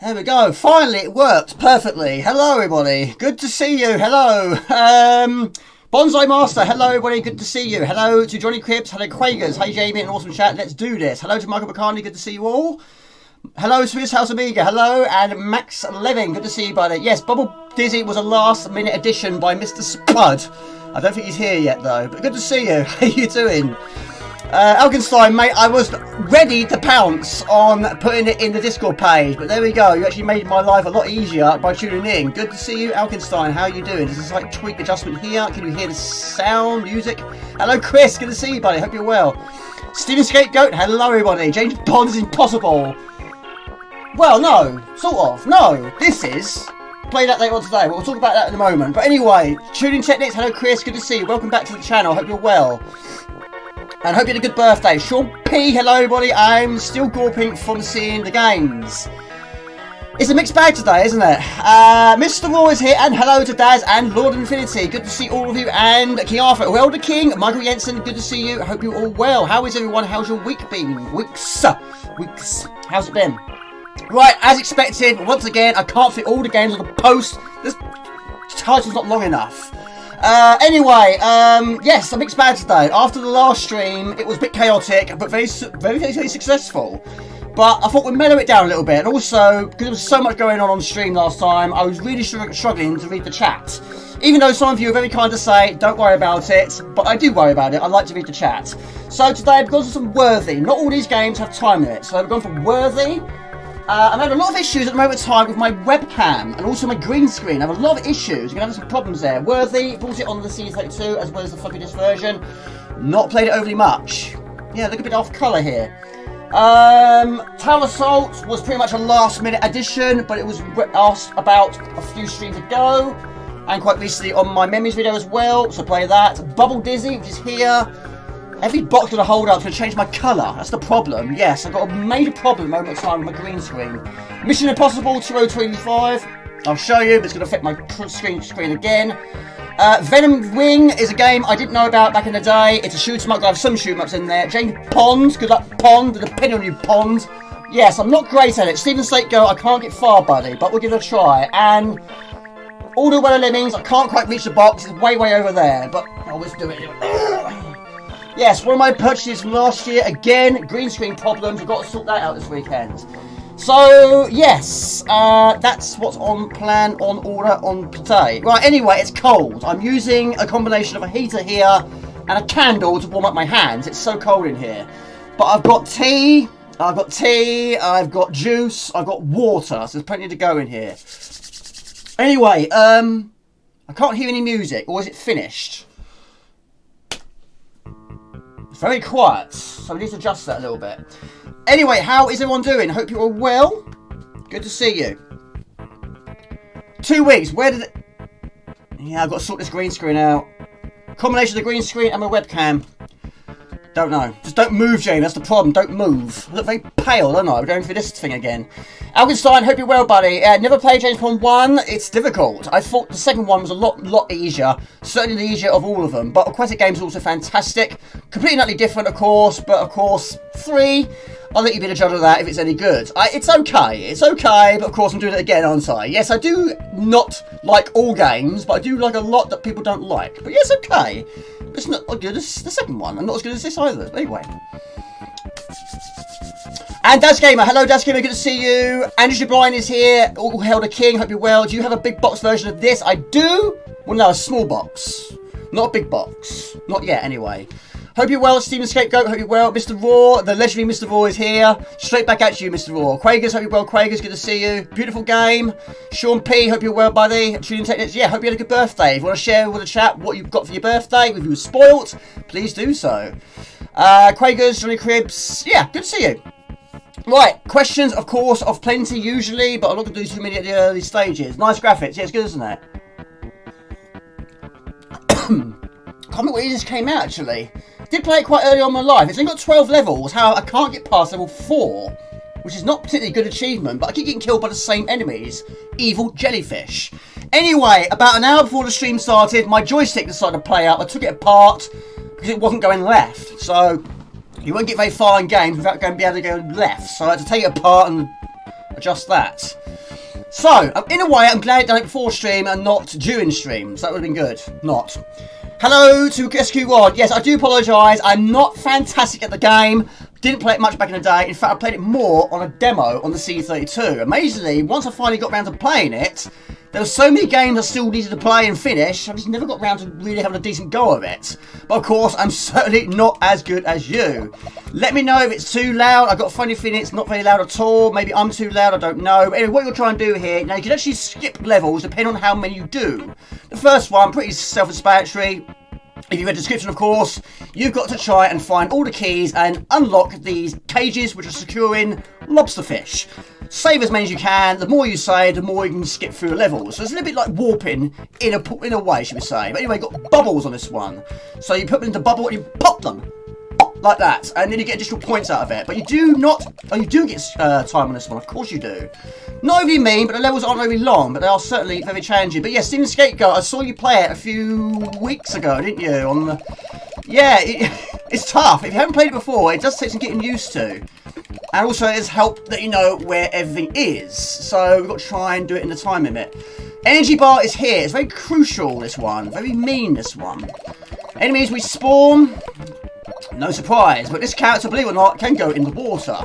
There we go. Finally, it worked perfectly. Hello, everybody. Good to see you. Hello. Bonsai Master. Hello, everybody. Good to see you. Hello to Johnny Cribs. Hello, Quagers. Hey, Jamie. An awesome chat. Let's do this. Hello to Michael McCartney. Good to see you all. Hello, Swiss House Amiga. Hello, and Max Leving. Good to see you, buddy. Yes, Bubble Dizzy was a last-minute addition by Mr. Spud. I don't think he's here yet, though. But good to see you. How you doing? Elgenstein, mate, I was ready to pounce on putting it in the Discord page, but there we go. You actually made my life a lot easier by tuning in. Good to see you, Elgenstein. How are you doing? There's a slight tweak adjustment here. Can you hear the sound, music? Hello, Chris. Good to see you, buddy. Hope you're well. Steven Scapegoat. Hello, everybody. James Bond is impossible. Well, no. Sort of. No. This is... Play that later on today, but we'll talk about that in a moment. But anyway, Tuning Technics. Hello, Chris. Good to see you. Welcome back to the channel. Hope you're well. And hope you had a good birthday. Sean P, hello everybody. I'm still gawping from seeing the games. It's a mixed bag today, isn't it? Mr. Raw is here, and hello to Daz and Lord Infinity. Good to see all of you. And King Arthur, Welder King, Michael Jensen, good to see you. Hope you're all well. How is everyone? How's your week been? Weeks. How's it been? Right, as expected, once again, I can't fit all the games on the post. This title's not long enough. Anyway, yes, a mixed bag today. After the last stream, it was a bit chaotic, but very successful. But I thought we'd mellow it down a little bit. And also, because there was so much going on stream last time, I was really struggling to read the chat. Even though some of you are very kind to say, don't worry about it, but I do worry about it. I like to read the chat. So today, because of some Worthy, not all these games have time limits. So I've gone for Worthy. I'm having a lot of issues at the moment in time with my webcam and also my green screen. I have a lot of issues. You're going to have some problems there. Worthy, bought it on the C32 as well as the floppy disk version. Not played it overly much. Yeah, look a bit off colour here. Tower Assault was pretty much a last minute addition, but it was asked about a few streams ago. And quite recently on my memories video as well, so play that. Bubble Dizzy, which is here. Every box that I hold up is going to change my colour. That's the problem. Yes, I've got a major problem at the moment of time with my green screen. Mission Impossible 2025. I'll show you, but it's going to affect my screen again. Venom Wing is a game I didn't know about back in the day. It's a shoot 'em up. I have some shoot 'em ups in there. James Pond. Good luck, Pond. With a pin on you, Pond. Yes, I'm not great at it. Steven Slatego, I can't get far, buddy, but we'll give it a try. And all the way Lemmings, I can't quite reach the box. It's way over there, but I always do it. Yes, one of my purchases from last year, again, green screen problems, I've got to sort that out this weekend. So, yes, that's what's on plan, on order, on today. Right, anyway, it's cold. I'm using a combination of a heater here and a candle to warm up my hands. It's so cold in here. But I've got tea, I've got juice, I've got water, so there's plenty to go in here. Anyway, I can't hear any music, or is it finished? Very quiet, so we need to adjust that a little bit. Anyway, how is everyone doing? Hope you're all well. Good to see you. 2 weeks, where did it... Yeah, I've got to sort this green screen out. Combination of the green screen and my webcam. Don't know. Just don't move, Jamie, that's the problem. Don't move. I look very pale, don't I? We're going through this thing again. Algenstein, hope you're well, buddy. Never played James Bond 1. It's difficult. I thought the second one was a lot easier. Certainly the easier of all of them. But Aquatic Games are also fantastic. Completely and utterly different, of course. But, of course, 3. I'll let you be the judge of that if it's any good. It's okay. It's okay, but, of course, I'm doing it again, aren't I? Yes, I do not like all games, but I do like a lot that people don't like. But, yes, okay. It's not as good as the second one, and not as good as this either. Anyway. And Daz Gamer, hello Daz Gamer, good to see you. Andrew Blind is here. All hail the king, hope you're well. Do you have a big box version of this? I do. Well, no, a small box, not a big box. Not yet, anyway. Hope you're well, Steven Scapegoat. Hope you're well. Mr. Raw, the legendary Mr. Raw is here. Straight back at you, Mr. Raw. Quagers, hope you're well. Quagers, good to see you. Beautiful game. Sean P, hope you're well, buddy. Tuning Technics, yeah, hope you had a good birthday. If you want to share with the chat what you've got for your birthday, if you were spoilt, please do so. Quagers, Johnny Cribs, yeah, good to see you. Right, questions, of course, of plenty usually, but I'm not going to do too many at the early stages. Nice graphics, yeah, it's good, isn't it? Can't remember when it just came out, actually. Did play it quite early on in my life. It's only got 12 levels. How I can't get past level 4, which is not particularly good achievement, but I keep getting killed by the same enemies. Evil jellyfish. Anyway, about an hour before the stream started, my joystick decided to play up. I took it apart because it wasn't going left. So you won't get very far in games without being able to go left. So I had to take it apart and adjust that. So, in a way, I'm glad I'd done it before stream and not during stream. So that would have been good. Not. Hello to SQ1. Yes, I do apologise. I'm not fantastic at the game. Didn't play it much back in the day. In fact, I played it more on a demo on the C32. Amazingly, once I finally got around to playing it, there were so many games I still needed to play and finish, I just never got around to really having a decent go of it. But of course, I'm certainly not as good as you. Let me know if it's too loud. I've got a funny feeling it's not very loud at all. Maybe I'm too loud, I don't know. But anyway, what you're trying to do here, now you can actually skip levels depending on how many you do. The first one, pretty self-explanatory. If you read the description, of course, you've got to try and find all the keys and unlock these cages which are securing lobster fish. Save as many as you can. The more you save, the more you can skip through the levels. So it's a little bit like warping in a way, should we say. But anyway, you've got bubbles on this one. So you put them into bubble and you pop them. Like that. And then you get additional points out of it. But you do not... Oh, you do get time on this one. Of course you do. Not overly mean, but the levels aren't very long. But they are certainly very challenging. But yeah, Steam Scapegoat, I saw you play it a few weeks ago, didn't you? On the... Yeah, it's tough. If you haven't played it before, it does take some getting used to. And also it has helped that you know where everything is. So we've got to try and do it in the time limit. Energy bar is here. It's very crucial, this one. Very mean, this one. Enemies respawn. No surprise, but this character, believe it or not, can go in the water.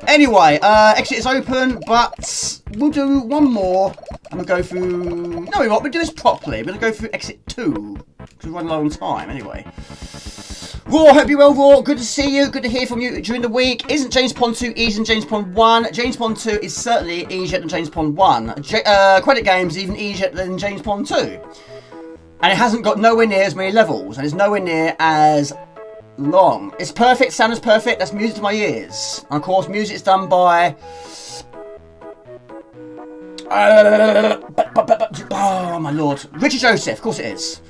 Anyway, exit is open, but we'll do one more. And we'll go through... No, we won't. We'll do this properly. We're going to go through exit 2. Because we're running low on time, anyway. Raw, hope you're well, Raw. Good to see you. Good to hear from you during the week. Isn't James Pond 2 easier than James Pond 1? James Pond 2 is certainly easier than James Pond 1. Credit Games even easier than James Pond 2. And it hasn't got nowhere near as many levels. And it's nowhere near as... long. It's perfect, sound is perfect, that's music to my ears. And of course, music is done by... oh my lord. Richard Joseph, of course it is.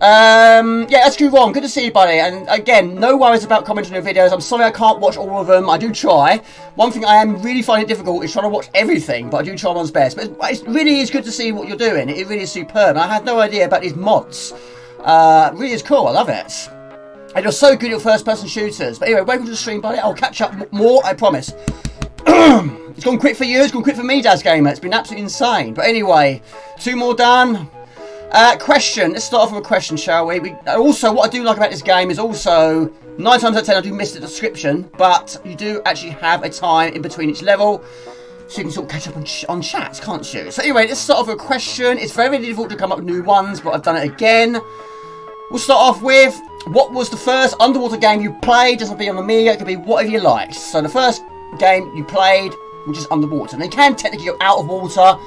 Yeah, let's move on. Good to see you, buddy. And again, no worries about commenting on your videos. I'm sorry I can't watch all of them. I do try. One thing I am really finding difficult is trying to watch everything, but I do try one's best. But it really is good to see what you're doing. It really is superb. And I had no idea about these mods. Really is cool. I love it. And you're so good at first-person shooters. But anyway, welcome to the stream, buddy. I'll catch up more, I promise. It's gone quick for you. It's gone quick for me, Daz Gamer. It's been absolutely insane. But anyway, 2 more done. Question. Let's start off with a question, shall we? Also, what I do like about this game is also 9 times out of 10 I do miss the description, but you do actually have a time in between each level, so you can sort of catch up on chats, can't you? So anyway, let's start off with a question. It's very difficult to come up with new ones, but I've done it again. We'll start off with, what was the first underwater game you played? Doesn't have to be on Amiga, it could be whatever you like. So the first game you played, which is underwater. And they can technically go out of water,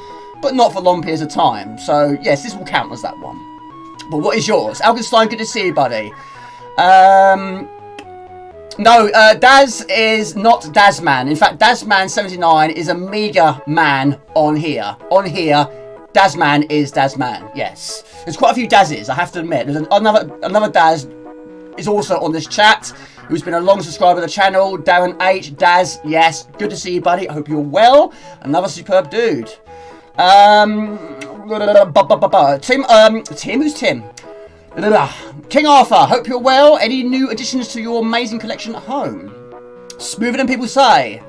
but not for long periods of time. So yes, this will count as that one. But what is yours? Algenstein, good to see you, buddy. No, Daz is not Dazman. In fact, Dazman79 is Amiga man on here. On here, Dazman is Dazman, yes. There's quite a few Dazes, I have to admit. There's another Daz is also on this chat, who's been a long subscriber to the channel. Darren H, Daz, yes. Good to see you, buddy. I hope you're well. Another superb dude. Tim, who's Tim? King Arthur, hope you're well. Any new additions to your amazing collection at home? Smoother than people say.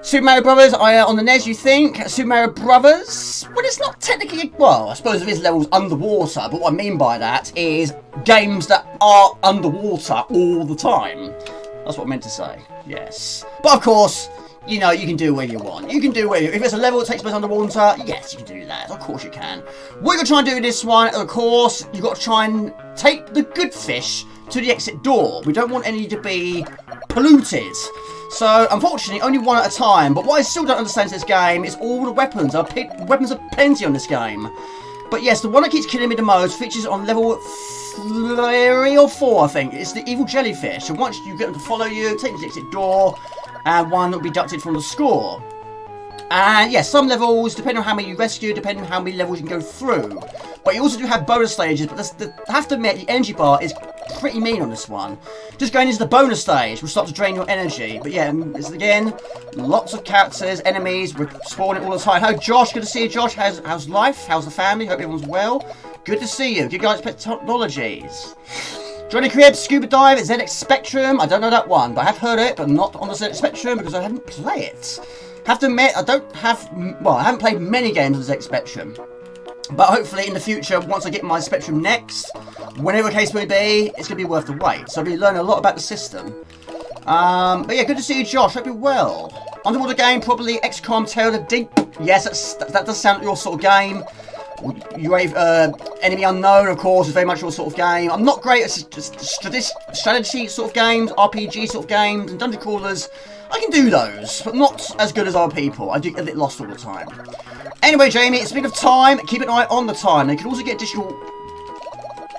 Super Mario Brothers, on the NES, you think? Super Mario Brothers? Well, it's not technically... Well, I suppose there is levels underwater, but what I mean by that is games that are underwater all the time. That's what I meant to say, yes. But of course, you know, you can do whatever you want. You can do whatever... If there's a level that takes place underwater, yes, you can do that. Of course you can. What you're going to try and do with this one, of course, you've got to try and take the good fish to the exit door. We don't want any to be polluted. So, unfortunately, only one at a time. But what I still don't understand in this game is all the weapons. Weapons are plenty on this game. But yes, the one that keeps killing me the most features on level 3 or 4, I think. It's the evil jellyfish. So once you get them to follow you, take them to the exit door, and one will be deducted from the score. And yes, some levels, depending on how many you rescue, depending on how many levels you can go through. But you also do have bonus stages, but I have to admit, the energy bar is pretty mean on this one. Just going into the bonus stage will start to drain your energy. But yeah, it's again, lots of characters, enemies, we're spawning all the time. Hello Josh, good to see you Josh. How's life? How's the family? Hope everyone's well. Good to see you. Good guys, Pet Technologies. Johnny Crib, Scuba Dive, ZX Spectrum. I don't know that one, but I have heard it, but not on the ZX Spectrum because I haven't played it. Have to admit, I haven't played many games on ZX Spectrum. But hopefully in the future, once I get my Spectrum next, whenever the case may be, it's going to be worth the wait. So I'll be learning a lot about the system. But yeah, good to see you, Josh. Hope you're well. Underwater game, probably XCOM Terror of the Deep. Yes, that does sound like your sort of game. Enemy Unknown, of course, is very much your sort of game. I'm not great at strategy sort of games, RPG sort of games, and dungeon crawlers. I can do those, but not as good as other people. I do get a bit lost all the time. Anyway, Jamie, it's a bit of time. Keep an eye on the time. You can also get additional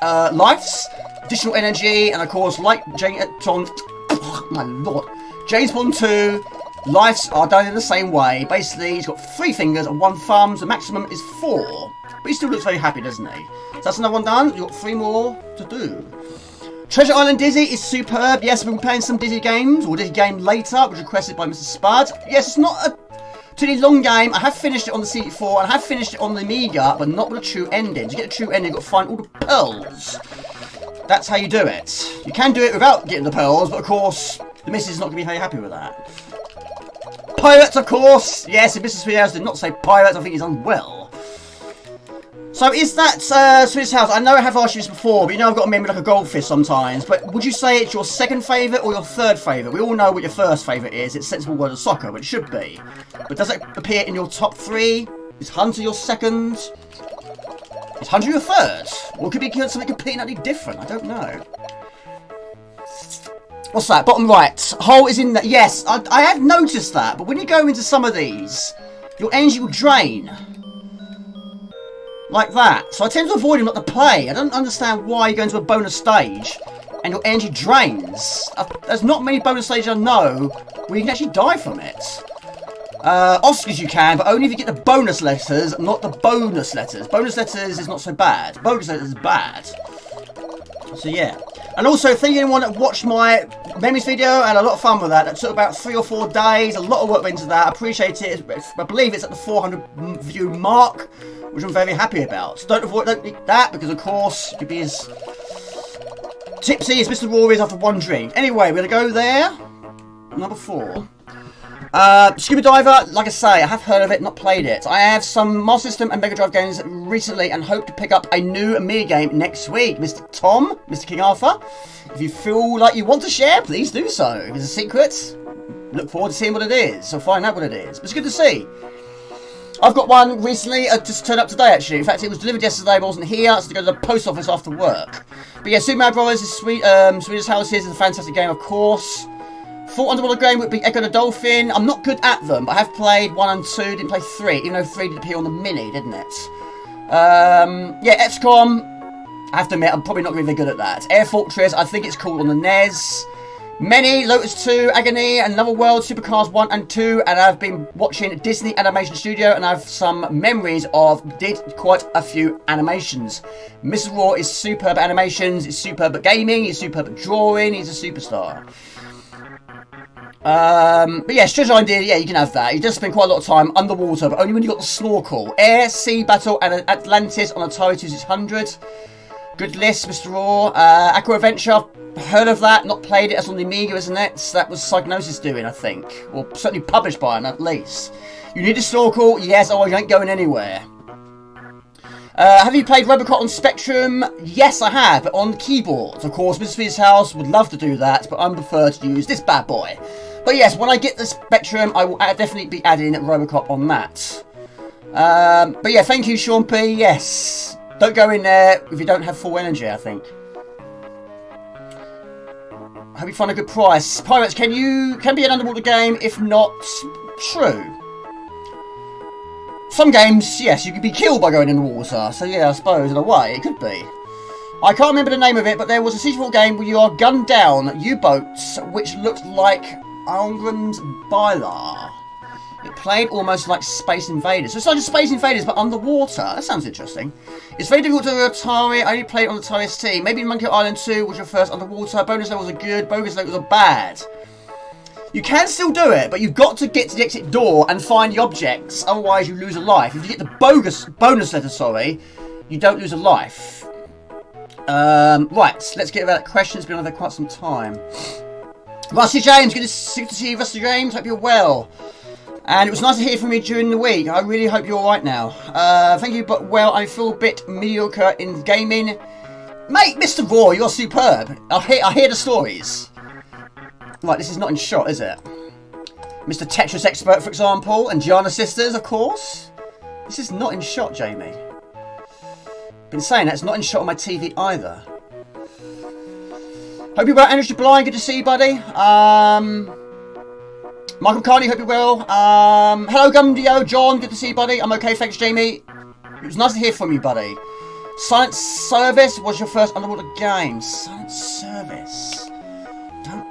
lives, additional energy, and of course, like my lord, James Bond 2, lives are done in the same way. Basically, he's got 3 fingers and 1 thumb, so the maximum is 4. But he still looks very happy, doesn't he? So that's another one done. You've got 3 more to do. Treasure Island Dizzy is superb. Yes, we've been playing some Dizzy games, or Dizzy game later, which was requested by Mr. Spud. Yes, it's not a too long game. I have finished it on the CD4, and I have finished it on the Amiga, but not with a true ending. To get a true ending, you've got to find all the pearls. That's how you do it. You can do it without getting the pearls, but of course, the missus is not going to be very happy with that. Pirates, of course. Yes, if Mr. Sweethouse did not say pirates, I think he's unwell. So is that Sweethouse House? I know I have asked you this before, but you know I've got a memory like a goldfish sometimes. But would you say it's your second favourite or your third favourite? We all know what your first favourite is. It's Sensible World of Soccer, which should be. But does it appear in your top 3? Is Hunter your second? Is Hunter your third? Or could it be something completely different? I don't know. What's that? Bottom right. Hole is in that. Yes, I have noticed that. But when you go into some of these, your energy will drain. Like that. So I tend to avoid them not to play. I don't understand why you go into a bonus stage and your energy drains. There's not many bonus stages I know where you can actually die from it. Oscars you can, but only if you get the bonus letters, not the bonus letters. Bonus letters is not so bad. Bonus letters is bad. So yeah. And also, thank you anyone that watched my memories video. I had a lot of fun with that. That took about 3 or 4 days. A lot of work went into that. I appreciate it. I believe it's at the 400 view mark, which I'm very happy about. So don't need that, because of course, you'd be as tipsy as Mr. Rory is after 1 drink. Anyway, we're going to go there. Number 4. Scuba Diver, like I say, I have heard of it, not played it. I have some Master System and Mega Drive games recently and hope to pick up a new Amiga game next week. Mr. Tom, Mr. King Arthur, if you feel like you want to share, please do so. If it's a secret, look forward to seeing what it is, or find out what it is. But it's good to see. I've got one recently, just turned up today actually. In fact, it was delivered yesterday, but I wasn't here, so I had to go to the post office after work. But yeah, Super Mario Bros. Is sweet. Swedish House is a fantastic game, of course. Thought underwater game would be Echo the Dolphin. I'm not good at them, but I have played 1 and 2, didn't play 3, even though 3 did appear on the Mini, didn't it? Yeah, XCOM, I have to admit, I'm probably not going to be very good at that. Air Fortress, I think it's called on the NES. Many, Lotus 2, Agony, Another World, Supercars 1 and 2, and I've been watching Disney Animation Studio, and I have some memories of did quite a few animations. Mr. Raw is superb at animations, he's superb at gaming, he's superb at drawing, he's a superstar. But yeah, Treasure Island, yeah, you can have that. You just spend quite a lot of time underwater, but only when you've got the snorkel. Air, Sea Battle, and Atlantis on Atari 2600. Good list, Mr. Raw. Aqua Adventure, heard of that, not played it. That's on the Amiga, isn't it? That was Psygnosis doing, I think. Or certainly published by him, at least. You need a snorkel, yes, or you ain't going anywhere. Have you played Robocop on Spectrum? Yes, I have, but on keyboard. Of course, Mr. Spears' house would love to do that, but I prefer to use this bad boy. But yes, when I get the Spectrum, I will definitely be adding Robocop on that. But yeah, thank you, Sean P. Yes, don't go in there if you don't have full energy, I think. Hope you find a good price. Pirates, can be an underwater game, if not true. Some games, yes, you could be killed by going in the water. So yeah, I suppose in a way it could be. I can't remember the name of it, but there was a Siege game where you are gunned down U-boats, which looked like Algrim's Bylar. It played almost like Space Invaders. So it's like Space Invaders, but underwater. That sounds interesting. It's very difficult to Atari. I only played it on the Atari ST. Maybe Monkey Island 2 was your first underwater. Bonus levels are good. Bogus levels are bad. You can still do it, but you've got to get to the exit door and find the objects. Otherwise, you lose a life. If you get the bonus letter, sorry, you don't lose a life. Right, let's get about that question. It's been on there quite some time. Rusty James, good to see you, Rusty James. Hope you're well. And it was nice to hear from you during the week. I really hope you're alright now. Thank you, but well, I feel a bit mediocre in gaming. Mate, Mr. Raw, you're superb. I hear the stories. Right, this is not in shot, is it? Mr. Tetris Expert, for example, and Giana Sisters, of course. This is not in shot, Jamie. Been saying that, it's not in shot on my TV either. Hope you're well, Energy Blind, good to see you, buddy. Michael Carney, hope you're well. Hello, Gumdio, John, good to see you, buddy. I'm okay, thanks, Jamie. It was nice to hear from you, buddy. Silent Service was your first underwater game. Silent Service. Don't...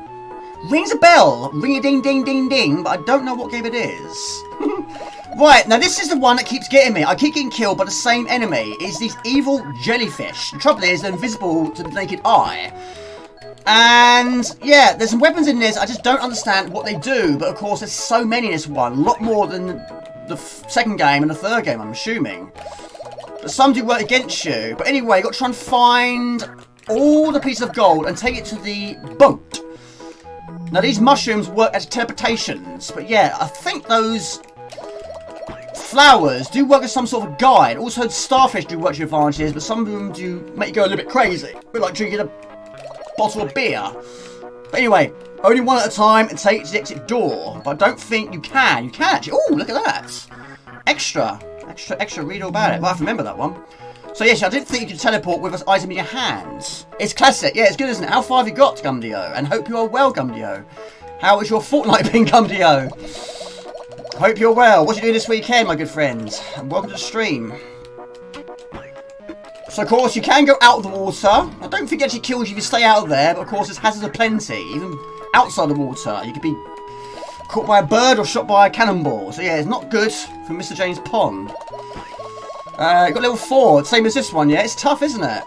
Rings a bell. Ring-a-ding-ding-ding-ding, but I don't know what game it is. Right, now this is the one that keeps getting me. I keep getting killed by the same enemy. It's these evil jellyfish. The trouble is, they're invisible to the naked eye. And, yeah, there's some weapons in this. I just don't understand what they do. But, of course, there's so many in this one. A lot more than the second game and the third game, I'm assuming. But some do work against you. But anyway, you've got to try and find all the pieces of gold and take it to the boat. Now, these mushrooms work as teleportations. But, yeah, I think those flowers do work as some sort of guide. Also, starfish do work to your advantages. But some of them do make you go a little bit crazy. A bit like drinking a bottle of beer. But anyway, only one at a time and take it to the exit door. But I don't think you can. You can actually. Oh, look at that. Extra, read all about it. Well, I have to remember that one. So yes, I didn't think you could teleport with an item in your hands. It's classic. Yeah, it's good, isn't it? How far have you got, Gumdio? And hope you are well, Gumdio. How is your fortnight been, Gumdio? Hope you're well. What are you doing this weekend, my good friends? And welcome to the stream. So, of course, you can go out of the water. I don't think it actually kills you if you stay out of there, but, of course, there's hazards aplenty. Even outside the water, you could be caught by a bird or shot by a cannonball. So, yeah, it's not good for Mr. James Pond. Got level 4, same as this one, yeah? It's tough, isn't it?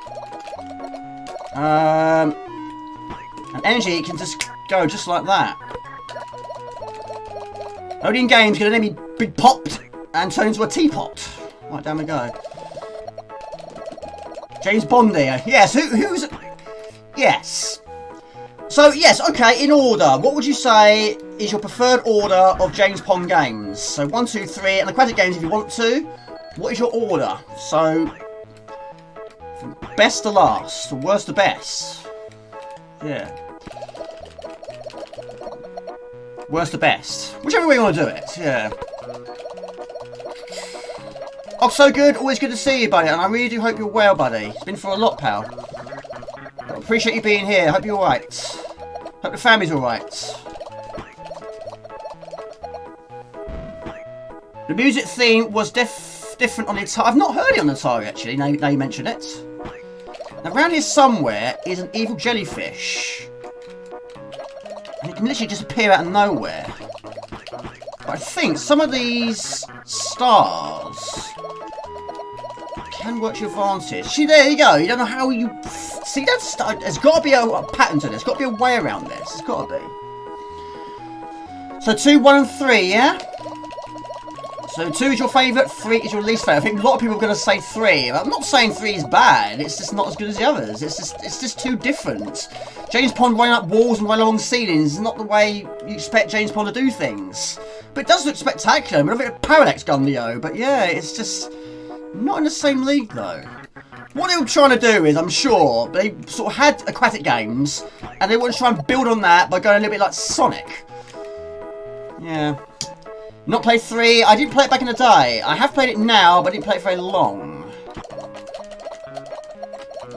And energy can just go just like that. Only in games can an enemy be popped and turn into a teapot. Right, down we go. James Bond here. Yes, who's... Yes. So, yes, okay, in order. What would you say is your preferred order of James Pond games? So, 1, 2, 3, and aquatic games if you want to. What is your order? So, from best to last, from worst to best. Yeah. Worst to best. Whichever way you want to do it, yeah. Oh, so good. Always good to see you, buddy. And I really do hope you're well, buddy. It's been for a lot, pal. But I appreciate you being here. Hope you're alright. Hope the family's alright. The music theme was different on the Atari. I've not heard it on the Atari, actually, now you mention it. Now, around here somewhere is an evil jellyfish. And it can literally just appear out of nowhere. But I think some of these stars can work to your advantage. See, there you go. You don't know how you... See, that's... There's got to be a pattern to this. There's got to be a way around this. There's got to be. So 2, 1 and 3, yeah? So 2 is your favourite, 3 is your least favourite. I think a lot of people are going to say 3. I'm not saying 3 is bad. It's just not as good as the others. It's just too different. James Pond running up walls and running along ceilings is not the way you expect James Pond to do things. But it does look spectacular. I mean, a bit of Parallax Gundio, but yeah, it's just not in the same league though. What they were trying to do is, I'm sure, they sort of had aquatic games, and they want to try and build on that by going a little bit like Sonic. Yeah. Not played 3. I didn't play it back in the day. I have played it now, but I didn't play it very long.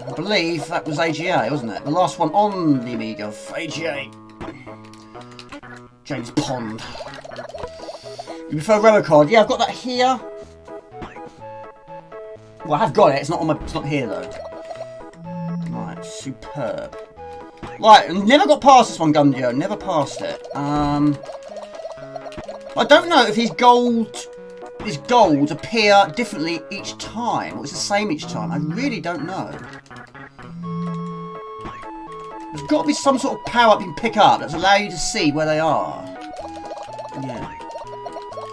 I believe that was AGA, wasn't it? The last one on the Amiga of AGA. James Pond. You prefer Robocod? Yeah, I've got that here. Well, I have got it. It's not on my. It's not here though. Right, superb. Right, never got past this one, Gundio. Never passed it. I don't know if his golds appear differently each time, or it's the same each time. I really don't know. There's got to be some sort of power-up you can pick up that's allow you to see where they are. Yeah.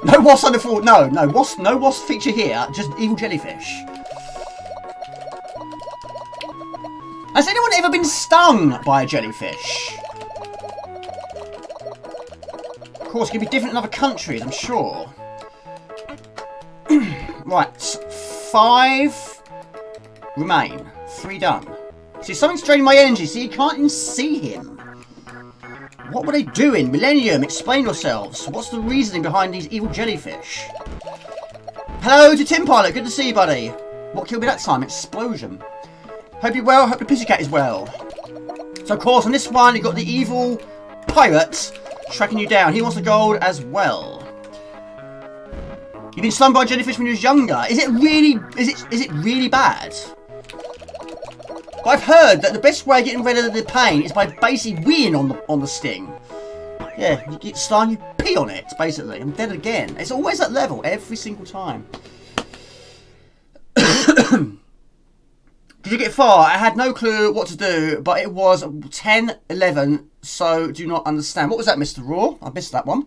No wasp under full. No wasp feature here. Just evil jellyfish. Has anyone ever been stung by a jellyfish? course, it can be different in other countries, I'm sure. Right, 5 remain. 3 done. See, something's draining my energy. See, you can't even see him. What were they doing? Millennium, explain yourselves. What's the reasoning behind these evil jellyfish? Hello to Tim Pilot. Good to see you, buddy. What killed me that time? Explosion. Hope you're well. Hope the pussycat is well. So, of course, on this one, you've got the evil pirate tracking you down. He wants the gold as well. You've been stung by a jellyfish when you was younger. Is it really? Is it really bad? But I've heard that the best way of getting rid of the pain is by basically weeing on the sting. Yeah, you get stung, you pee on it. Basically, I'm dead again. It's always that level every single time. Did you get far? I had no clue what to do, but it was 10-11, so do not understand. What was that, Mr. Raw? I missed that one.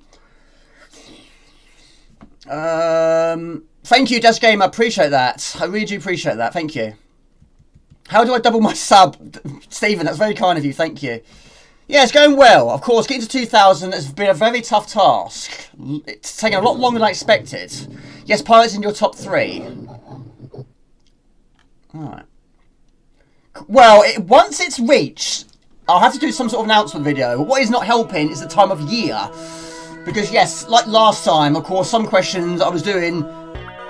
Thank you, Dash Gamer. Appreciate that. I really do appreciate that. Thank you. How do I double my sub? Stephen, that's very kind of you. Thank you. Yeah, it's going well. Of course, getting to 2,000 has been a very tough task. It's taken a lot longer than I expected. Yes, Pirate's in your top 3. Alright. Well, once it's reached, I'll have to do some sort of announcement video. What is not helping is the time of year. Because, yes, like last time, of course, some questions I was doing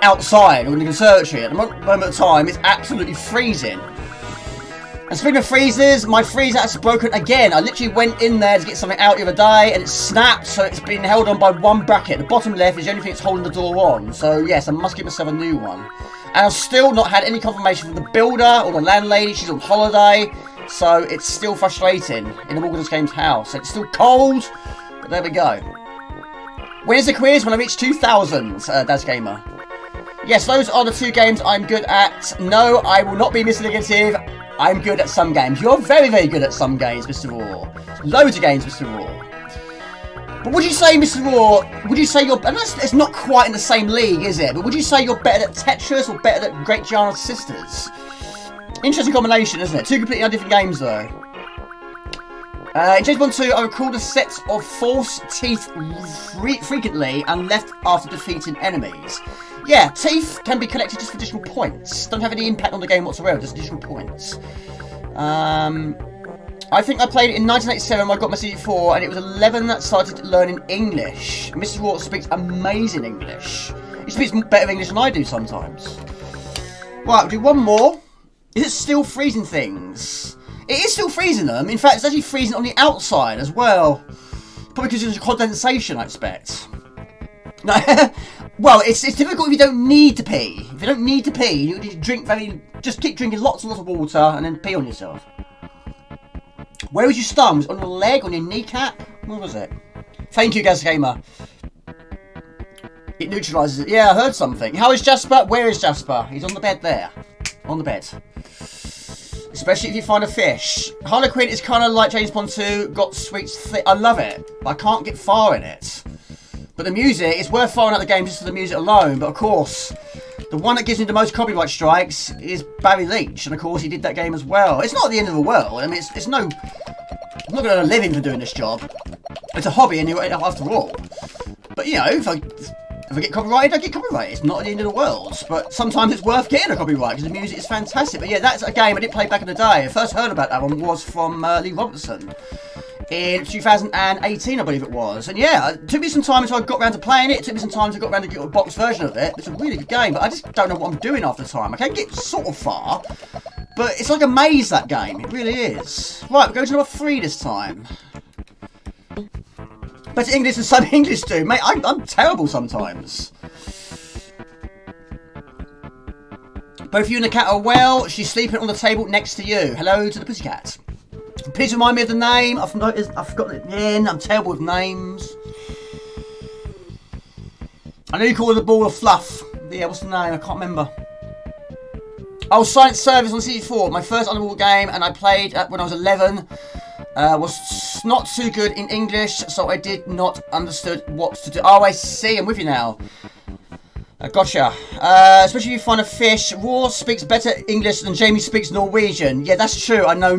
outside or in the conservatory. At the moment of time, it's absolutely freezing. And speaking of freezers, my freezer has broken again. I literally went in there to get something out the other day and it snapped, so it's been held on by one bracket. The bottom left is the only thing that's holding the door on. So, yes, I must get myself a new one. And I've still not had any confirmation from the builder or the landlady. She's on holiday. So it's still frustrating in the Moderators Games house. It's still cold, but there we go. When is the quiz? When I reach 2,000, Daz Gamer. Yes, those are the 2 games I'm good at. No, I will not be Mr. Negative. I'm good at some games. You're very, very good at some games, Mr. Raw. Loads of games, Mr. Raw. But would you say, Mr. Raw, would you say you're... And it's not quite in the same league, is it? But would you say you're better at Tetris or better at Great Giana's Sisters? Interesting combination, isn't it? 2 completely different games, though. In James Bond 2, I recalled a set of false teeth frequently and left after defeating enemies. Yeah, teeth can be collected just for additional points. Don't have any impact on the game whatsoever, just additional points. I think I played it in 1987 when I got my CD4, and it was 11 that started learning English. Mr. Raw speaks amazing English. He speaks better English than I do sometimes. Right, we'll do one more. Is it still freezing things? It is still freezing them. In fact, it's actually freezing on the outside as well. Probably because there's condensation, I expect. No, well, it's difficult if you don't need to pee. If you don't need to pee, you need to drink just keep drinking lots and lots of water and then pee on yourself. Where was you stung? Was it on your leg, on your kneecap? Where was it? Thank you, Gaz Gamer. It neutralises it. Yeah, I heard something. How is Jasper? Where is Jasper? He's on the bed there. On the bed. Especially if you find a fish. Harlequin is kind of like James Bond 2, got sweets thick. I love it, but I can't get far in it. But the music, it's worth firing out the game just for the music alone. But of course, the one that gives me the most copyright strikes is Barry Leach. And of course, he did that game as well. It's not the end of the world. I mean, it's no... I'm not going to earn a living for doing this job. It's a hobby anyway, after all. But, you know, if I get copyrighted, I get copyrighted. It's not the end of the world. But sometimes it's worth getting a copyright because the music is fantastic. But yeah, that's a game I did play back in the day. I first heard about that one was from Lee Robertson in 2018, I believe it was. And yeah, it took me some time until I got around to playing it. It took me some time to get around to get a box version of it. It's a really good game, but I just don't know what I'm doing after time. I can get sort of far, but it's like a maze, that game. It really is. Right, we're going to number 3 this time. Better English than some English do. Mate, I'm terrible sometimes. Both you and the cat are well. She's sleeping on the table next to you. Hello to the pussycat. Please remind me of the name. I've forgotten it again. I'm terrible with names. I know you call it a ball of fluff. Yeah, what's the name? I can't remember. Oh, Science Service on CD4. My first Underwater game, and I played when I was 11. Was not too good in English, so I did not understood what to do. Oh, I see. I'm with you now. Gotcha. Especially if you find a fish. Raw speaks better English than Jamie speaks Norwegian. Yeah, that's true. I know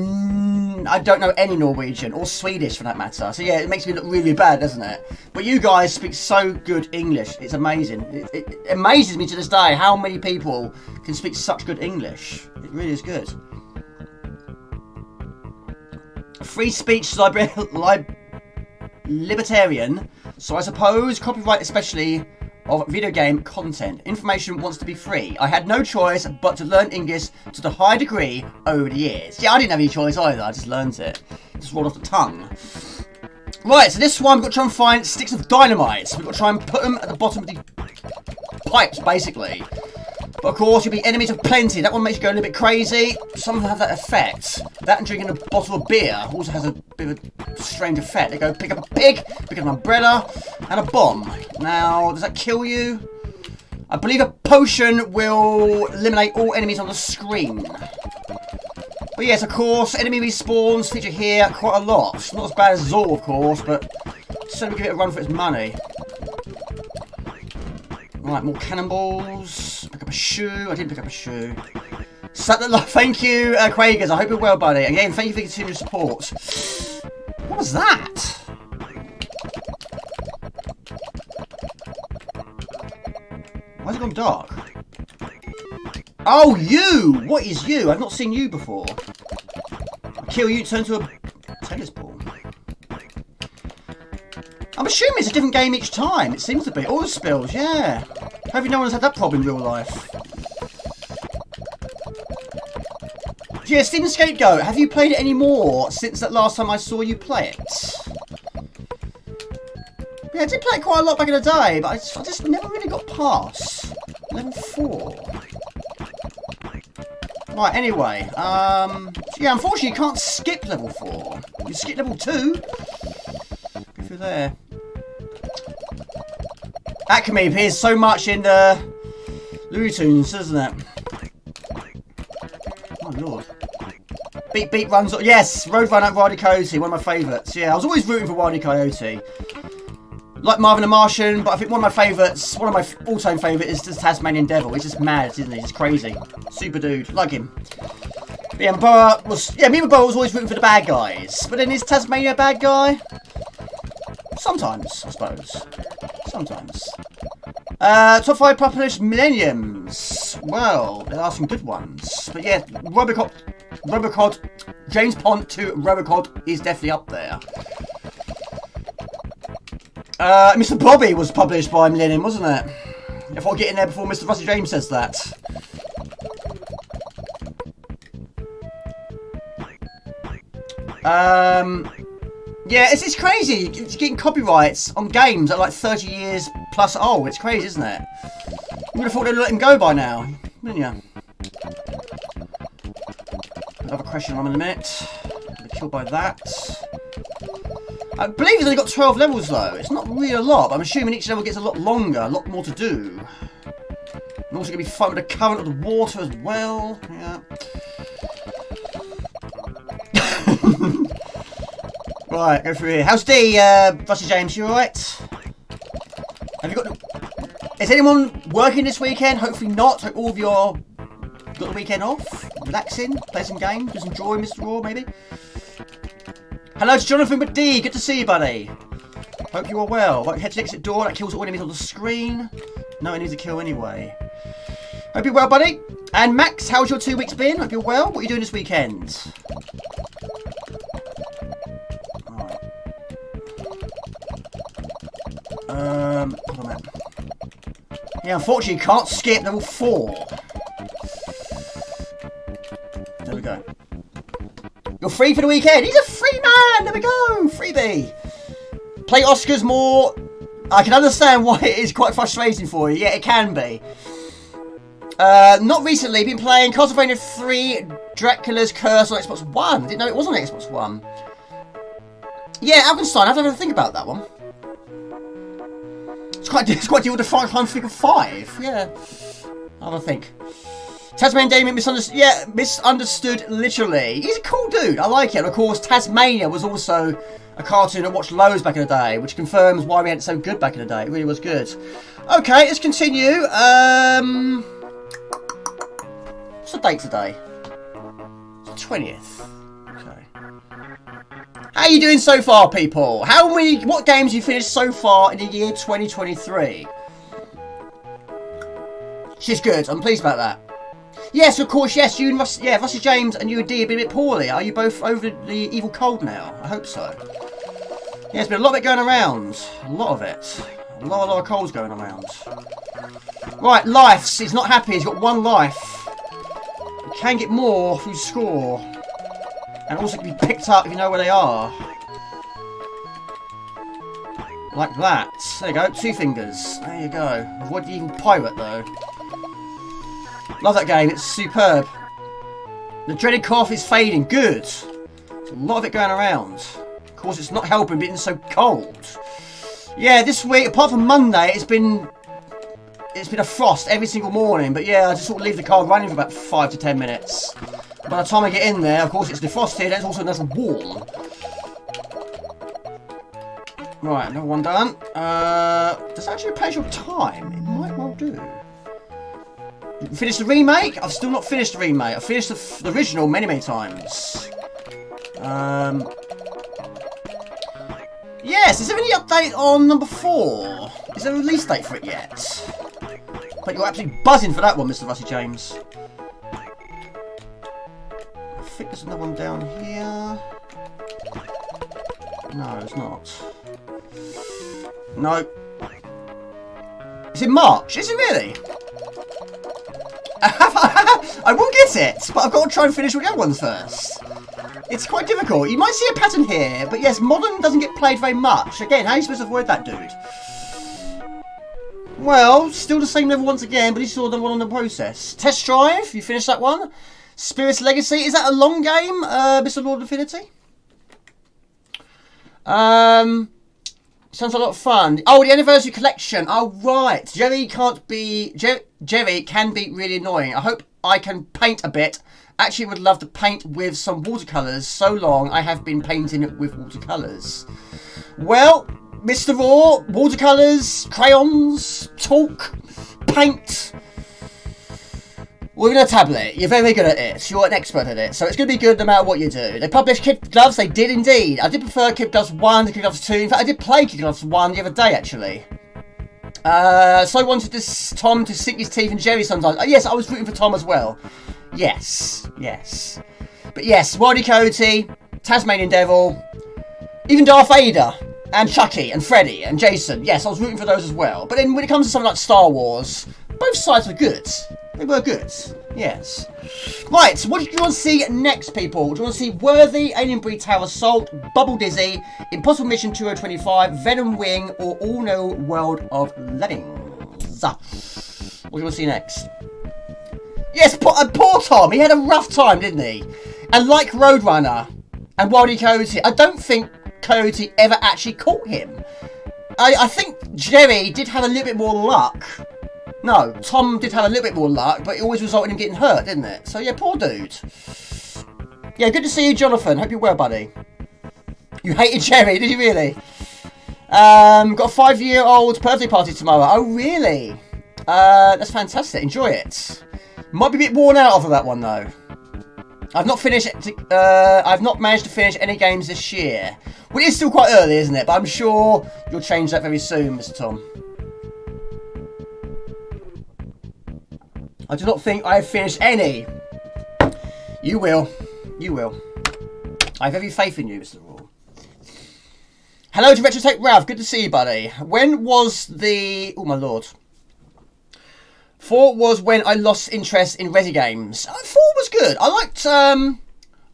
I don't know any Norwegian, or Swedish for that matter. So yeah, it makes me look really bad, doesn't it? But you guys speak so good English. It's amazing. It amazes me to this day how many people can speak such good English. It really is good. Free speech libertarian, so I suppose copyright especially of video game content. Information wants to be free. I had no choice but to learn English to the high degree over the years. Yeah, I didn't have any choice either, I just learned it. Just rolled off the tongue. Right, so this one we've got to try and find sticks of dynamite. We've got to try and put them at the bottom of the pipes, basically. But of course, you'll be enemies of plenty. That one makes you go a little bit crazy. Some of them have that effect. That and drinking a bottle of beer also has a bit of a strange effect. They go pick up a pig, pick up an umbrella, and a bomb. Now, does that kill you? I believe a potion will eliminate all enemies on the screen. But yes, of course, enemy respawns feature here quite a lot. Not as bad as Zor, of course, but certainly give it a run for its money. Right, more cannonballs. Pick up a shoe. I didn't pick up a shoe. Thank you, Quagers. I hope you're well, buddy. Again, thank you for your continued support. What was that? Why's it gone dark? Oh, you! What is you? I've not seen you before. I kill you, turn to a tennis ball. I'm assuming it's a different game each time. It seems to be. Oil spills, yeah. Hopefully no one's had that problem in real life. Yeah, Steven Scapegoat, have you played it any more since that last time I saw you play it? Yeah, I did play it quite a lot back in the day, but I just never really got past level 4. Right, anyway. Yeah, unfortunately you can't skip level 4. You can skip level 2. Go through there. Acme appears so much in the Looney Tunes, doesn't it? Oh lord. Beat Beat runs. Yes, Roadrunner Wildy Coyote, one of my favourites. Yeah, I was always rooting for Wildy Coyote. Like Marvin the Martian, but I think one of my favourites, one of my all-time favourites is the Tasmanian Devil. He's just mad, isn't he? He's crazy. Super dude. Like him. But yeah, Boa was. Yeah, me and Boa was always rooting for the bad guys. But then is Tasmania a bad guy? Sometimes, I suppose. Sometimes. Top 5 published millenniums. Well, there are some good ones. But yeah, Robocod, James Pond to Robocod is definitely up there. Mr. Bobby was published by Millennium, wasn't it? If I get in there before Mr. Rusty James says that. Yeah, it's crazy. It's getting copyrights on games that are like 30 years plus old. It's crazy, isn't it? You would have thought they'd let him go by now, wouldn't you? Another question on in a minute. Be killed by that. I believe he's only got 12 levels though. It's not really a lot, but I'm assuming each level gets a lot longer, a lot more to do. And also going to be fighting with the current of the water as well. Yeah. Right, go through here. How's D, Rusty James? You alright? Have you got? Is anyone working this weekend? Hopefully not. Hope all of you are got the weekend off, relaxing, play some games, just enjoy Mr. Raw maybe. Hello to Jonathan with D. Good to see you, buddy. Hope you are well. Right, head to the exit door. That kills all enemies on the screen. No enemies to kill anyway. Hope you're well, buddy. And Max, how's your 2 weeks been? Hope you're well. What are you doing this weekend? Hold on a minute. Yeah, unfortunately, you can't skip level 4. There we go. You're free for the weekend. He's a free man. There we go. Freebie. Play Oscars more. I can understand why it is quite frustrating for you. Yeah, it can be. Not recently. Been playing Castlevania 3 Dracula's Curse on Xbox One. Didn't know it was on Xbox One. Yeah, Alkenstein. I have to have a think about that one. It's quite deal to try and think of 5. Yeah. I'll have a think. Tasmanian Damien misunderstood. Yeah, misunderstood literally. He's a cool dude. I like it. And of course, Tasmania was also a cartoon I watched loads back in the day, which confirms why we had it so good back in the day. It really was good. Okay, let's continue. What's the date today? It's the 20th. Okay. How are you doing so far, people? What games have you finished so far in the year 2023? She's good. I'm pleased about that. Yes, of course, yes. You and Rusty James and you and Dee have been a bit poorly. Are you both over the evil cold now? I hope so. Yeah, there's been a lot of it going around. A lot of it. A lot of colds going around. Right, lives. He's not happy. He's got 1 life. You can get more through score. And also can be picked up if you know where they are. Like that. There you go. 2 fingers. There you go. Avoid the evil pirate, though. Love that game. It's superb. The dreaded cough is fading. Good. There's a lot of it going around. Of course, it's not helping being so cold. Yeah, this week, apart from Monday, it's been a frost every single morning. But yeah, I just sort of leave the car running for about 5 to 10 minutes. By the time I get in there, of course, it's defrosted. And it's also nice and warm. Right, another one done. Does it actually page your time? It might well do. Finished the remake? I've still not finished the remake. I've finished the original many times. Yes, is there any update on number 4? Is there a release date for it yet? But you're absolutely buzzing for that one, Mr. Rusty James. I think there's another one down here. No, it's not. No. It's in March, is it really? I will get it, but I've got to try and finish with the other ones first. It's quite difficult. You might see a pattern here, but yes, modern doesn't get played very much. Again, how are you supposed to avoid that, dude? Well, still the same level once again, but you saw the one on the process. Test Drive, you finished that one. Spirit's Legacy, is that a long game, Mr. Lord of Infinity? Sounds a lot of fun. Oh, the Anniversary Collection. Oh, right. Jerry can be really annoying. I hope I can paint a bit. Actually, would love to paint with some watercolours. So long I have been painting with watercolours. Well, Mr. Raw, watercolours, crayons, talk, paint. Or even a tablet. You're very good at it. You're an expert at it. So it's going to be good no matter what you do. They published Kid Gloves. They did indeed. I did prefer Kid Gloves 1 to Kid Gloves 2. In fact, I did play Kid Gloves 1 the other day, actually. So I wanted Tom to sink his teeth in Jerry sometimes. Yes, I was rooting for Tom as well. Yes. But yes, Wildy Coyote, Tasmanian Devil, even Darth Vader, and Chucky, and Freddy, and Jason. Yes, I was rooting for those as well. But then when it comes to something like Star Wars, both sides were good. They were good. Yes. Right, what do you want to see next, people? Do you want to see Worthy, Alien Breed Tower Assault, Bubble Dizzy, Impossible Mission 2025, Venom Wing, or All Know World of Lemmings? What do you want to see next? Yes, poor Tom. He had a rough time, didn't he? And like Roadrunner and Wildy Coyote, I don't think Coyote ever actually caught him. I think Jerry did have a little bit more luck. No, Tom did have a little bit more luck, but it always resulted in him getting hurt, didn't it? So yeah, poor dude. Yeah, good to see you, Jonathan. Hope you're well, buddy. You hated Jerry, did you really? Got a 5-year-old birthday party tomorrow. Oh, really? That's fantastic. Enjoy it. Might be a bit worn out over that one, though. I've not managed to finish any games this year. Well, it is still quite early, isn't it? But I'm sure you'll change that very soon, Mr. Tom. I do not think I have finished any. You will. You will. I have every faith in you, Mr. Raw. Hello to Retrotape Ralph. Good to see you, buddy. When was the... Oh, my lord. 4 was when I lost interest in Resi games. 4 was good. I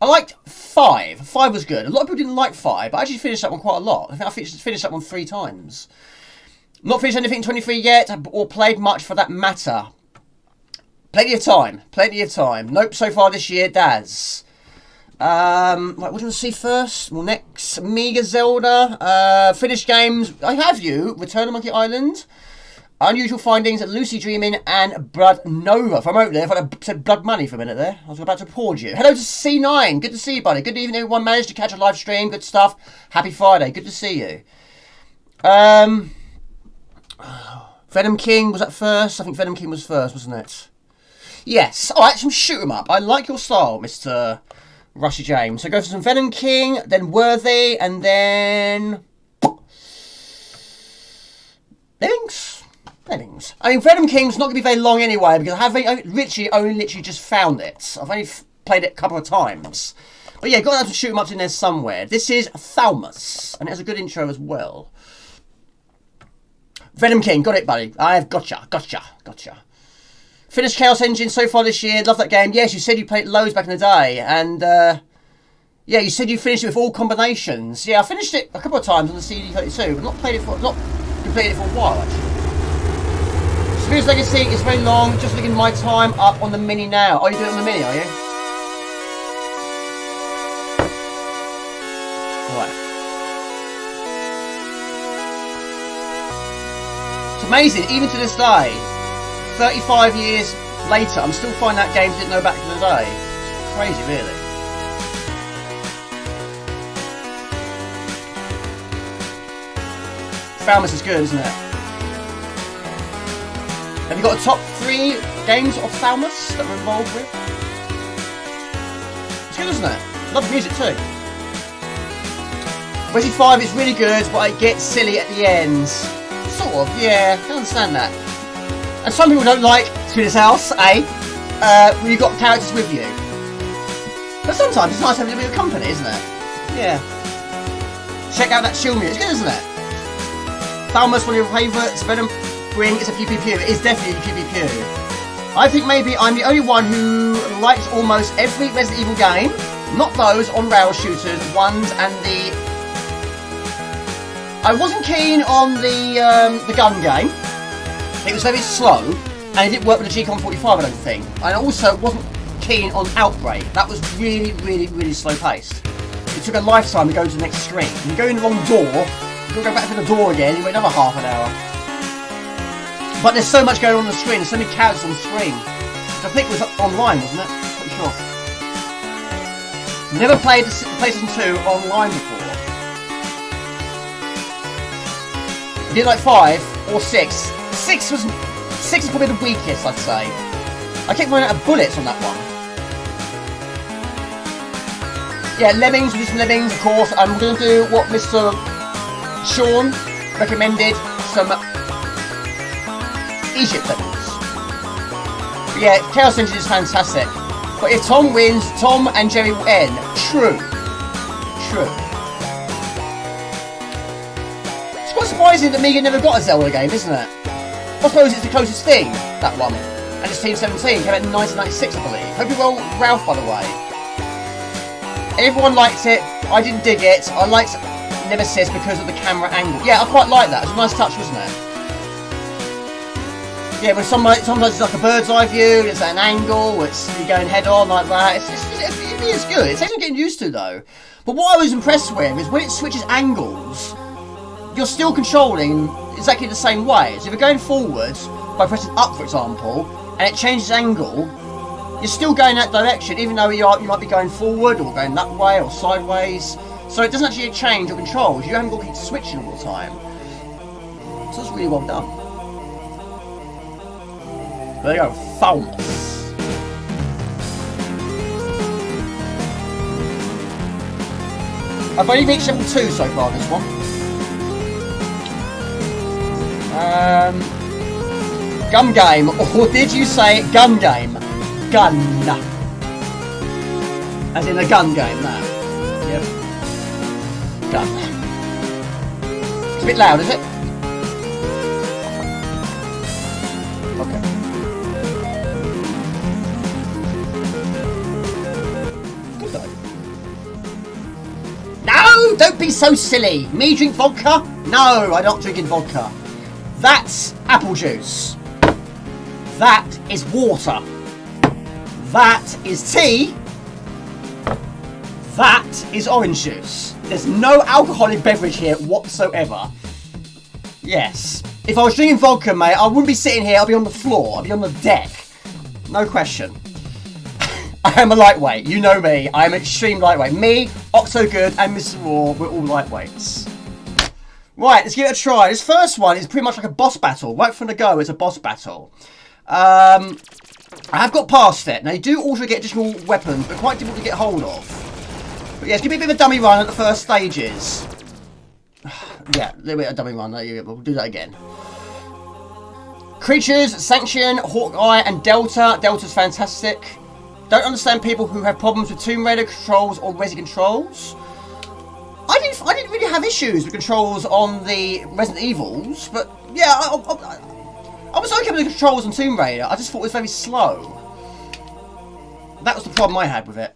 liked 5. 5 was good. A lot of people didn't like 5, but I actually finished that one quite a lot. I think I finished that one 3 times. Not finished anything in 23 yet, or played much for that matter. Plenty of time. Plenty of time. Nope, so far this year, Daz. Right, what do you want to see first? Well, next, Amiga Zelda. Finished games. I have you. Return to Monkey Island. Unusual Findings, Lucy Dreaming, and Blood Nova. From over there, I thought I said Blood Money for a minute there. I was about to applaud you. Hello to C9. Good to see you, buddy. Good evening, everyone. Managed to catch a live stream. Good stuff. Happy Friday. Good to see you. Venom King, was that first? I think Venom King was first, wasn't it? Yes. Alright, some shoot 'em up. I like your style, Mr. Rushy James. So go for some Venom King, then Worthy, and then Lemmings. I mean, Venom King's not going to be very long anyway, because I literally just found it. I've only played it a couple of times. But yeah, got to have to shoot him up in there somewhere. This is Thalmus, and it has a good intro as well. Venom King, got it, buddy. I've gotcha. Finished Chaos Engine so far this year. Love that game. Yes, you said you played loads back in the day, and yeah, you said you finished it with all combinations. Yeah, I finished it a couple of times on the CD32, but not completed it for a while actually. Spears Legacy is very long. Just looking my time up on the Mini now. Oh, you're doing it on the Mini, are you? Right. It's amazing, even to this day, 35 years later, I'm still finding out games I didn't know back in the day. It's crazy, really. Thalmus is good, isn't it? Have you got a top 3 games of Thalmus that we're involved with? It's good, isn't it? Love the music too. Resi 5 is really good, but it gets silly at the end. Sort of, yeah, I can understand that. And some people don't like Swedish House, when you've got characters with you. But sometimes it's nice having a bit of company, isn't it? Yeah. Check out that chill music, it's good, isn't it? Thalmus, one of your favourites. Venom Wing is a pew pew pew. It is definitely a pew pew pew. I think maybe I'm the only one who likes almost every Resident Evil game, not those on rail shooters, ones and the... I wasn't keen on the gun game. It was very slow, and it didn't work with the G-Con 45, I don't think. And I also wasn't keen on Outbreak. That was really slow paced. It took a lifetime to go to the next screen. When you go in the wrong door, you've got to go back to the door again, you wait another half an hour. But there's so much going on the screen, there's so many characters on the screen. Which I think was online, wasn't it? Pretty sure. Never played the PlayStation 2 online before. I did like 5 or 6. 6 is probably the weakest, I'd say. I kept running out of bullets on that one. Yeah, Lemmings, we'll do some Lemmings, of course. I'm going to do what Mr. Sean recommended, some Egypt Lemmings. But yeah, Chaos Engine is fantastic. But if Tom wins, Tom and Jerry will end. True. It's quite surprising that Amiga never got a Zelda game, isn't it? I suppose it's the closest thing, that one. And it's Team 17, came out in 1996, I believe. Hope you're well, Ralph, by the way. Everyone liked it. I didn't dig it. I liked Nemesis because of the camera angle. Yeah, I quite like that. It was a nice touch, wasn't it? Yeah, but sometimes it's like a bird's eye view. It's at an angle. It's you're going head on like that. It is good. It takes some getting used to, though. But what I was impressed with is when it switches angles, you're still controlling exactly the same way. So if you're going forwards by pressing up, for example, and it changes angle, you're still going that direction, even though you might be going forward or going that way or sideways. So it doesn't actually change your controls. You haven't got to keep switching all the time. So it's really well done. There you go, Thalmus. I've only reached level 2 so far this one. Gun game, or did you say gun game? Gun. As in a gun game, that. Yep. Gun. It's a bit loud, is it? Okay. Good though. No! Don't be so silly! Me drink vodka? No, I'm not drinking vodka. That's apple juice. That is water. That is tea. That is orange juice. There's no alcoholic beverage here whatsoever. Yes. If I was drinking vodka, mate, I wouldn't be sitting here. I'd be on the floor. I'd be on the deck. No question. I am a lightweight. You know me. I am an extreme lightweight. Me, Octogood, and Mr. Raw, we're all lightweights. Right, let's give it a try. This first one is pretty much like a boss battle. Right from the go, it's a boss battle. I have got past it. Now, you do also get additional weapons, but quite difficult to get hold of. But yeah, it's going to be a bit of a dummy run at the first stages. Yeah, a little bit of a dummy run. We'll do that again. Creatures, Sanction, Hawkeye, and Delta. Delta's fantastic. Don't understand people who have problems with Tomb Raider controls or Resi controls. I didn't really have issues with controls on the Resident Evils, but yeah, I was okay with the controls on Tomb Raider. I just thought it was very slow. That was the problem I had with it.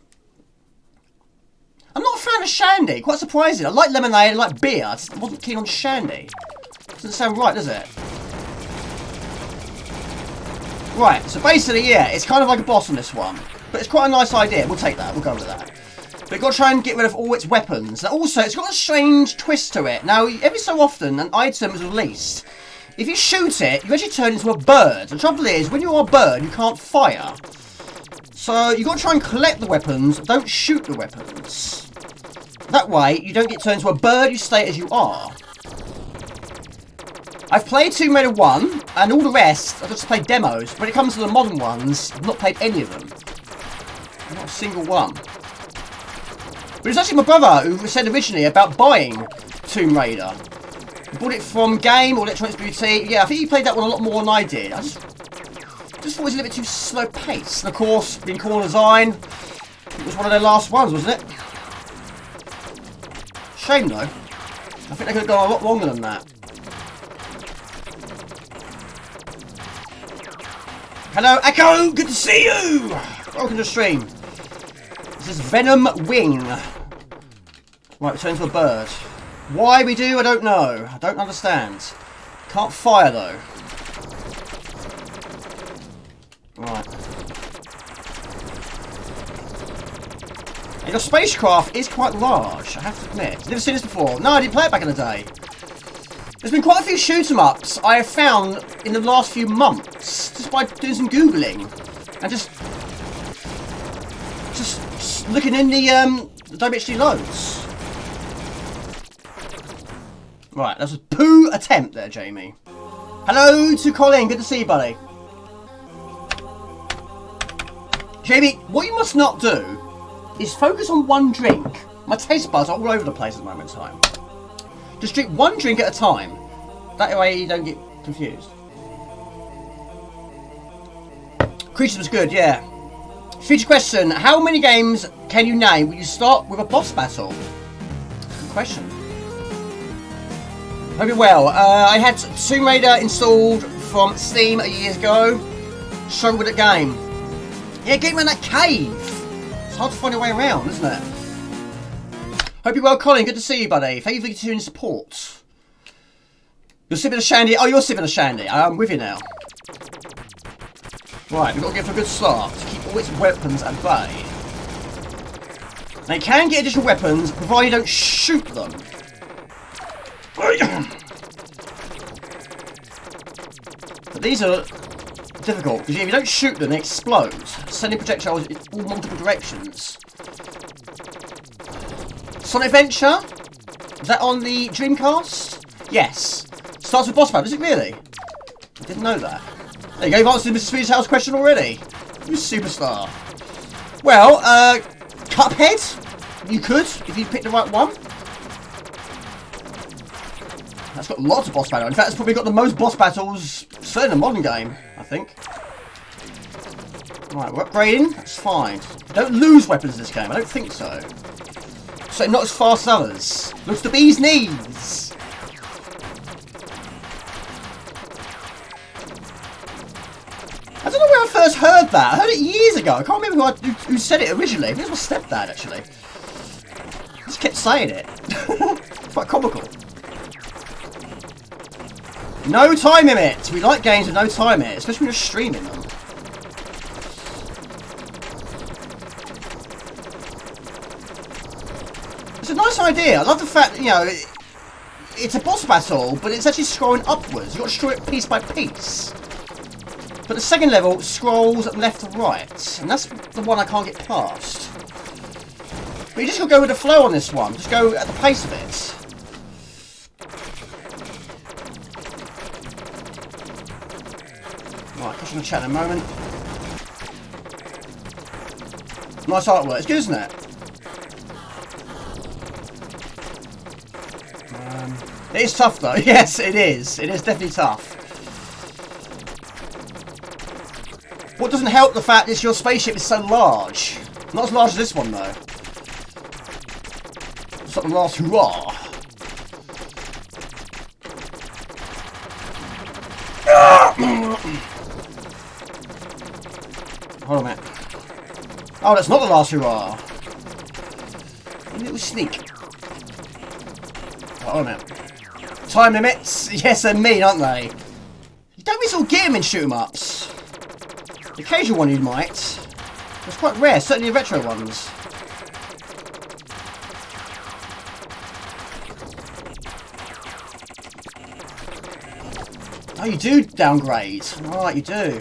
I'm not a fan of Shandy, quite surprising. I like lemonade, I like beer, I just wasn't keen on Shandy. Doesn't sound right, does it? Right, so basically, yeah, it's kind of like a boss on this one. But it's quite a nice idea, we'll take that, we'll go with that. But you've got to try and get rid of all its weapons. And also, it's got a strange twist to it. Now, every so often, an item is released. If you shoot it, you actually turn into a bird. The trouble is, when you're a bird, you can't fire. So, you've got to try and collect the weapons, don't shoot the weapons. That way, you don't get turned into a bird, you stay as you are. I've played Tomb Raider 1, and all the rest, I've just played demos. When it comes to the modern ones, I've not played any of them. Not a single one. But it was actually my brother who said originally about buying Tomb Raider. He bought it from Game or Electronics Boutique. Yeah, I think he played that one a lot more than I did. I just thought it was a little bit too slow paced. And of course, being Core Design, it was one of their last ones, wasn't it? Shame though. I think they could have gone a lot longer than that. Hello, Echo! Good to see you! Welcome to the stream. This is Venom Wing. Right, we turn into a bird. Why we do, I don't know. I don't understand. Can't fire though. Right. And your spacecraft is quite large, I have to admit. Never seen this before. No, I didn't play it back in the day. There's been quite a few shoot-em-ups I have found in the last few months, just by doing some Googling. And just looking in the WHD loads. Right, that was a poo attempt there, Jamie. Hello to Colin, good to see you, buddy. Jamie, what you must not do is focus on one drink. My taste buds are all over the place at the moment in time. Just drink one drink at a time. That way you don't get confused. Creatures was good, yeah. Future question. How many games can you name when you start with a boss battle? Good question. Hope you're well. I had Tomb Raider installed from Steam years ago. Struggled with the game. Yeah, get him in that cave. It's hard to find a way around, isn't it? Hope you're well, Colin. Good to see you, buddy. Thank you for continuing support. You're sipping a shandy. Oh, you're sipping a shandy. I'm with you now. Right, we've got to get for a good start to keep all its weapons at bay. Now, you can get additional weapons, provided you don't shoot them. But these are difficult, because if you don't shoot them, they explode, sending projectiles in all multiple directions. Sonic Adventure? Is that on the Dreamcast? Yes. Starts with boss battle, is it really? I didn't know that. There you go, you've answered Mr. Speed's house question already. You superstar. Well, Cuphead? You could, if you picked the right one. That's got lots of boss battles. In fact, it's probably got the most boss battles, certainly in the modern game, I think. Right, we're upgrading. That's fine. Don't lose weapons in this game. I don't think so. So not as fast as others. Looks the bee's knees. I don't know where I first heard that. I heard it years ago. I can't remember who said it originally. I think it was my stepdad, actually. He just kept saying it. It's quite comical. No time limit. We like games with no time limit, especially when you're streaming them. It's a nice idea. I love the fact that, you know, it's a boss battle, but it's actually scrolling upwards. You've got to destroy it piece by piece. But the second level scrolls left to right, and that's the one I can't get past. But you just got to go with the flow on this one. Just go at the pace of it. Right, catch on the chat in a moment. Nice artwork. It's good, isn't it? It's tough though. Yes, it is. It is definitely tough. What doesn't help the fact is your spaceship is so large. Not as large as this one though. It's like the last hurrah. Hold on a minute. Oh, that's not the last hurrah. A little sneak. Oh, hold on a minute. Time limits? Yes, they're mean, aren't they? You don't really sort of get them in shoot-em-ups. The occasional one you might. It's quite rare, certainly the retro ones. Oh, you do downgrade. Right, you do.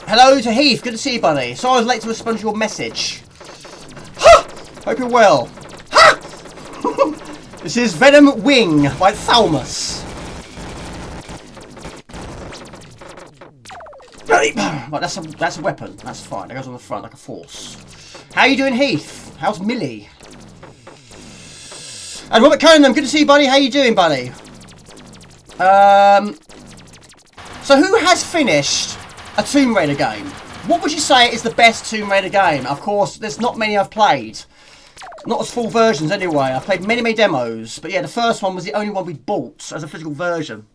Hello to Heath. Good to see you, buddy. Sorry I was late to respond to your message. Ha! Hope you're well. Ha! This is Venom Wing by Thalmus. Right, that's a weapon. That's fine. That goes on the front like a force. How you doing, Heath? How's Millie? And Robert Conan, good to see you, buddy. How you doing, buddy? So who has finished a Tomb Raider game? What would you say is the best Tomb Raider game? Of course, there's not many I've played. Not as full versions anyway. I've played many, many demos. But yeah, the first one was the only one we bought as a physical version.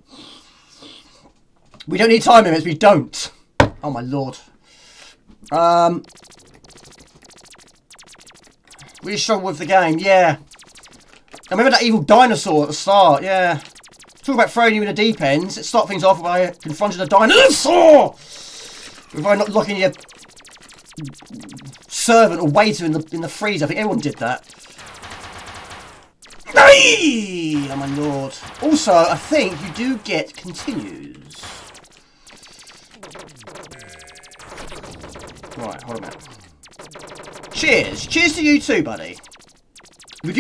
We don't need time limits, we don't. Oh my lord. Really struggle with the game, yeah. I remember that evil dinosaur at the start, yeah. Talk about throwing you in the deep ends. It started things off by confronting a dinosaur! By not locking your servant or waiter in the freezer. I think everyone did that. Aye! Oh my lord. Also, I think you do get continues. Right, hold on a minute. Cheers. Cheers to you too, buddy. We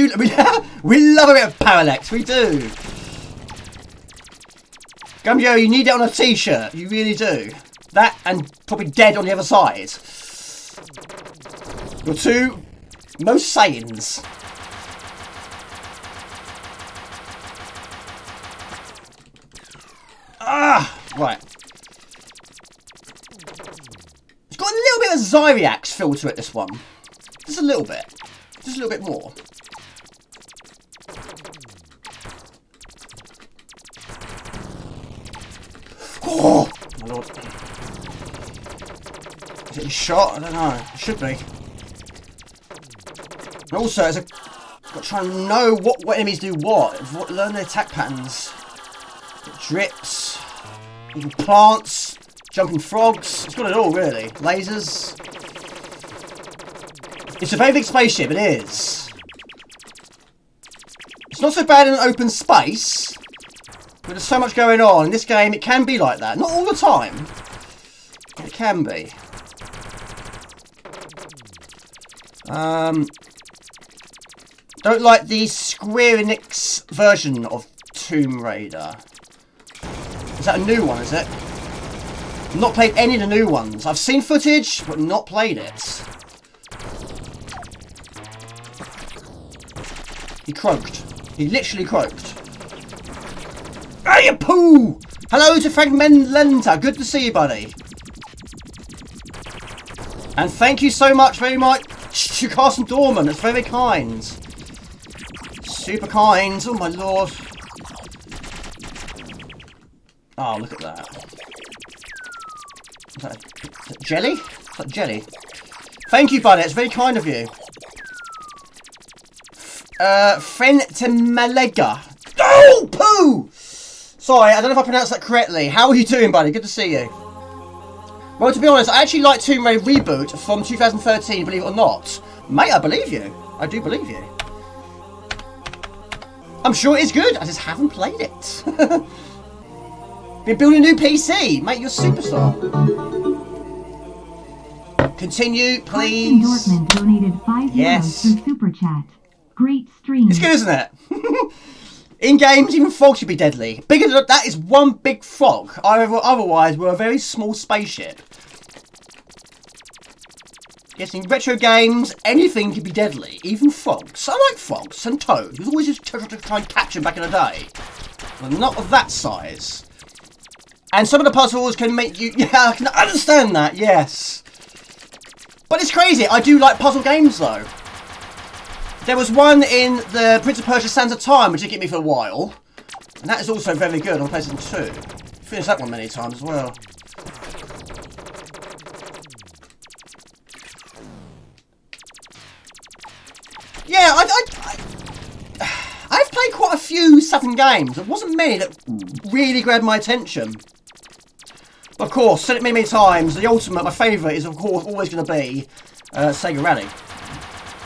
love a bit of parallax, we do. Gumjo, you need it on a t-shirt, you really do. That and probably dead on the other side. Your two most Saiyans. Ah, right. It's got a little bit of Zyriax feel to it, this one. Just a little bit. Just a little bit more. Oh, my lord. Is it a shot? I don't know. It should be. And also, it's got to try and know what enemies do what. Learn their attack patterns. It drips. Even plants. Jumping frogs. It's got it all, really. Lasers. It's a very big spaceship, it is. It's not so bad in an open space. But there's so much going on. In this game, it can be like that. Not all the time. But it can be. Don't like the Square Enix version of Tomb Raider. Is that a new one, is it? I've not played any of the new ones. I've seen footage, but not played it. He croaked. He literally croaked. Hey, poo! Hello to Frank Menlenta. Good to see you, buddy. And thank you so much very much to Carson Dorman. That's very kind. Super kind. Oh, my lord. Oh, look at that. Is that jelly? Is that jelly? Thank you, buddy. It's very kind of you. Fentemalega. Oh, poo! Sorry, I don't know if I pronounced that correctly. How are you doing, buddy? Good to see you. Well, to be honest, I actually like Tomb Raider Reboot from 2013, believe it or not. Mate, I believe you. I do believe you. I'm sure it is good. I just haven't played it. Been building a new PC. Mate, you're a superstar. Continue, please. Dortmund donated 5 euros through Super Chat. Great stream. It's good, isn't it? In games, even frogs should be deadly. Bigger than that is one big frog. Otherwise, we're a very small spaceship. Yes, in retro games, anything can be deadly, even frogs. I like frogs and toads. You always used to try and catch them back in the day. But not of that size. And some of the puzzles can make you... Yeah, I can understand that, yes. But it's crazy. I do like puzzle games, though. There was one in the Prince of Persia Sands of Time, which did get me for a while. And that is also very good on PlayStation 2. Finished that one many times as well. Yeah, I've played quite a few Saturn games. There wasn't many that really grabbed my attention. Of course, said it many times, the ultimate, my favourite, is of course always going to be Sega Rally.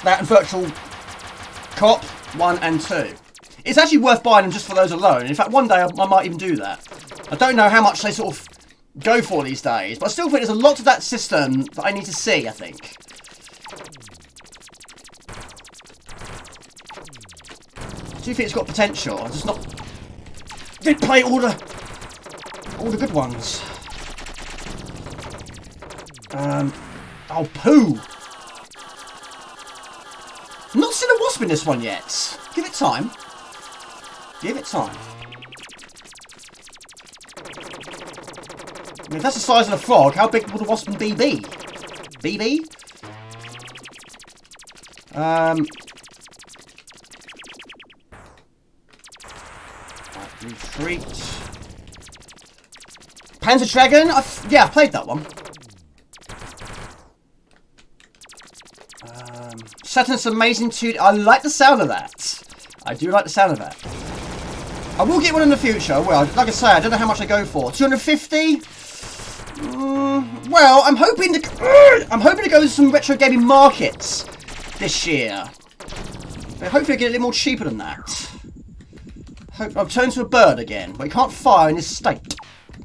That and Virtual Cop 1 and 2. It's actually worth buying them just for those alone. In fact, one day I might even do that. I don't know how much they sort of go for these days, but I still think there's a lot to that system that I need to see, I think. I do think it's got potential. I just didn't play all the good ones. Oh, poo! Not seen a wasp in this one yet. Give it time. Give it time. I mean, if that's the size of a frog, how big will the wasp be? BB? Retreat. Panzer Dragon? Yeah, I've played that one. Saturn's amazing too. I like the sound of that. I do like the sound of that. I will get one in the future. Well, like I say, I don't know how much they go for. 250? Well, I'm hoping to go to some retro gaming markets this year. Hopefully, I get a little more cheaper than that. I've turned to a bird again, but you can't fire in this state.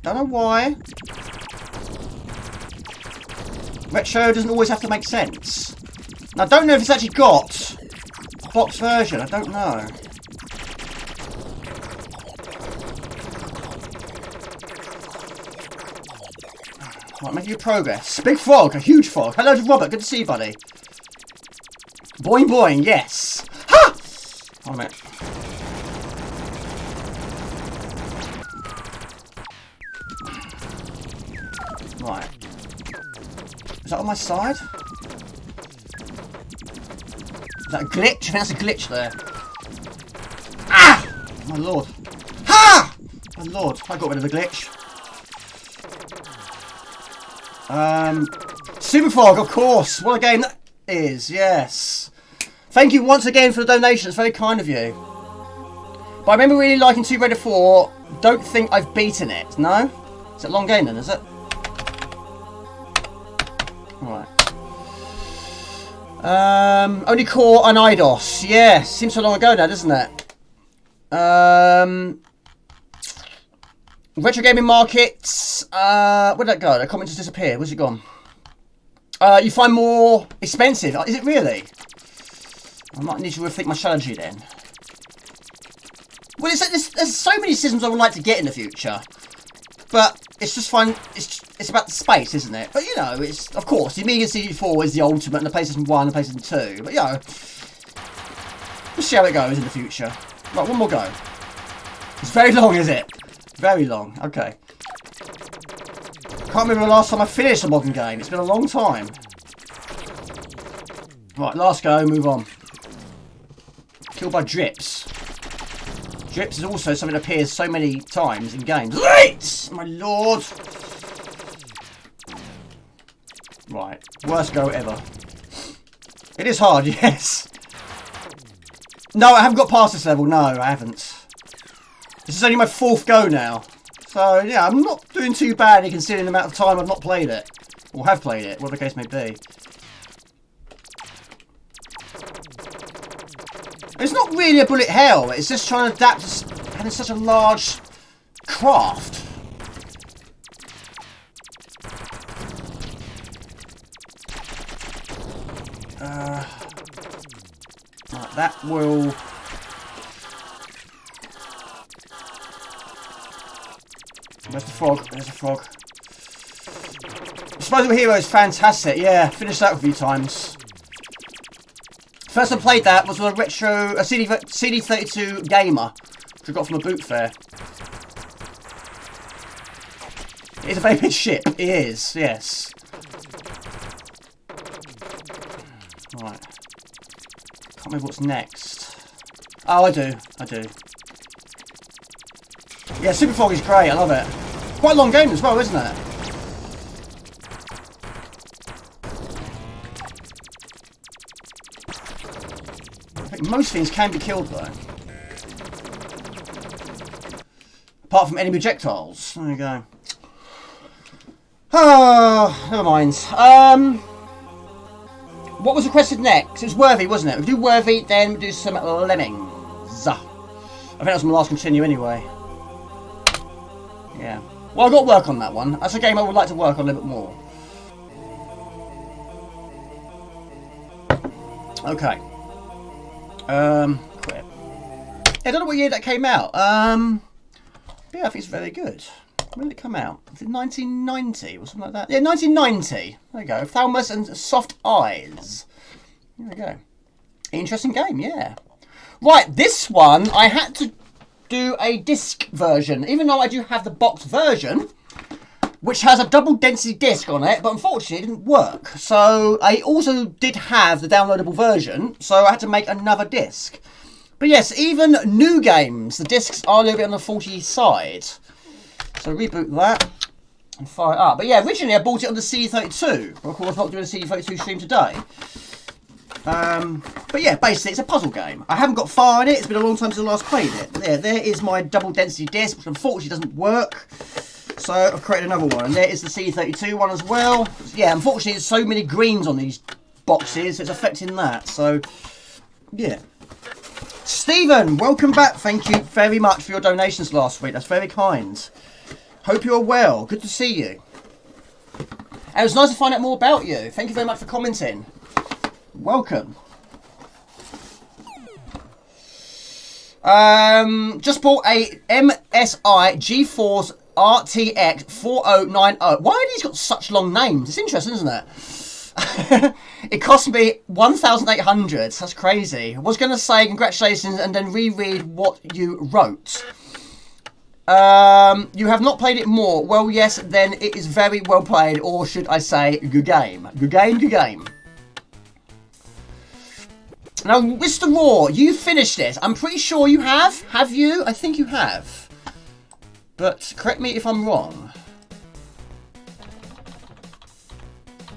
Don't know why. Retro doesn't always have to make sense. Now, I don't know if it's actually got a box version. I don't know. Right, making your progress. Big frog, a huge frog. Hello to Robert. Good to see you, buddy. Boing boing, yes. Ha! Hold on a minute. Right. Is that on my side? Is that a glitch? I think that's a glitch there. Ah! My lord. Ha! My lord. I got rid of the glitch. Super Frog, of course. What a game that is. Yes. Thank you once again for the donation. It's very kind of you. But I remember really liking Tomb Raider 4. Don't think I've beaten it. No? It's a long game then, is it? Right. Only Core and IDOS. Yeah, seems so long ago now, doesn't it? Retro gaming markets. Where'd that go? The comment just disappeared. Where's it gone? You find more expensive. Is it really? I might need to rethink my strategy then. Well, there's so many systems I would like to get in the future, but it's just fun. It's about the space, isn't it? But you know, it's of course the Amiga CD4 is the ultimate, and the PlayStation 1 and the PlayStation 2. But you know, we'll see how it goes in the future. Right, one more go. It's very long, is it? Very long. Okay. Can't remember the last time I finished a modern game. It's been a long time. Right, last go. Move on. Killed by drips. Drips is also something that appears so many times in games. Right! My lord! Right. Worst go ever. It is hard, yes. No, I haven't got past this level. No, I haven't. This is only my 4th go now. So, yeah, I'm not doing too badly considering the amount of time I've not played it. Or have played it, whatever the case may be. It's not really a bullet hell. It's just trying to adapt to having such a large craft. Right, that will... Where's the frog? There's a frog. Disposable Hero is fantastic. Yeah, finished that a few times. First I played that was with a retro, a CD32 Gamer, which I got from a boot fair. It's a very big ship. It is, yes. Right. Can't remember what's next. Oh, I do. Yeah, Super Fog is great. I love it. Quite a long game as well, isn't it? I think most things can be killed though. Apart from enemy projectiles. There you go. Oh, never mind. What was requested next? It was Worthy, wasn't it? We do Worthy, then we do some Lemmings. I think that was my last continue anyway. Yeah. Well, I've got to work on that one. That's a game I would like to work on a little bit more. Okay. Quit. Yeah, I don't know what year that came out. Yeah, I think it's very good. When did it come out? Was it 1990 or something like that? Yeah, 1990. There you go. Thalamus and Soft Eyes. There we go. Interesting game, yeah. Right, this one I had to do a disc version, even though I do have the box version, which has a double density disc on it, but unfortunately it didn't work. So I also did have the downloadable version, so I had to make another disc. But yes, even new games, the discs are a little bit on the faulty side. So reboot that and fire it up. But yeah, originally I bought it on the CD32, but of course not doing a CD32 stream today. But yeah, basically it's a puzzle game. I haven't got far in it. It's been a long time since I last played it. There is my double density disc, which unfortunately doesn't work. So I've created another one. And there is the CD32 one as well. Yeah, unfortunately there's so many greens on these boxes, it's affecting that. So yeah. Stephen, welcome back. Thank you very much for your donations last week. That's very kind. Hope you're well. Good to see you. And it was nice to find out more about you. Thank you very much for commenting. Welcome. Just bought a MSI GeForce RTX 4090. Why are these got such long names? It's interesting, isn't it? It cost me 1,800. That's crazy. I was going to say congratulations and then reread what you wrote. You have not played it more. Well, yes, then it is very well played, or should I say, good game. Good game, good game. Now, Mr. Raw, you finished it. I'm pretty sure you have. Have you? I think you have. But correct me if I'm wrong.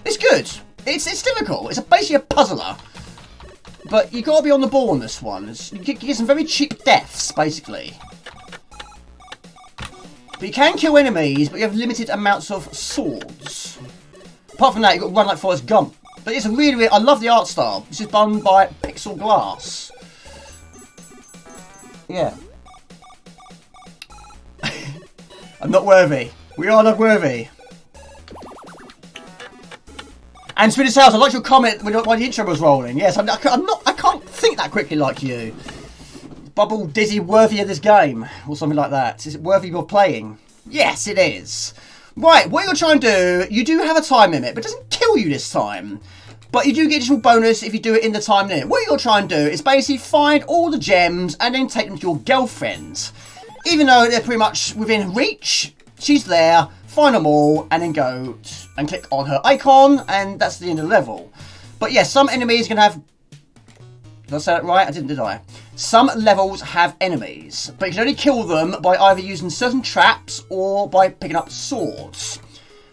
It's good. It's difficult. It's basically a puzzler. But you got to be on the ball on this one. You get some very cheap deaths, basically. But you can kill enemies, but you have limited amounts of swords. Apart from that, you've got to run like Forrest Gump. But it's a really, I love the art style. This is done by Pixel Glass. Yeah. I'm not worthy. We are not worthy. And Swedish House, I liked your comment when the intro was rolling. Yes, I can't think that quickly like you. Bubble Dizzy worthy of this game, or something like that. Is it worthy of playing? Yes, it is. Right, what you're trying to do, you do have a time limit, but it doesn't kill you this time. But you do get additional bonus if you do it in the time limit. What you're trying to do is basically find all the gems and then take them to your girlfriend. Even though they're pretty much within reach, she's there, find them all, and then go and click on her icon, and that's the end of the level. But yes, some enemies can have... Did I say that right? I didn't, did I? Some levels have enemies, but you can only kill them by either using certain traps or by picking up swords.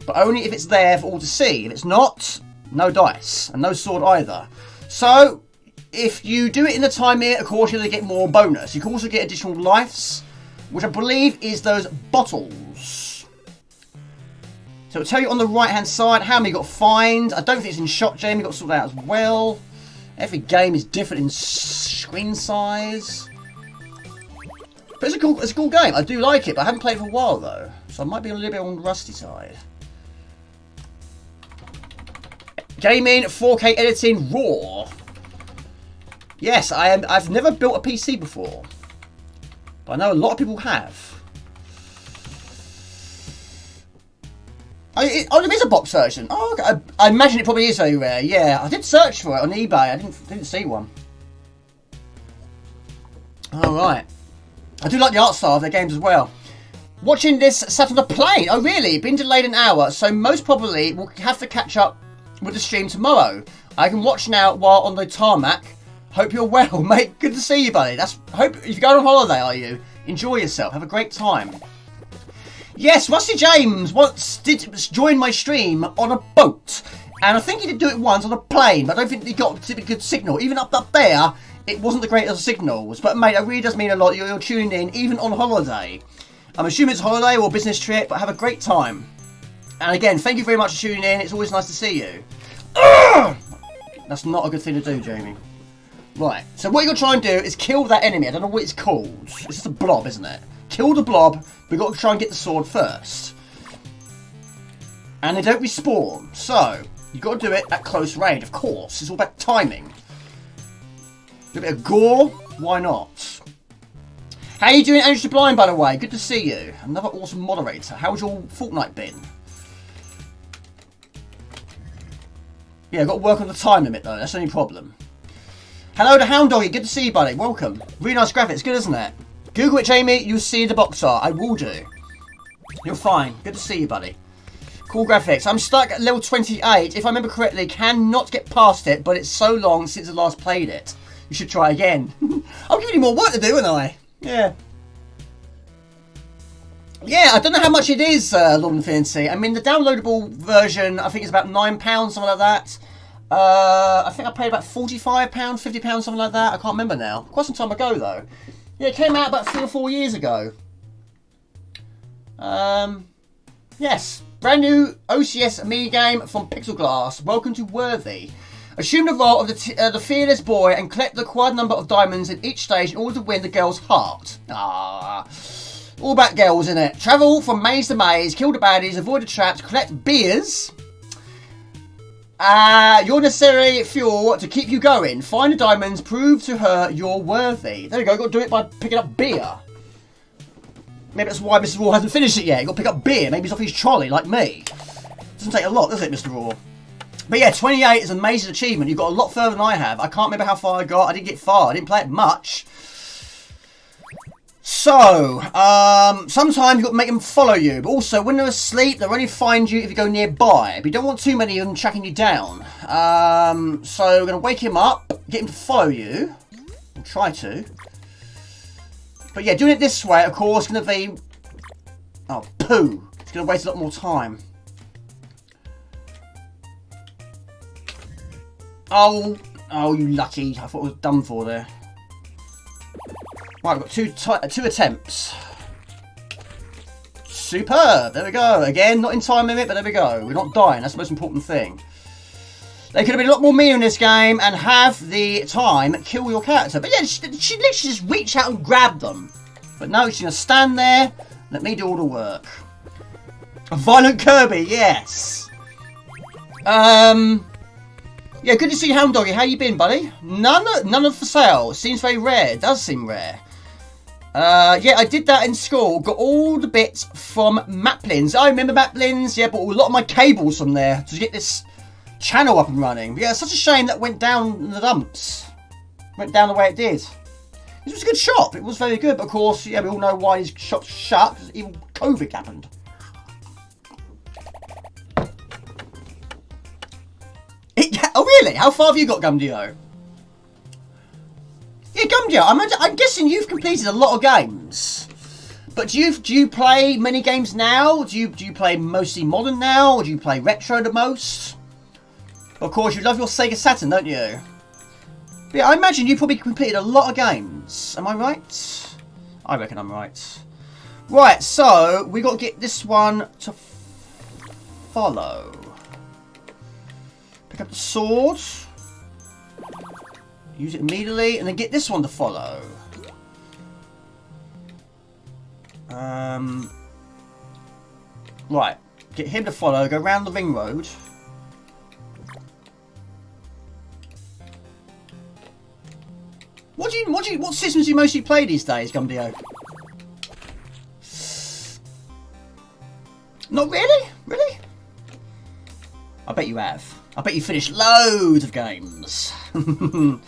But only if it's there for all to see. If it's not, no dice, and no sword either. So, if you do it in the time here, of course you're going to get more bonus. You can also get additional lives, which I believe is those bottles. So it'll tell you on the right hand side how many you got to find. I don't think it's in shot gem, you've got to sort that out as well. Every game is different in screen size. But it's a cool game. I do like it, but I haven't played it for a while though. So I might be a little bit on the rusty side. Gaming, 4K editing, raw. Yes, I've never built a PC before. But I know a lot of people have. Oh, there is a box version. Oh, okay. I imagine it probably is very rare. Yeah, I did search for it on eBay. I didn't see one. All right. I do like the art style of their games as well. Watching this sat on a plane. Oh, really? Been delayed an hour, so most probably we'll have to catch up with the stream tomorrow. I can watch now while on the tarmac. Hope you're well, mate. Good to see you, buddy. Hope if you're going on holiday, are you? Enjoy yourself. Have a great time. Yes, Rusty James once did join my stream on a boat, and I think he did do it once on a plane, but I don't think he got a particularly good signal. Even up there, it wasn't the greatest of signals. But mate, it really does mean a lot. You're tuning in, even on holiday. I'm assuming it's a holiday or a business trip, but have a great time. And again, thank you very much for tuning in. It's always nice to see you. Ugh! That's not a good thing to do, Jamie. Right, so what you're going to try and do is kill that enemy. I don't know what it's called. It's just a blob, isn't it? Kill the blob. We've got to try and get the sword first. And they don't respawn. So, you've got to do it at close range, of course. It's all about timing. A bit of gore. Why not? How you doing, Andrew Blind, by the way? Good to see you. Another awesome moderator. How's your fortnight been? Yeah, I've got to work on the time limit, though. That's the only problem. Hello to Hound Doggy. Good to see you, buddy. Welcome. Really nice graphics. Good, isn't it? Google it, Jamie. You'll see the box art. I will do. You're fine. Good to see you, buddy. Cool graphics. I'm stuck at level 28. If I remember correctly, cannot get past it, but it's so long since I last played it. You should try again. I'm giving you more work to do, aren't I? Yeah. Yeah, I don't know how much it is, Lord Infinity. I mean, the downloadable version, I think it's about £9, something like that. I think I paid about £45, £50, something like that. I can't remember now. Quite some time ago, though. Yeah, it came out about 3 or 4 years ago. Yes. Brand new OCS Amiga game from Pixel Glass. Welcome to Worthy. Assume the role of the fearless boy and collect the required number of diamonds in each stage in order to win the girl's heart. Ah, all about girls, innit? Travel from maze to maze, kill the baddies, avoid the traps, collect beers. Your necessary fuel to keep you going. Find the diamonds, prove to her you're worthy. There you go, you've got to do it by picking up beer. Maybe that's why Mr. Raw hasn't finished it yet. You've got to pick up beer. Maybe he's off his trolley like me. Doesn't take a lot, does it, Mr. Raw? But yeah, 28 is an amazing achievement. You've got a lot further than I have. I can't remember how far I got. I didn't get far. I didn't play it much. So, sometimes you've got to make them follow you. But also, when they're asleep, they'll only find you if you go nearby. But you don't want too many of them tracking you down. So, we're going to wake him up, get him to follow you. We'll try to. But yeah, doing it this way, of course, is going to be... Oh, poo. It's going to waste a lot more time. Oh, you lucky. I thought it was done for there. Right, we've got two attempts. Superb. There we go. Again, not in time limit, but there we go. We're not dying. That's the most important thing. They could have been a lot more mean in this game and have the time kill your character. But yeah, she literally just reached out and grabbed them. But no, she's going to stand there. Let me do all the work. A violent Kirby, yes. Yeah, good to see you, Hound Doggy. How you been, buddy? None of for sale. Seems very rare. It does seem rare. Yeah, I did that in school. Got all the bits from Maplins. I remember Maplins. Yeah, bought a lot of my cables from there to get this channel up and running. But yeah, it's such a shame that went down in the dumps. Went down the way it did. It was a good shop. It was very good. But of course, yeah, we all know why his shop's shut. Because even COVID happened. Oh really? How far have you got, Gumdio? Yeah, Gumdio, I'm guessing you've completed a lot of games. But do you play many games now? Do you play mostly modern now? Or do you play retro the most? Of course, you love your Sega Saturn, don't you? But yeah, I imagine you probably completed a lot of games. Am I right? I reckon I'm right. Right, so we got to get this one to follow. Pick up the sword. Use it immediately, and then get this one to follow. Right. Get him to follow. Go round the ring road. What systems do you mostly play these days, Gumdio? Not really? Really? bet you have. I bet you finished loads of games. Have you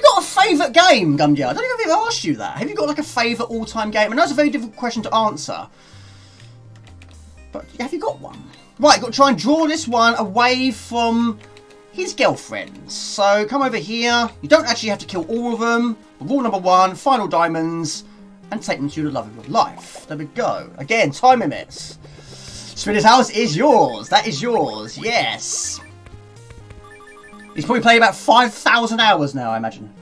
got a favourite game, Gumdia? I don't think I've ever asked you that. Have you got like a favourite all-time game? I know it's a very difficult question to answer. But have you got one? Right, got to try and draw this one away from his girlfriends. So come over here. You don't actually have to kill all of them. Rule number 1, final diamonds, and take them to the love of your life. There we go. Again, time limits. Spinner's house is yours. That is yours. Yes. He's probably played about 5,000 hours now, I imagine.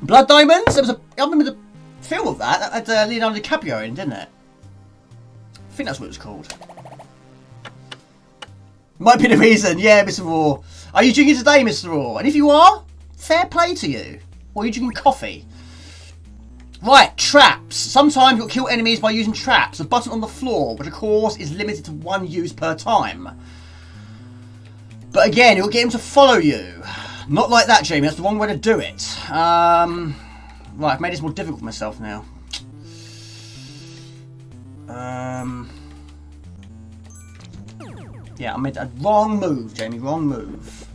Blood Diamonds? There was I remember the film of that. That had Leonardo DiCaprio in, didn't it? I think that's what it was called. Might be the reason. Yeah, Mr. Raw. Are you drinking today, Mr. Raw? And if you are, fair play to you. Or are you drinking coffee? Right, traps. Sometimes you'll kill enemies by using traps. A button on the floor, which of course is limited to 1 use per time. But again, you'll get him to follow you. Not like that, Jamie. That's the wrong way to do it. Right, I've made this more difficult for myself now. Yeah, I made a wrong move, Jamie. Wrong move.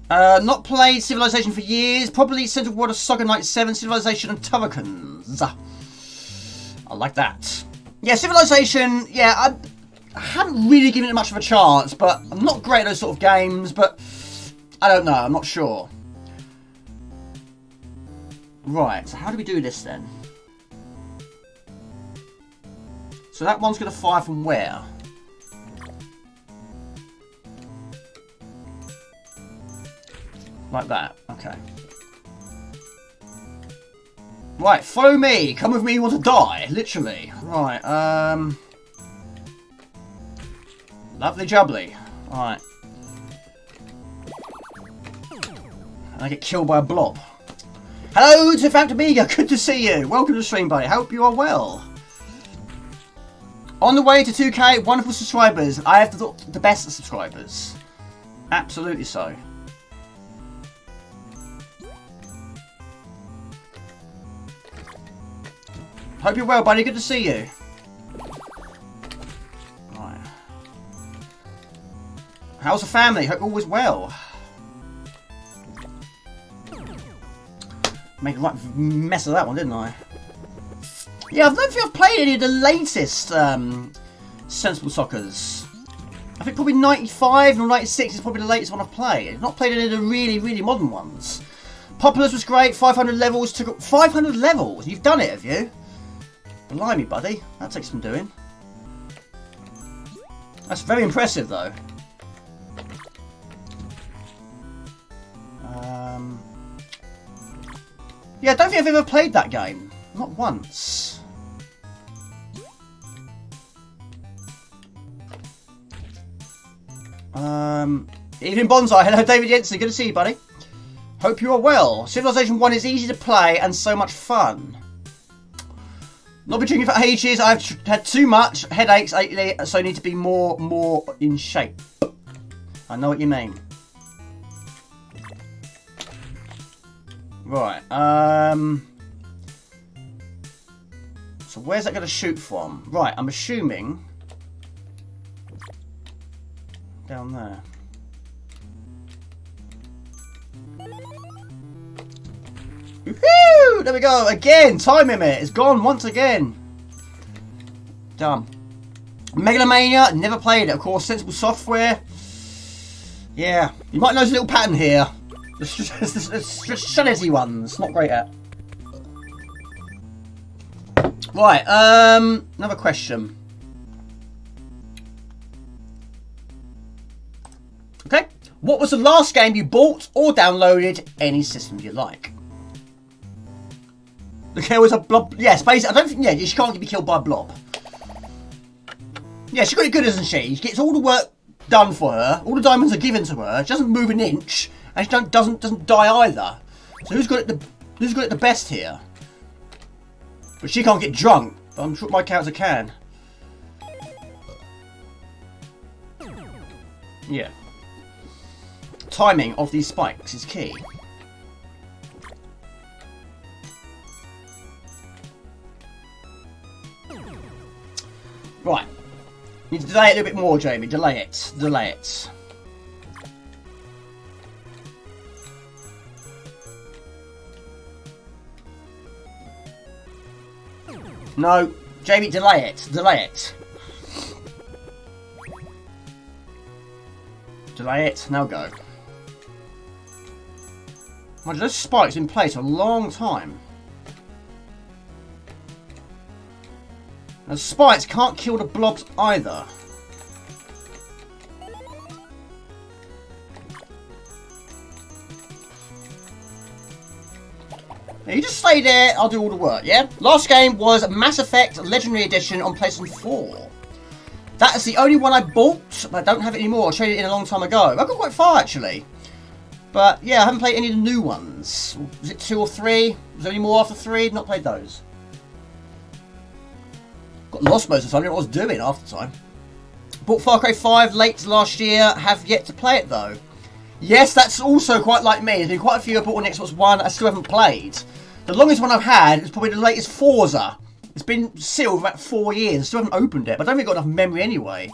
Not played Civilization for years. Probably Central World of Soccer 97, Civilization and Turricans. I like that. Yeah, Civilization, yeah, I haven't really given it much of a chance, but I'm not great at those sort of games, but I don't know, I'm not sure. Right, so how do we do this then? So that one's going to fire from where? Like that, okay. Right, follow me. Come with me, you want to die. Literally. Right, lovely jubbly. Alright. And I get killed by a blob. Hello to Fact Amiga, good to see you. Welcome to the stream, buddy. Hope you are well. On the way to 2K, wonderful subscribers. I have the best subscribers. Absolutely so. Hope you're well, buddy. Good to see you. Right. How's the family? Hope all is well. Made a right mess of that one, didn't I? Yeah, I don't think I've played any of the latest Sensible Soccers. I think probably 95 or 96 is probably the latest one I've played. I've not played any of the really, really modern ones. Populous was great. 500 levels. Took 500 levels. You've done it, have you? Blimey, buddy. That takes some doing. That's very impressive, though. Yeah, I don't think I've ever played that game. Not once. Evening Bonsai. Hello, David Jensen. Good to see you, buddy. Hope you are well. Civilization 1 is easy to play and so much fun. Not been drinking for ages. I've had too much headaches lately, so I need to be more in shape. I know what you mean. Right. So where's that going to shoot from? Right. I'm assuming down there. Woohoo! There we go. Again, time limit is gone once again. Done. Megalomania, never played it. Of course, Sensible Software. Yeah, you might notice a little pattern here. The strategy ones, not great at. Right, another question. Okay, what was the last game you bought or downloaded? Any system you like. The kill was a blob. Yes, basically, I don't think. Yeah, she can't be killed by a blob. Yeah, she's got it good, isn't she? She gets all the work done for her. All the diamonds are given to her. She doesn't move an inch, and she doesn't die either. So who's got it the best here? But she can't get drunk. But I'm sure my character can. Yeah. Timing of these spikes is key. You need to delay it a little bit more, Jamie. Delay it. Delay it. No, Jamie, delay it. Delay it. Delay it. Now go. Mind you, those spikes in place for a long time. And spikes can't kill the blobs either. Now you just stay there, I'll do all the work, yeah? Last game was Mass Effect Legendary Edition on PlayStation 4. That is the only one I bought, but I don't have it anymore. I traded it in a long time ago. I got quite far, actually. But, yeah, I haven't played any of the new ones. Was it 2 or 3? Was there any more after 3? Not played those. Got lost most of the time. I didn't know what I was doing half the time. Bought Far Cry 5 late last year. Have yet to play it, though. Yes, that's also quite like me. There's been quite a few I bought on Xbox One I still haven't played. The longest one I've had is probably the latest Forza. It's been sealed for about 4 years. I still haven't opened it, but I don't think I've got enough memory anyway.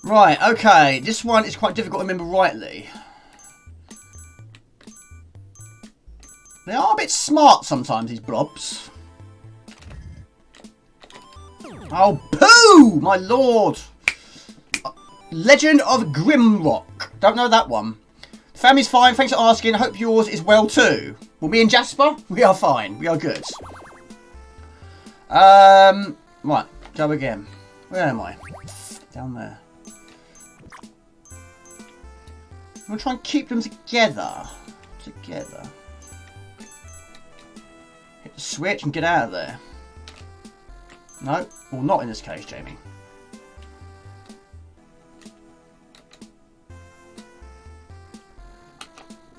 Right, okay. This one is quite difficult to remember rightly. They are a bit smart sometimes, these blobs. Oh, poo! My lord! Legend of Grimrock. Don't know that one. Family's fine, thanks for asking. I hope yours is well too. Well, me and Jasper, we are fine. We are good. Right, go again. Where am I? Down there. I'm going to try and keep them together. Together. Hit the switch and get out of there. No, well, not in this case, Jamie.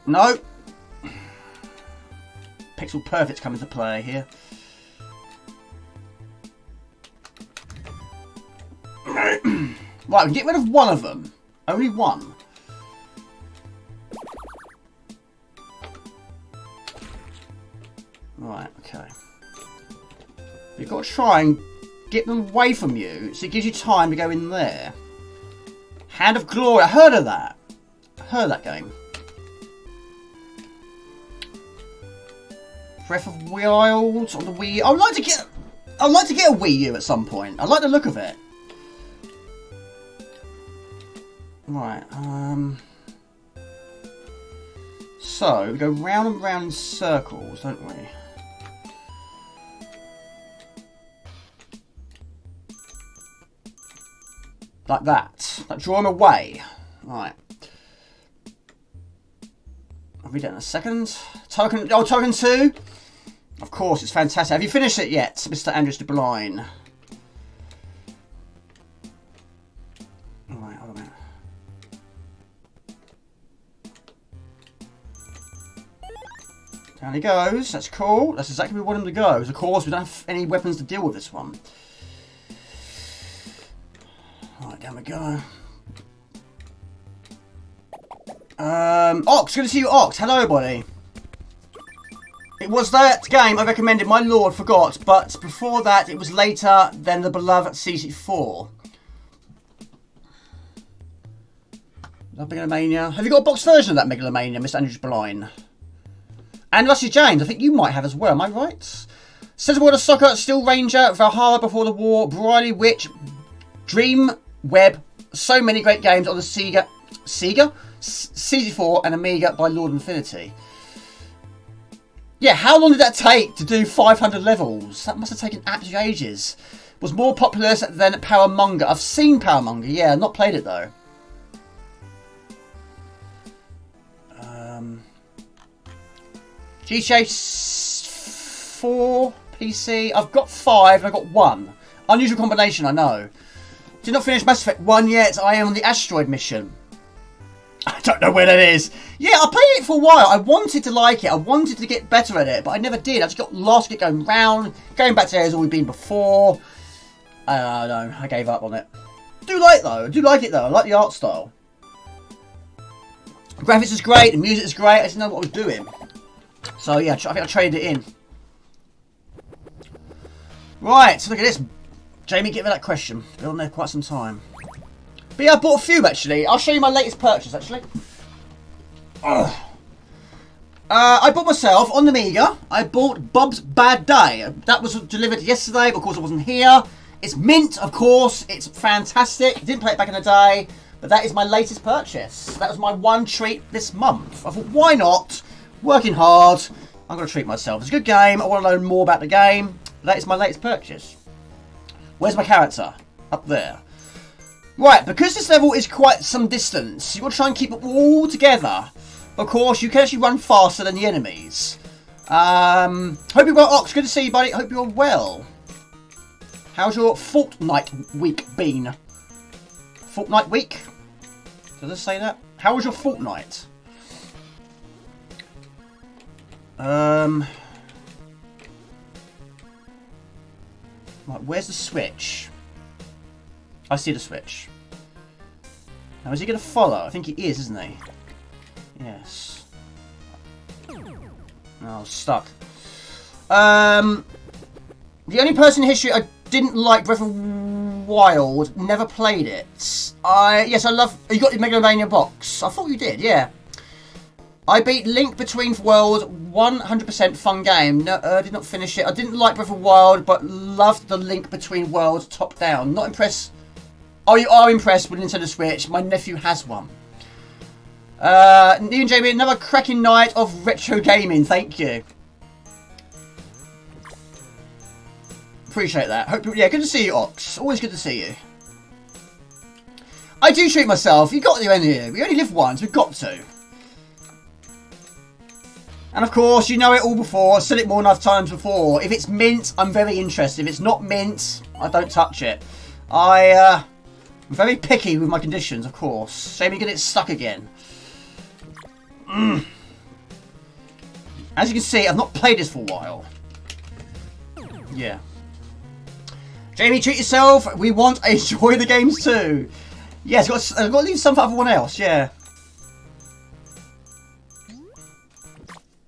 No. Pixel Perfect's come into play here. Right, we can get rid of one of them. Only one. Right, okay. You've got to try and get them away from you, so it gives you time to go in there. Hand of Glory, I heard of that. I heard of that game. Breath of Wild on the Wii. I'd like to get a Wii U at some point. I like the look of it. Right, so we go round and round in circles, don't we? Like that. Like draw them away. Right. I'll read it in a second. Token. Oh, Token 2. Of course, it's fantastic. Have you finished it yet, Mr. Andrews de Bline? Alright, hold on a minute. Down he goes. That's cool. That's exactly where we want him to go. Because, of course, we don't have any weapons to deal with this one. Alright, down we go. Ox, good to see you, Ox. Hello, buddy. It was that game I recommended, my lord, forgot, but before that, it was later than the beloved CC4. That Megalomania. Have you got a box version of that Megalomania, Mr. Andrews Bline? And Rusty James, I think you might have as well, am I right? Sensible World of Soccer, Steel Ranger, Valhalla Before the War, Briley Witch, Dream Web, so many great games on the Sega, CC4 and Amiga by Lord Infinity. Yeah, how long did that take to do 500 levels? That must have taken absolute ages. Was more popular than Power Monger. I've seen Power Monger, yeah, not played it though. GTA 4 PC. I've got 5 and I've got 1. Unusual combination, I know. Did not finish Mass Effect 1 yet. I am on the asteroid mission. I don't know where that is. Yeah, I played it for a while. I wanted to like it. I wanted to get better at it, but I never did. I just got lost, get going round, going back to areas where we've been before. I don't know. I gave up on it. I do like it though. I like the art style. The graphics is great. The music is great. I just didn't know what I was doing. So yeah, I think I traded it in. Right, so look at this Jamie, give me that question. Been on there quite some time. But yeah, I bought a few actually. I'll show you my latest purchase actually. I bought myself on the Amiga. I bought Bob's Bad Day. That was delivered yesterday, but of course I wasn't here. It's mint, of course. It's fantastic. Didn't play it back in the day, but that is my latest purchase. That was my one treat this month. I thought, why not? Working hard. I'm going to treat myself. It's a good game. I want to learn more about the game. That is my latest purchase. Where's my character? Up there. Right, because this level is quite some distance, you want to try and keep it all together. Of course, you can actually run faster than the enemies. Hope you're well, Ox. Good to see you, buddy. Hope you're well. How's your fortnight week been? Fortnight week? Does it say that? How was your fortnight? Right, where's the switch? I see the switch. Now, is he going to follow? I think he is, isn't he? Yes. Oh, stuck. The only person in history I didn't like Breath of Wild, never played it. Yes, I love... You got the Megalovania box. I thought you did, yeah. I beat Link Between Worlds, 100% fun game. No, did not finish it. I didn't like Breath of Wild, but loved the Link Between Worlds top down. Not impressed... Oh, you are impressed with Nintendo Switch. My nephew has one. Neil and Jamie, another cracking night of retro gaming. Thank you. Appreciate that. Hope, yeah, good to see you, Ox. Always good to see you. I do treat myself. You got to, end here. We only live once. We've got to. And of course, you know it all before. I've said it more than enough times before. If it's mint, I'm very interested. If it's not mint, I don't touch it. I'm very picky with my conditions, of course. Shame you get it stuck again. As you can see, I've not played this for a while. Yeah. Jamie, treat yourself. We want to enjoy the games too. Yes, I've got to leave some for everyone else, yeah.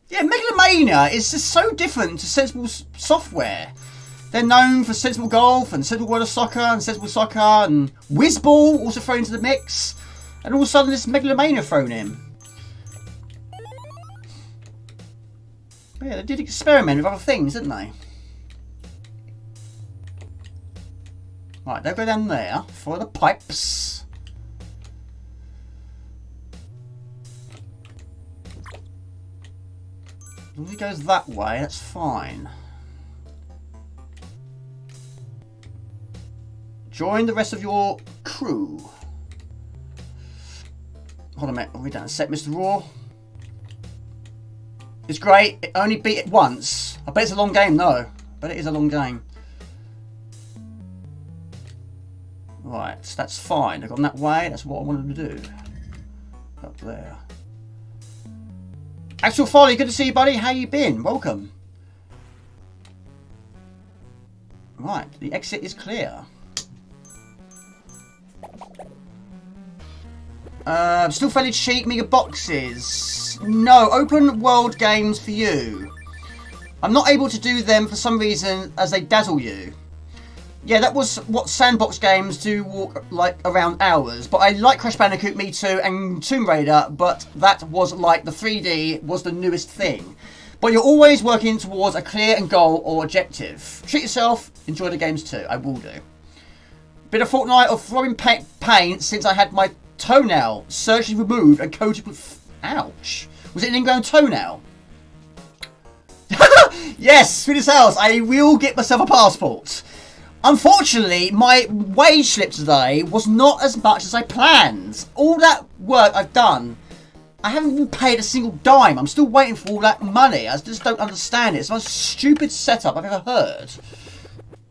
Yeah, Megalomania is just so different to Sensible Software. They're known for Sensible Golf and Sensible World of Soccer and Sensible Soccer and Whizball also thrown into the mix. And all of a sudden this Megalomania thrown in. But yeah, they did experiment with other things, didn't they? Right, they'll go down there for the pipes. As long as he goes that way, that's fine. Join the rest of your crew. Hold on a minute, are we down? Set Mr. Raw. It's great. It only beat it once. I bet it's a long game, though. I bet it is a long game. Right, that's fine. I've gone that way. That's what I wanted to do. Up there. Axel Foley, good to see you, buddy. How you been? Welcome. Right, the exit is clear. Still fairly cheap. Mega boxes. No, open world games for you. I'm not able to do them for some reason as they dazzle you. Yeah, that was what sandbox games do walk like around hours. But I like Crash Bandicoot, Me Too, and Tomb Raider. But that was like the 3D was the newest thing. But you're always working towards a clear and goal or objective. Treat yourself. Enjoy the games too. I will do. Been a fortnight of throwing pain since I had my toenail surgically removed and coated with... Ouch. Was it an ingrown toenail? Yes, Swedish House. I will get myself a passport. Unfortunately, my wage slip today was not as much as I planned. All that work I've done, I haven't been paid a single dime. I'm still waiting for all that money. I just don't understand it. It's the most stupid setup I've ever heard.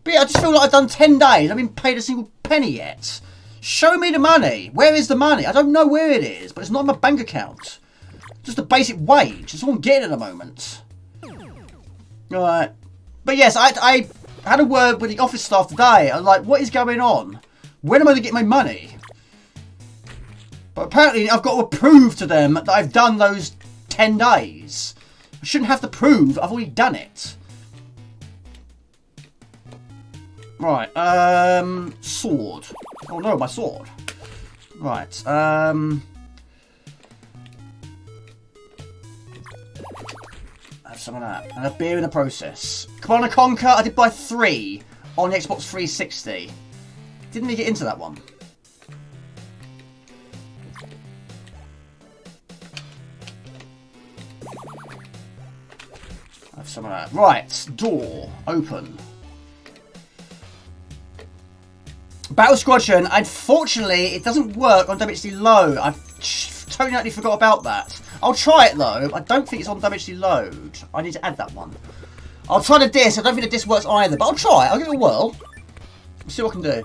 But yeah, I just feel like I've done 10 days. I haven't been paid a single penny yet. Show me the money. Where is the money? I don't know where it is, but it's not in my bank account. Just a basic wage. That's all I'm getting at the moment. Alright. But yes, I had a word with the office staff today. I'm like, what is going on? When am I going to get my money? But apparently I've got to prove to them that I've done those 10 days. I shouldn't have to prove. I've already done it. Right, sword. Oh no, my sword. Right, have some of that. And a beer in the process. Command & Conquer, I did buy 3 on the Xbox 360. Didn't really get into that one. Have some of that. Right, door, open. Battle Squadron, unfortunately, it doesn't work on WHD low. I've totally forgot about that. I'll try it though. I don't think it's on WHD load. I need to add that one. I'll try the disc. I don't think the disc works either, but I'll try it. I'll give it a whirl. See what I can do.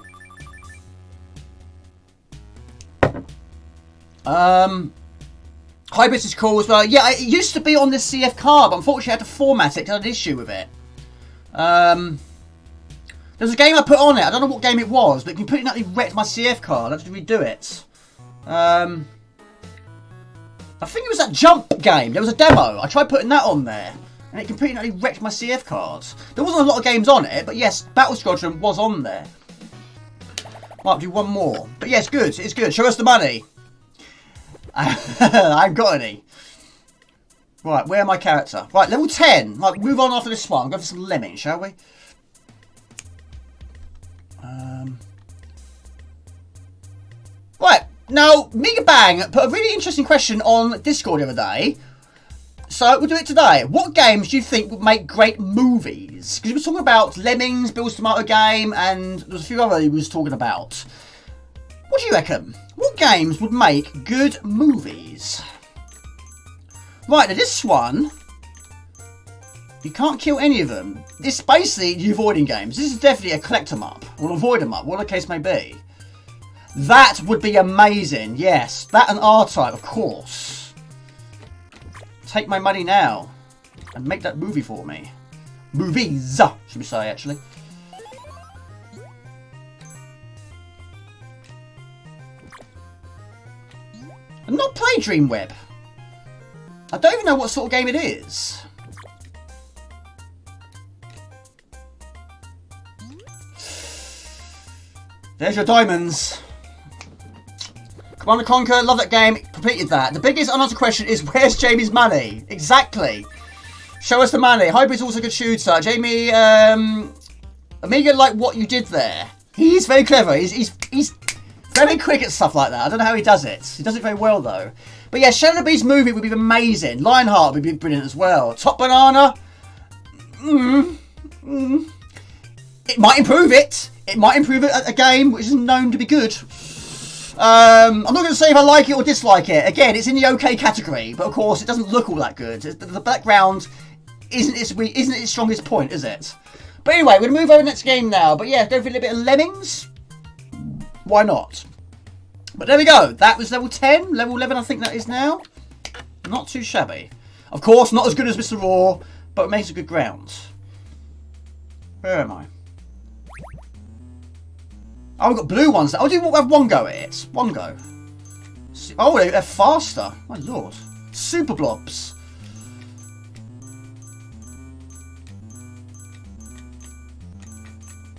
Hybrids is cool as well. Yeah, it used to be on this CF card, but unfortunately I had to format it because I had an issue with it. There's a game I put on it. I don't know what game it was, but it completely wrecked my CF card. I had to redo it. I think it was that Jump game. There was a demo. I tried putting that on there, and it completely wrecked my CF cards. There wasn't a lot of games on it, but yes, Battle Squadron was on there. Might do one more. But yeah, it's good. It's good. Show us the money. I haven't got any. Right, where my character? Right, level 10. Right, move on after this one. We'll go for some Lemmings, shall we? Right, now, Mega Bang put a really interesting question on Discord the other day. So, we'll do it today. What games do you think would make great movies? Because we were talking about Lemmings, Bill's Tomato Game, and there was a few other he was talking about. What do you reckon? What games would make good movies? Right, now this one, you can't kill any of them. This basically the avoiding games. This is definitely a collect 'em up, or an avoid 'em up, whatever the case may be. That would be amazing, yes. That and R-Type, of course. Take my money now and make that movie for me. Movies, should we say, actually. I've not played Dreamweb. I don't even know what sort of game it is. There's your diamonds. Command & Conquer, love that game. Completed that. The biggest unanswered question is, where's Jamie's money? Exactly. Show us the money. Hybrid's also a good shooter. Jamie, Amiga, like what you did there. He's very clever. He's very quick at stuff like that. I don't know how he does it. He does it very well, though. But yeah, Shadow Beast movie would be amazing. Lionheart would be brilliant as well. Top Banana. It might improve it. It might improve it at a game which is known to be good. I'm not going to say if I like it or dislike it. Again, it's in the okay category, but of course it doesn't look all that good. The background isn't its strongest point, is it? But anyway, we're going to move over to the next game now. But yeah, go for a little bit of Lemmings. Why not? But there we go. That was level 10. Level 11, I think that is now. Not too shabby. Of course, not as good as Mr. Raw, but it makes a good ground. Where am I? Oh, we've got blue ones. I'll have one go at it. One go. Oh, they're faster. My lord. Super blobs.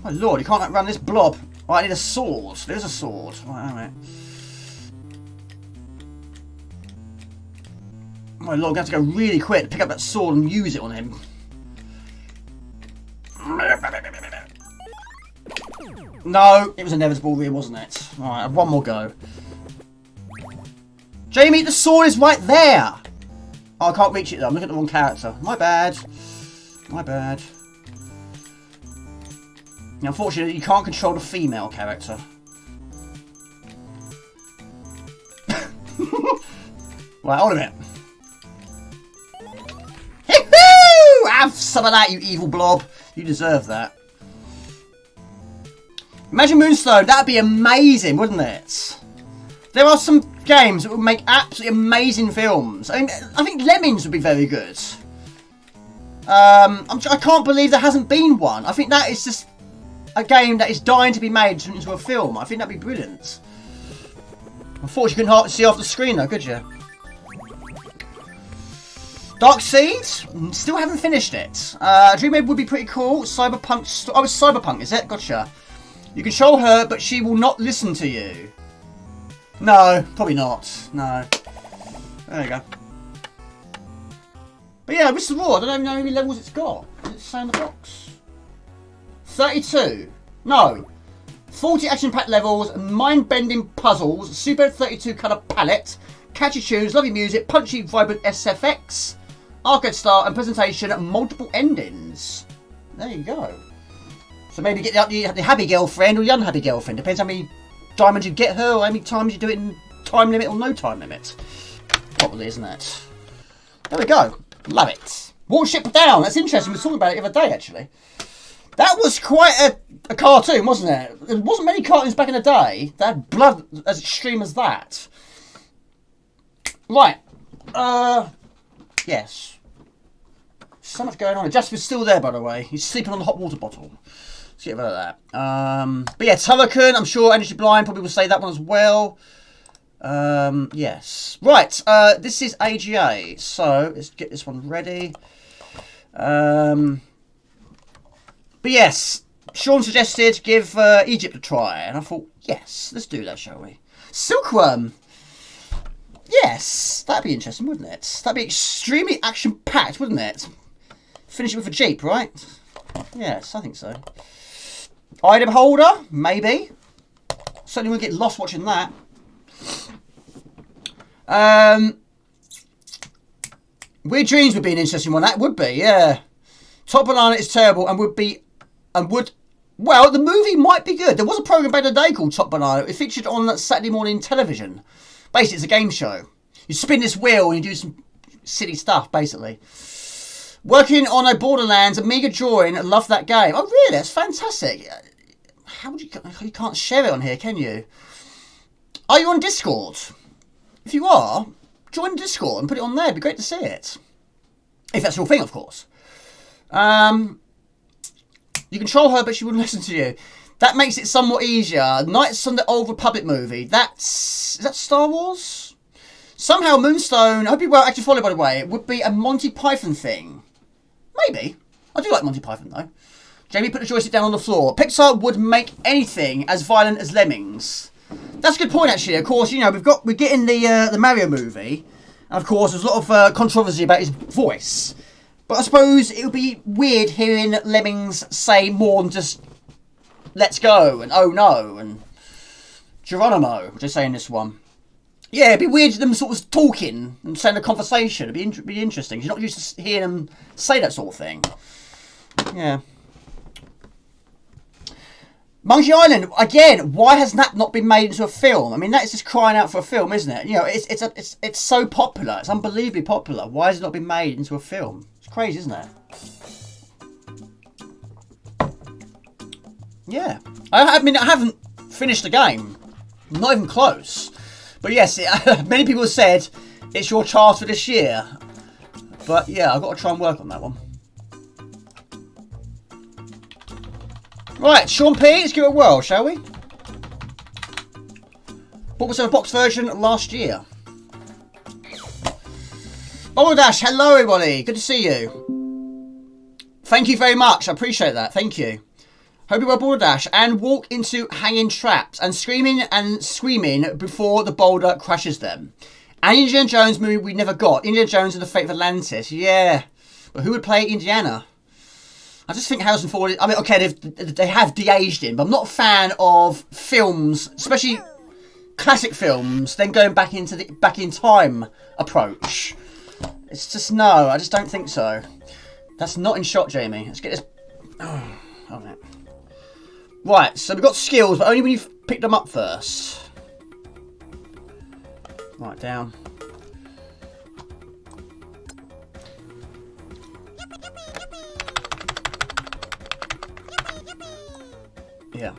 My lord, you can't run this blob. Right, I need a sword. There's a sword. Right, alright. My lord, I'm going to have to go really quick to pick up that sword and use it on him. No, it was inevitable, really, wasn't it? Alright, I have one more go. Jamie, the sword is right there! Oh, I can't reach it though. I'm looking at the wrong character. My bad. My bad. Now, unfortunately, you can't control the female character. Right, hold a minute. Have some of that, you evil blob. You deserve that. Imagine Moonstone. That'd be amazing, wouldn't it? There are some games that would make absolutely amazing films. I mean, I think Lemmings would be very good. I can't believe there hasn't been one. I think that is just a game that is dying to be made into a film. I think that'd be brilliant. Unfortunately, you couldn't see off the screen though, could you? Dark Seed, still haven't finished it. Dream Maid would be pretty cool. Cyberpunk, oh, it's Cyberpunk, is it? Gotcha. You control her, but she will not listen to you. No, probably not. No. There you go. But yeah, Mr. Raw, I don't even know how many levels it's got. Does it say in the box? 32. No. 40 action-packed levels, mind-bending puzzles, super 32 colour palette, catchy tunes, lovely music, punchy, vibrant SFX, arcade style and presentation, multiple endings. There you go. So maybe get the happy girlfriend or the unhappy girlfriend. Depends how many diamonds you get her or how many times you do it in time limit or no time limit. Probably, isn't it? There we go. Love it. Warship Down. That's interesting. We were talking about it the other day, actually. That was quite a cartoon, wasn't it? There wasn't many cartoons back in the day that had blood as extreme as that. Right. Yes. So much going on. Jasper's still there, by the way. He's sleeping on the hot water bottle. Let's get rid of that. But yeah, Turrican, I'm sure Energy Blind probably will say that one as well. Yes. Right. This is AGA. So let's get this one ready. But yes, Sean suggested give Egypt a try, and I thought, yes, let's do that, shall we? Silkworm. Yes, that'd be interesting, wouldn't it? That'd be extremely action-packed, wouldn't it? Finish it with a Jeep, right? Yes, I think so. Item holder, maybe. Certainly won't get lost watching that. Weird Dreams would be an interesting one. That would be, yeah. Top Banana is terrible and would. Well, the movie might be good. There was a program back in the day called Top Banana. It featured on Saturday morning television. Basically, it's a game show. You spin this wheel and you do some silly stuff, basically. Working on a Borderlands Amiga drawing. Love that game. Oh, really? That's fantastic. How would you can't share it on here, can you? Are you on Discord? If you are, join Discord and put it on there. It'd be great to see it. If that's your thing, of course. You control her, but she wouldn't listen to you. That makes it somewhat easier. Knights on the Old Republic movie. Is that Star Wars? Somehow Moonstone, I hope you were actually followed, by the way, it would be a Monty Python thing. Maybe. I do like Monty Python, though. Jamie put the joystick down on the floor. Pixar would make anything as violent as Lemmings. That's a good point, actually. Of course, you know, we're getting the Mario movie. And, of course, there's a lot of controversy about his voice. But I suppose it would be weird hearing Lemmings say more than just let's go and oh no and Geronimo, which I say in this one. Yeah, it'd be weird them sort of talking and saying a conversation. It'd be interesting. You're not used to hearing them say that sort of thing. Yeah. Monkey Island, again, why has that not been made into a film? I mean, that is just crying out for a film, isn't it? You know, it's so popular. It's unbelievably popular. Why has it not been made into a film? It's crazy, isn't it? Yeah. I mean, I haven't finished the game. Not even close. But yes, many people have said it's your task for this year. But yeah, I've got to try and work on that one. Right, Sean P, let's give it a whirl, shall we? Bought myself a box version last year. Bubble Dash, hello everybody, good to see you. Thank you very much, I appreciate that, thank you. Hope you well, Boulder Dash, and walk into hanging traps and screaming before the boulder crashes them. And Indiana Jones movie we never got. Indiana Jones and the Fate of Atlantis, yeah. But who would play Indiana? I just think Harrison Ford, I mean, okay, they have de-aged him, but I'm not a fan of films, especially classic films, then going back into the back in time approach. It's just, no, I just don't think so. That's not in shot, Jamie. Let's get this. Oh, okay. Right, so we've got skills, but only when you've picked them up first. Right, down. Yeah.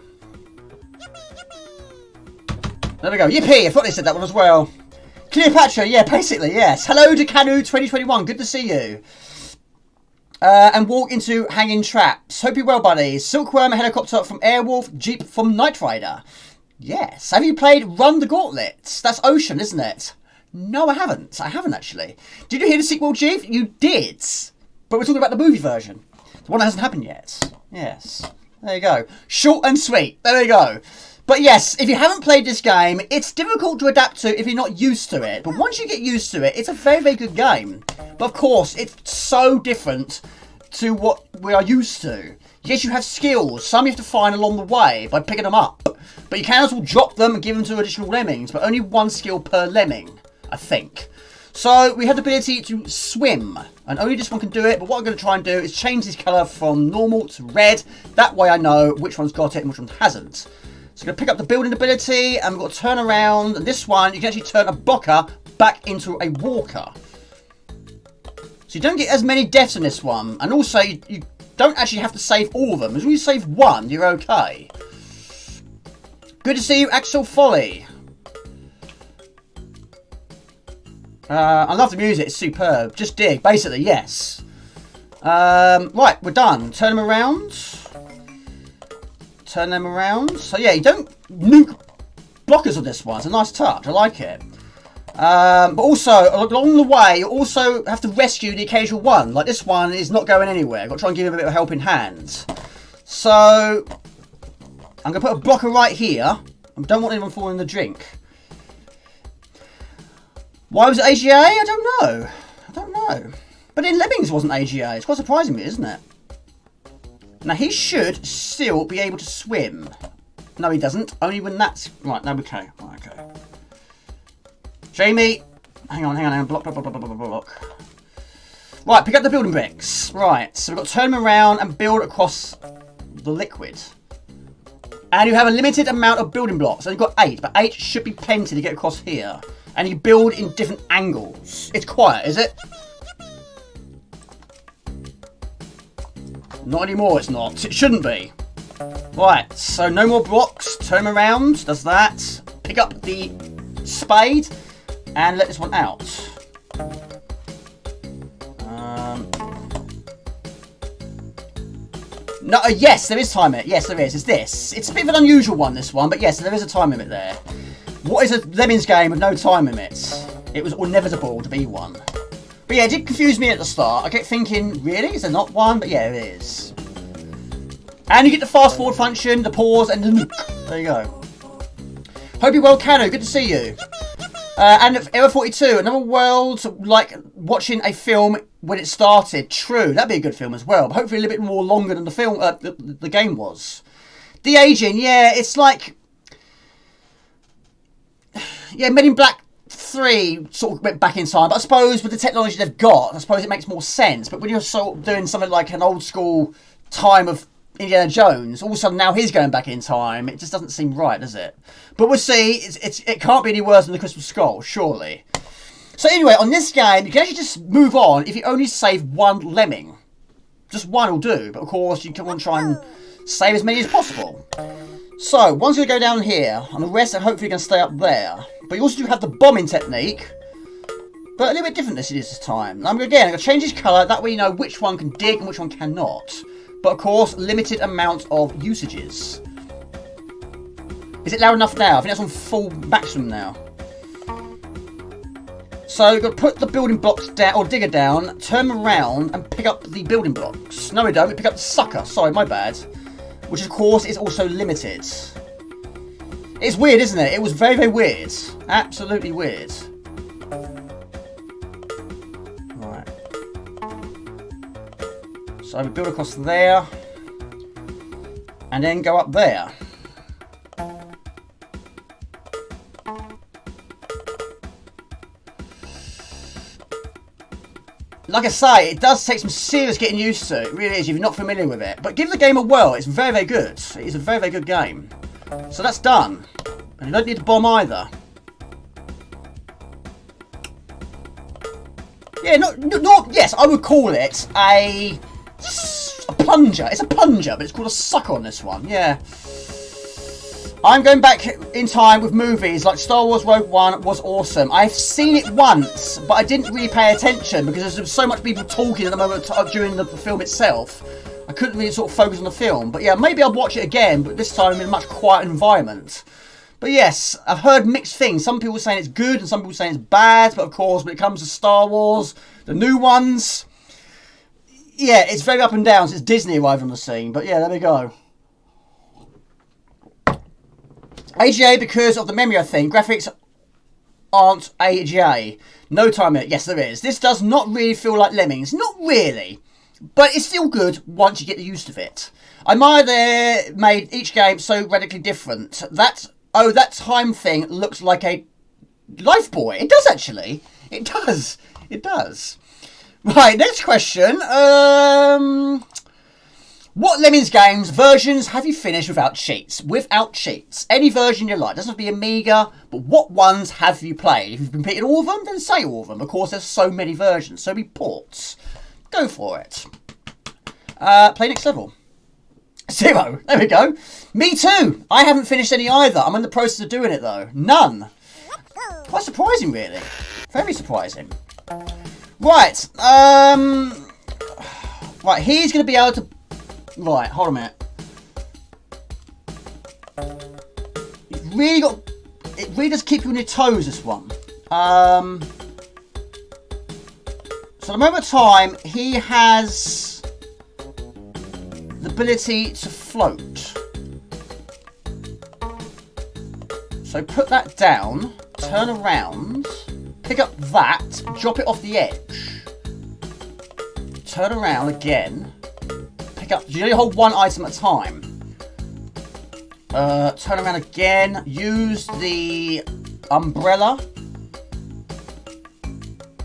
There we go. Yippee! I thought they said that one as well. Cleopatra, yeah, basically, yes. Hello to Canu 2021. Good to see you. And walk into hanging traps. Hope you're well, buddies. Silkworm, helicopter from Airwolf, Jeep from Knight Rider. Yes. Have you played Run the Gauntlet? That's Ocean, isn't it? No, I haven't. I haven't, actually. Did you hear the sequel, Chief? You did. But we're talking about the movie version. The one that hasn't happened yet. Yes. There you go. Short and sweet. There we go. But yes, if you haven't played this game, it's difficult to adapt to if you're not used to it. But once you get used to it, it's a very, very good game. But of course, it's so different to what we are used to. Yes, you have skills. Some you have to find along the way by picking them up. But you can also drop them and give them to additional lemmings. But only one skill per lemming, I think. So we have the ability to swim. And only this one can do it. But what I'm going to try and do is change this colour from normal to red. That way I know which one's got it and which one hasn't. So I'm going to pick up the building ability, and we've got to turn around, and this one, you can actually turn a blocker back into a walker. So you don't get as many deaths in this one, and also you don't actually have to save all of them. As long as you save one, you're okay. Good to see you, Axel Folly. I love the music, it's superb. Just dig, basically, yes. Right, we're done. Turn them around. Turn them around. So yeah, you don't nuke blockers on this one. It's a nice touch. I like it. But also, along the way, you also have to rescue the occasional one. Like this one is not going anywhere. I've got to try and give him a bit of a helping hand. So, I'm going to put a blocker right here. I don't want anyone falling in the drink. Why was it AGA? I don't know. I don't know. But in Lemmings wasn't AGA. It's quite surprising me, isn't it? Now, he should still be able to swim. No, he doesn't. Only when that's... Right, no, okay. Right, okay. Jamie. Hang on. Block. Right, pick up the building bricks. Right, so we've got to turn them around and build across the liquid. And you have a limited amount of building blocks. So you've got 8, but 8 should be plenty to get across here. And you build in different angles. It's quiet, is it? Not anymore, it's not. It shouldn't be. Right, so no more blocks. Turn them around. Does that. Pick up the spade. And let this one out. No, yes, there is time limit. Yes, there is. It's this. It's a bit of an unusual one, this one. But yes, there is a time limit there. What is a Lemmings game with no time limits? It was inevitable to be one. But yeah, it did confuse me at the start. I kept thinking, really? Is there not one? But yeah, it is. And you get the fast forward function, the pause, and the nuke. There you go. Hope you're well, Cano. Good to see you. And Error 42, another world like watching a film when it started. True, that'd be a good film as well. But hopefully a little bit more longer than the film, the game was. De-aging, yeah, it's like... Yeah, Men in Black 3 sort of went back in time, but I suppose with the technology they've got, I suppose it makes more sense. But when you're sort of doing something like an old school time of Indiana Jones, all of a sudden now he's going back in time, it just doesn't seem right, does it? But we'll see. It can't be any worse than the Crystal Skull, surely. So anyway, on this game, you can actually just move on if you only save one lemming. Just one will do, but of course you can want to try and save as many as possible. So, one's going to go down here, and the rest are hopefully going to stay up there. But you also do have the bombing technique, but a little bit different this time. I'm going to change his colour, that way you know which one can dig and which one cannot. But of course, limited amount of usages. Is it loud enough now? I think that's on full maximum now. So, you've got to put the building blocks down, or digger down, turn them around, and pick up the building blocks. No, we don't, we pick up the sucker. Sorry, my bad. Which, of course, is also limited. It's weird, isn't it? It was very, very weird. Absolutely weird. Right. So we build across there. And then go up there. Like I say, it does take some serious getting used to. It really is, if you're not familiar with it. But give the game a whirl. It's very, very good. It is a very, very good game. So that's done. And you don't need to bomb either. Yeah, yes, I would call it a plunger. It's a plunger, but it's called a sucker on this one. Yeah. I'm going back in time with movies like Star Wars Rogue One was awesome. I've seen it once, but I didn't really pay attention because there's so much people talking at the moment during the film itself. I couldn't really sort of focus on the film. But yeah, maybe I'll watch it again, but this time in a much quieter environment. But yes, I've heard mixed things. Some people saying it's good and some people saying it's bad. But of course, when it comes to Star Wars, the new ones, yeah, it's very up and down since Disney arrived on the scene. But yeah, there we go. AGA, because of the memory, I think. Graphics aren't AGA. No time limit. Yes, there is. This does not really feel like Lemmings. Not really. But it's still good once you get the use of it. I admire they made each game so radically different. That time thing looks like a Life Boy. It does, actually. It does. It does. Right, next question. What Lemmings games versions have you finished without cheats? Without cheats. Any version you like. Doesn't have to be Amiga, but what ones have you played? If you've completed all of them, then say all of them. Of course, there's so many versions, so many ports. Go for it. Play next level. 0. There we go. Me too. I haven't finished any either. I'm in the process of doing it though. None. Quite surprising, really. Very surprising. Right. Right. He's going to be able to. Right. Hold on a minute. It really does keep you on your toes. This one. So at the moment of time, he has the ability to float. So put that down, turn around, pick up that, drop it off the edge. Turn around again, pick up, you only hold one item at a time. Turn around again, use the umbrella.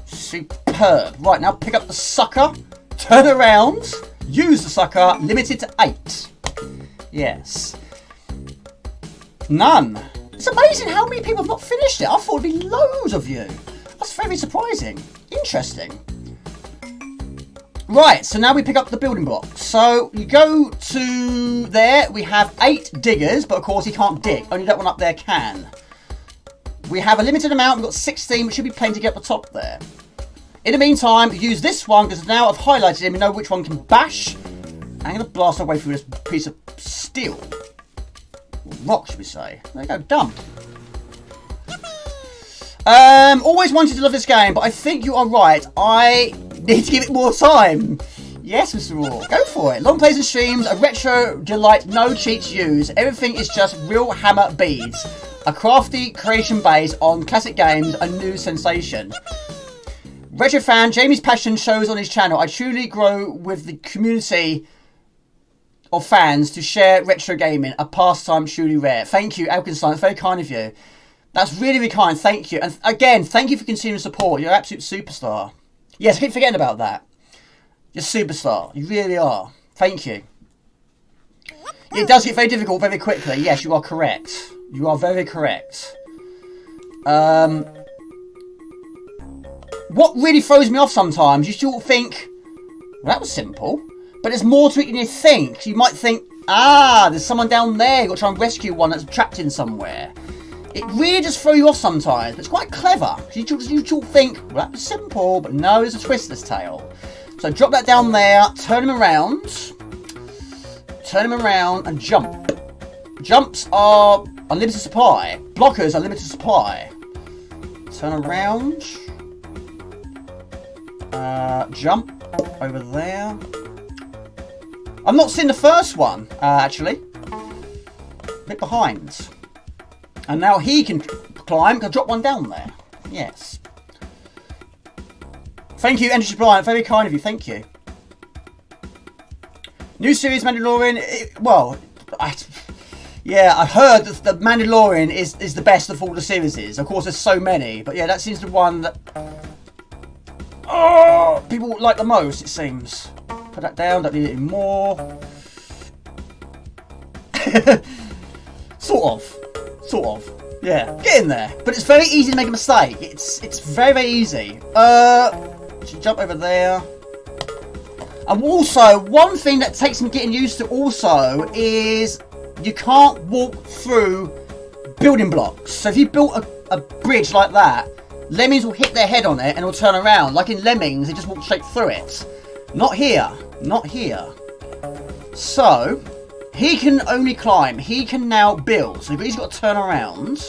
Superb. Right, now pick up the sucker, turn around, use the sucker, limited to 8. Yes. None. It's amazing how many people have not finished it. I thought it'd be loads of you. That's very surprising. Interesting. Right, so now we pick up the building blocks. So you go to there, we have 8 diggers, but of course he can't dig. Only that one up there can. We have a limited amount, we've got 16, which should be plenty to get up the top there. In the meantime, use this one, because now I've highlighted him, we know which one can bash. I'm going to blast our way through this piece of steel. Rock, should we say. There you go, done. Always wanted to love this game, but I think you are right. I need to give it more time. Yes, Mr. Raw, go for it. Long plays and streams, a retro delight, no cheats used. Everything is just real hammer beads. A crafty creation based on classic games, a new sensation. Retro fan, Jamie's passion shows on his channel. I truly grow with the community of fans to share retro gaming, a pastime truly rare. Thank you, Alkenstein. It's very kind of you. That's really, really kind. Thank you. And again, thank you for continuing support. You're an absolute superstar. Yes, I keep forgetting about that. You're a superstar. You really are. Thank you. It does get very difficult very quickly. Yes, you are correct. You are very correct. What really throws me off sometimes, you still think, well, that was simple. But there's more to it than you think. You might think, there's someone down there. You've got to try and rescue one that's trapped in somewhere. It really does throw you off sometimes, but it's quite clever. You think, well, that was simple, but no, there's a twist to this tale. So drop that down there, turn him around, and jump. Jumps are unlimited supply. Blockers are limited supply. Turn around. Jump over there. I've not seen the first one, actually. A bit behind. And now he can climb. Can I drop one down there? Yes. Thank you, Energy Brian. Very kind of you. Thank you. New series Mandalorian. Yeah, I've heard that the Mandalorian is the best of all the series. Of course, there's so many. But yeah, that seems the one that people like the most, it seems. Put that down. Don't need it anymore. Sort of. Yeah, get in there. But it's very easy to make a mistake. It's very, very easy. Should jump over there. And also, one thing that takes some getting used to also is you can't walk through building blocks. So if you built a bridge like that, Lemmings will hit their head on it and it'll turn around. Like in Lemmings, they just walk straight through it. Not here. Not here. So, He can only climb. He can now build. So he's got to turn around.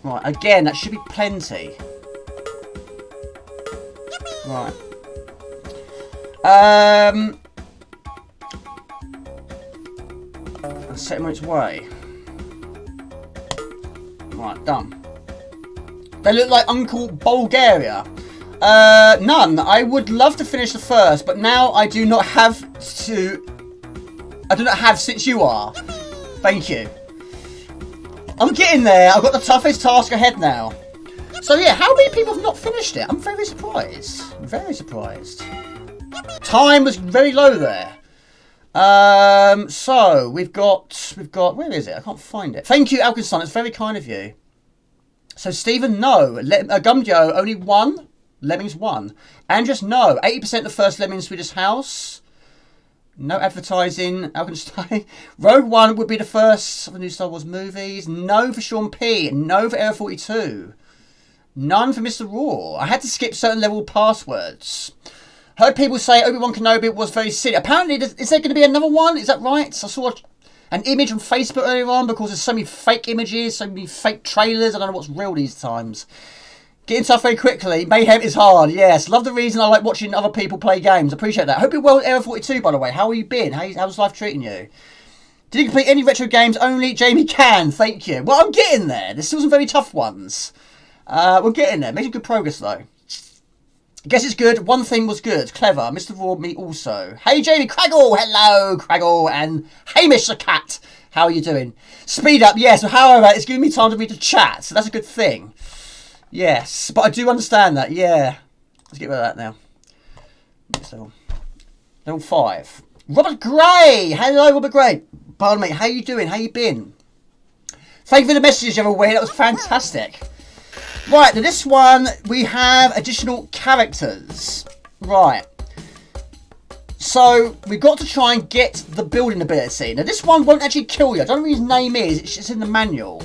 Right, again, that should be plenty. Right. Let's set him on its way. Right, done. They look like Uncle Bulgaria. None. I would love to finish the first, but now I do not have to. I do not have since you are. Thank you. I'm getting there. I've got the toughest task ahead now. So yeah, how many people have not finished it? I'm very surprised. Very surprised. Time was very low there. So we've got. Where is it? I can't find it. Thank you, Alkinson. It's very kind of you. So Stephen, no. Gumjo, only one. Lemmings, one. Andres, no. 80% the first Lemmings Swedish House. No advertising. Alkenstein. Rogue One would be the first of the new Star Wars movies. No for Sean P. No for Air 42. None for Mr. Raw. I had to skip certain level passwords. Heard people say Obi-Wan Kenobi was very silly. Apparently, is there going to be another one? Is that right? I saw an image on Facebook earlier on because there's so many fake images, so many fake trailers. I don't know what's real these times. Getting tough very quickly. Mayhem is hard. Yes. Love the reason I like watching other people play games. Appreciate that. Hope you're well at Area 42, by the way. How have you been? How's life treating you? Did you complete any retro games? Only Jamie can. Thank you. Well, I'm getting there. There's still some very tough ones. We're getting there. Making good progress, though. Guess it's good. One thing was good. Clever. Mr. Raw, me also. Hey, Jamie. Craggle. Hello, Craggle. And Hamish the cat. How are you doing? Speed up. Yes. However, it's giving me time to read the chat. So that's a good thing. Yes, but I do understand that, yeah. Let's get rid of that now. Next level. Level 5. Robert Gray! Hello, Robert Gray. Pardon me, how you doing? How you been? Thank you for the messages you ever way. That was fantastic. Right, now this one, we have additional characters. Right. So, we've got to try and get the building ability. Now, this one won't actually kill you. I don't know what his name is. It's just in the manual.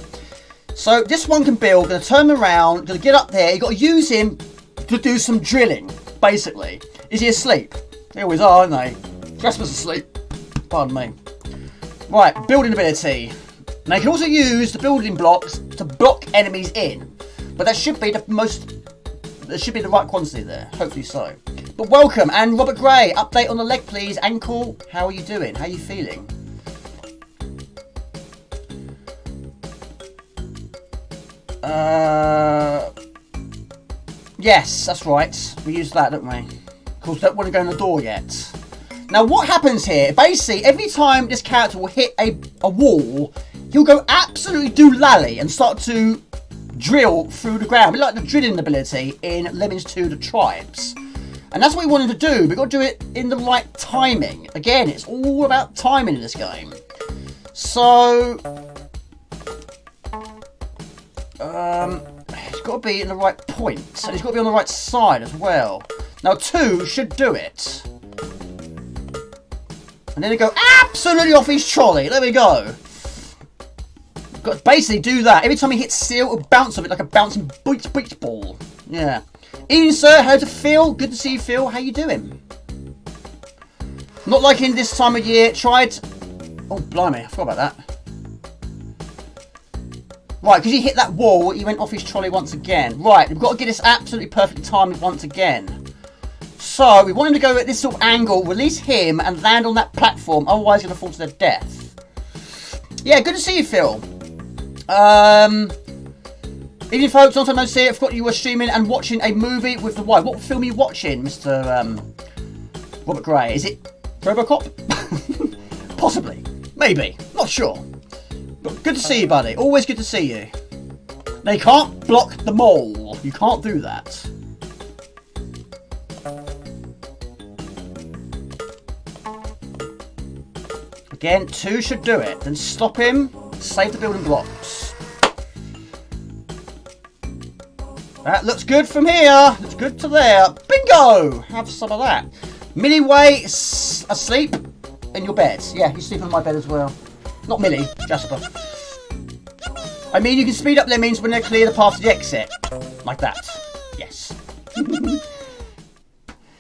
So this one can build, going to turn him around, going to get up there. You've got to use him to do some drilling, basically. Is he asleep? They always are, aren't they? Jasper's asleep. Pardon me. Right, building ability. Now you can also use the building blocks to block enemies in. But that should be the most... There should be the right quantity there. Hopefully so. But welcome, and Robert Gray. Update on the leg, please. Ankle, how are you doing? How are you feeling? Yes, that's right. We use that, don't we? Of course, don't want to go in the door yet. Now, what happens here? Basically, every time this character will hit a wall, he'll go absolutely doolally and start to drill through the ground. We like the drilling ability in Lemmings 2: The Tribes. And that's what we wanted to do. We've got to do it in the right timing. Again, it's all about timing in this game. So... it's got to be in the right point, and it's got to be on the right side as well. Now 2 should do it. And then they go absolutely off his trolley. There we go. Got to basically do that. Every time he hits steel, it'll bounce off it like a bouncing beach ball. Yeah. Ian, sir, how to feel? Good to see you, Phil. How you doing? Not liking this time of year. Tried... Oh, blimey. I forgot about that. Right, because he hit that wall, he went off his trolley once again. Right, we've got to get this absolutely perfectly timed once again. So, we want him to go at this sort of angle, release him, and land on that platform. Otherwise, he's going to fall to their death. Yeah, good to see you, Phil. Evening, folks. Long time no see. I forgot you were streaming and watching a movie with the wife. What film are you watching, Mr. Robert Gray? Is it Robocop? Possibly. Maybe. Not sure. But good to see you, buddy. Always good to see you. Now, you can't block the mole. You can't do that. Again, 2 should do it. Then stop him. Save the building blocks. That looks good from here. Looks good to there. Bingo! Have some of that. Millie Way asleep in your bed. Yeah, he's sleeping in my bed as well. Not Millie, Jasper. I mean, you can speed up Lemmings when they clear the path to the exit. Like that. Yes.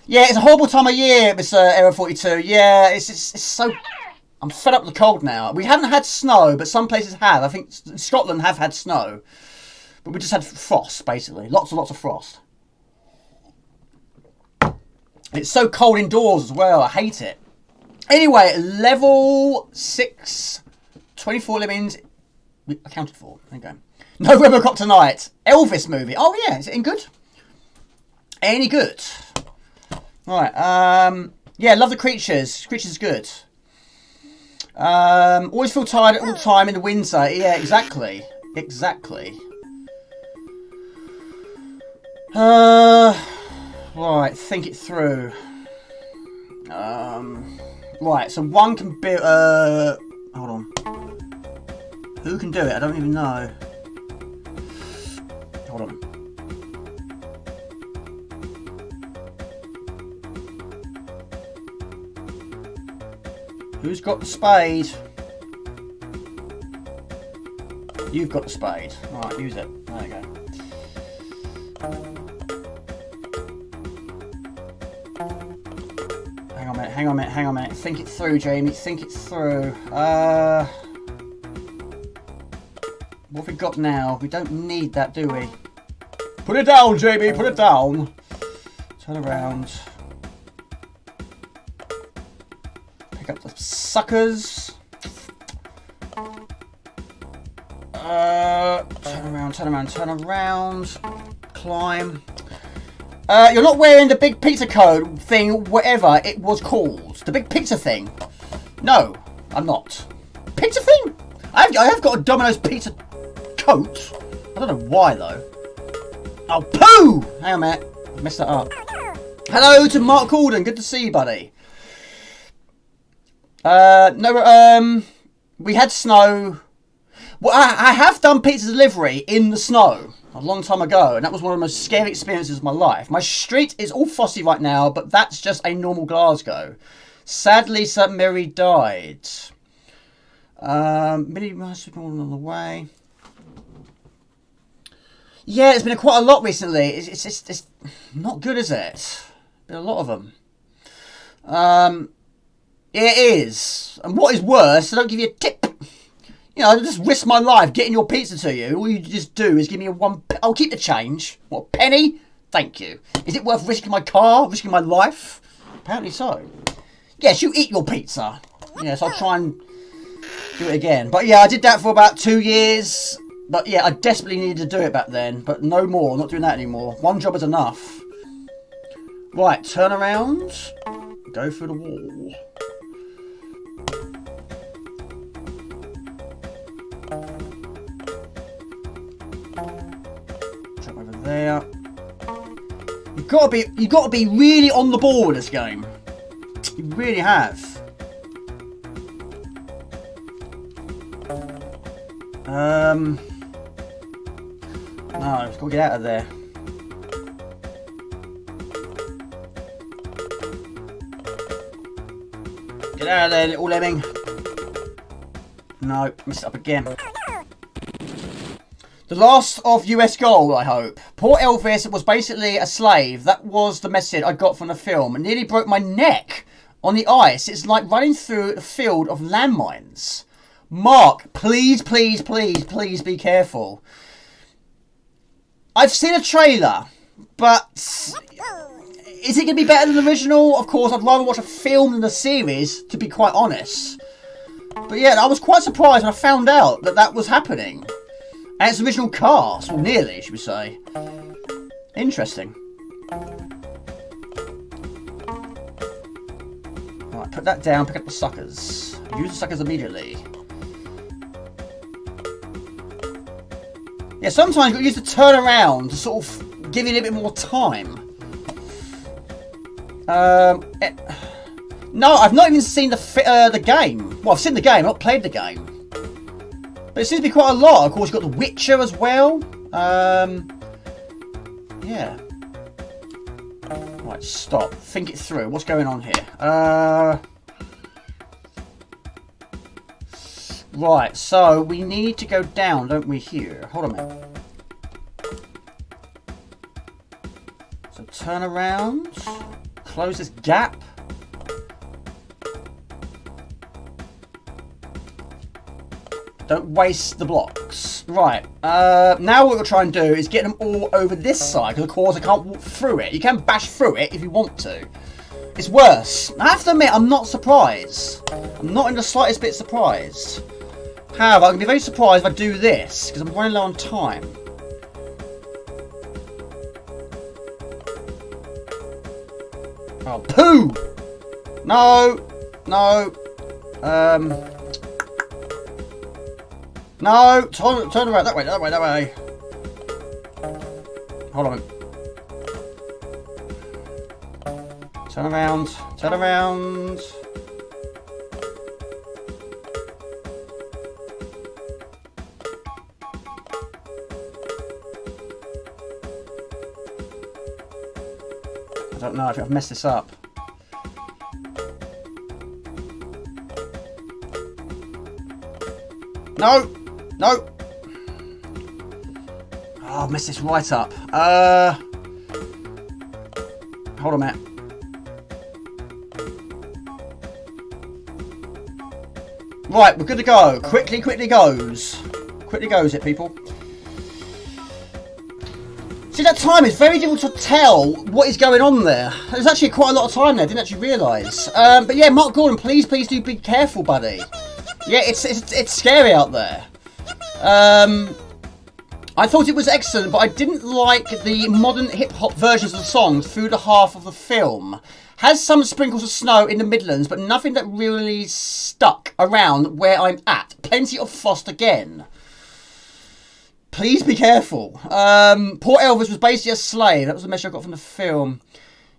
Yeah, it's a horrible time of year, Mr. Era 42. Yeah, it's so... I'm fed up with the cold now. We haven't had snow, but some places have. I think Scotland have had snow. But we just had frost, basically. Lots and lots of frost. It's so cold indoors as well. I hate it. Anyway, level 6, 24 Lemmings accounted for. There you go. No Robocop tonight. Elvis movie. Oh yeah, is it any good? Any good? Right. Yeah, love the creatures. Creatures is good. Always feel tired all the time in the winter. Yeah, exactly. Exactly. Right, think it through. Right, so one can build. Hold on. Who can do it? I don't even know. Hold on. Who's got the spade? You've got the spade. Right, use it. There you go. Hang on a minute. Think it through, Jamie. Think it through. What have we got now? We don't need that, do we? Put it down, Jamie. Put it down. Turn around. Pick up the suckers. Turn around. Climb. You're not wearing the big pizza code thing, whatever it was called. The big pizza thing. No, I'm not. Pizza thing? I have got a Domino's pizza coat. I don't know why, though. Oh, poo! Hang on a minute. I messed that up. Hello to Mark Gordon. Good to see you, buddy. We had snow. Well, I have done pizza delivery in the snow a long time ago, and that was one of the most scary experiences of my life. My street is all frosty right now, but that's just a normal Glasgow. Sadly, Sir Mary died. Mini Master on the way. Yeah, it's been quite a lot recently. It's not good, is it? Been a lot of them. It is. And what is worse, I don't give you a tip. You know, I just risk my life getting your pizza to you. All you just do is give me I'll keep the change. What, a penny? Thank you. Is it worth risking my car? Risking my life? Apparently so. Yes, you eat your pizza. Yes, I'll try and do it again. But yeah, I did that for about 2 years. But yeah, I desperately needed to do it back then. But no more. I'm not doing that anymore. One job is enough. Right, turn around. Go through the wall. Jump over there. You've got to be really on the ball with this game. You really have. No, I've got to get out of there. Get out of there, little lemming. No, messed it up again. The last of US Gold, I hope. Poor Elvis was basically a slave. That was the message I got from the film. It nearly broke my neck on the ice. It's like running through a field of landmines. Mark, please, please, please, please be careful. I've seen a trailer, but is it going to be better than the original? Of course, I'd rather watch a film than a series, to be quite honest. But yeah, I was quite surprised when I found out that that was happening. And it's the original cast, or nearly, should we say. Interesting. Right, put that down, pick up the suckers. Use the suckers immediately. Yeah, sometimes you've got to use the turn around to sort of give you a little bit more time. No, I've not even seen the game. Well, I've seen the game, I've not played the game. But it seems to be quite a lot. Of course, you've got The Witcher as well. Yeah. Right, stop. Think it through. What's going on here? Right, so we need to go down, don't we, here? Hold on a minute. So turn around. close this gap. Don't waste the blocks. Right, now what we'll try and do is get them all over this side, because of course I can't walk through it. You can bash through it if you want to. It's worse. I have to admit, I'm not surprised. I'm not in the slightest bit surprised. However, I can be very surprised if I do this, because I'm running low on time. Oh, poo! No! No! No! Turn around, that way, that way, that way. Hold on. Turn around, turn around. I don't know, I think I've messed this up. No! No! Oh, I've messed this right up. Hold on a minute. Right, we're good to go. Quickly, quickly goes. Quickly goes it, people. See, that time is very difficult to tell what is going on there. There's actually quite a lot of time there. Didn't actually realise. But yeah, Mark Gordon, please do be careful, buddy. Yeah, it's scary out there. I thought it was excellent, but I didn't like the modern hip-hop versions of the songs through the half of the film. Has some sprinkles of snow in the Midlands, but nothing that really stuck around where I'm at. Plenty of frost again. Please be careful. Poor Elvis was basically a slave. That was the message I got from the film.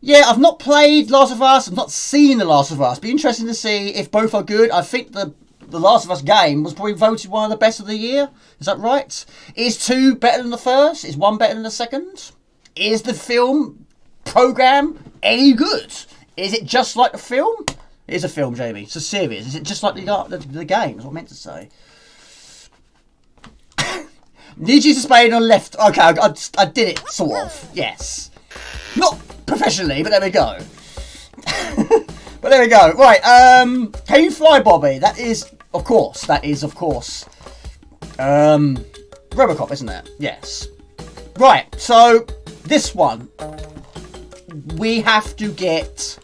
Yeah, I've not played Last of Us. I've not seen The Last of Us. Be interesting to see if both are good. I think the Last of Us game was probably voted one of the best of the year. Is that right? Is 2 better than the first? Is 1 better than the second? Is the film program any good? Is it just like the film? It is a film, Jamie. It's a series. Is it just like the game? That's what I meant to say. Need you to Spain on left. Okay, I did it, sort of. Yes. Not professionally, but there we go. But there we go. Right, can you fly, Bobby? That is, of course. Robocop, isn't it? Yes. Right, so this one. We have to get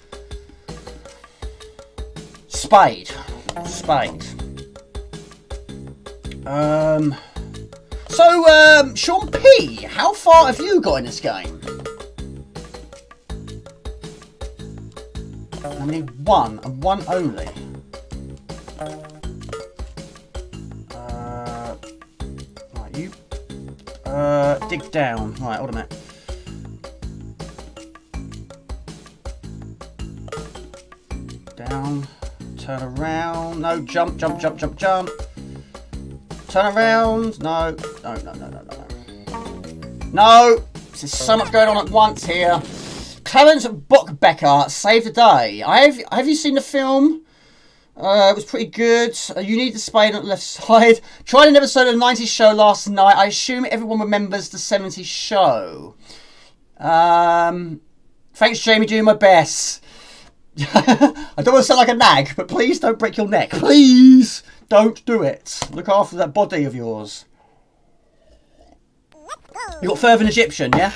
Spade. So, Sean P, how far have you got in this game? I need one, and one only. Right, you dig down. Right, hold a minute. Down, turn around. No, jump. Turn around. No. No. There's so much going on at once here. Clarence Bockbecker saved the day. Have you seen the film? It was pretty good. You need the spade on the left side. Tried an episode of the 90s show last night. I assume everyone remembers the 70s show. Thanks, Jamie. Doing my best. I don't want to sound like a nag, but please don't break your neck. Please don't do it. Look after that body of yours. You got Fervent Egyptian, yeah?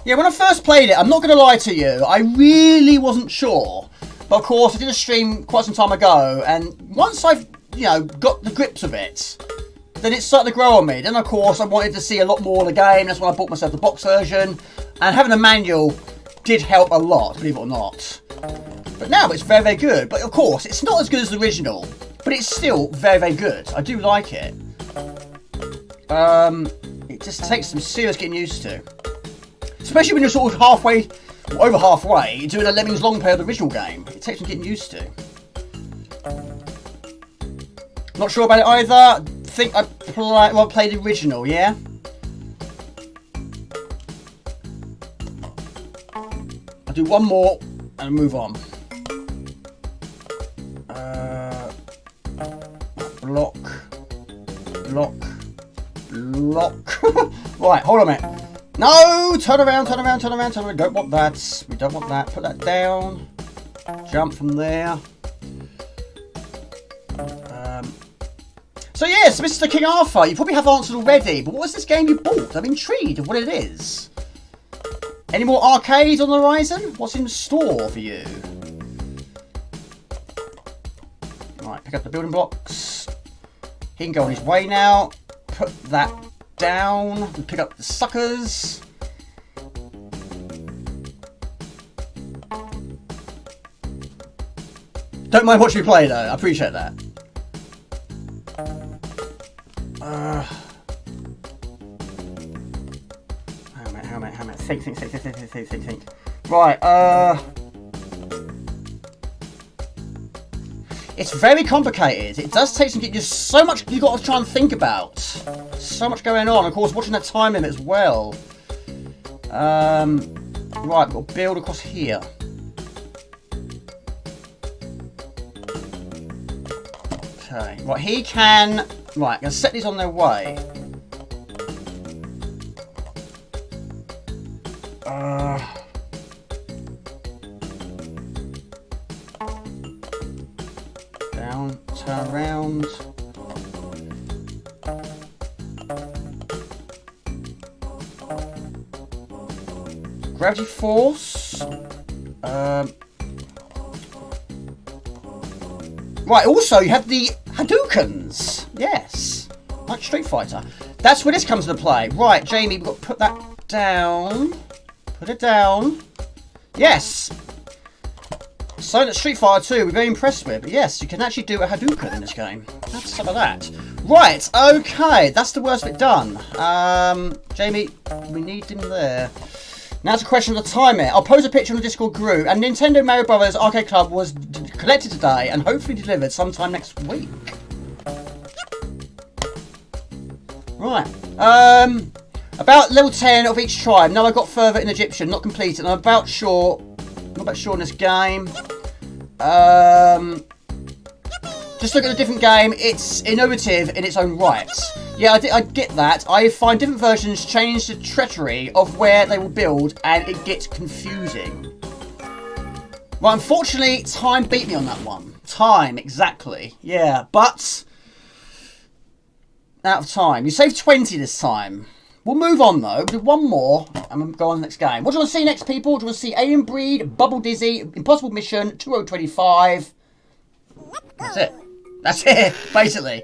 Yeah, when I first played it, I'm not going to lie to you, I really wasn't sure. But of course, I did a stream quite some time ago, and once I've, got the grips of it, then it started to grow on me. Then, of course, I wanted to see a lot more of the game. That's when I bought myself the box version. And having a manual did help a lot, believe it or not. But now it's very, very good. But of course, it's not as good as the original, but it's still very, very good. I do like it. It just takes some serious getting used to. Especially when you're sort of over halfway, doing a Lemmings long play of the original game. It takes some getting used to. Not sure about it either. I think I played the original, yeah? I'll do one more and move on. Block. Right, hold on a minute. No! Turn around, turn around, turn around, turn around. Don't want that. We don't want that. Put that down. Jump from there. So yes, Mr. King Arthur, you probably have answered already, but what's this game you bought? I'm intrigued of what it is. Any more arcades on the horizon? What's in store for you? Right, pick up the building blocks. He can go on his way now. Put that down. And pick up the suckers. Don't mind watching me play though, I appreciate that. How many? Think. Right, it's very complicated. It does take some. There's so much you've got to try and think about. So much going on. Of course, watching that time limit as well. Right, we've got to build across here. Okay. Right, he can. Right, I'm gonna set these on their way. Down, turn around. Gravity force. Right, also you have the Hadoukens. Yes, like Street Fighter. That's where this comes into play. Right, Jamie, we've got to put that down. Put it down. Yes. So that Street Fighter 2 we're very impressed with. But yes, you can actually do a Hadouken in this game. That's some of that. Right, okay. That's the worst bit done. Jamie, we need him there. Now it's a question of the timer. I'll post a picture on the Discord group. And Nintendo Mario Brothers Arcade Club was collected today and hopefully delivered sometime next week. Right. About level 10 of each tribe. Now I got further in Egyptian, not completed. And I'm about sure in this game. Just look at the different game. It's innovative in its own right. Yeah, I get that. I find different versions change the treachery of where they will build, and it gets confusing. Well, unfortunately, time beat me on that one. Time, exactly. Yeah, but out of time. You saved 20 this time. We'll move on though. We'll do one more and we'll go on to the next game. What do you want to see next, people? Do you want to see Alien Breed, Bubble Dizzy, Impossible Mission, 2025? That's it. That's it, basically.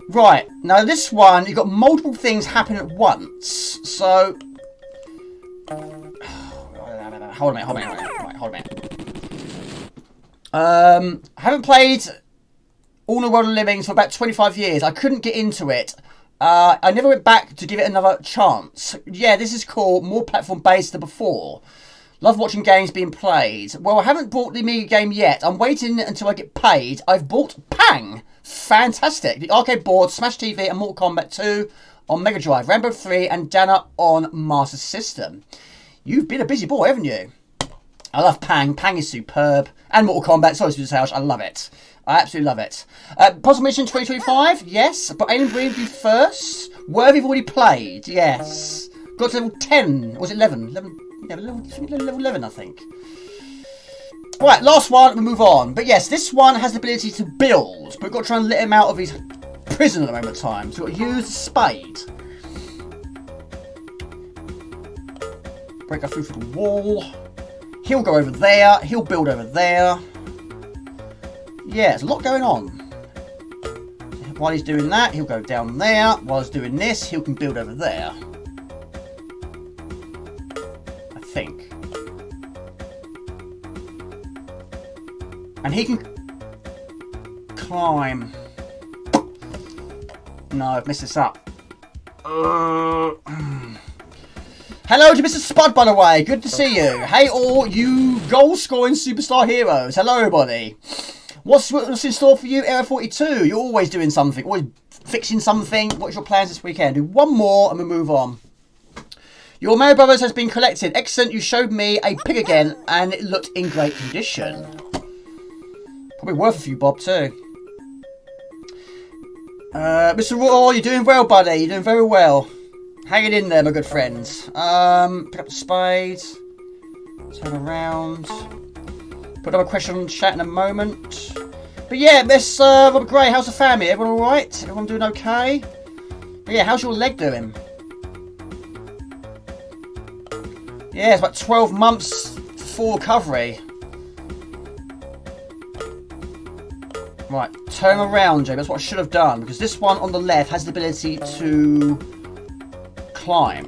Right. Now this one, you've got multiple things happening at once. So hold on a minute. I haven't played All in the World of Lemmings for about 25 years. I couldn't get into it. I never went back to give it another chance. Yeah, this is cool. More platform based than before. Love watching games being played. Well, I haven't bought the Amiga game yet. I'm waiting until I get paid. I've bought Pang. Fantastic. The arcade board, Smash TV and Mortal Kombat 2 on Mega Drive. Rambo 3 and Giana on Master System. You've been a busy boy, haven't you? I love Pang. Pang is superb. And Mortal Kombat. Sorry, Mr. House. I love it. I absolutely love it. Possible Mission 2025, yes. But Alien Breed first. Worthy have already played, yes. Got to level 10. Was it 11? 11, yeah, level 11, I think. Right, last one, we move on. But yes, this one has the ability to build. But we've got to try and let him out of his prison at the moment of time. So we've got to use the spade. Break our through the wall. He'll go over there. He'll build over there. Yeah, there's a lot going on. While he's doing that, he'll go down there. While he's doing this, he can build over there. I think. And he can climb. No, I've messed this up. Hello to Mr. Spud, by the way. Good to see you. Hey all you goal-scoring superstar heroes. Hello, everybody. What's in store for you, Era 42? You're always doing something, always fixing something. What's your plans this weekend? Do one more and we'll move on. Your Mario Brothers has been collected. Excellent. You showed me a pig again and it looked in great condition. Probably worth a few bob too. Mr. Raw, you're doing well, buddy. You're doing very well. Hang it in there, my good friends. Pick up the spade. Turn around. Put up a question on the chat in a moment. But yeah, Miss Robert Gray, how's the family? Everyone alright? Everyone doing okay? But yeah, how's your leg doing? Yeah, it's about 12 months full recovery. Right, turn around, Jay. That's what I should have done, because this one on the left has the ability to climb.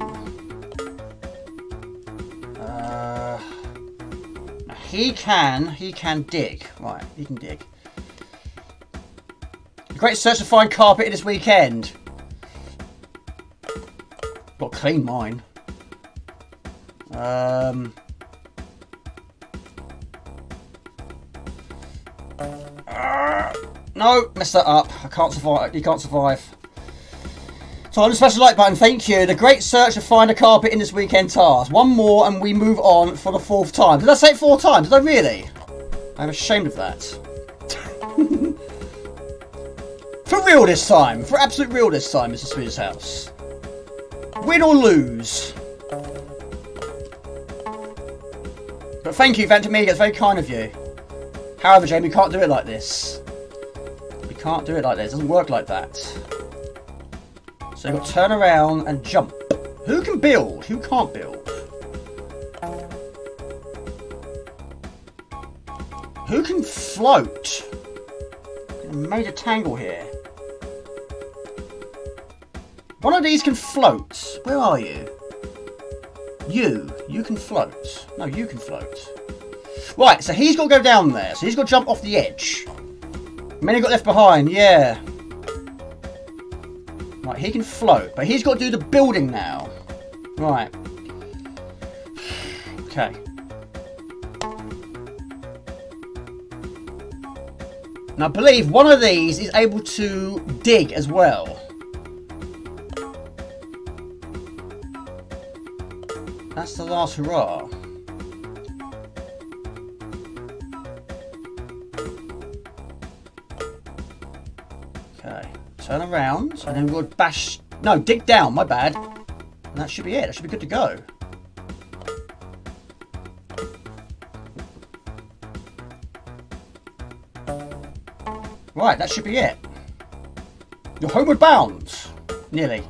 He can dig. Right, he can dig. Great search to find carpet this weekend. Got to clean mine. No, messed that up. I can't survive. You can't survive. So on the special like button, thank you. The great search to find a carpet in this weekend task. One more and we move on for the 4th time. Did I say it 4 times? Did I really? I'm ashamed of that. For real this time. For absolute real this time, Mr. Swedish House. Win or lose. But thank you, Phantom Amiga. It's very kind of you. However, Jamie, we can't do it like this. We can't do it like this. It doesn't work like that. So you've got to turn around and jump. Who can build? Who can't build? Who can float? A major tangle here. One of these can float. Where are you? You can float. No, you can float. Right, so he's got to go down there. So he's got to jump off the edge. Many got left behind, yeah. Right, he can float, but he's got to do the building now. Right. Okay. Now I believe one of these is able to dig as well. That's the last hurrah. Okay. Turn around, and then we'll bash... No, dig down, my bad. And that should be it. That should be good to go. Right, that should be it. You're homeward bound. Nearly.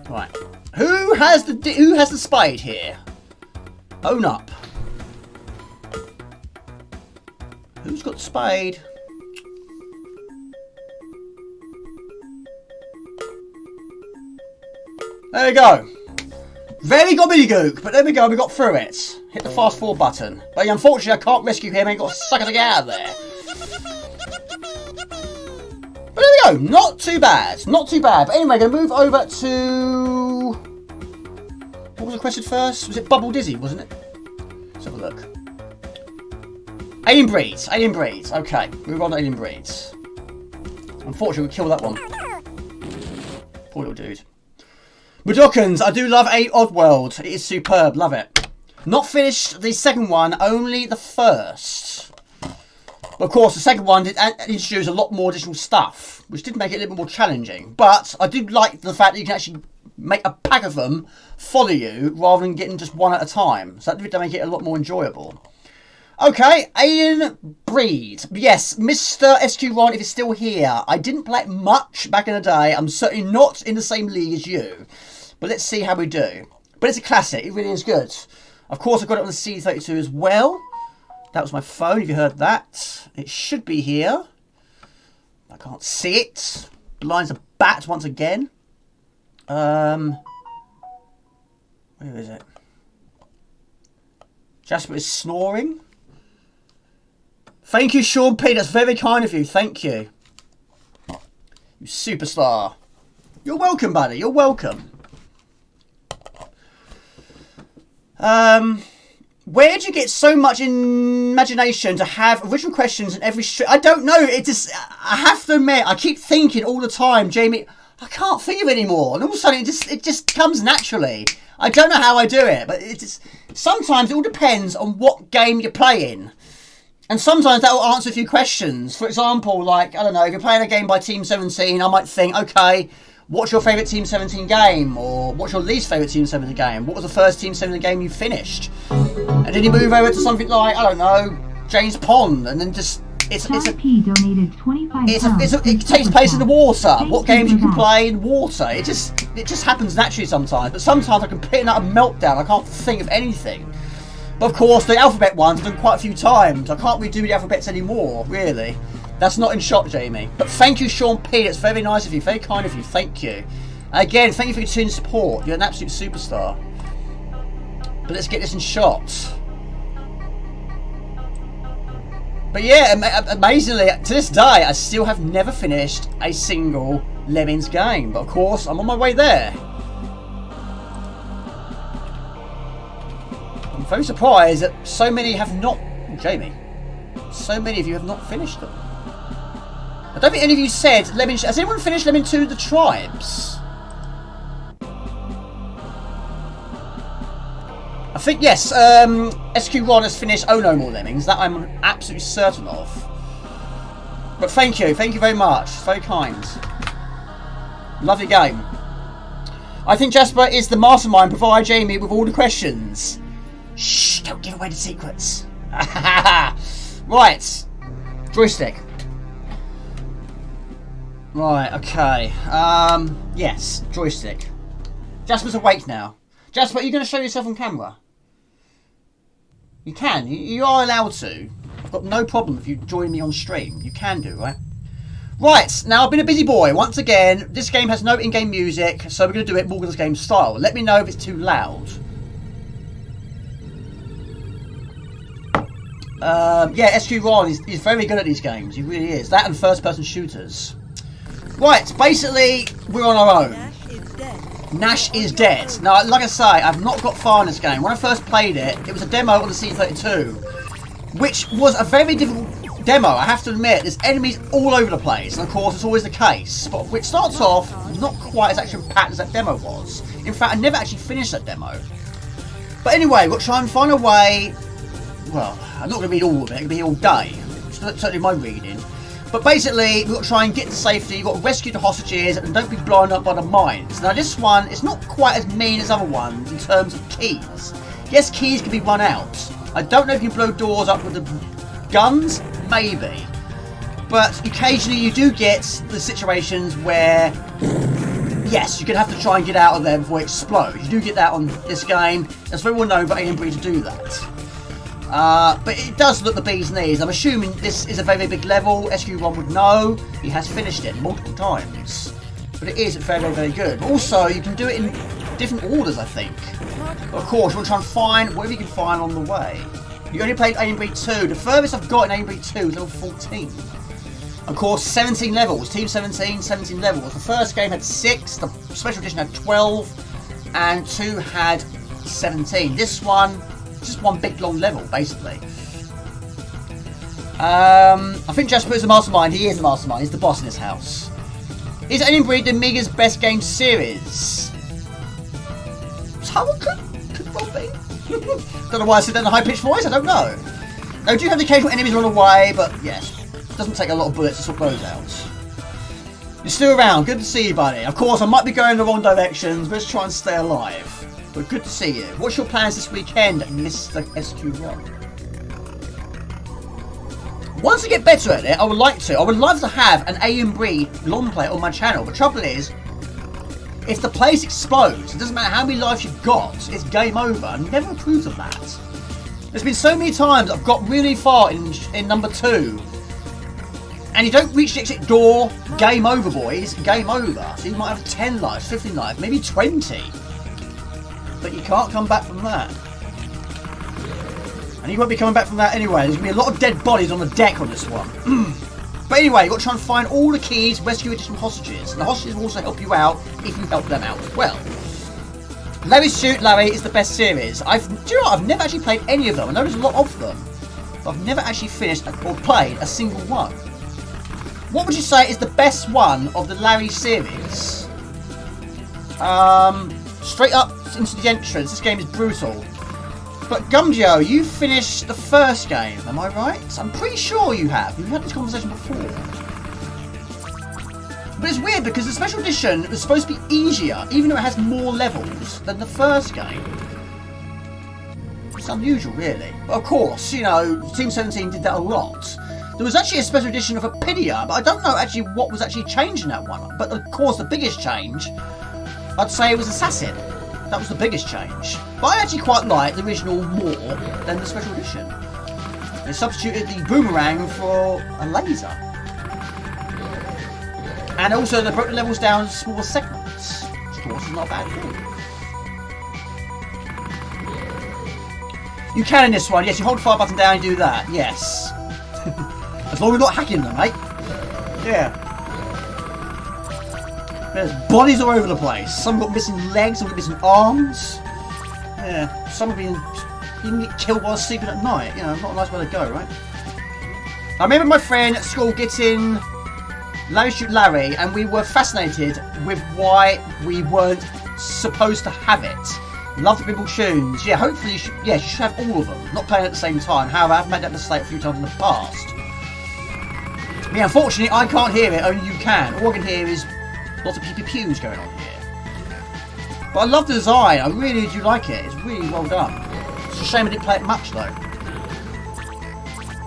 Right. Who has the spade here? Own up. Who's got the spade? There we go. Very gobbledygook, but there we go, we got through it. Hit the fast forward button. But unfortunately I can't rescue him, I ain't got to suck it to get out of there. But there we go, not too bad, not too bad. But anyway, going to move over to... What was the question first? Was it Bubble Dizzy, wasn't it? Let's have a look. Alien Breeds, Alien Breeds. Okay, move on to Alien Breeds. Unfortunately, we killed that one. Poor little dude. Mudokans, I do love Oddworld. It is superb, love it. Not finished the second one, only the first. But of course, the second one did introduce a lot more additional stuff, which did make it a little more challenging. But I do like the fact that you can actually make a pack of them follow you rather than getting just one at a time. So that did make it a lot more enjoyable. Okay, Alien Breed. Yes, Mr. SQ Ron, if you're still here. I didn't play it much back in the day. I'm certainly not in the same league as you. But let's see how we do. But it's a classic. It really is good. Of course, I've got it on the C32 as well. That was my phone, if you heard that. It should be here. I can't see it. Blind as a bat once again. Where is it? Jasper is snoring. Thank you, Sean P. That's very kind of you. Thank you. You superstar. You're welcome, buddy. You're welcome. Where do you get so much imagination to have original questions in every stream? I don't know. It just, I have to admit, I keep thinking all the time, Jamie, I can't think of it anymore. And all of a sudden, it just comes naturally. I don't know how I do it, but it just, sometimes it all depends on what game you're playing. And sometimes that will answer a few questions. For example, like, I don't know, if you're playing a game by Team 17, I might think, okay, what's your favourite Team 17 game? Or what's your least favourite Team 17 game? What was the first Team 17 game you finished? And then you move over to something like, I don't know, James Pond, and then just... It donated 25 it takes place in the water. What games you can play in water. It just happens naturally sometimes. But sometimes I can put in a meltdown. I can't think of anything. But of course, the alphabet ones I've done quite a few times. I can't really do the alphabets anymore, really. That's not in shot, Jamie. But thank you, Sean P. That's very nice of you. Very kind of you. Thank you. And again, thank you for your continued support. You're an absolute superstar. But let's get this in shot. But yeah, amazingly, to this day, I still have never finished a single Lemmings game. But of course, I'm on my way there. I'm very surprised that so many have not... Jamie. So many of you have not finished them. I don't think any of you said Lemmings... Has anyone finished Lemmings 2 The Tribes? I think, yes, SQ Ron has finished Oh No More Lemmings. That I'm absolutely certain of. But thank you very much. It's very kind. Lovely game. I think Jasper is the mastermind. Provide Jamie with all the questions. Shh, don't give away the secrets. Right. Joystick. Right, okay. Yes, joystick. Jasper's awake now. Jasper, are you going to show yourself on camera? You can. You are allowed to. I've got no problem if you join me on stream. You can do, right? Right, now I've been a busy boy. Once again, this game has no in-game music, so we're going to do it Morgan's game style. Let me know if it's too loud. Yeah, SQ Ron is very good at these games. He really is. That and first-person shooters. Right, basically, we're on our own. Nash is dead. Now, like I say, I've not got far in this game. When I first played it, it was a demo on the C32, which was a very difficult demo, I have to admit. There's enemies all over the place, and of course, it's always the case. But it starts off not quite as action-packed as that demo was. In fact, I never actually finished that demo. But anyway, we'll try and find a way... Well, I'm not going to read all of it. It's going to be all day. It's certainly my reading. But basically, we've got to try and get to safety, you've got to rescue the hostages, and don't be blown up by the mines. Now this one, it's not quite as mean as other ones in terms of keys. Yes, keys can be run out. I don't know if you can blow doors up with the guns, maybe. But occasionally you do get the situations where, yes, you're going to have to try and get out of there before it explodes. You do get that on this game. It's very well known for ANW to do that. But it does look the bee's knees. I'm assuming this is a very big level. SQ1 would know. He has finished it multiple times. But it is very good. Also, you can do it in different orders, I think. But of course, you want to try and find whatever you can find on the way. You only played ANW 2. The furthest I've got in ANW 2 is level 14. Of course, 17 levels. Team 17, 17 levels. The first game had 6. The special edition had 12. And 2 had 17. This one... just one big long level, basically. I think Jasper is the mastermind. He is the mastermind. He's the boss in this house. Is ANW the Amiga's best game series? Could well be. Don't know why I said that in a high-pitched voice. I don't know. Now, do you have the occasional enemies run away? But yes, it doesn't take a lot of bullets to sort those out. You're still around. Good to see you, buddy. Of course, I might be going in the wrong directions. But let's try and stay alive. But good to see you. What's your plans this weekend, Mr. SQ1? Once I get better at it, I would love to have an ANW long play on my channel. The trouble is, if the place explodes, it doesn't matter how many lives you've got, it's game over. I never approved of that. There's been so many times I've got really far in number 2, and you don't reach the exit door, game over, boys. Game over. So you might have 10 lives, 15 lives, maybe 20. But you can't come back from that. And you won't be coming back from that anyway. There's going to be a lot of dead bodies on the deck on this one. But anyway, you've got to try and find all the keys, rescue additional hostages. And the hostages will also help you out if you help them out as well. Larry's Shoot Larry is the best series. Do you know what? I've never actually played any of them. I know there's a lot of them. But I've never actually finished or played a single one. What would you say is the best one of the Larry series? Straight up into the entrance. This game is brutal. But Gumdio, you finished the first game, am I right? I'm pretty sure you have. We've had this conversation before. But it's weird because the special edition was supposed to be easier, even though it has more levels than the first game. It's unusual, really. But of course, you know, Team 17 did that a lot. There was actually a special edition of Apidia, but I don't know actually what was actually changed in that one. But of course, the biggest change, I'd say it was Assassin. That was the biggest change. But I actually quite like the original more than the special edition. They substituted the boomerang for a laser. And also they broke the levels down into smaller segments. Which of course is not a bad thing. You can in this one, yes, you hold the fire button down and do that, yes. As long as you're not hacking them, mate. Yeah. There's bodies all over the place. Some got missing legs, some got missing arms. Yeah, some have been... You can get killed while sleeping at night. You know, not a nice way to go, right? I remember my friend at school getting Larry Shoot Larry, and we were fascinated with why we weren't supposed to have it. Love the Bimble tunes. Yeah, hopefully you should, you should have all of them. Not playing at the same time. However, I've made that mistake a few times in the past. Yeah, unfortunately, I can't hear it. Only you can. All I can hear is lots of pew-pews going on here. But I love the design. I really do like it. It's really well done. It's a shame I didn't play it much, though.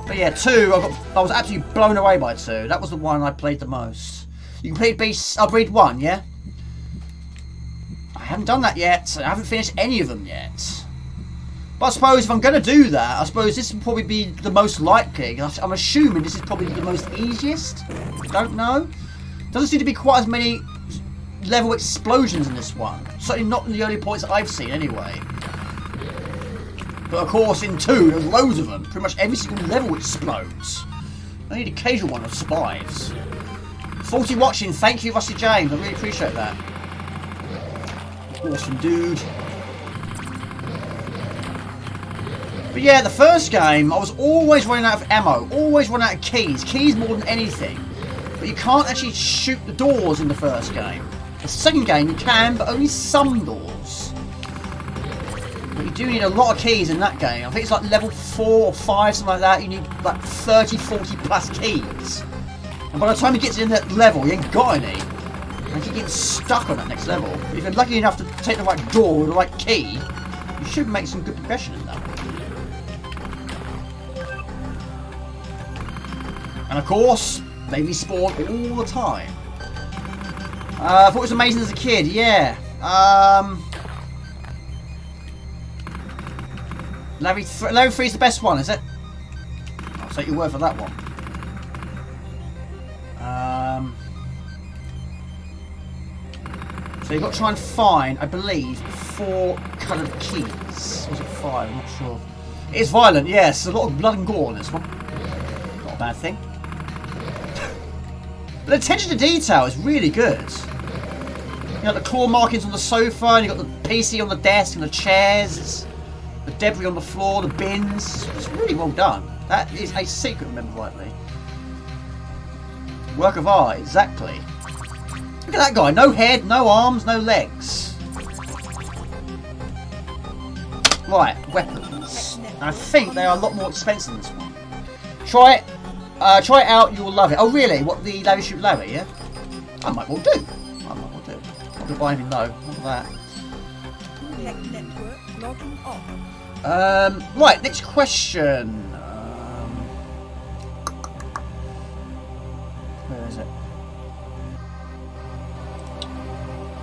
But yeah, 2, I was absolutely blown away by 2. That was the one I played the most. You can play Breed 1, yeah? I haven't done that yet. I haven't finished any of them yet. But I suppose if I'm going to do that, I suppose this will probably be the most likely. I'm assuming this is probably the most easiest. Don't know. Doesn't seem to be quite as many level explosions in this one. Certainly not in the early points that I've seen anyway. But of course in 2, there's loads of them. Pretty much every single level explodes. I need an occasional one that survives. 40 watching, thank you Rusty James, I really appreciate that. Awesome dude. But yeah, the first game, I was always running out of ammo. Always running out of keys. Keys more than anything. But you can't actually shoot the doors in the first game. The second game you can, but only some doors. But you do need a lot of keys in that game. I think it's like level 4 or 5, something like that. You need like 30, 40 plus keys. And by the time you get to the end of that level, you ain't got any. And you keep getting stuck on that next level. But if you're lucky enough to take the right door with the right key, you should make some good progression in that. And of course, they respawn all the time. I thought it was amazing as a kid, yeah. Larry 3 is the best one, is it? I'll take your word for that one. So you've got to try and find, I believe, 4 coloured keys. Was it 5? I'm not sure. It is violent, yes. A lot of blood and gore in this one. Not a bad thing. But the attention to detail is really good. You got the claw markings on the sofa, and you've got the PC on the desk, and the chairs, the debris on the floor, the bins. It's really well done. That is a secret, remember rightly. Work of art, exactly. Look at that guy. No head, no arms, no legs. Right, weapons. And I think they are a lot more expensive than this one. Try it. Try it out, you'll love it. Oh really? What, the Larry Shoot Larry, yeah? I might well do. I might well do. Not gonna buy anything though. Not that. Network logging off. Right, next question. Where is it?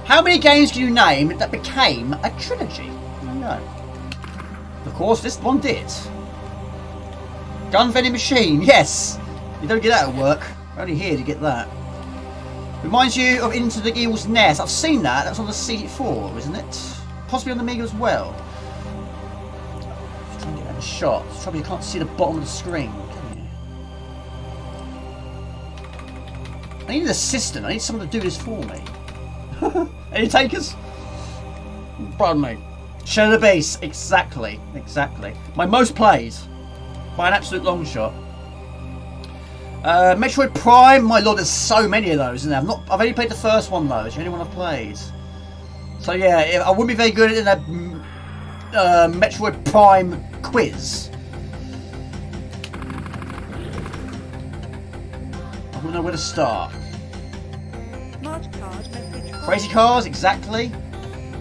How many games can you name that became a trilogy? I don't know. Of course, this one did. Gun vending machine, yes. You don't get that at work. We're only here to get that. Reminds you of Into the Evil's Nest. I've seen that. That's on the C4, isn't it? Possibly on the Amiga as well. Just trying to get that in a shot. The trouble, you can't see the bottom of the screen, can you? I need an assistant. I need someone to do this for me. Any takers? Pardon me. Show the base. Exactly. Exactly. My most played. By an absolute long shot. Metroid Prime, my lord, there's so many of those, isn't there? I've only played the first one though. It's the only one I've played. So yeah, I wouldn't be very good at that Metroid Prime quiz. I wouldn't know where to start. Crazy cars, exactly.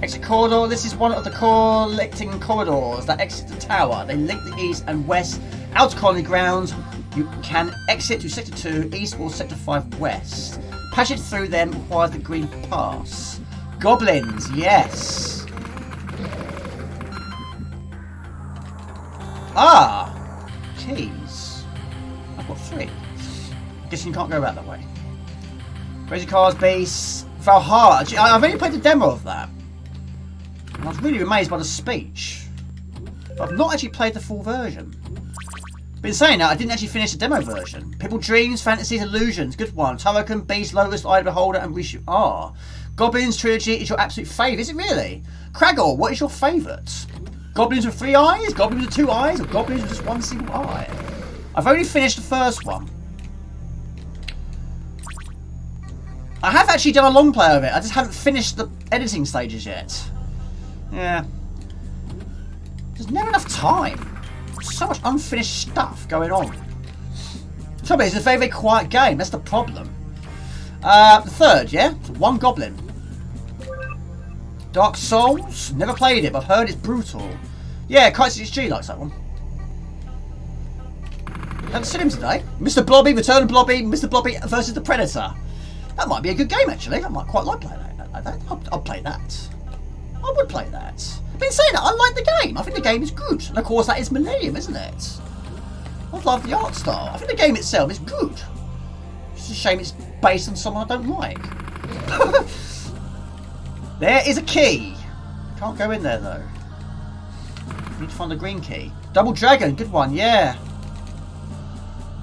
Exit corridor. This is one of the collecting corridors that exit the tower. They link the east and west outer colony grounds. You can exit to Sector 2 east or Sector 5 west. Passage through them requires the green pass. Goblins, yes. Ah, keys. I've got 3. Guess you can't go out that way. Crazy Cars Beasts, Valhalla. I've only played the demo of that. And I was really amazed by the speech. But I've not actually played the full version. Been saying that, I didn't actually finish the demo version. People Dreams, Fantasies, Illusions, good one. Turrican, Beast, Lotus, Eye of the Beholder, and Wish You Are. Goblins Trilogy is your absolute favourite, is it really? Craggle, what is your favourite? Goblins with 3 eyes? Goblins with 2 eyes? Or goblins with just 1 single eye? I've only finished the first one. I have actually done a long play of it, I just haven't finished the editing stages yet. Yeah. There's never enough time. So much unfinished stuff going on. The trouble is, it's a very, very quiet game. That's the problem. The third, yeah? So 1 goblin. Dark Souls? Never played it, but I've heard it's brutal. Yeah, Kite6G likes that one. Haven't seen him today. Mr. Blobby, Return of Blobby, Mr. Blobby versus the Predator. That might be a good game, actually. I might quite like playing that. I'll play that. I would play that. I've been saying that, I like the game. I think the game is good. And of course that is Millennium, isn't it? I love the art style. I think the game itself is good. It's a shame it's based on someone I don't like. There is a key. Can't go in there though. Need to find the green key. Double Dragon, good one, yeah.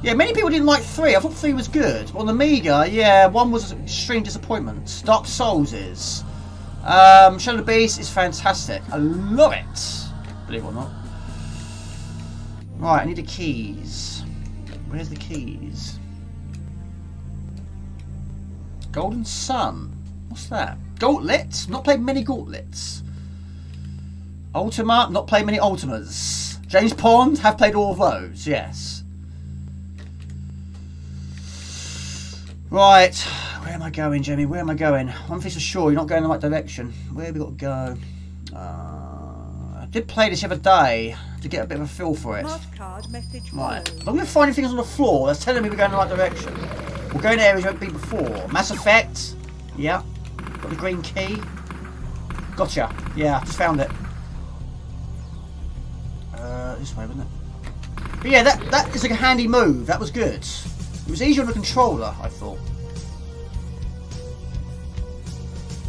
Yeah, many people didn't like 3. I thought 3 was good. But on the Amiga, yeah, 1 was an extreme disappointment. Dark Souls is. Shadow of the Beast is fantastic. I love it. Believe it or not. Right, I need the keys. Where's the keys? Golden Sun. What's that? Gauntlets? Not played many gauntlets. Ultima? Not played many Ultimas. James Pond? Have played all of those, yes. Right. Where am I going, Jamie? Where am I going? One thing's for sure, you're not going in the right direction. Where have we got to go? I did play this the other day to get a bit of a feel for it. Right. I'm going to find things on the floor that's telling me we're going in the right direction. We'll go in areas we haven't been before. Mass Effect. Yeah. Got the green key. Gotcha. Yeah, just found it. This way, wasn't it? But yeah, that is like a handy move. That was good. It was easier on the controller, I thought.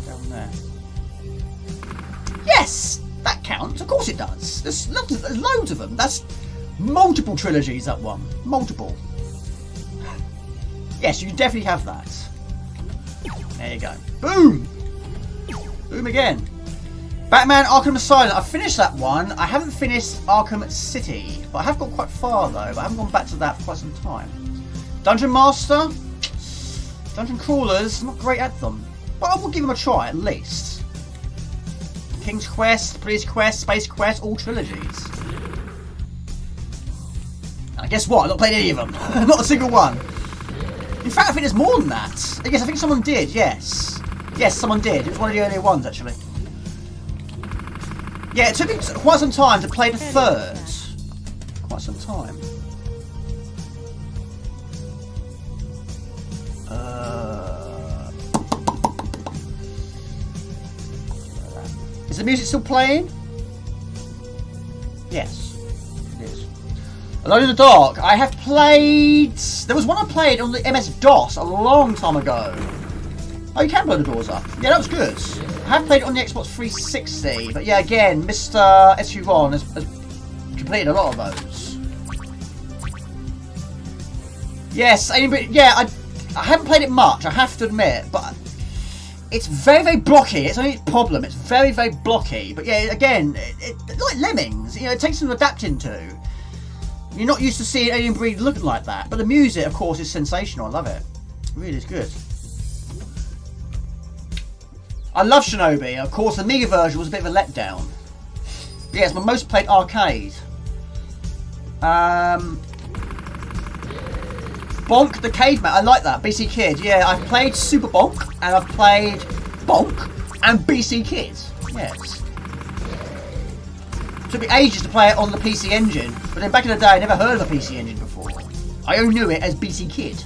Down there. Yes! That counts. Of course it does. There's loads of them. That's multiple trilogies, that one. Multiple. Yes, you definitely have that. There you go. Boom! Boom again. Batman Arkham Asylum. I finished that one. I haven't finished Arkham City. But I have got quite far though. But I haven't gone back to that for quite some time. Dungeon Master. Dungeon Crawlers. Not great at them. But I will give them a try at least. King's Quest, Police Quest, Space Quest. All trilogies. And guess what? I've not played any of them. Not a single one. In fact, I think there's more than that. Yes, I think someone did, yes. Yes, someone did. It was one of the earlier ones, actually. Yeah, it took me quite some time to play the third. Quite some time. Is the music still playing? Yes, it is. Alone in the Dark. I have played... There was one I played on the MS-DOS a long time ago. Oh, you can blow the doors up. Yeah, that was good. I have played it on the Xbox 360, but yeah, again, Mr. SU Ron has completed a lot of those. Yes, yeah, I haven't played it much, I have to admit, but it's very, very blocky. It's only its problem. It's very, very blocky. But yeah, again, like Lemmings, you know, it takes some adapting to. You're not used to seeing Alien Breed looking like that, but the music, of course, is sensational. I love it. It really is good. I love Shinobi. Of course, the Amiga version was a bit of a letdown. Yeah, it's my most played arcade. Bonk the Caveman. I like that. BC Kid. Yeah, I've played Super Bonk and I've played Bonk and BC Kid. Yes. It took me ages to play it on the PC Engine, but then back in the day I never heard of a PC Engine before. I only knew it as BC Kid.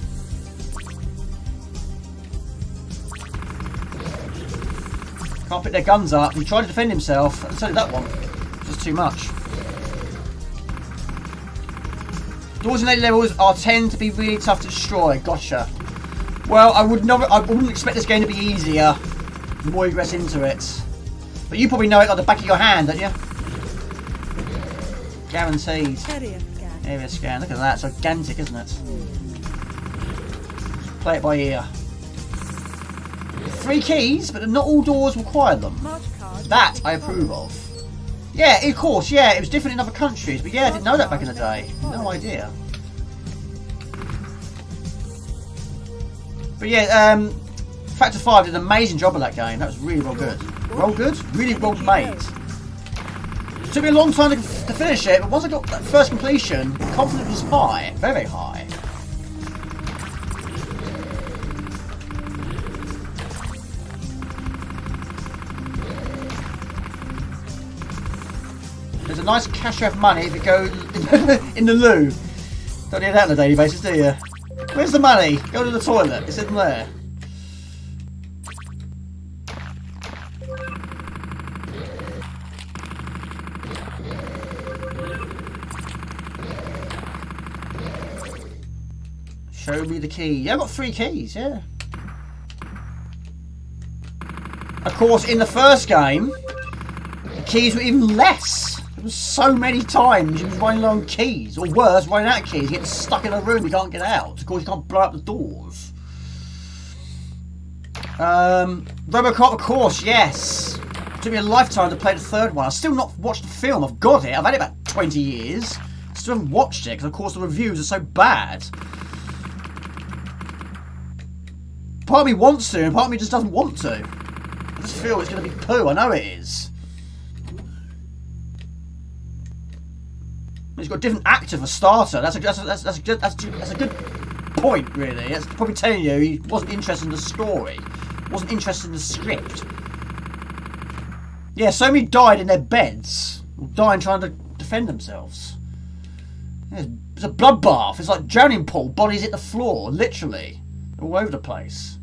Can't pick their guns up. He tried to defend himself, and so did that one. Just too much. Doors in later levels tend to be really tough to destroy. Gotcha. Well, I wouldn't expect this game to be easier the more you progress into it. But you probably know it like the back of your hand, don't you? Guaranteed. Area scan. Look at that. It's gigantic, isn't it? Play it by ear. 3 keys, but not all doors require them. That I approve of. Yeah, of course, yeah, it was different in other countries, but yeah, I didn't know that back in the day. No idea. But yeah, Factor 5 did an amazing job of that game. That was really well good. Well good? Really well made. It took me a long time to finish it, but once I got that first completion, confidence was high. Very high. There's a nice cache of money if it goes in the loo. Don't need that on a daily basis, do you? Where's the money? Go to the toilet. It's in there. Show me the key. Yeah, I've got 3 keys, yeah. Of course, in the first game, the keys were even less. There was so many times you was running low on keys, or worse, running out of keys, getting stuck in a room you can't get out. Of course, you can't blow up the doors. Robocop, of course, yes. It took me a lifetime to play the third one. I've still not watched the film. I've got it. I've had it about 20 years. Still haven't watched it because, of course, the reviews are so bad. Part of me wants to, and part of me just doesn't want to. I just feel it's going to be poo. I know it is. He's got a different actor for starter. That's a good point, really. It's probably telling you he wasn't interested in the story, wasn't interested in the script. Yeah, so many died in their beds, or dying trying to defend themselves. Yeah, it's a bloodbath. It's like drowning pool. Bodies hit the floor, literally, all over the place.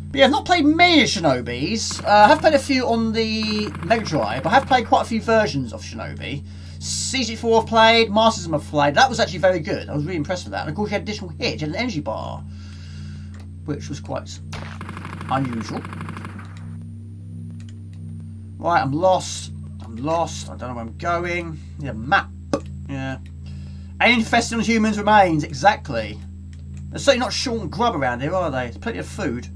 But yeah, I've not played many Shinobis. I have played a few on the Mega Drive, but I have played quite a few versions of Shinobi. CC4 I've played, Mastersm I've played. That was actually very good. I was really impressed with that. And of course you had additional hits. You had an energy bar, which was quite unusual. Right, I'm lost. I don't know where I'm going. Need a map. Yeah. Alien infested on humans remains. Exactly. They're certainly not short on grub around here, are they? There's plenty of food.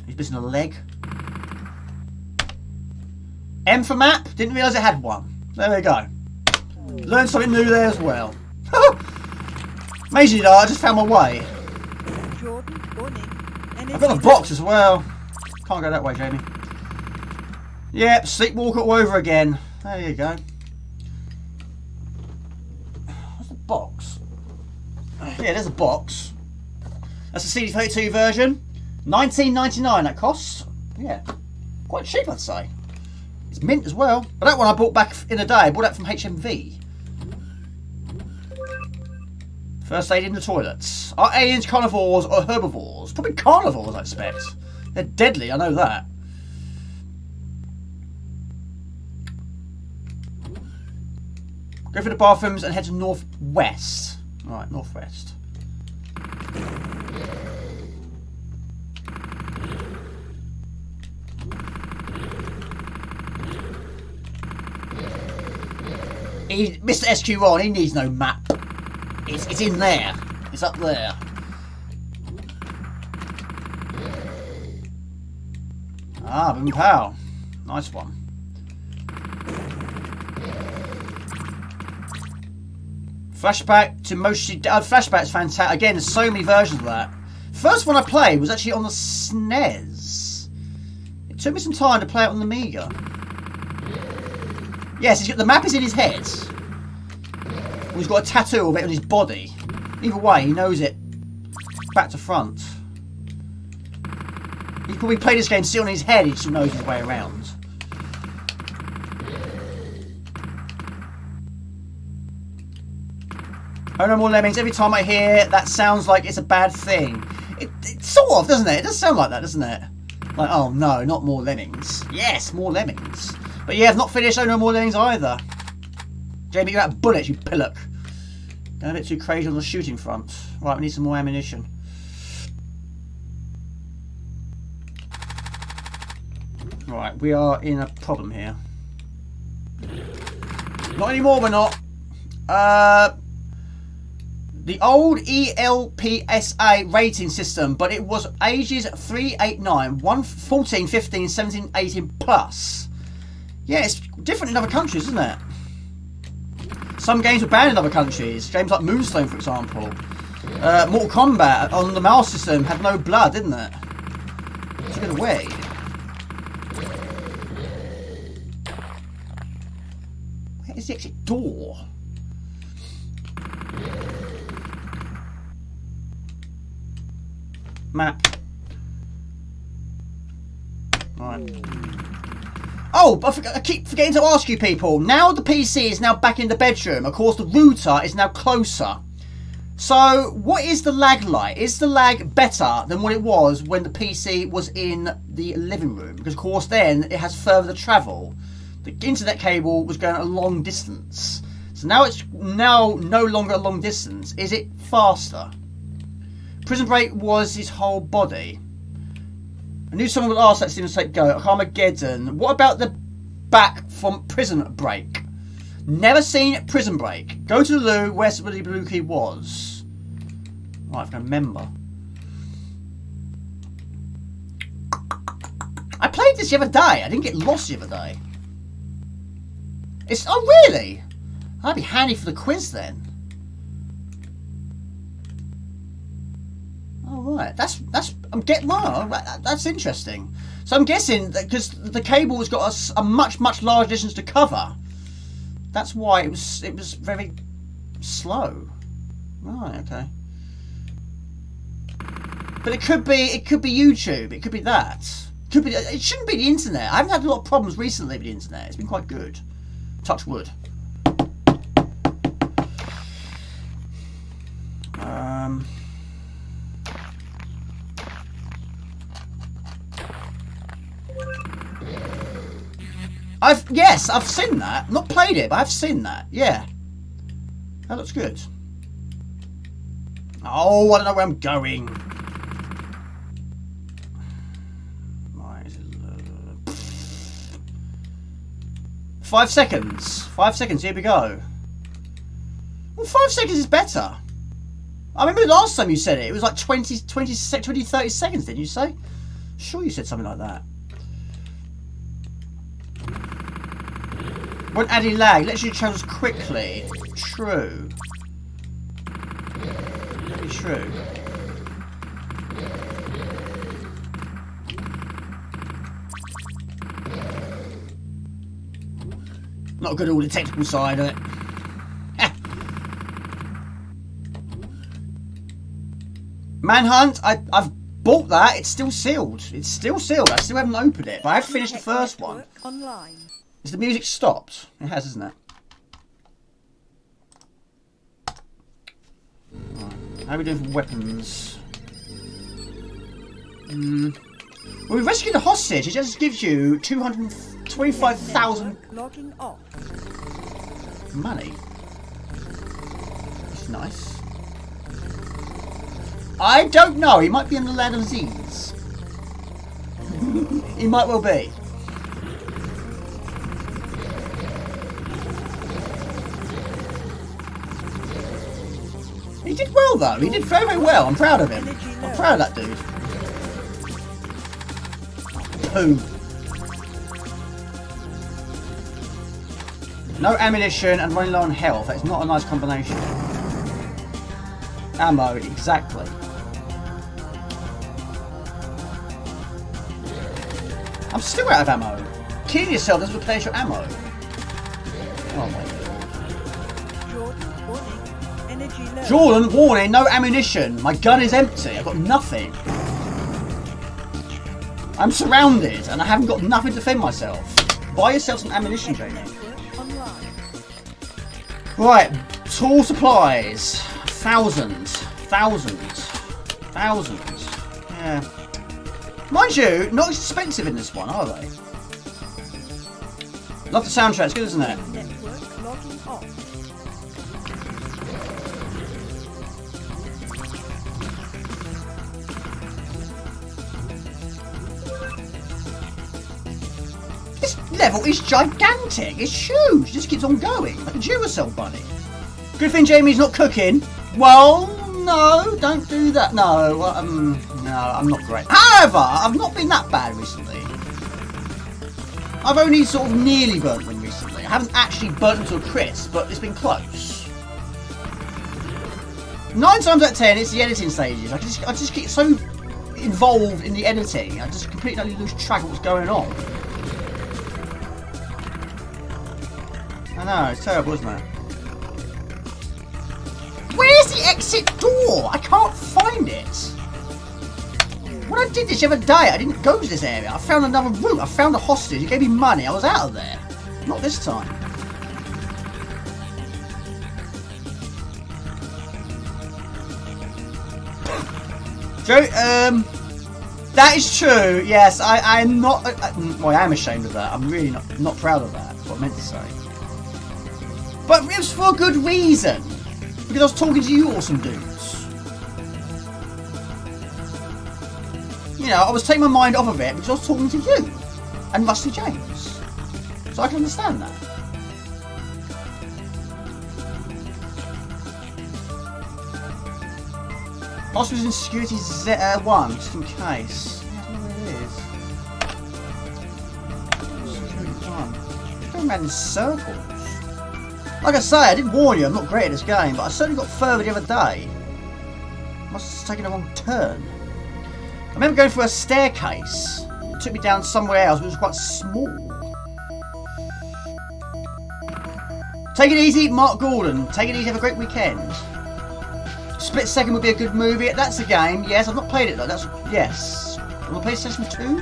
He's missing a leg. M for map. Didn't realise it had one. There we go. Learned something new there as well. Amazingly though, I just found my way. I've got a box as well. Can't go that way, Jamie. Yep, sleepwalker all over again. There you go. What's the box? Yeah, there's a box. That's the CD32 version. $19.99 that costs. Yeah, quite cheap I'd say. It's mint as well. But that one I bought back in the day. I bought that from HMV. First aid in the toilets. Are aliens carnivores or herbivores? Probably carnivores, I expect. They're deadly, I know that. Go for the bathrooms and head to northwest. Right, northwest. Mr. SQ1, he needs no map. It's in there. It's up there. Ah, Boom Pow. Nice one. Flashback to mostly... Flashback's fantastic. Again, there's so many versions of that. First one I played was actually on the SNES. It took me some time to play it on the Amiga. Yes, he's got, the map is in his head. Or he's got a tattoo of it on his body. Either way, he knows it back to front. He probably played this game still in his head, he just knows his way around. Oh, no more lemmings. Every time I hear that sounds like it's a bad thing. It sort of, doesn't it? It does sound like that, doesn't it? Like, oh no, not more lemmings. Yes, more lemmings. But yeah, I've not finished Oh No More Lemmings either. Jamie, you're out of bullets, you pillock. Going a bit too crazy on the shooting front. Right, we need some more ammunition. Right, we are in a problem here. Not anymore, we're not. The old ELPSA rating system, but it was ages 3, 8, 9, 1, 14, 15, 17, 18 plus. Yeah, it's different in other countries, isn't it? Some games were banned in other countries. Games like Moonstone, for example. Mortal Kombat on the mouse system had no blood, didn't it? Took it away. Where is the exit door? Map. Right. Oh, I keep forgetting to ask you people. Now the PC is now back in the bedroom. Of course, the router is now closer. So, what is the lag like? Is the lag better than what it was when the PC was in the living room? Because, of course, then it has further to travel. The internet cable was going a long distance. So now it's no longer a long distance. Is it faster? Prison Break was his whole body. I knew someone would ask that Steven State Go. Armageddon. What about the back from Prison Break? Never seen Prison Break. Go to the loo where the blue key was. Right, I can remember. I played this the other day. I didn't get lost the other day. It's, oh really? That'd be handy for the quiz then. Oh right, that's I'm getting that's interesting. So I'm guessing that because the cable has got a much larger distance to cover, that's why it was very slow. Right, okay. But it could be YouTube. It could be that. It shouldn't be the internet. I haven't had a lot of problems recently with the internet. It's been quite good. Touch wood. I've seen that. Not played it, but I've seen that. Yeah. That looks good. Oh, I don't know where I'm going. Right. 5 seconds. 5 seconds. Here we go. Well, 5 seconds is better. I remember last time you said it. It was like 20, 30 seconds, didn't you say? Sure you said something like that. Won't add any lag. Lets you travels quickly. True. Very true. Not good at all the technical side of it. Manhunt, I've bought that. It's still sealed. It's still sealed. I still haven't opened it, but I have finished the first one. Online. Is the music stopped? It has, isn't it? Right. How are we doing for weapons? Well, we rescued the hostage. It just gives you 225,000 logging off. money. It's nice. I don't know. He might be in the land of Z's. He might well be. He did well though. He did very, very well. I'm proud of him. I'm proud of that dude. Boom. No ammunition and running low on health. That's not a nice combination. Ammo, exactly. I'm still out of ammo. Killing yourself doesn't replace your ammo. Oh my god. Jordan, warning, no ammunition. My gun is empty. I've got nothing. I'm surrounded and I haven't got nothing to defend myself. Buy yourself some ammunition, Jamie. Right, tool supplies. Thousands. Yeah. Mind you, not expensive in this one, are they? Love the soundtrack, it's good, isn't it? This level is gigantic, it's huge, it just keeps on going, like a Duracell bunny. Good thing Jamie's not cooking. Well, no, don't do that. No, no, I'm not great. However, I've not been that bad recently. I've only sort of nearly burnt one recently. I haven't actually burnt them to a crisp, but it's been close. 9 times out of 10, it's the editing stages. I just get so involved in the editing, I just completely lose track of what's going on. I know, it's terrible, isn't it? Where's the exit door? I can't find it. When I did this the other day, I didn't go to this area. I found another route. I found a hostage. He gave me money. I was out of there. Not this time. Joe, that is true. Yes, I'm not. Well, I am ashamed of that. I'm really not proud of that. That's what I meant to say. But it was for a good reason. Because I was talking to you awesome dudes. You know, I was taking my mind off of it because I was talking to you and Rusty James. So I can understand that. Hospital's in security Z1, just in case. I don't know where it is. Security 1. It's going around in circles. Like I say, I did warn you, I'm not great at this game, but I certainly got further the other day. Must have taken a wrong turn. I remember going through a staircase. It took me down somewhere else, but it was quite small. Take it easy, Mark Gordon. Take it easy, have a great weekend. Split Second would be a good movie. That's a game. Yes, I've not played it though. That's yes. I'm gonna play Session 2.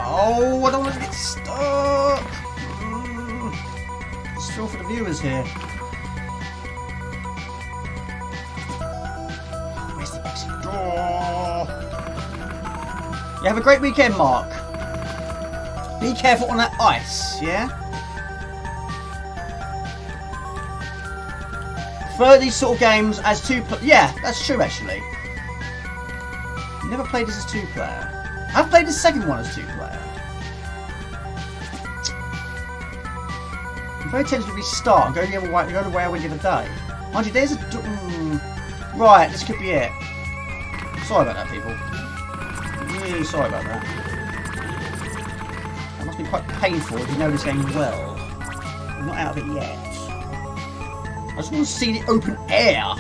Oh, I don't want to get stuck. It's still for the viewers here. Where's the exit door? You have a great weekend, Mark. Be careful on that ice, yeah? For these sort of games as yeah, that's true actually. Never played this as 2-player. I've played the second one as 2-player. I'm very tempted to restart and go the other way, go the way I went the other day. Mind you, there's a right, this could be it. Sorry about that, people. Really sorry about that. That must be quite painful if you know this game well. I'm not out of it yet. I just want to see the open air.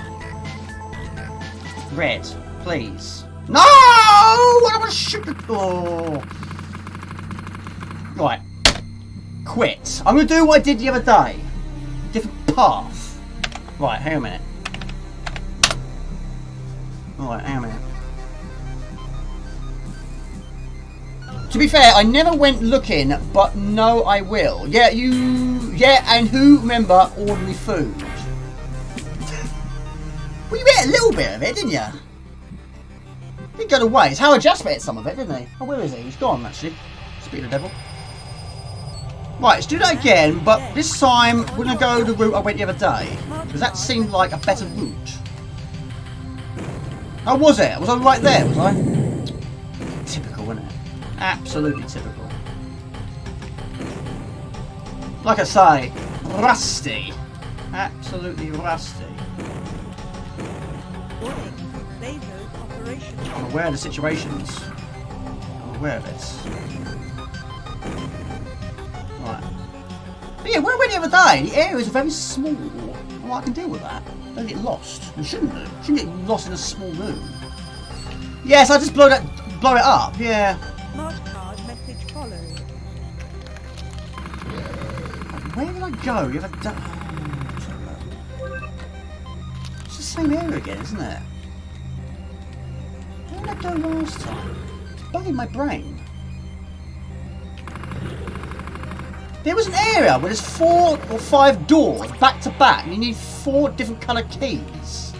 Red, please. No! I don't want to shoot the door. Right. Quit. I'm going to do what I did the other day. Different path. Right, hang on a minute. Alright, hang on a minute. To be fair, I never went looking, but no, I will. Yeah, and who remember ordinary food? Well, you ate a little bit of it, didn't you? Didn't go to waste. Howard Jasper ate some of it, didn't he? Oh, where is he? He's gone, actually. Speaking of the devil. Right, let's do that again, but this time we're going to go the route I went the other day. Because that seemed like a better route. Oh, was it? Was I right there, was I? Typical, wasn't it? Absolutely typical. Like I say, rusty. Absolutely rusty. I'm aware of the situations. I'm aware of it. Right. But yeah, when I went the other day, the areas are very small. Well, I can deal with that. Don't get lost. You shouldn't do. You shouldn't get lost in a small room. Yes, I just blow it up. Yeah. Where did I go? You have a it's the same area again, isn't it? Where did I go last time? It's bugging my brain. There was an area where there's 4 or 5 doors back to back, and you need 4 different colour keys.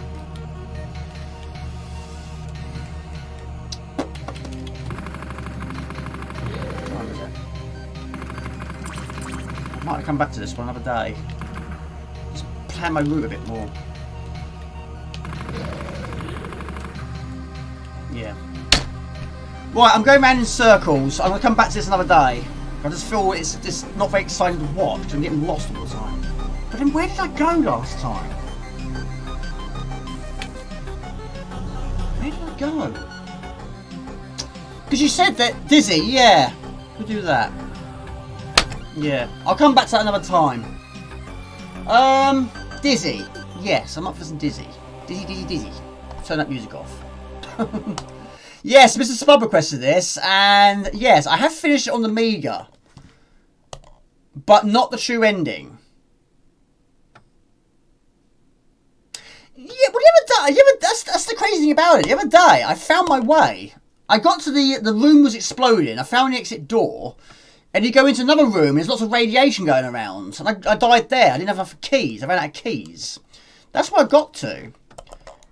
I might come back to this one another day. Just plan my route a bit more. Yeah. Right, I'm going around in circles. I'm going to come back to this another day. I just feel it's just not very exciting to watch because I'm getting lost all the time. But then where did I go last time? Where did I go? Because you said that Dizzy, yeah. We'll do that. Yeah. I'll come back to that another time. Dizzy. Yes, I'm up for some Dizzy. Dizzy, Dizzy, Dizzy. Turn that music off. Yes, Mr. Spud requested this, and yes, I have finished it on the Amiga, but not the true ending. Yeah, well, that's the crazy thing about it. The other day, I found my way. I got to the room was exploding. I found the exit door, and you go into another room. And there's lots of radiation going around, and I died there. I didn't have enough keys. I ran out of keys. That's where I got to.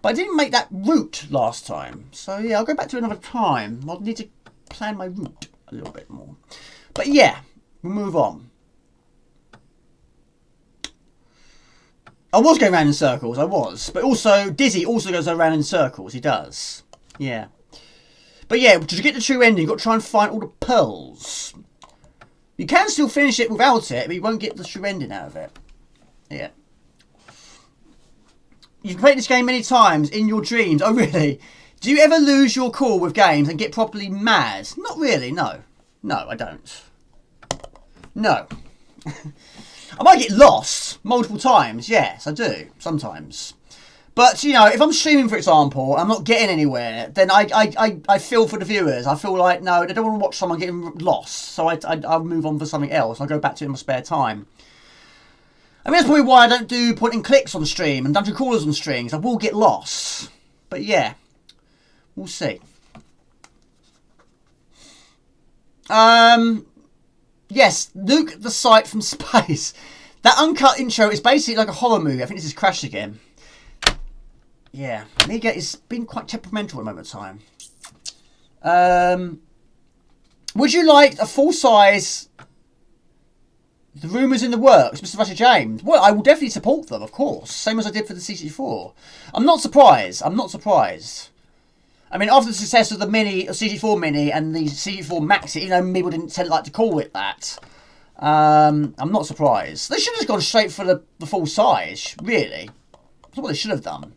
But I didn't make that route last time. So yeah, I'll go back to it another time. I'll need to plan my route a little bit more. But yeah, we'll move on. I was going around in circles, I was. But also, Dizzy also goes around in circles. He does. Yeah. But yeah, to get the true ending, you've got to try and find all the pearls. You can still finish it without it, but you won't get the true ending out of it. Yeah. You've played this game many times in your dreams. Oh, really? Do you ever lose your cool with games and get properly mad? Not really, no. No, I don't. No. I might get lost multiple times. Yes, I do. Sometimes. But, you know, if I'm streaming, for example, and I'm not getting anywhere, then I feel for the viewers. I feel like, no, they don't want to watch someone getting lost. So I'll move on for something else. I'll go back to it in my spare time. I mean, that's probably why I don't do point and clicks on stream and dungeon crawlers on streams. I will get lost. But yeah, we'll see. Yes, Luke the Sight from space. That uncut intro is basically like a horror movie. I think this is Crash again. Yeah, Amiga has been quite temperamental at the moment of time. Would you like a full-size... The rumours in the works, Mr. Russia James? Well, I will definitely support them, of course. Same as I did for the C64. I'm not surprised. I'm not surprised. I mean, after the success of the Mini, C64 Mini, and the C64 Maxi, you know, people didn't tend like to call it that. I'm not surprised. They should have just gone straight for the full size, really. That's what they should have done.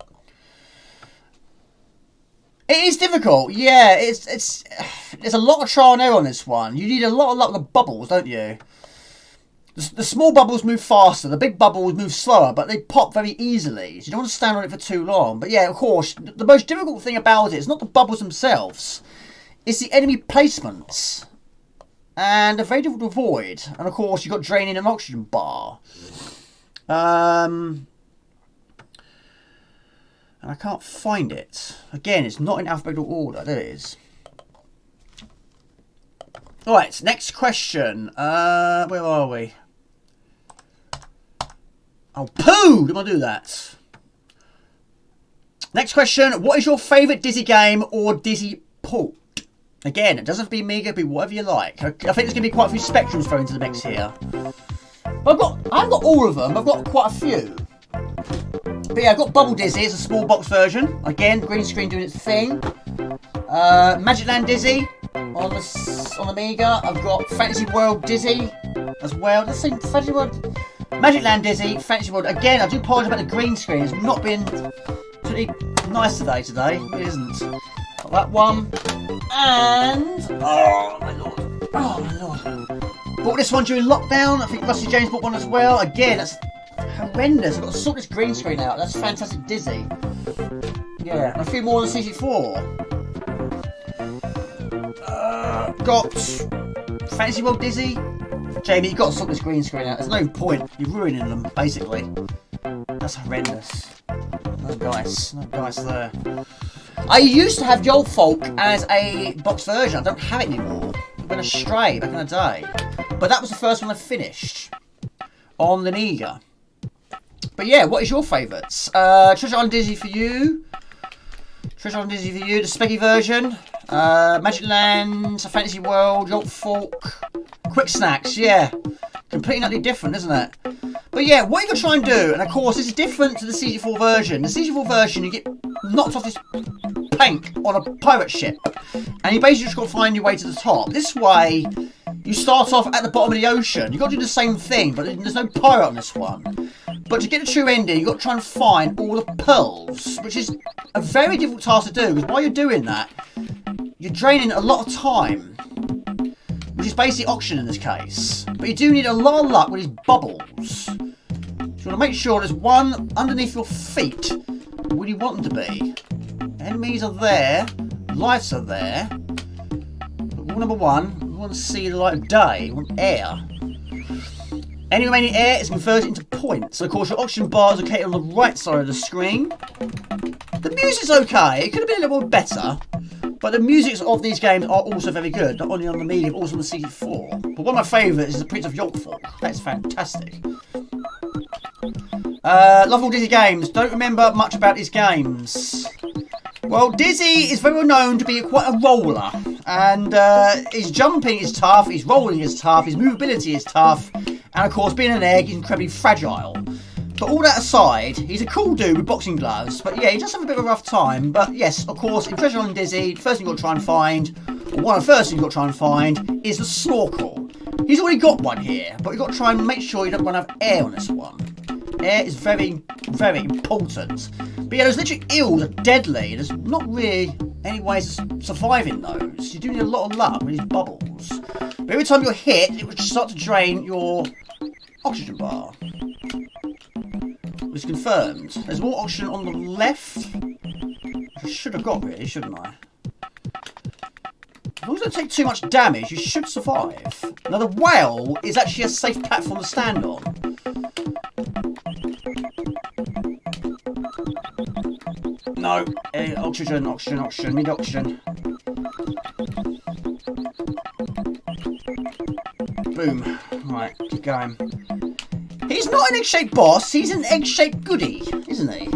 It is difficult, yeah. There's a lot of trial and error on this one. You need a lot of bubbles, don't you? The small bubbles move faster, the big bubbles move slower, but they pop very easily. So you don't want to stand on it for too long. But yeah, of course, the most difficult thing about it is not the bubbles themselves. It's the enemy placements. And they're very difficult to avoid. And of course, you've got draining an oxygen bar. And I can't find it. Again, it's not in alphabetical order. There it is. Alright, next question. Where are we? Oh, poo! Did I do that? Next question. What is your favourite Dizzy game or Dizzy port? Again, it doesn't have to be Amiga, it can be whatever you like. I think there's going to be quite a few spectrums thrown into the mix here. But I haven't got all of them. I've got quite a few. But yeah, I've got Bubble Dizzy. It's a small box version. Again, green screen doing its thing. Magic Land Dizzy on the Amiga. I've got Fantasy World Dizzy as well. Let's see, Fantasy World... Magic Land Dizzy, Fantasy World. Again, I do apologise about the green screen. It's not been pretty nice today. It isn't. Got that one. And... Oh, my lord. Oh, my lord. Bought this one during lockdown. I think Rusty James bought one as well. Again, that's horrendous. I've got to sort this green screen out. That's Fantastic Dizzy. Yeah, and a few more on the CC4. Got Fantasy World Dizzy, Jamie, you've got to sort this green screen out. There's no point. You're ruining them, basically. That's horrendous. No dice. No dice there. I used to have the old Folk as a box version. I don't have it anymore. I've been astray back in the day. But that was the first one I finished on the Amiga. But yeah, what is your favourites? Treasure Island Dizzy for you. Treasure Island Dizzy for you. The Speggy version. Magic Lands. A Fantasy World. Yolt Folk. Quick Snacks. Yeah. Completely utterly different, isn't it? But yeah, what you're going to try and do, and of course this is different to the CG4 version. The CG4 version, you get knocked off this plank on a pirate ship. And you basically just got to find your way to the top. This way, you start off at the bottom of the ocean. You've got to do the same thing, but there's no pirate on this one. But to get the true ending, you've got to try and find all the pearls, which is a very difficult task to do, because while you're doing that, you're draining a lot of time, which is basically oxygen in this case. But you do need a lot of luck with these bubbles. So you want to make sure there's one underneath your feet where you want them to be. Enemies are there, lights are there. But rule number one, we want to see the light of day, we want air. Any remaining air is converted into points. So of course your oxygen bar is located on the right side of the screen. The music's okay, it could have been a little bit better. But the musics of these games are also very good, not only on the Amiga, but also on the CD4. But one of my favourites is the Prince of Yorkford. That's fantastic. Love all Dizzy games. Don't remember much about these games. Well, Dizzy is very well known to be quite a roller. And his jumping is tough, his rolling is tough, his movability is tough. And of course, being an egg, he's incredibly fragile. But all that aside, he's a cool dude with boxing gloves. But yeah, he does have a bit of a rough time. But yes, of course, in Treasure Island Dizzy, the first thing you've got to try and find, or one of the first things you've got to try and find, is the snorkel. He's already got one here, but you've got to try and make sure you don't run out of air on this one. Air is very, very important. But yeah, those literally eels are deadly. There's not really any ways of surviving those. You do need a lot of luck with these bubbles. But every time you're hit, it would start to drain your oxygen bar. It's confirmed. There's more oxygen on the left. I should have got really, shouldn't I? As long as you don't take too much damage, you should survive. Now the whale is actually a safe platform to stand on. No, oxygen, oxygen, oxygen, need oxygen. Boom. Right, keep going. He's not an egg-shaped boss, he's an egg-shaped goodie, isn't he?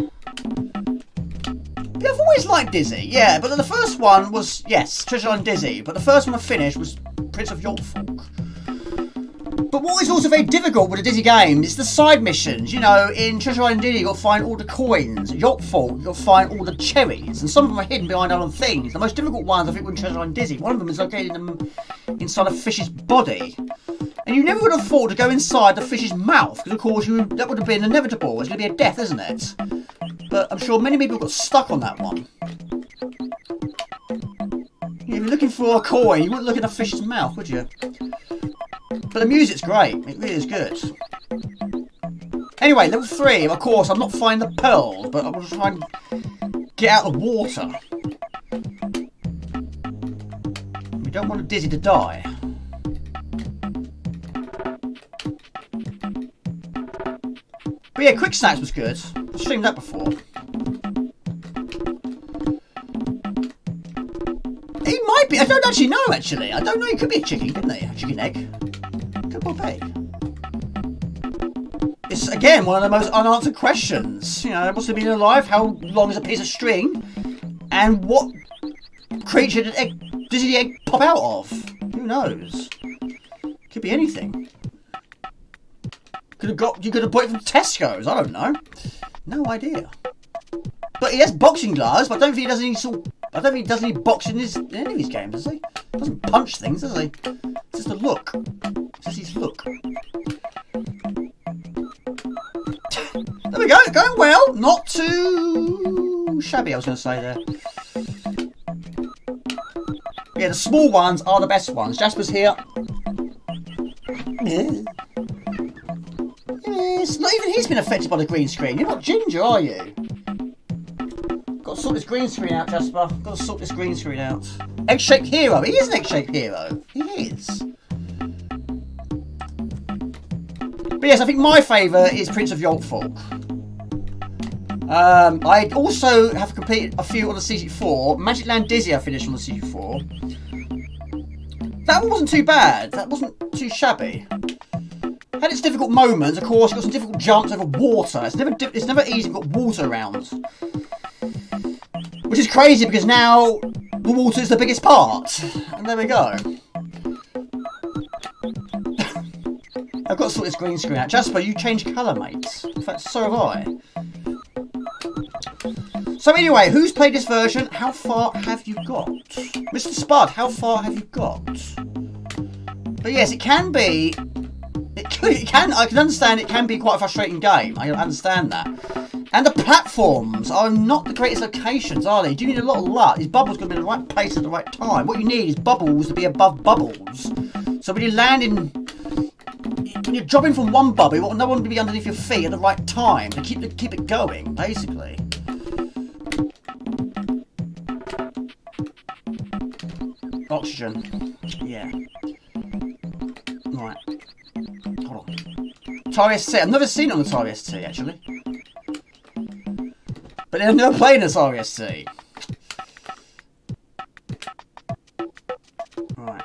Yeah, I've always liked Dizzy, yeah, but the first one was, yes, Treasure Island Dizzy, but the first one I finished was Prince of Yorkford. But what is also very difficult with the Dizzy game is the side missions. You know, in Treasure Island Dizzy, you've got to find all the coins. Yorkford, you've got to find all the cherries, and some of them are hidden behind other things. The most difficult ones, I think, were in Treasure Island Dizzy. One of them is located inside a fish's body. And you never would have thought to go inside the fish's mouth, because of course that would have been inevitable. It's going to be a death, isn't it? But I'm sure many people got stuck on that one. If you're looking for a coin, you wouldn't look in a fish's mouth, would you? But the music's great. It really is good. Anyway, level 3. Of course, I'm not finding the pearls, but I'm going to try and get out of the water. We don't want Dizzy to die. But yeah, Quick Snacks was good. I've streamed that before. He might be. I don't actually know, actually. I don't know. He could be a chicken, couldn't he? A chicken egg. Could well be. It's, again, one of the most unanswered questions. You know, what's the meaning of life? How long is a piece of string? And what creature did the egg pop out of? Who knows? Could be anything. You could have bought it from Tesco's. I don't know. No idea. But he has boxing gloves. But I don't think he does any sort. I don't think he does any boxing in any of his games, does he? He doesn't punch things, does he? It's just a look. It's just his look. There we go. Going well. Not too shabby, I was going to say there. Yeah, the small ones are the best ones. Jasper's here. Yes, not even he's been affected by the green screen. You're not Ginger, are you? Got to sort this green screen out, Jasper. Got to sort this green screen out. Egg-shaped hero. He is an egg-shaped hero. He is. But yes, I think my favourite is Prince of Yolkfolk. I also have completed a few on the CC4. Magic Land Dizzy I finished on the CC4. That one wasn't too bad. That wasn't too shabby. Had its difficult moments, of course. You've got some difficult jumps over water. It's never easy. You've got water around, which is crazy because now the water is the biggest part. And there we go. I've got to sort this green screen out. Jasper, you change colour, mate. In fact, so have I. So anyway, who's played this version? How far have you got? Mr. Spud, how far have you got? But yes, it can be... I can understand it can be quite a frustrating game. I understand that. And the platforms are not the greatest locations, are they? You do need a lot of luck. These bubbles got to be in the right place at the right time. What you need is bubbles to be above bubbles. So when you're landing... When you're dropping from one bubble, you want another one to be underneath your feet at the right time to keep it going, basically. Oxygen. Yeah. Right. Hold on. Atari ST. I've never seen it on the Atari ST, actually. But I've never played an Atari ST. Right.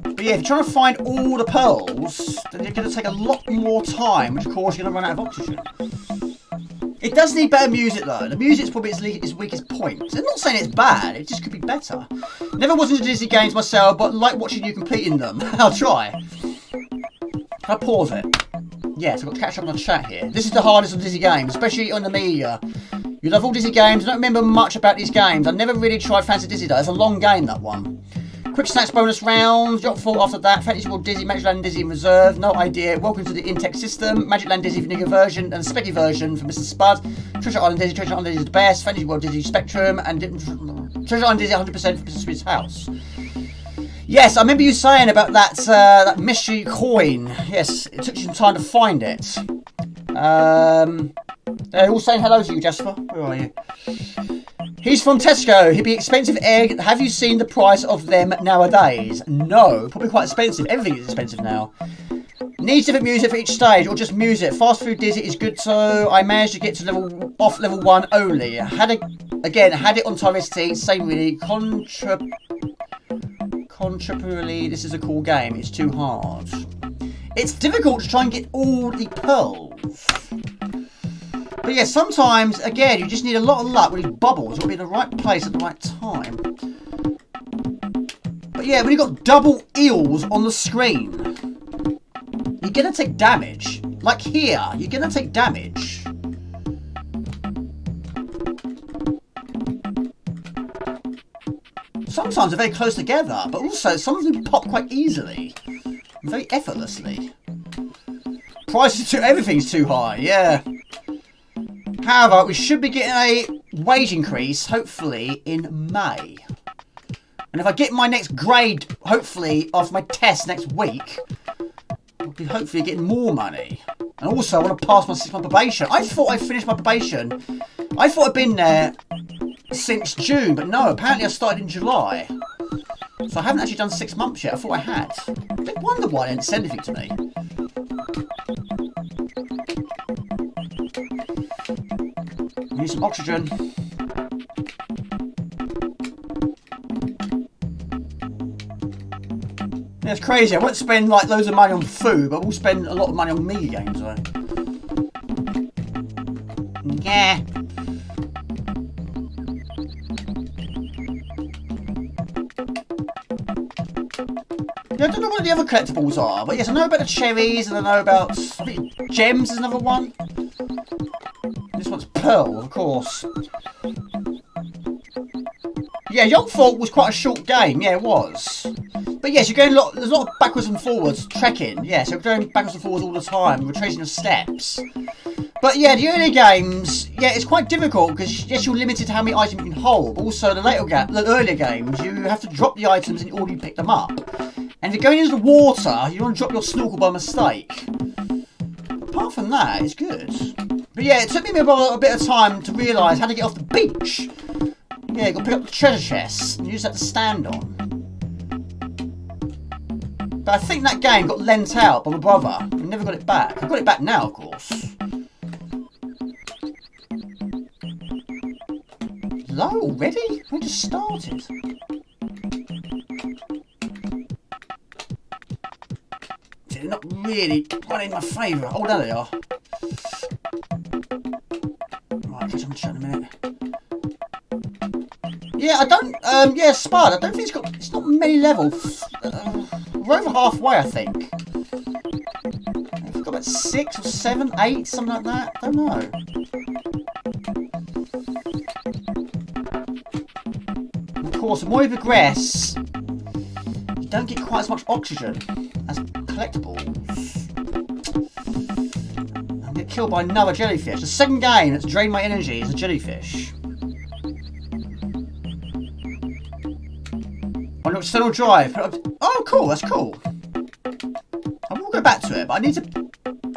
But yeah, if you're trying to find all the pearls, then you're going to take a lot more time, which of course you're going to run out of oxygen. It does need better music though. The music's probably its weakest point. I'm not saying it's bad, it just could be better. Never was into Disney games myself, but like watching you completing them. I'll try. Can I pause it? Yes, I've got to catch up on the chat here. This is the hardest of Disney games, especially on Amiga. You love all Disney games, I don't remember much about these games. I never really tried Fancy Dizzy though. It's a long game, that one. Quick Snacks bonus round. Jotful after that. Fantasy World Dizzy, Magic Land Dizzy in reserve. No idea. Welcome to the Intech system. Magic Land Dizzy Vanilla version and Specky version for Mr. Spud. Treasure Island Dizzy. Treasure Island Dizzy is the best. Fantasy World Dizzy Spectrum and Treasure Island Dizzy 100% for Mr. Spud's house. Yes, I remember you saying about that that mystery coin. Yes, it took you some time to find it. They're all saying hello to you, Jasper. Where are you? He's from Tesco. He'd be expensive egg. Have you seen the price of them nowadays? No, probably quite expensive. Everything is expensive now. Needs different music for each stage, or just music. Fast Food Dizzy is good, so I managed to get to level 1 only. Had it on Atari ST. Same really. Contrapurally, this is a cool game. It's too hard. It's difficult to try and get all the pearls. But yeah, sometimes, again, you just need a lot of luck with these bubbles. You'll be in the right place at the right time. But yeah, when you've got double eels on the screen, you're going to take damage. Like here, you're going to take damage. Sometimes they're very close together, but also some of them pop quite easily. Very effortlessly. Prices to everything's too high, yeah. However, we should be getting a wage increase, hopefully, in May. And if I get my next grade, hopefully, after my test next week, I'll be hopefully getting more money. And also, I want to pass my 6-month probation. I thought I finished my probation. I thought I'd been there since June, but no, apparently I started in July. So I haven't actually done 6 months yet. I thought I had. I wonder why they didn't send anything to me. I need some oxygen. Yeah, it's crazy. I won't spend like loads of money on food, but we'll spend a lot of money on Amiga games, though. Yeah. Yeah, I don't know what the other collectibles are, but yes, I know about the cherries, and I know about, I think, gems is another one. This one's pearl, of course. Yeah, Yogfolk was quite a short game. Yeah, it was. But yes, you're going there's a lot of backwards and forwards trekking. Yeah, so you're going backwards and forwards all the time, retracing your steps. But yeah, the early games, yeah, it's quite difficult because yes, you're limited to how many items you can hold. But also the earlier games, you have to drop the items in order to pick them up. And if you're going into the water, you don't drop your snorkel by mistake. Apart from that, it's good. But yeah, it took me about a bit of time to realise how to get off the beach. Yeah, you've got to pick up the treasure chest and use that to stand on. But I think that game got lent out by my brother. I never got it back. I've got it back now, of course. Low already? We just started. They're not really running in my favour. Oh, there they are. Right, catch up and chat in a minute. Yeah, I don't. Yeah, Spud. I don't think it's not many levels. We're over halfway, I think. We've got about 6 or 7, 8, something like that. I don't know. And of course, the more you progress, you don't get quite as much oxygen as collectibles. I'm get killed by another jellyfish. The second game that's drained my energy is a jellyfish. On your external drive. Oh, cool. That's cool. I will go back to it, but I need to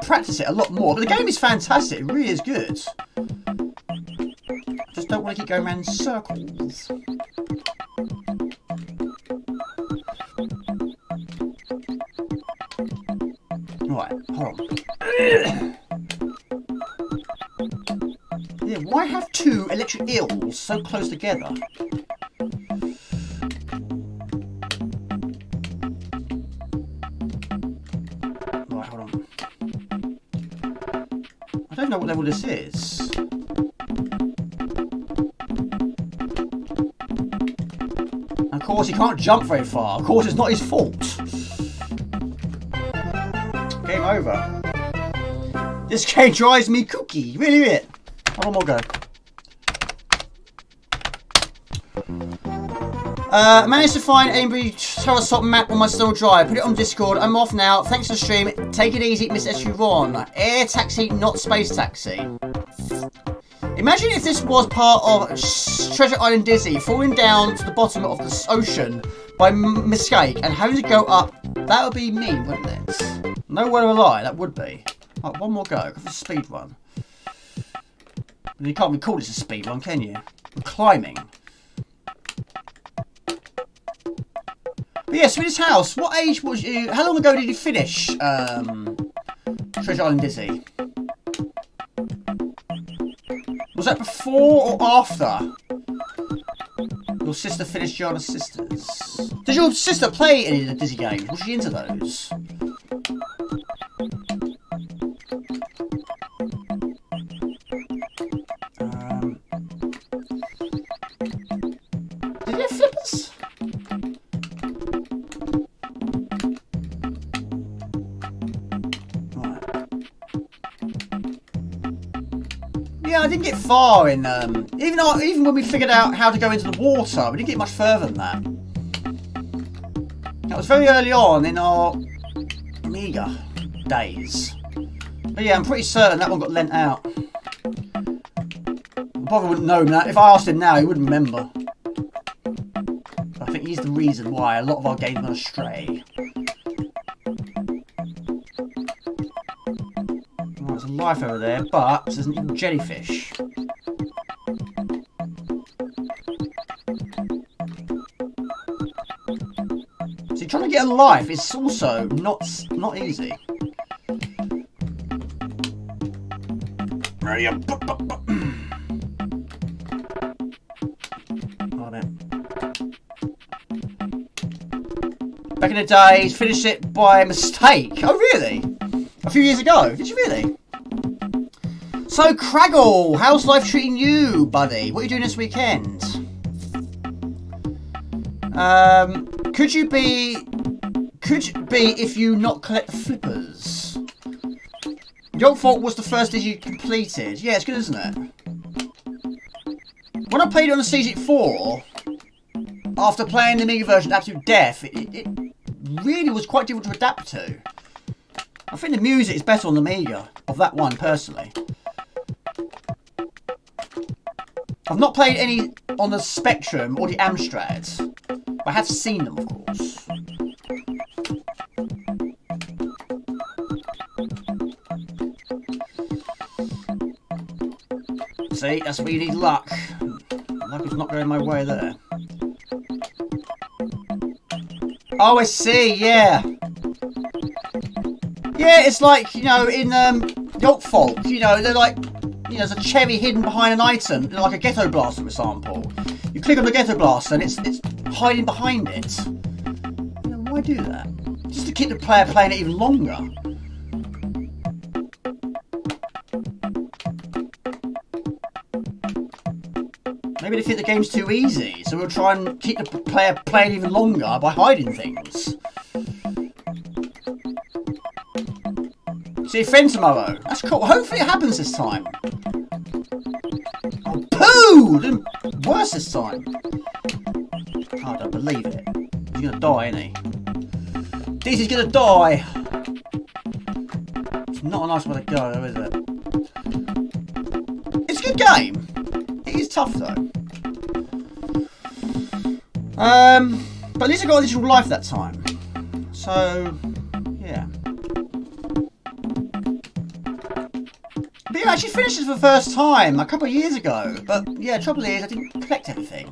practice it a lot more. But the game is fantastic. It really is good. I just don't want to keep going around in circles. Right, hold on. Yeah, why have 2 electric eels so close together? I don't know what level this is. Of course, he can't jump very far. Of course, it's not his fault. Game over. This game drives me kooky. Really, it. One more go. Managed to find Ambry Terrasop map on my still drive. Put it on Discord. I'm off now. Thanks for the stream. Take it easy, Miss SU1. Air taxi, not space taxi. Imagine if this was part of Treasure Island Dizzy, falling down to the bottom of the ocean by mistake and having to go up. That would be me, wouldn't it? No word of a lie, that would be. Right, one more go. Go for a speed run. You can't really call this a speed run, can you? We're climbing. But yeah, Swedish House, what age was you? How long ago did you finish Treasure Island Dizzy? Was that before or after your sister finished Giana's Sisters? Did your sister play any of the Dizzy games? Was she into those? Did you have flippers? Yeah, I didn't get far in, even when we figured out how to go into the water, we didn't get much further than that. That was very early on in our Amiga days. But yeah, I'm pretty certain that one got lent out. My brother wouldn't know that. If I asked him now, he wouldn't remember. I think he's the reason why a lot of our games went astray. There's a life over there, but there's an evil jellyfish. See, trying to get a life is also not easy. Ready up. Back in the days, finished it by mistake. Oh, really? A few years ago. Did you really? So, Craggle, how's life treating you, buddy? What are you doing this weekend? Could you be if you not collect the flippers? Your fault was the first that you completed. Yeah, it's good, isn't it? When I played it on the CZ4, after playing the Amiga version to absolute death, it really was quite difficult to adapt to. I think the music is better on the Amiga, of that one, personally. I've not played any on the Spectrum or the Amstrad. I have seen them, of course. See, that's where you need luck. Luck is not going my way there. Oh, I see, yeah. Yeah, it's like, you know, in Yacht Folk, you know, they're like, you know, there's a cherry hidden behind an item, like a ghetto blaster, for example. You click on the ghetto blaster and it's hiding behind it. You know, why do that? Just to keep the player playing it even longer. Maybe they think the game's too easy, so we'll try and keep the player playing even longer by hiding things. See your friend tomorrow. That's cool. Hopefully it happens this time. Oh, poo! Worse this time. I don't believe it. He's gonna die, isn't he? Dizzy's gonna die. It's not a nice way to go, though, is it? It's a good game. It is tough, though. But at least I got additional life that time. So, yeah. But yeah, I actually finished this for the first time a couple of years ago. But yeah, trouble is I didn't collect everything.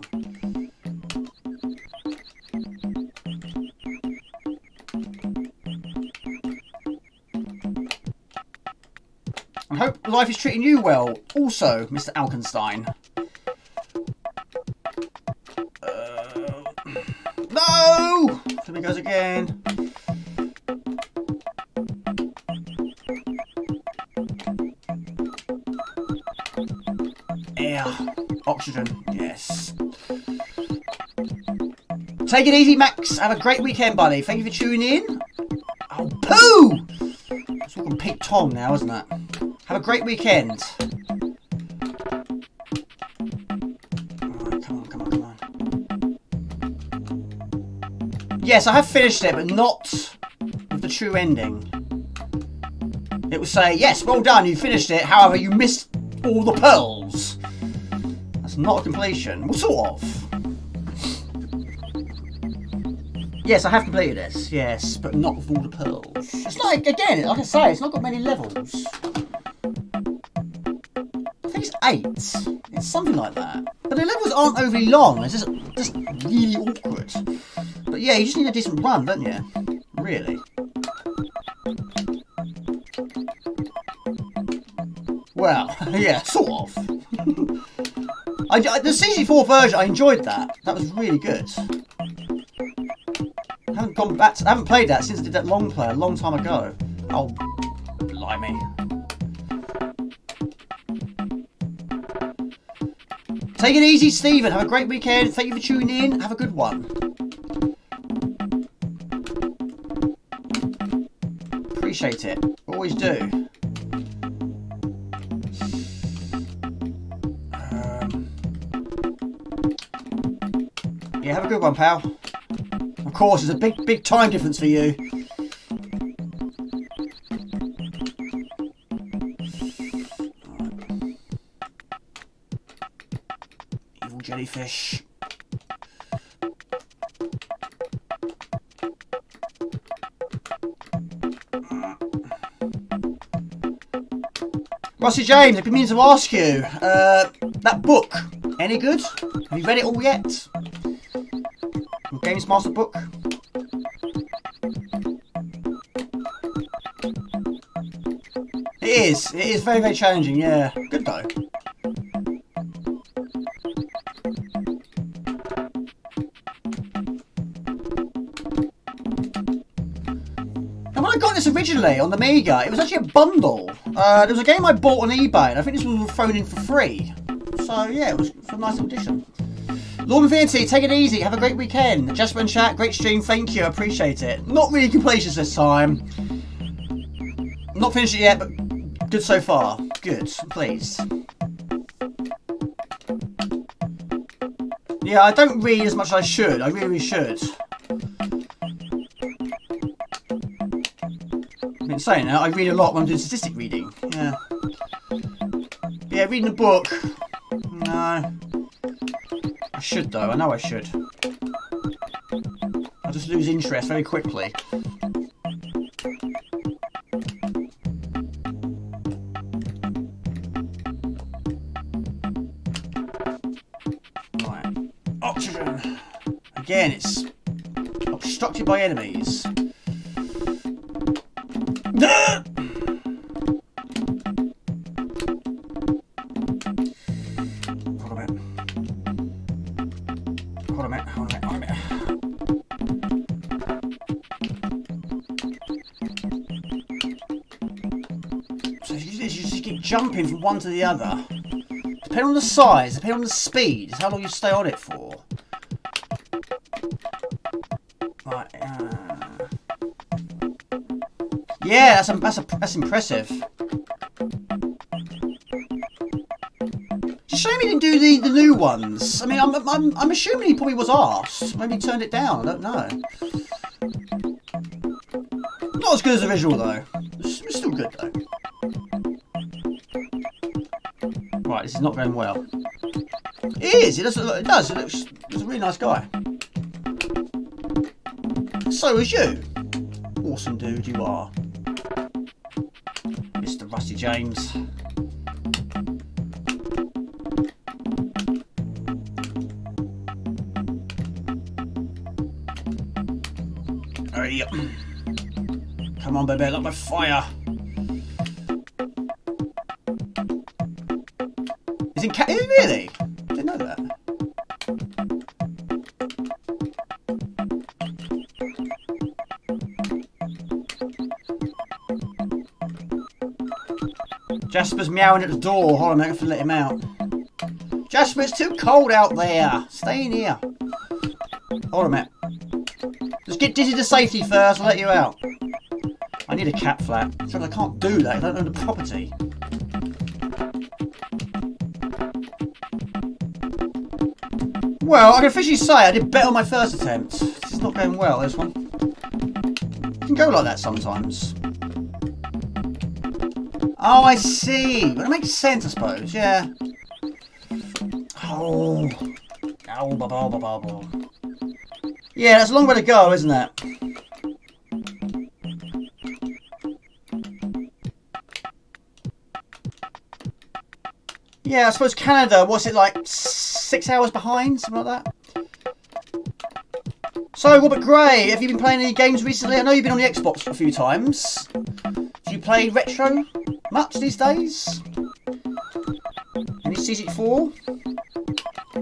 I hope life is treating you well, also, Mr. Alkenstein. No! There he goes again. Air. Oxygen. Yes. Take it easy, Max. Have a great weekend, buddy. Thank you for tuning in. Oh, poo! It's all on Pete Tong now, isn't it? Have a great weekend. Alright, come on. Yes, I have finished it, but not with the true ending. It will say, yes, well done, you finished it. However, you missed all the pearls. That's not a completion. Well, sort of. Yes, I have completed this. Yes, but not with all the pearls. It's like, again, like I say, it's not got many levels. I think it's 8. It's something like that. But the levels aren't overly long. It's just really awkward. But yeah, you just need a decent run, don't you? Really. Well, yeah, sort of. The CC4 version, I enjoyed that. That was really good. I haven't played that since I did that long play a long time ago. Oh, blimey. Take it easy, Stephen. Have a great weekend. Thank you for tuning in. Have a good one. Appreciate it. Always do. Yeah, have a good one, pal. Of course, there's a big time difference for you. Evil jellyfish. Rusty James, I've been meaning to ask you, that book, any good? Have you read it all yet? Your Games Master book? It is very, very challenging, yeah. Good though. And when I got this originally on the Amiga, it was actually a bundle. There was a game I bought on eBay, and I think this was thrown in for free. So yeah, it was a nice addition. Lord Infinity, take it easy. Have a great weekend. Jasper and chat, great stream. Thank you. I appreciate it. Not really completions this time. Not finished it yet, but good so far. Good. I'm pleased. Yeah, I don't read as much as I should. I really should. I've been saying that. I read a lot when I'm doing statistic reading. Yeah. Yeah, reading a book. No. I should though, I know I should. I'll just lose interest very quickly. Right. Oxygen. Again, it's obstructed by enemies. So you just keep jumping from one to the other. Depending on the size, depending on the speed, is how long you stay on it for. Right. Yeah, that's impressive. It's a shame he didn't do the new ones. I mean, I'm assuming he probably was arsed. Maybe he turned it down. I don't know. Not as good as the visual though. It's still good though. Right, this is not going well. It is. It does. It does. It looks. He's a really nice guy. So is you. Awesome dude, you are. Mr. Rusty James. Hurry up. Come on, baby, like my fire. Is he really? Didn't know that. Jasper's meowing at the door. Hold on, I have to let him out. Jasper, it's too cold out there. Stay in here. Hold on a minute. Just get Dizzy to safety first. I'll let you out. I need a cat flat. So I can't do that. I don't know the property. Well, I can officially say I did better on my first attempt. This is not going well, this one. It can go like that sometimes. Oh, I see. Well, it makes sense, I suppose, yeah. Oh. Ow, blah, blah, blah, blah. Yeah, that's a long way to go, isn't it? Yeah, I suppose Canada, what's it like, 6 hours behind? Something like that? So, Robert Gray, have you been playing any games recently? I know you've been on the Xbox a few times. Do you play retro much these days? Any CZ4?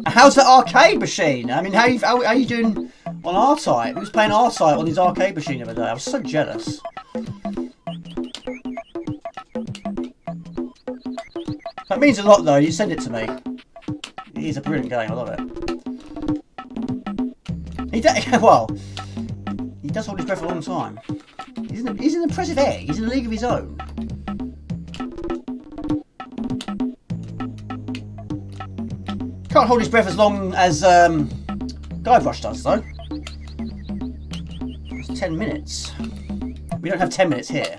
How's that arcade machine? I mean, how are you doing on R-Type? He was playing R-Type on his arcade machine the other day. I was so jealous. That means a lot though, you send it to me. It is a brilliant game, I love it. Well, he does hold his breath a long time. He's an impressive egg, he's in a league of his own. Can't hold his breath as long as Guybrush does though. It's 10 minutes. We don't have 10 minutes here.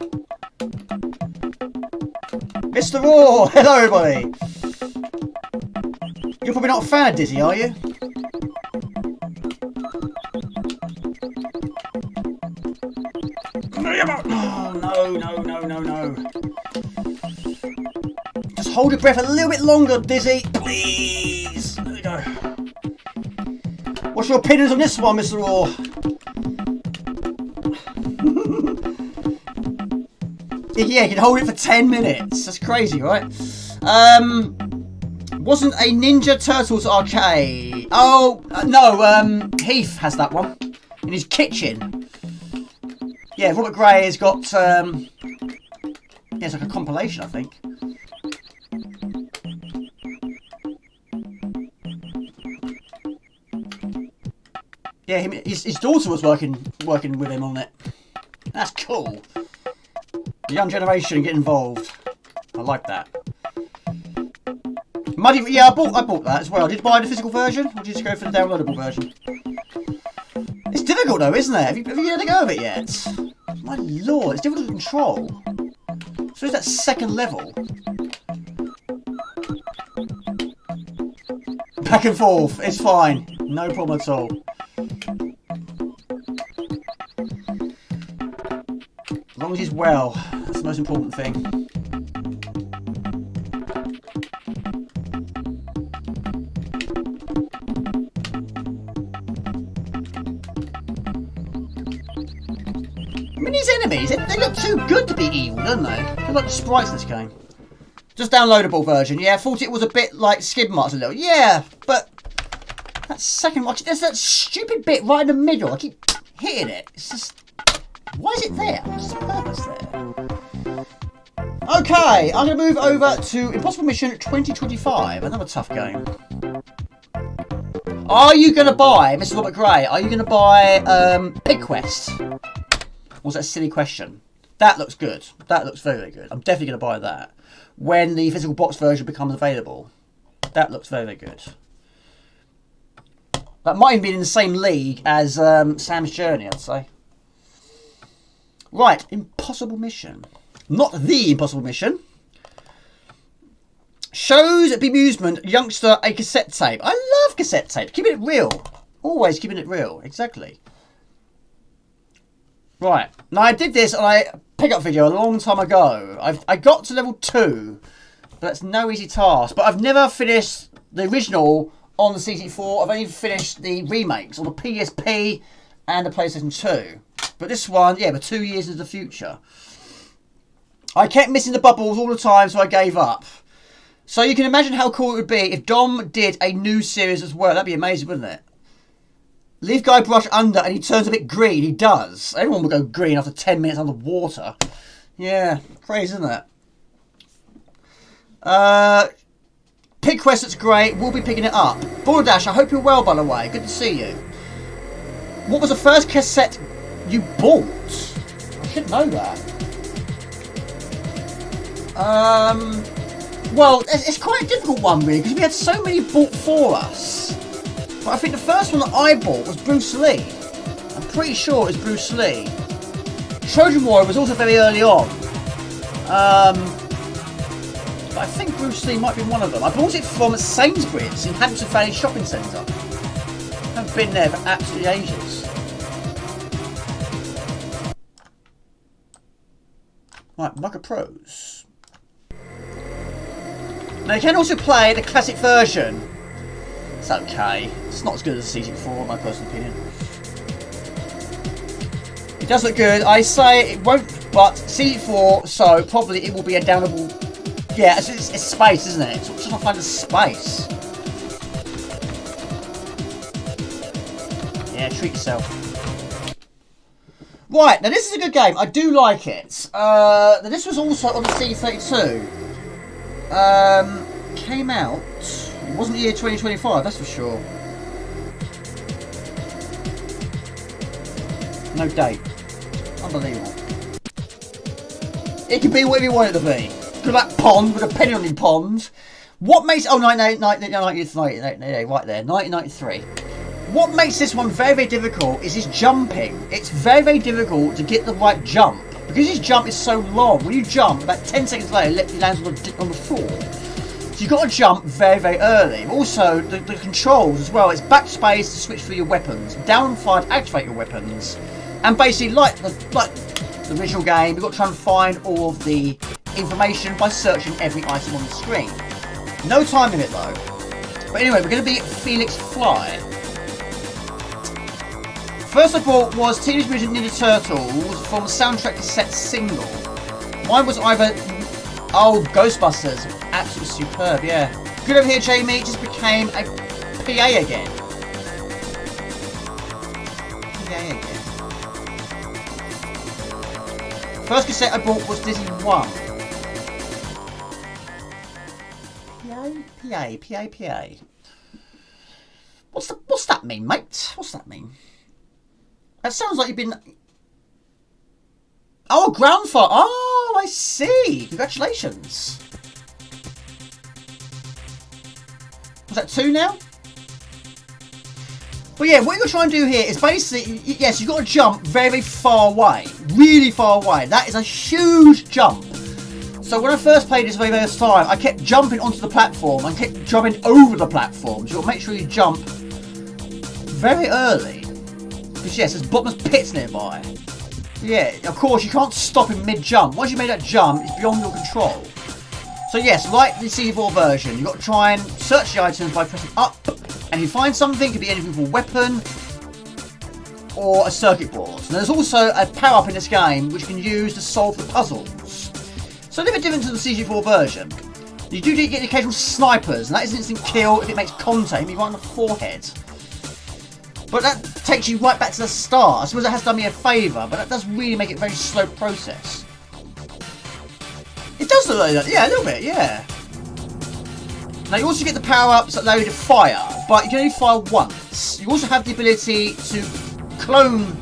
Mr. Raw! Hello everybody! You're probably not a fan of Dizzy, are you? Oh, no. Just hold your breath a little bit longer, Dizzy. Please! There you go. What's your opinions on this one, Mr. Raw? Yeah, you can hold it for 10 minutes. That's crazy, right? Wasn't a Ninja Turtles arcade. Oh, no, Heath has that one. In his kitchen. Yeah, Robert Gray has got, yeah, it's like a compilation, I think. Yeah, his daughter was working with him on it. That's cool. The young generation get involved. I like that. Muddy, yeah, I bought that as well. Did you buy the physical version, or did you just go for the downloadable version? It's difficult though, isn't it? Have you had a go of it yet? My lord, it's difficult to control. So is that second level? Back and forth, it's fine. No problem at all. As long as he's well, that's the most important thing. mean, these enemies, they look too good to be evil, don't they? They're like the sprites in this game. Just downloadable version, yeah. I thought it was a bit like skid marks a little. Yeah, but that second one, there's that stupid bit right in the middle. I keep hitting it. It's just, why is it there? What's the purpose there? Okay, I'm going to move over to Impossible Mission 2025. Another tough game. Are you going to buy, Mr. Robert Gray, are you going to buy Pig Quest? Or was that a silly question? That looks good. That looks very, very good. I'm definitely going to buy that when the physical box version becomes available. That looks very, very good. That might even be in the same league as Sam's Journey, I'd say. Right, Impossible Mission. Not the Impossible Mission. Shows bemusement youngster a cassette tape. I love cassette tape. Keeping it real. Always keeping it real. Exactly. Right. Now I did this on a pickup video a long time ago. I got to level 2. But that's no easy task. But I've never finished the original on the CC4. I've only finished the remakes on the PSP and the PlayStation 2. But this one, yeah, we're 2 years into the future. I kept missing the bubbles all the time, so I gave up. So you can imagine how cool it would be if Dom did a new series as well. That'd be amazing, wouldn't it? Leave guy brush under and he turns a bit green. He does. Everyone would go green after 10 minutes under water. Yeah, crazy, isn't it? Pig Quest, that's great. We'll be picking it up. Balderdash, I hope you're well, by the way. Good to see you. What was the first cassette you bought? I should know that. Well, it's quite a difficult one, really, because we had so many bought for us. But I think the first one that I bought was Bruce Lee. I'm pretty sure it was Bruce Lee. Trojan Warrior was also very early on. But I think Bruce Lee might be one of them. I bought it from Sainsbury's in Hampton Valley Shopping Centre. I haven't been there for absolutely ages. Right, Micro Pros. Now you can also play the classic version. It's okay. It's not as good as the CC4 in my personal opinion. It does look good. I say it won't, but CC4, so probably it will be a downloadable. Yeah, it's space, isn't it? It's just trying to find the space. Yeah, treat yourself. Right, now this is a good game. I do like it. Now this was also on the C32. Came out. It wasn't the year 2025, that's for sure. No date. Unbelievable. It could be whatever you want it to be. Good like pond with a penny on the pond. What makes right there, 1993. What makes this one very, very difficult is his jumping. It's very, very difficult to get the right jump. Because his jump is so long, when you jump, about 10 seconds later, it lands on the floor. So you've got to jump very, very early. Also, the controls as well. It's backspace to switch through your weapons, down and fire to activate your weapons. And basically, like the original game, you've got to try and find all of the information by searching every item on the screen. No time limit though. But anyway, we're going to be Felix Fly. First I bought was Teenage Mutant Ninja Turtles from the soundtrack cassette single. Mine was either Ghostbusters. Absolutely superb, yeah. Good over here, Jamie. It just became a PA again. PA again. First cassette I bought was Disney 1. PA. What's that mean, mate? What's that mean? That sounds like you've been... Oh, grandfather. Oh, I see. Congratulations. Was that 2 now? Well, yeah, what you're trying to do here is basically... Yes, you've got to jump very, very far away. Really far away. That is a huge jump. So when I first played this very first time, I kept jumping onto the platform and kept jumping over the platform. So you've got to make sure you jump very early. Because yes, there's bottomless pits nearby. Yeah, of course you can't stop in mid-jump. Once you made that jump, it's beyond your control. So yes, like the C4 version, you've got to try and search the items by pressing up. And if you find something, it could be anything from a weapon. or a circuit board. And there's also a power-up in this game which you can use to solve the puzzles. So a little bit different to the CG4 version. You do get the occasional snipers, and that is an instant kill if it makes contact, maybe right on the forehead. But that takes you right back to the start. I suppose that has done me a favour, but that does really make it a very slow process. It does look like that, yeah, a little bit, yeah. Now you also get the power-ups that allow you to fire, but you can only fire once. You also have the ability to clone,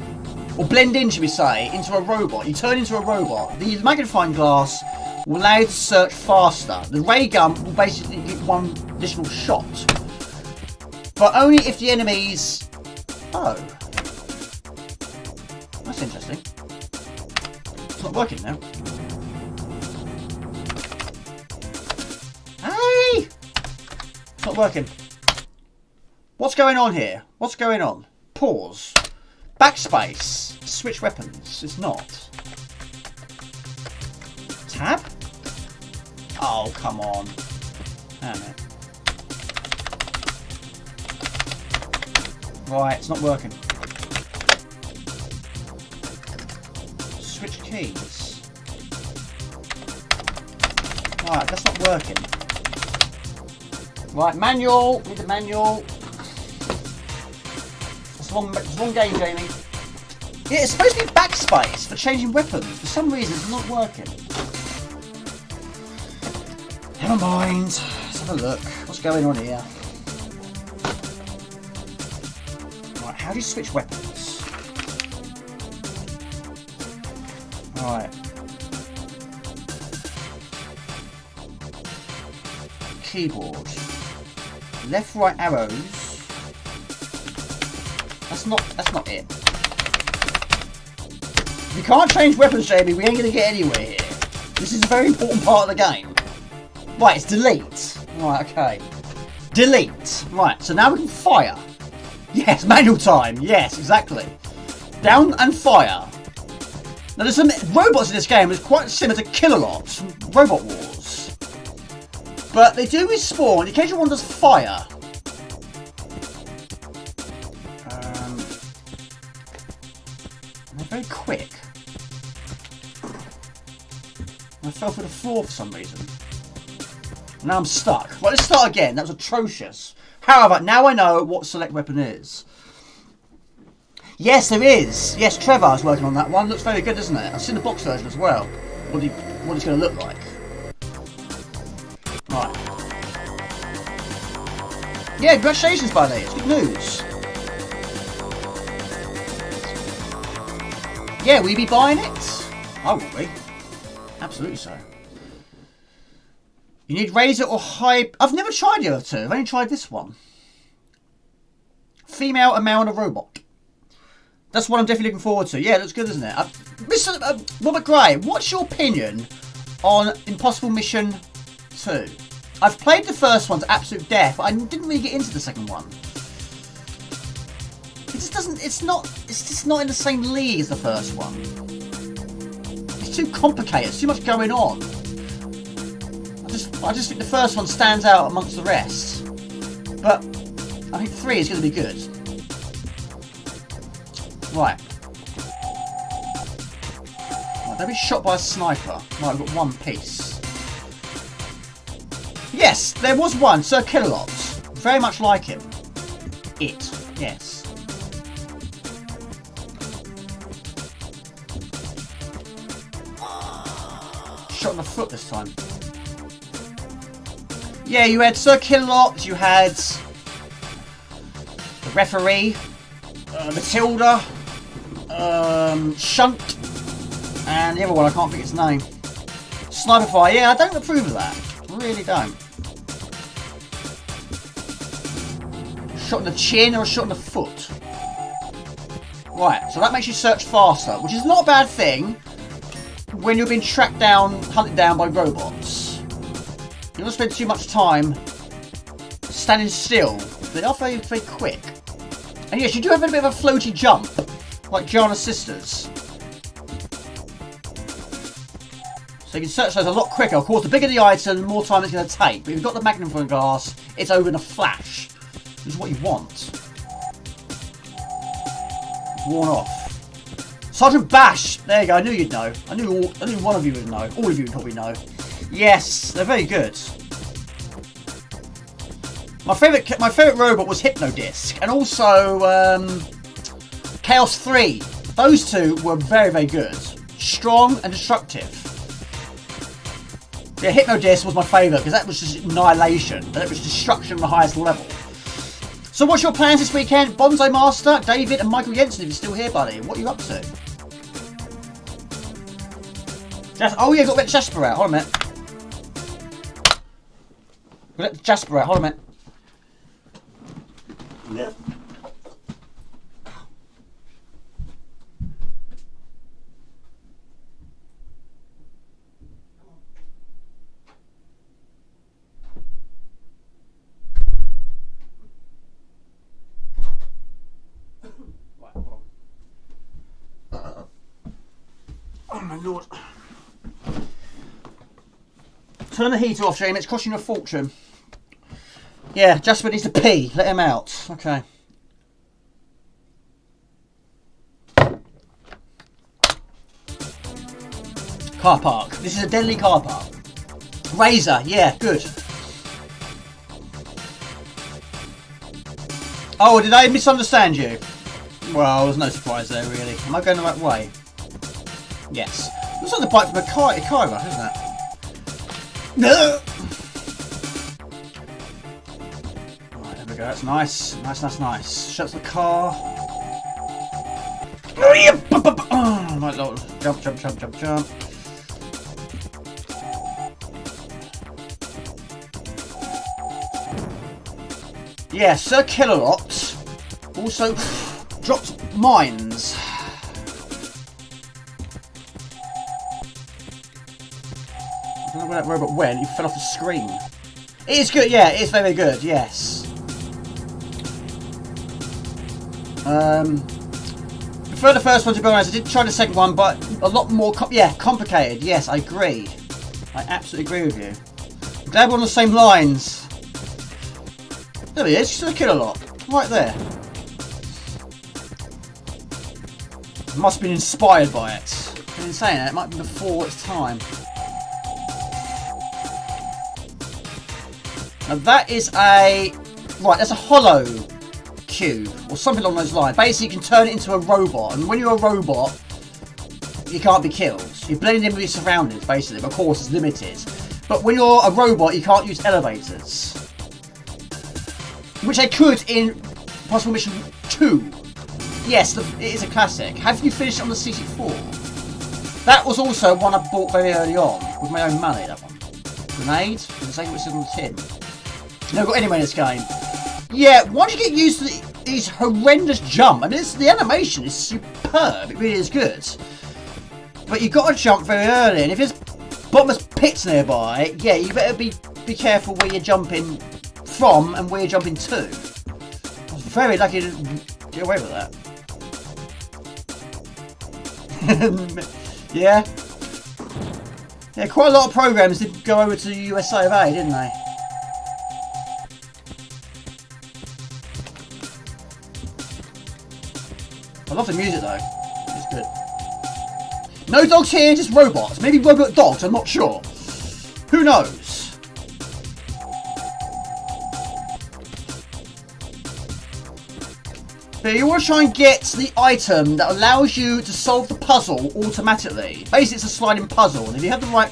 or blend in, should we say, into a robot. You turn into a robot. The magnifying glass will allow you to search faster. The ray gun will basically give one additional shot. But only if the enemies... Oh. That's interesting. It's not working now. Hey! It's not working. What's going on here? What's going on? Pause. Backspace. Switch weapons. It's not. Tab? Oh, come on. Damn it. Right, it's not working. Switch keys. Right, that's not working. Right, manual. Need the manual. It's the wrong game, Jamie. Yeah, it's supposed to be backspace for changing weapons. For some reason, it's not working. Never mind. Let's have a look. What's going on here? Right, how do you switch weapons? Right. Keyboard. Left, right arrows. That's not it. We can't change weapons, Jamie. We ain't gonna get anywhere here. This is a very important part of the game. Right, it's delete. Right, okay. Delete. Right, so now we can fire. Yes, manual time. Yes, exactly. Down and fire. Now there's some robots in this game that's quite similar to Killalot from Robot Wars. But they do respawn. The occasional one does fire. They're very quick. I fell through the floor for some reason. Now I'm stuck. Right, let's start again. That was atrocious. However, now I know what select weapon is. Yes, there is. Yes, Trevor's working on that one. Looks very good, doesn't it? I've seen the box version as well. What it's going to look like. Right. Yeah, congratulations, buddy. It's good news. Yeah, will you be buying it? I will be. Absolutely so. You need razor or high... I've never tried the other two. I've only tried this one. Female, a male and a robot. That's what I'm definitely looking forward to. Yeah, it looks good, doesn't it? Mr. Robert Gray, what's your opinion on Impossible Mission 2? I've played the first one to absolute death, but I didn't really get into the second one. It just doesn't... It's just not in the same league as the first one. It's too complicated. There's too much going on. I just think the first one stands out amongst the rest. But I think 3 is going to be good. Right. Don't be shot by a sniper. Right, I've got one piece. Yes, there was one. Sir Killalot. Very much like him. It. Yes. Shot in the foot this time. Yeah, you had Sir Killalot, you had the referee, Matilda, Shunt, and the other one, I can't think its name. Sniper Fire, yeah, I don't approve of that. I really don't. Shot in the chin or a shot in the foot. Right, so that makes you search faster, which is not a bad thing when you're being tracked down, hunted down by robots. You don't spend too much time standing still. They are very, very quick. And yes, you do have a bit of a floaty jump, like Giana's sisters. So you can search those a lot quicker. Of course, the bigger the item, the more time it's going to take. But if you've got the magnifying glass, it's over in a flash. Which is what you want. worn off. Sergeant Bash. There you go. I knew you'd know. I knew one of you would know. All of you would probably know. Yes, they're very good. My favourite robot was Hypnodisc, and also Chaos 3. Those two were very, very good. Strong and destructive. Yeah, Hypnodisc was my favourite because that was just annihilation. That was destruction on the highest level. So what's your plans this weekend? Bonsai Master, David and Michael Jensen, if you're still here, buddy. What are you up to? Oh yeah, got to let Jasper out. Hold on a minute. Let Jasper out. Hold on a minute. Yeah. Oh my lord. Turn the heater off, Jamie. It's costing you a fortune. Yeah, Jasper needs to pee. Let him out. Okay. Car park. This is a deadly car park. Razor. Yeah, good. Oh, did I misunderstand you? Well, there's no surprise there, really. Am I going the right way? Yes. Looks like the bike from a Kyra, isn't it? No! Right, there we go. That's nice. Nice. Shuts the car. Oh, my lord. Jump. Yeah, Sir Killalot also dropped mines. I don't know where that robot went. He fell off the screen. It is good. Yeah, it is very good. Yes. Prefer the first one, to be honest. I did try the second one, but a lot more complicated. Yes, I agree. I absolutely agree with you. I'm glad we're on the same lines. There he is. Sir Killalot. Right there. Must have been inspired by it. In saying that, it might have been before its time. Now that is that's a hollow cube or something along those lines. Basically, you can turn it into a robot, and when you're a robot, you can't be killed. You blend in with your surroundings, basically. But of course, it's limited. But when you're a robot, you can't use elevators, which they could in Possible Mission 2. Yes, it is a classic. Have you finished it on the CC4? That was also one I bought very early on with my own money. That one. Grenade. The same which is on the tin. Never got anywhere in this game. Yeah, why do you get used to these horrendous jump? I mean, the animation is superb. It really is good. But you've got to jump very early, and if there's bottomless pits nearby, yeah, you better be careful where you're jumping from and where you're jumping to. I was very lucky to get away with that. Yeah. Yeah, quite a lot of programs did go over to the USA of A, didn't they? I love the music though. It's good. No dogs here, just robots. Maybe robot dogs, I'm not sure. Who knows? But you want to try and get the item that allows you to solve the puzzle automatically. Basically, it's a sliding puzzle, and if you have the right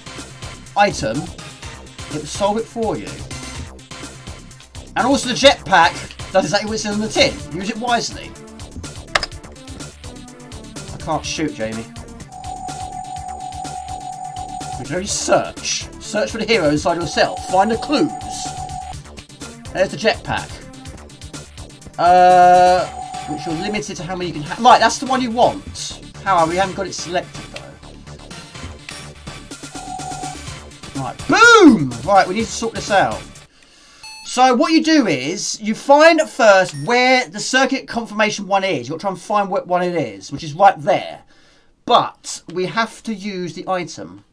item, it will solve it for you. And also the jetpack does exactly what's in the tin. Use it wisely. I can't shoot, Jamie. We can only search. Search for the hero inside yourself. Find the clues. There's the jetpack. Which you're limited to how many you can have. Right, that's the one you want. However, we haven't got it selected though. Right, boom! Right, we need to sort this out. So what you do is, you find at first where the circuit confirmation one is. You've got to try and find what one it is, which is right there. But we have to use the item.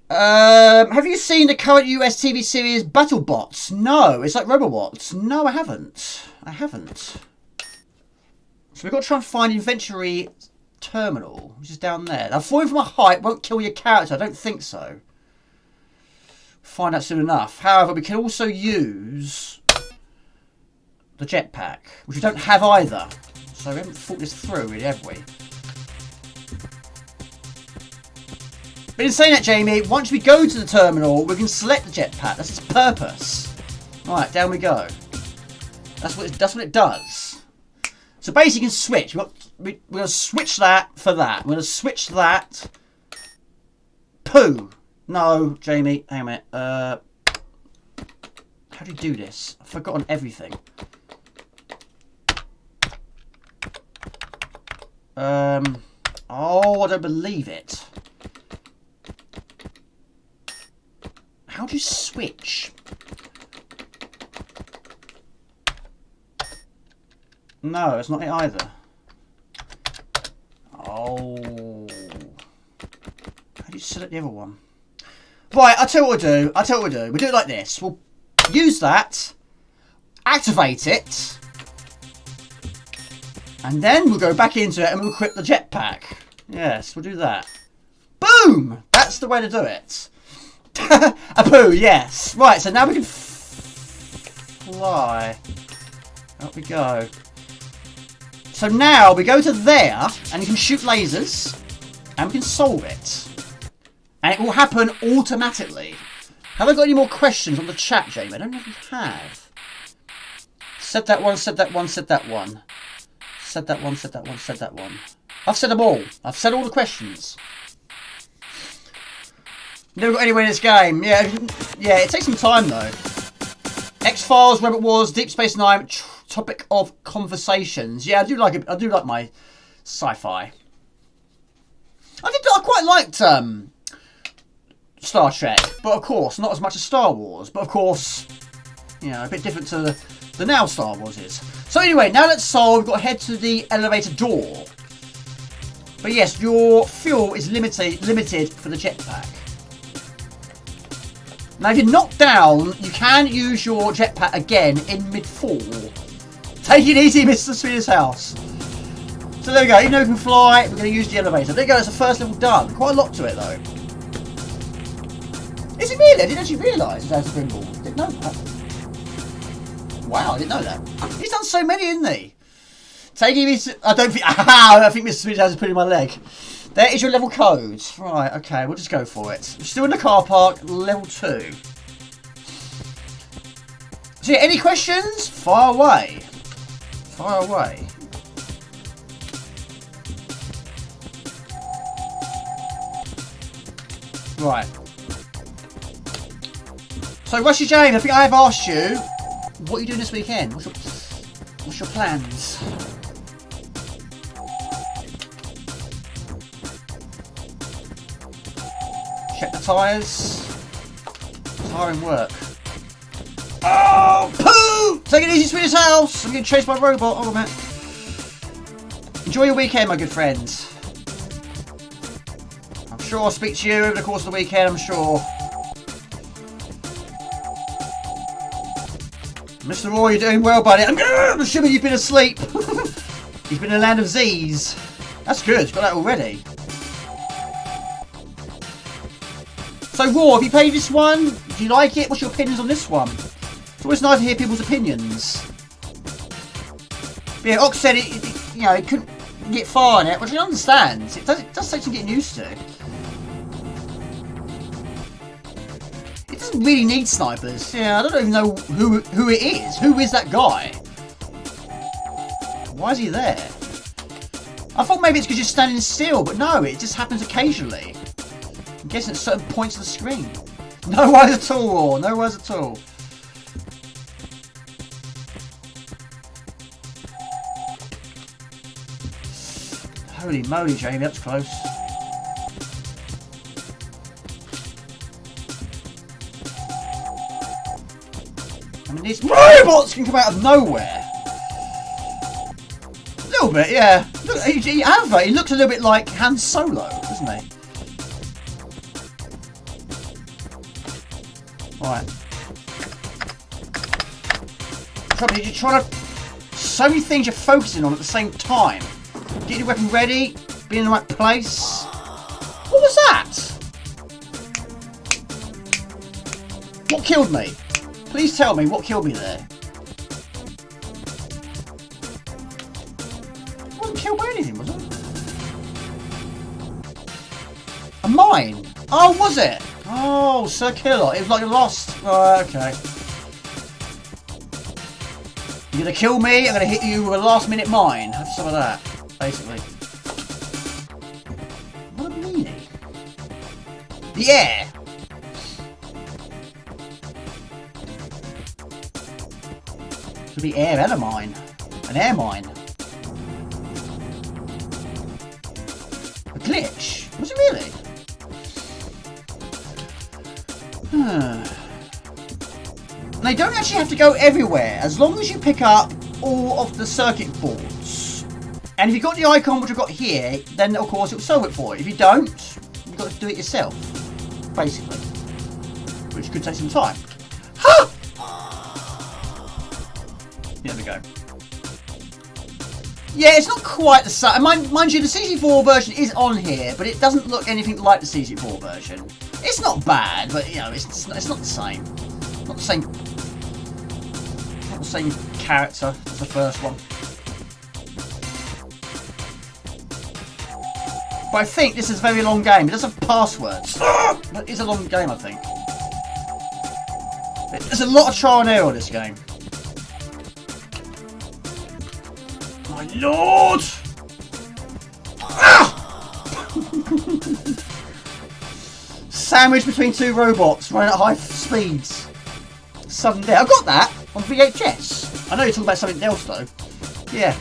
Have you seen the current US TV series BattleBots? No, it's like Robobots. No, I haven't. So we've got to try and find inventory terminal, which is down there. Now, falling from a height won't kill your character. I don't think so. Find out soon enough. However, we can also use the jetpack, which we don't have either. So we haven't thought this through, really, have we? But in saying that, Jamie, once we go to the terminal, we can select the jetpack. That's its purpose. Right, down we go. That's what it does. So basically, you can switch. We're going to switch that for that. We're going to switch that. Poo. No, Jamie. Hang on a minute. How do you do this? I've forgotten everything. Oh, I don't believe it. How do you switch? No, it's not it either. Oh. How do you select the other one? Right, I'll tell you what we'll do. We'll do it like this. We'll use that, activate it, and then we'll go back into it and we'll equip the jetpack. Yes, we'll do that. Boom! That's the way to do it. A poo, yes. Right, so now we can fly. Up we go. So now we go to there and you can shoot lasers and we can solve it. And it will happen automatically. Have I got any more questions on the chat, Jamie? I don't know if you have. Said that one, said that one, said that one. Said that one, said that one, said that one. I've said them all. I've said all the questions. Never got anywhere in this game. Yeah, it takes some time though. X-Files, Rabbit Wars, Deep Space Nine, topic of conversations. Yeah, I do like it. I do like my sci-fi. I quite liked Star Trek, but of course not as much as Star Wars. But of course, you know, a bit different to the now Star Wars is. So anyway, now let's solve. We've got to head to the elevator door. But yes, your fuel is limited for the jetpack. Now, if you're knocked down, you can use your jetpack again in mid-fall. Take it easy, Mr. Swedish House. So there we go. Even though we can fly, we're going to use the elevator. There you go. That's the first level done. Quite a lot to it, though. Is it really? I didn't actually realise it has a thimble. Didn't know that. Wow, I didn't know that. He's done so many, isn't he? Take it easy. I think Mr. Swedish House is putting my leg. There is your level code. Right, okay, we'll just go for it. We're still in the car park, level 2. So yeah, any questions? Fire away. Fire away. Right. So Rushy James, I think I have asked you, what are you doing this weekend? What's your plans? Check the tyres. Tyring work. Oh, poo! Take it easy, Swedish House. I'm getting chased by a robot. Hold on a minute. Enjoy your weekend, my good friends. I'm sure I'll speak to you over the course of the weekend, I'm sure. Mr. Roy, you're doing well, buddy. I'm assuming you've been asleep. You've been in the land of Z's. That's good. Got that already. So, Raw, have you played this one? Do you like it? What's your opinions on this one? It's always nice to hear people's opinions. But yeah, Ox said it couldn't get far in it, which I understand. It does take some getting used to. It doesn't really need snipers. Yeah, I don't even know who it is. Who is that guy? Why is he there? I thought maybe it's because you're standing still, but no, it just happens occasionally. I'm guessing at certain points of the screen. No worries at all, Raw. No worries at all. Holy moly, Jamie, that's close. I mean, these robots can come out of nowhere. A little bit, yeah. Look, he looks a little bit like Han Solo, doesn't he? Right. Trouble is, you're trying to so many things you're focusing on at the same time. Get your weapon ready, be in the right place. What was that? What killed me? Please tell me what killed me there. I wasn't killed by anything, was it? A mine? Oh, was it? Oh, circular. It was like a lost. Oh, okay. You're going to kill me, I'm going to hit you with a last minute mine. Have some of that, basically. What a meanie. The air. Could be air and a mine. An air mine. A glitch? Was it really? They don't actually have to go everywhere, as long as you pick up all of the circuit boards. And if you've got the icon which I've got here, then of course it will solve it for you. If you don't, you've got to do it yourself, basically. Which could take some time. Ha! There we go. Yeah, it's not quite the same. Mind you, the CC4 version is on here, but it doesn't look anything like the CC4 version. It's not bad, but you know, it's not the same. Not the same. Not the same character as the first one. But I think this is a very long game. It does have passwords. But it's a long game, I think. There's a lot of trial and error in this game. My lord! Ah! Sandwiched between two robots running at high speeds. Sudden death. I got that on VHS. I know you're talking about something else though. Yeah.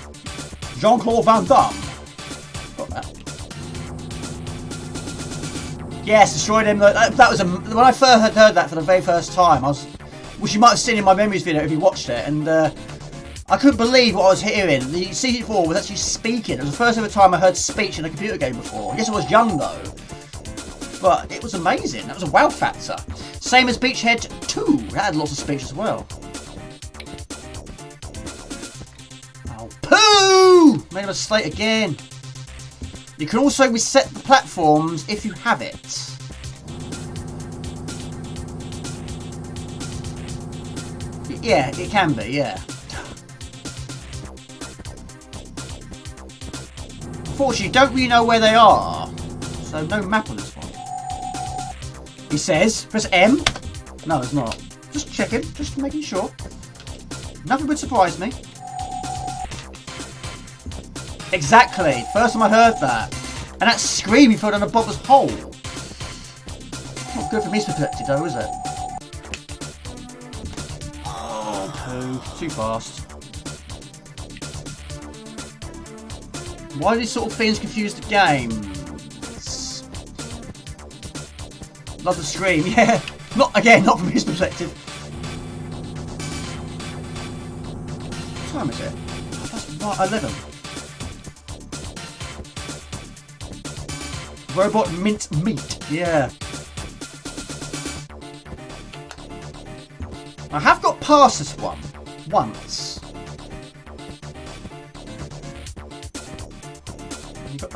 Jean-Claude Van Damme. Got that. Yes, destroyed him. That was when I first heard that for the very first time. Which you might have seen in my memories video if you watched it, and I couldn't believe what I was hearing. The CC4 was actually speaking. It was the first ever time I heard speech in a computer game before. I guess I was young though. But it was amazing. That was a wow factor. Same as Beachhead 2. That had lots of speech as well. Oh, poo! Made a mistake again. You can also reset the platforms if you have it. Yeah, it can be, yeah. Unfortunately, you don't really know where they are. So no map on this one. He says, press M. No, it's not. Just checking, just making sure. Nothing would surprise me. Exactly. First time I heard that. And that scream he fell down a bobber's hole. Not good for me to protect it though, is it? Oh, poo. Too fast. Why do these sort of things confuse the game? Love the scream, yeah. Not from his perspective. What time is it? Oh, that's 11. Robot mint meat, yeah. I have got past this one once.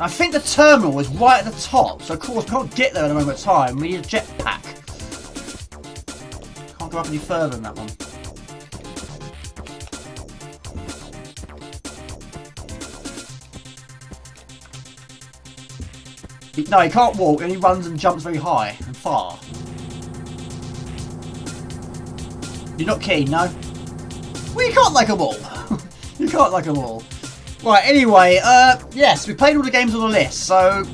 I think the terminal is right at the top, so of course we can't get there at a moment of time. We need a jetpack. Can't go up any further than that one. No, he can't walk, and he runs and jumps very high and far. You're not keen, no? Well, you can't like them all. You can't like them all. Right, anyway, yes, we played all the games on the list, so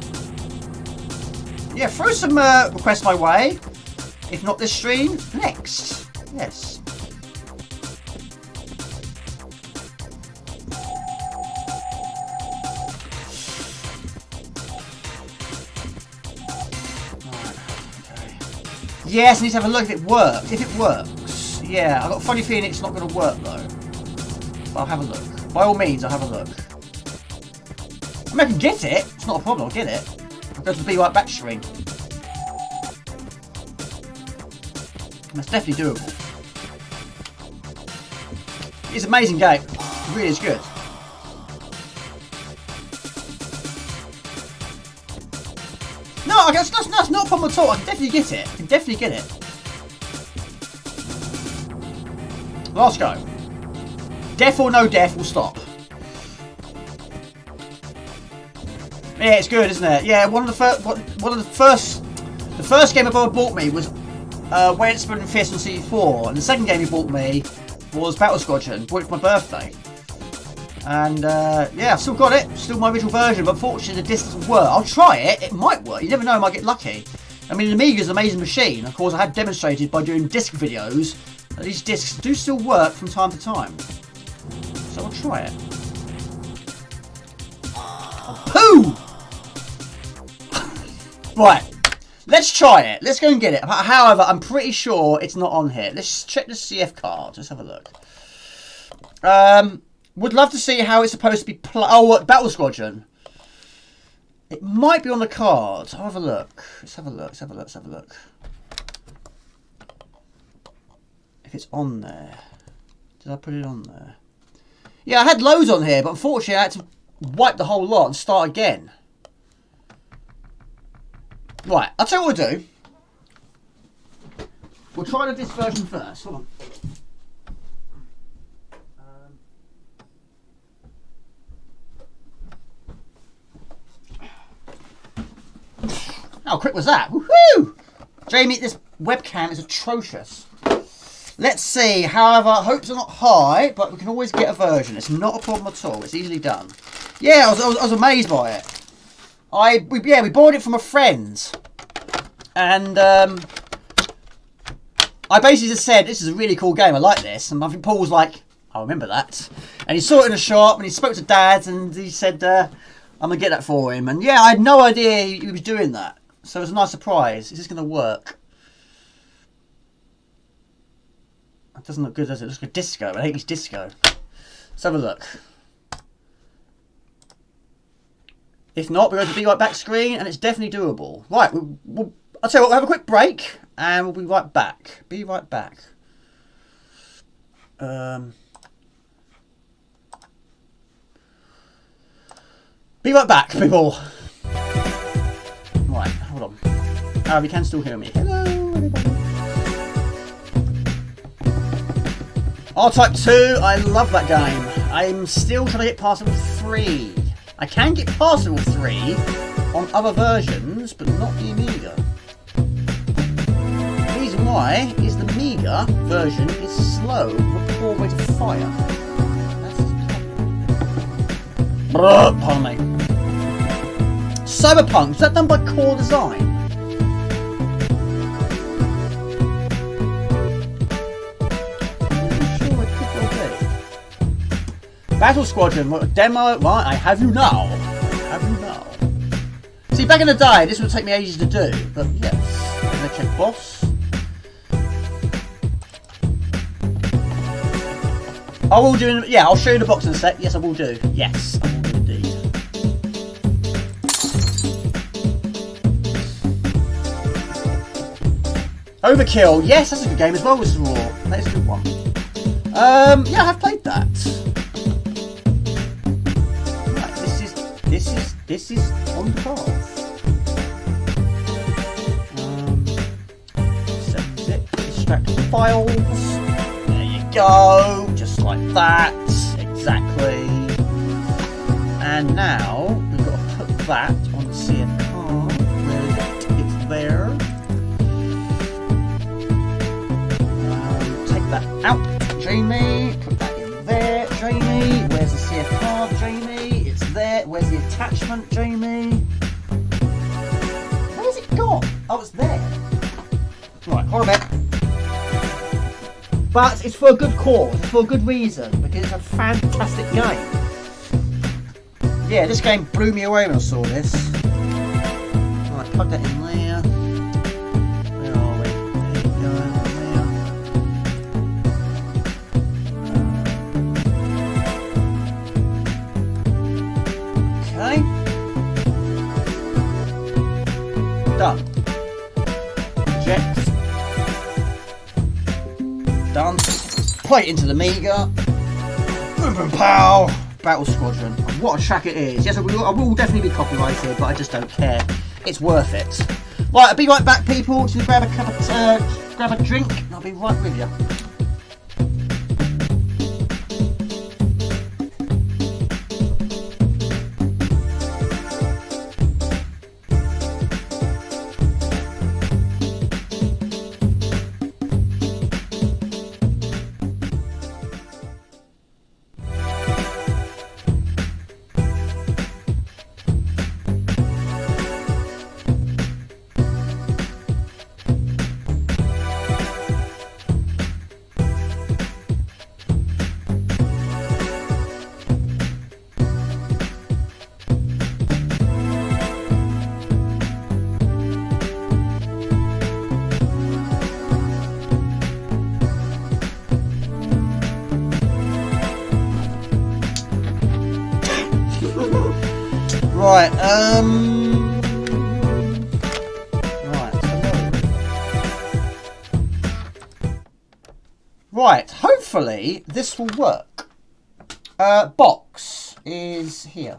yeah, throw some requests my way. If not this stream, next. Yes. Right, okay. Yes, I need to have a look if it works. If it works. Yeah, I've got a funny feeling it's not going to work though. But I'll have a look. By all means, I'll have a look. I mean, I can get it. It's not a problem. I'll get it. I'll go to the Be Right Back stream. That's definitely doable. It's an amazing game. It really is good. No, I guess that's not a problem at all. I can definitely get it. I can definitely get it. Last go. Death or no death, we'll stop. Yeah, it's good, isn't it? Yeah, the first game my brother bought me was Wayne Spoon and Fist on CD4, and the second game he bought me was Battle Squadron. Bought it for my birthday, and yeah, I've still got it. Still my original version, but unfortunately the disc doesn't work. I'll try it. It might work. You never know. I might get lucky. I mean, the Amiga is an amazing machine. Of course, I had demonstrated by doing disc videos that these discs do still work from time to time. So I'll try it. Oh, poo! Right, let's try it. Let's go and get it. However, I'm pretty sure it's not on here. Let's check the CF card. Let's have a look. Would love to see how it's supposed to be Battle Squadron. It might be on the card. I'll have a look. Let's have a look. Let's have a look. Let's have a look. If it's on there. Did I put it on there? Yeah, I had loads on here, but unfortunately I had to wipe the whole lot and start again. Right, I'll tell you what we'll do. We'll try this version first. Hold on. How quick was that? Woohoo! Jamie, this webcam is atrocious. Let's see. However, hopes are not high, but we can always get a version. It's not a problem at all. It's easily done. Yeah, I was amazed by it. We bought it from a friend, and I basically just said, "This is a really cool game. I like this." And I think Paul's like, "I remember that." And he saw it in a shop, and he spoke to Dad, and he said, "I'm gonna get that for him." And yeah, I had no idea he was doing that, so it was a nice surprise. Is this gonna work? It doesn't look good, does it? It looks like disco. I hate this disco. Let's have a look. If not, we're going to be right back screen, and it's definitely doable. Right, I'll tell you what, we'll have a quick break, and we'll be right back. Be right back. Be right back, people. Right, hold on. You can still hear me. Hello, everybody. R-Type 2, I love that game. I'm still trying to get past level 3. I can get past level 3 on other versions, but not the Amiga. The reason why is the Amiga version is slow with poor rate of fire. Pardon me. Cyberpunk, was that done by Core Design? Battle Squadron, what a demo, right, I have you now. Have you now. See, back in the day, this would take me ages to do, but yes. I'm going to check boss. I will do, yeah, I'll show you the box in a sec. Yes, I will do. Yes, I will do indeed. Overkill, yes, that's a good game as well with Raw. That is a good one. Yeah, I have played that. This is on the card. Set zip, extract files. There you go, just like that, exactly. And now we've got to put that on the CF card. Where is it? It's there. Take that out, Jamie. Put that in there, Jamie. Where's the CF card, Jamie? There. Where's the attachment, Jamie? Where's it gone? Oh, it's there. Right, hold on a minute. But it's for a good cause. It's for a good reason. Because it's a fantastic game. Yeah, this game blew me away when I saw this. Right, plug that in there. Where are we? There you go. Done. Eject. Done. Play it into the Amiga. Boom. Pow! Battle Squadron. What a track it is. Yes, I will definitely be copyrighted, but I just don't care. It's worth it. Right, I'll be right back, people. Just grab a drink, and I'll be right with you. Right, Right, hopefully this will work. Box is here.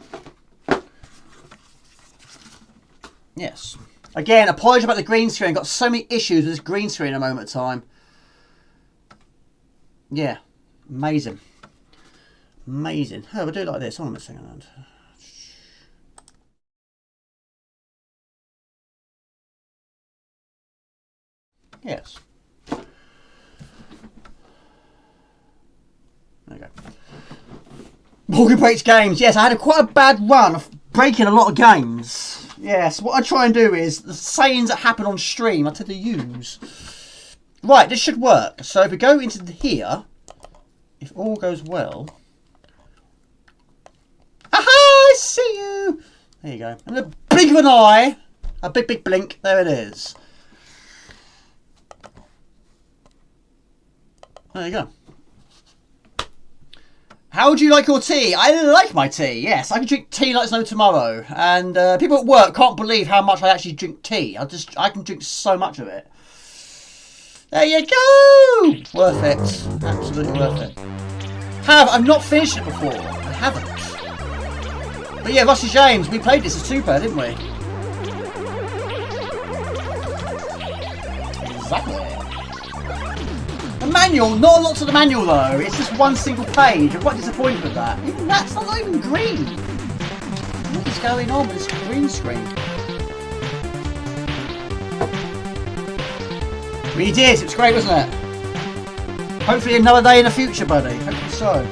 Yes. Again, apologies about the green screen. Got so many issues with this green screen at a moment of time. Yeah, amazing. Amazing. Oh, we'll do it like this. Hold on a second. Yes. There you go. Morgan breaks games. Yes, I had quite a bad run of breaking a lot of games. Yes, what I try and do is the sayings that happen on stream I tend to use. Right, this should work. So if we go into here, if all goes well. Aha! I see you! There you go. And a blink of an eye. A big blink. There it is. There you go. How do you like your tea? I like my tea, yes. I can drink tea like there's no tomorrow. And people at work can't believe how much I actually drink tea. I can drink so much of it. There you go! Worth it. Absolutely worth it. I've not finished it before. I haven't. But yeah, Rusty James, we played this as two-player, didn't we? Exactly. The manual, not a lot to the manual though. It's just one single page. I'm quite disappointed with that. Even that's not even green. What is going on with this green screen? We did. It was great, wasn't it? Hopefully another day in the future, buddy. Hopefully so.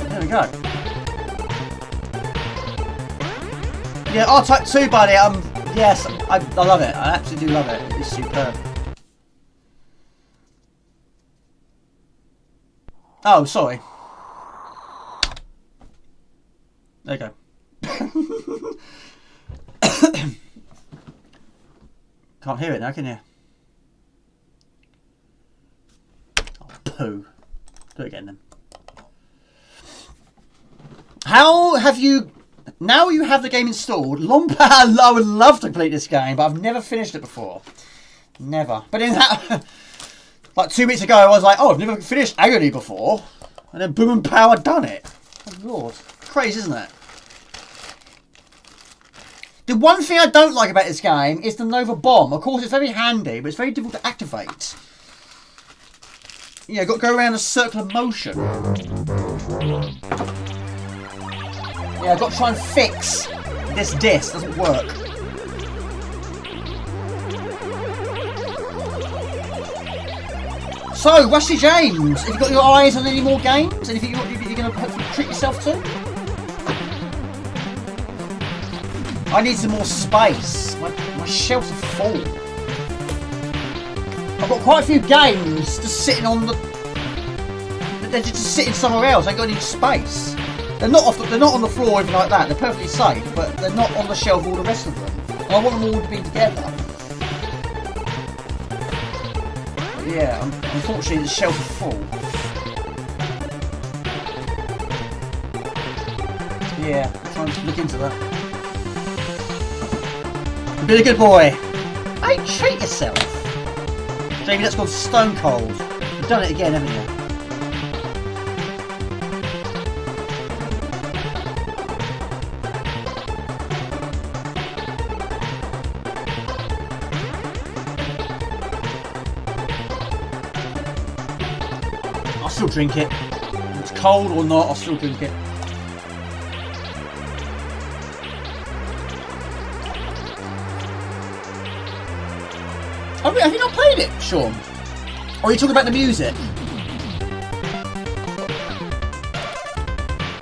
There we go. Yeah, R-Type 2, buddy. Yes, I love it. I absolutely do love it. It's superb. Oh, sorry. There you go. Can't hear it now, can you? Oh, poo. Do it again then. How have you... Now you have the game installed. I would love to complete this game, but I've never finished it before. Never. But in that, like 2 weeks ago, I was like, oh, I've never finished Agony before. And then boom and pow, I'd done it. Oh, Lord. Crazy, isn't it? The one thing I don't like about this game is the Nova Bomb. Of course, it's very handy, but it's very difficult to activate. Yeah, got to go around a circular motion. Yeah, I've got to try and fix this disc. Doesn't work. So, Rusty James, have you got your eyes on any more games? Anything you're going to hopefully treat yourself to? I need some more space. My shelves are full. I've got quite a few games just sitting on the... They're just sitting somewhere else. I ain't got any space. They're not on the floor or anything like that. They're perfectly safe, but they're not on the shelf all the rest of them. And I want them all to be together. But yeah, unfortunately the shelves are full. Yeah, I'm trying to look into that. Be a good boy. Hey, treat yourself. Jamie, that's gone stone cold. You've done it again, haven't you? I'll still drink it. If it's cold or not, I'll still drink it. Have you not played it, Sean? Or are you talking about the music?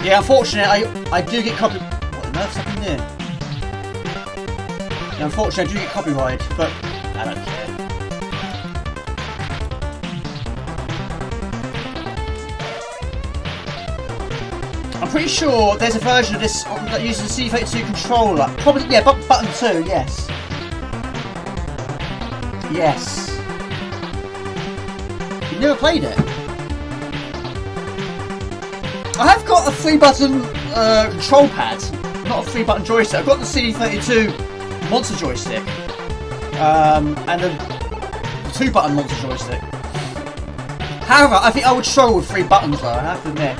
Yeah, unfortunately, I do get copy. What on earth's happening there? Yeah, unfortunately, I do get copyrighted, but I don't care. I'm pretty sure there's a version of this that uses the C32 controller. Probably, yeah, button 2, yes. Yes. You've never played it? I have got a 3-button control pad, not a 3-button joystick. I've got the CD32 monster joystick, and a 2-button monster joystick. However, I think I would struggle with 3 buttons though, I have to admit.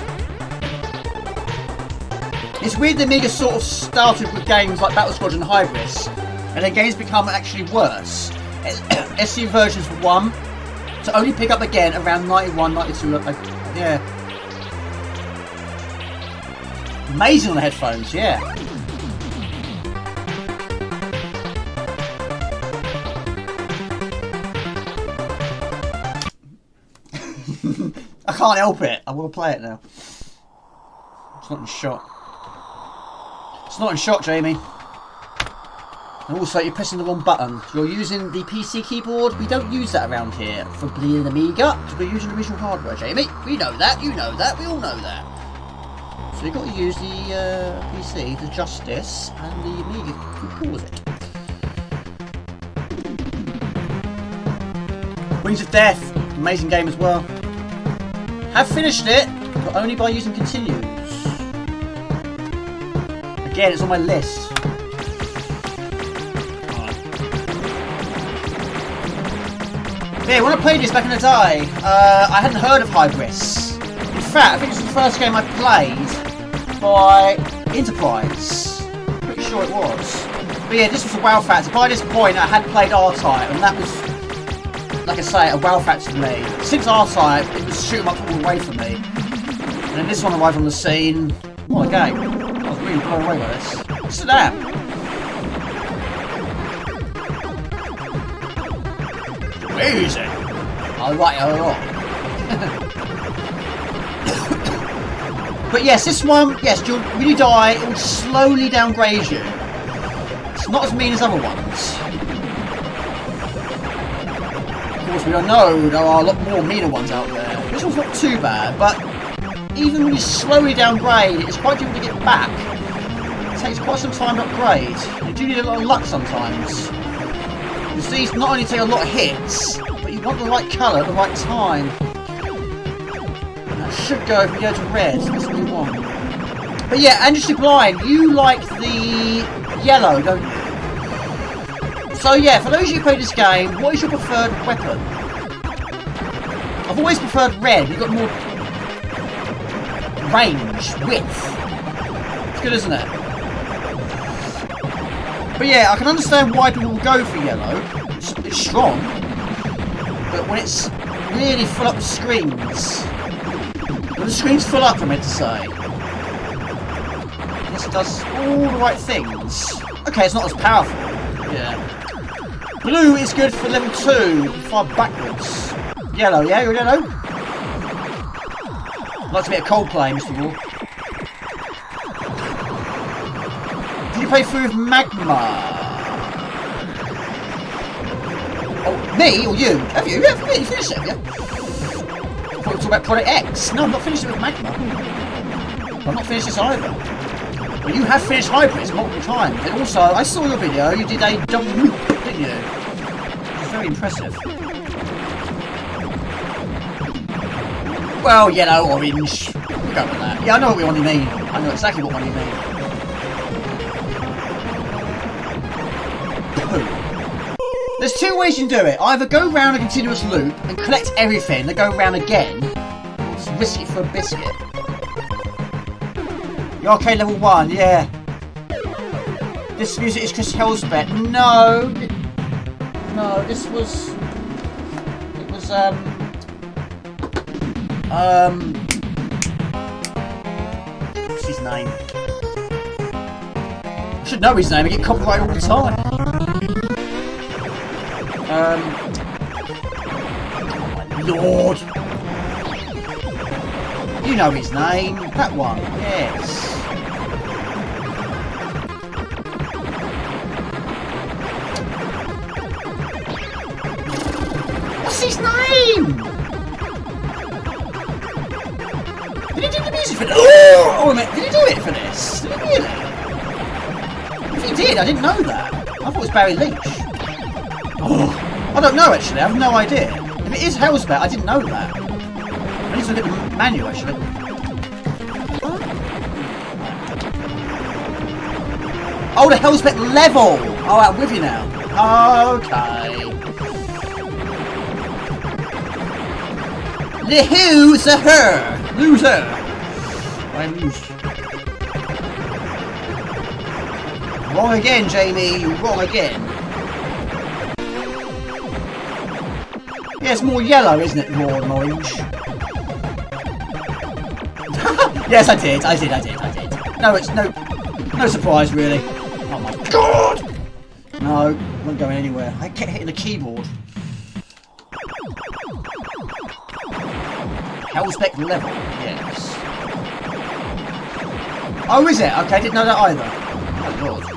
It's weird the Amiga sort of started with games like Battle Squadron and Hybris, and then games become actually worse. SC versions for 1 to only pick up again around 91, 92. Yeah. Amazing on the headphones, yeah. I can't help it. I want to play it now. It's not in shot. It's not in shot, Jamie. And also, you're pressing the wrong button. You're using the PC keyboard. We don't use that around here for bleeding Amiga, because we're using original hardware, Jamie. We know that, you know that, we all know that. So you've got to use the PC to adjust this, and the Amiga can pause it. Wings of Death, amazing game as well. Have finished it, but only by using continues. Again, it's on my list. Yeah, when I played this back in the day, I hadn't heard of Hybris. In fact, I think it's the first game I played by Enterprise. Pretty sure it was. But yeah, this was a wow factor. By this point, I had played R-Type, and that was, like I say, a wow factor for me. Since R-Type, it was shooting up all away from me. And then this one arrived on the scene. What a game. I was really blown away by this. Sit down. Easy. I like it a lot. But yes, this one, yes, when you die, it will slowly downgrade you. It's not as mean as other ones. Of course, we all know there are a lot more meaner ones out there. This one's not too bad, but even when you slowly downgrade, it's quite difficult to get back. It takes quite some time to upgrade. You do need a lot of luck sometimes. Because these not only take a lot of hits, but you want the right colour at the right time. And that should go if we go to red, that's what we want. But yeah, Andrew Sublime, you like the yellow, don't you? So yeah, for those of you who play this game, what is your preferred weapon? I've always preferred red, you've got more range, width. It's good, isn't it? But yeah, I can understand why people will go for yellow. It's strong. But when it's really full up the screens. When the screen's full up, I meant to say. This does all the right things. Okay, it's not as powerful. Yeah. Blue is good for level 2. Fire backwards. Yellow, yeah? You're yellow? Likes a bit of Coldplay, Mr. Wall. Did you play through with Magma? Oh, me or you? Have you? Yeah, you finished it, have you? I thought we were talking about Project X. No, I'm not finished it with Magma. I've not finished this either. But you have finished Hybris multiple times. And also, I saw your video, you did a double loop, didn't you? It was very impressive. Well, yellow, orange. We'll go with that. Yeah, I know what you mean. I know exactly what you mean. There's two ways you can do it. Either go round a continuous loop and collect everything, then go round again. Just risk it for a biscuit. The arcade level 1, yeah. This music is Chris Helsbeck. No. No, this was... It was, what's his name? I should know his name, I get copyrighted all the time. Oh my lord! You know his name. That one, yes. What's his name? Did he do the music for this? Oh, wait a minute. Did he do it for this? Did he really? If he did, I didn't know that. I thought it was Barry Leach. Oh, I don't know actually. I have no idea. If it is Hellsbat, I didn't know that. I need to look at the manual actually. Oh, the Hellsbat level. Oh, I'm with you now. Okay. The who's a her. Loser. I'm loose. Wrong again, Jamie. Wrong again. Yeah, it's more yellow, isn't it? Raw and orange. Yes, I did. No, it's no surprise, really. Oh my god! No, I'm not going anywhere. I kept hitting the keyboard. Hellspec level, yes. Oh, is it? Okay, I didn't know that either. Oh my god.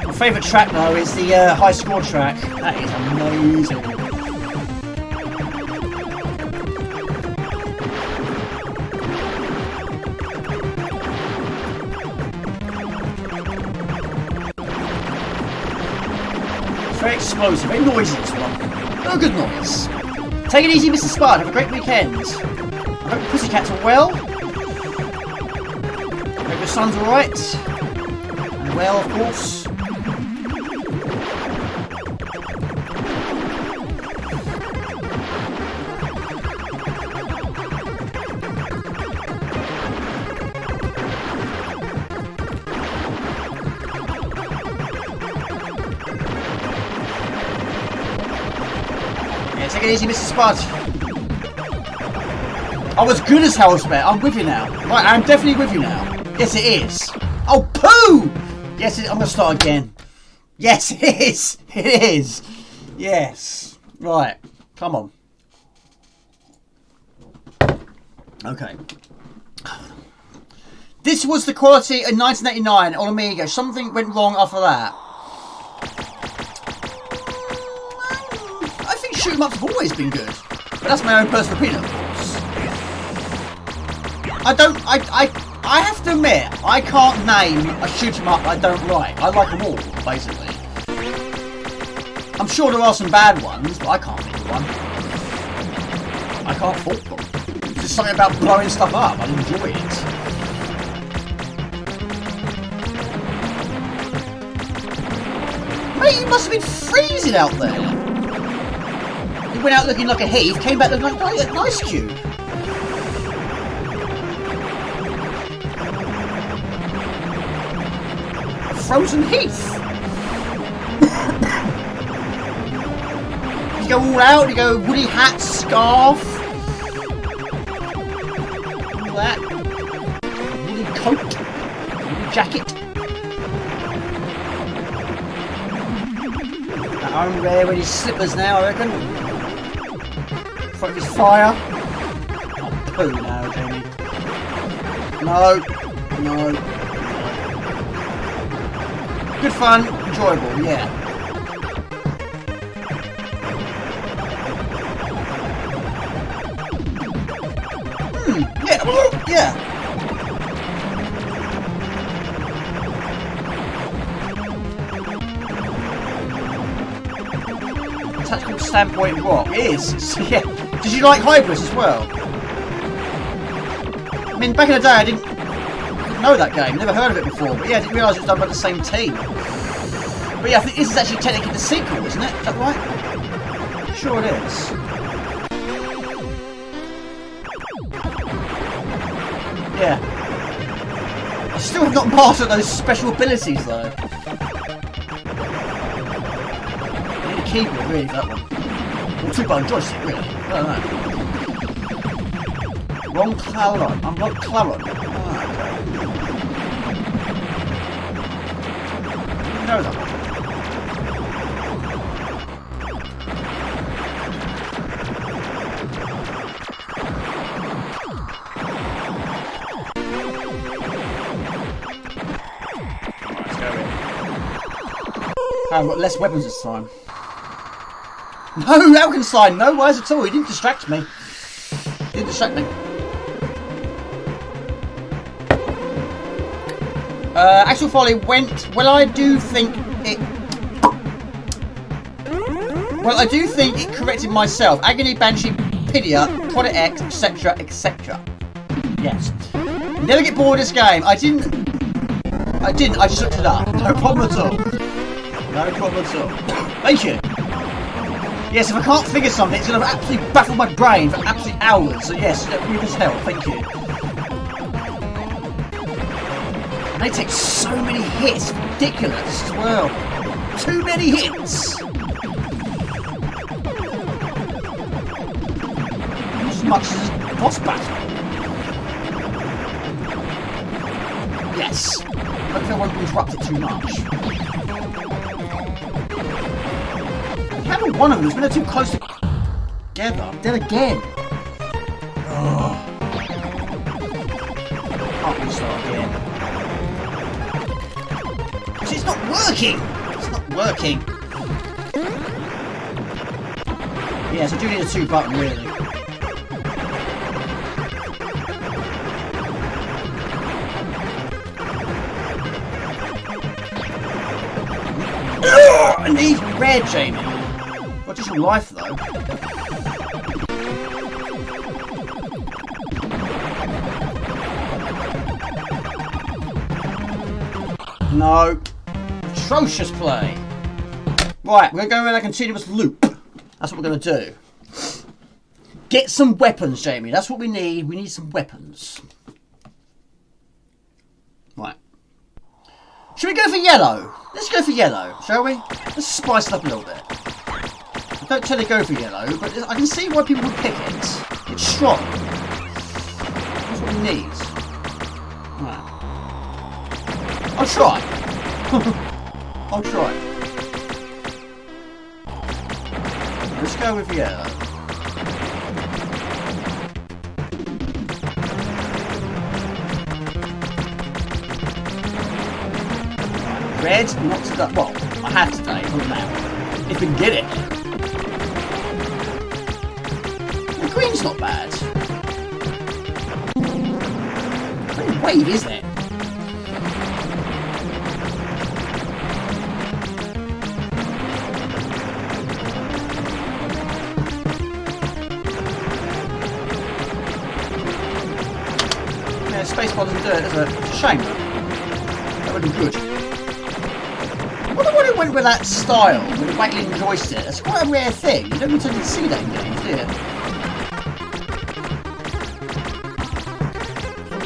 My favourite track though is the high score track. That is amazing. Very explosive, very noisy this one. Oh, good noise. Take it easy, Mr. Spud. Have a great weekend. I hope the pussycats are well. I hope your son's alright. And well, of course. Take it easy, Mr. Spud. I was good as Hellspat. I'm with you now. Right, I'm definitely with you now. Yes, it is. Oh, poo! Yes, I'm going to start again. Yes, it is. It is. Yes. Right. Come on. Okay. This was the quality in 1989 on Amiga. Something went wrong after that. Shoot 'em ups have always been good, but that's my own personal opinion, of course. I have to admit, I can't name a shoot 'em up I don't like. I like them all, basically. I'm sure there are some bad ones, but I can't think of one. I can't fault them. It's just something about blowing stuff up. I enjoy it. Mate, you must have been freezing out there. He went out looking like a heath, came back looking like an ice cube. A frozen heath. You go all out, you go woody hat, scarf. All that. Woody coat. Woody jacket. At home there with his slippers now, I reckon. Focus fire. Oh, poo now, Jamie. No. No. Good fun. Enjoyable, yeah. Yeah. Yeah. Sandpoint Rock. It is. So, yeah. Did you like Hybris as well? I mean, back in the day, I didn't know that game. Never heard of it before. But yeah, I didn't realise it was done by the same team. But yeah, I think this is actually technically the sequel, isn't it? Is that right? Sure it is. Yeah. I still have not mastered those special abilities though. I need a keyboard really for that one. Or 2-button joystick really. I don't know. Wrong Claron. I'm not Claron. Oh, okay. You know that one. I've got less weapons this time. No, Alkenstein, no worries at all. He didn't distract me. He didn't distract me. Actual Folly went. Well, I do think it. Well, I do think it corrected myself. Agony, Banshee, Pidia, Product X, etc., etc. Yes. Never get bored of this game. I didn't. I just looked it up. No problem at all. No problem at all. Thank you. Yes, if I can't figure something, it's going to absolutely baffle my brain for absolute hours. So yes, with his help. Thank you. And they take so many hits. It's ridiculous as well. Too many hits. As much as a boss battle. Yes. Hopefully I won't interrupt it too much. How did one of them? They're too close together. I'm dead again. Oh. Can't restart again. See, it's not working. It's not working. Yes, I do need a 2-button really. I need red, Jamie. Got just some life though. No. Atrocious play. Right, we're going to go in a continuous loop. That's what we're going to do. Get some weapons, Jamie. That's what we need. We need some weapons. Right. Should we go for yellow? Let's go for yellow, shall we? Let's spice it up a little bit. I don't tend to go for yellow, but I can see why people would pick it. It's strong. That's what we need. Right. I'll try. I'll try. Let's go with yellow. Red, not today. Well, I have today, but now. If we can get it. The green's not bad. Very wave, isn't it? Yeah, spacebar doesn't do it, does it? It's a shame. That would be good. I wonder why it went with that style, with the waggling joystick. That's quite a rare thing. You don't tend to see that in games, do you?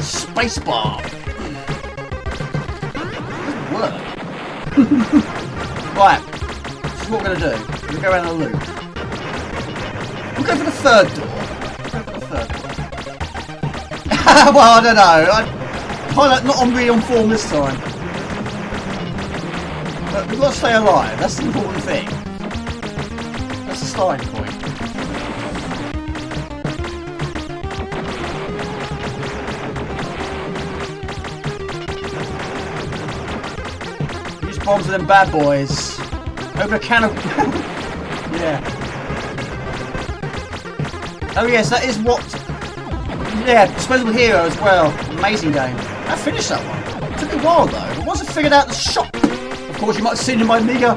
Spacebar. Doesn't work. Right. This is what we're going to do. We're going to go around the loop. We'll go for the third door. Well, I don't know. I'm kind of not really on form this time. But we've got to stay alive. That's the important thing. That's the starting point. Use bombs to them bad boys. Over a can of... Yeah. Oh yes, that is what... Yeah, Disposable Hero as well. Amazing game. I finished that one. It took a while though. But once I figured out the shop... Of course, you might have seen in my Amiga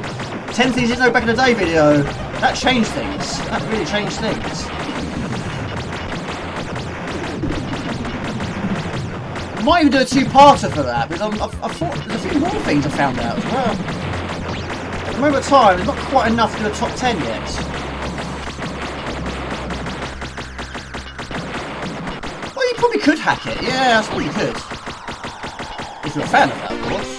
10 Things You Didn't Know Back in the Day video. That changed things. That really changed things. I might even do a two-parter for that, because I thought there's a few more things I found out as well. At the moment of time, there's not quite enough to do a top 10 yet. Well, you probably could hack it. Yeah, I suppose you could. If you're a fan of that, of course.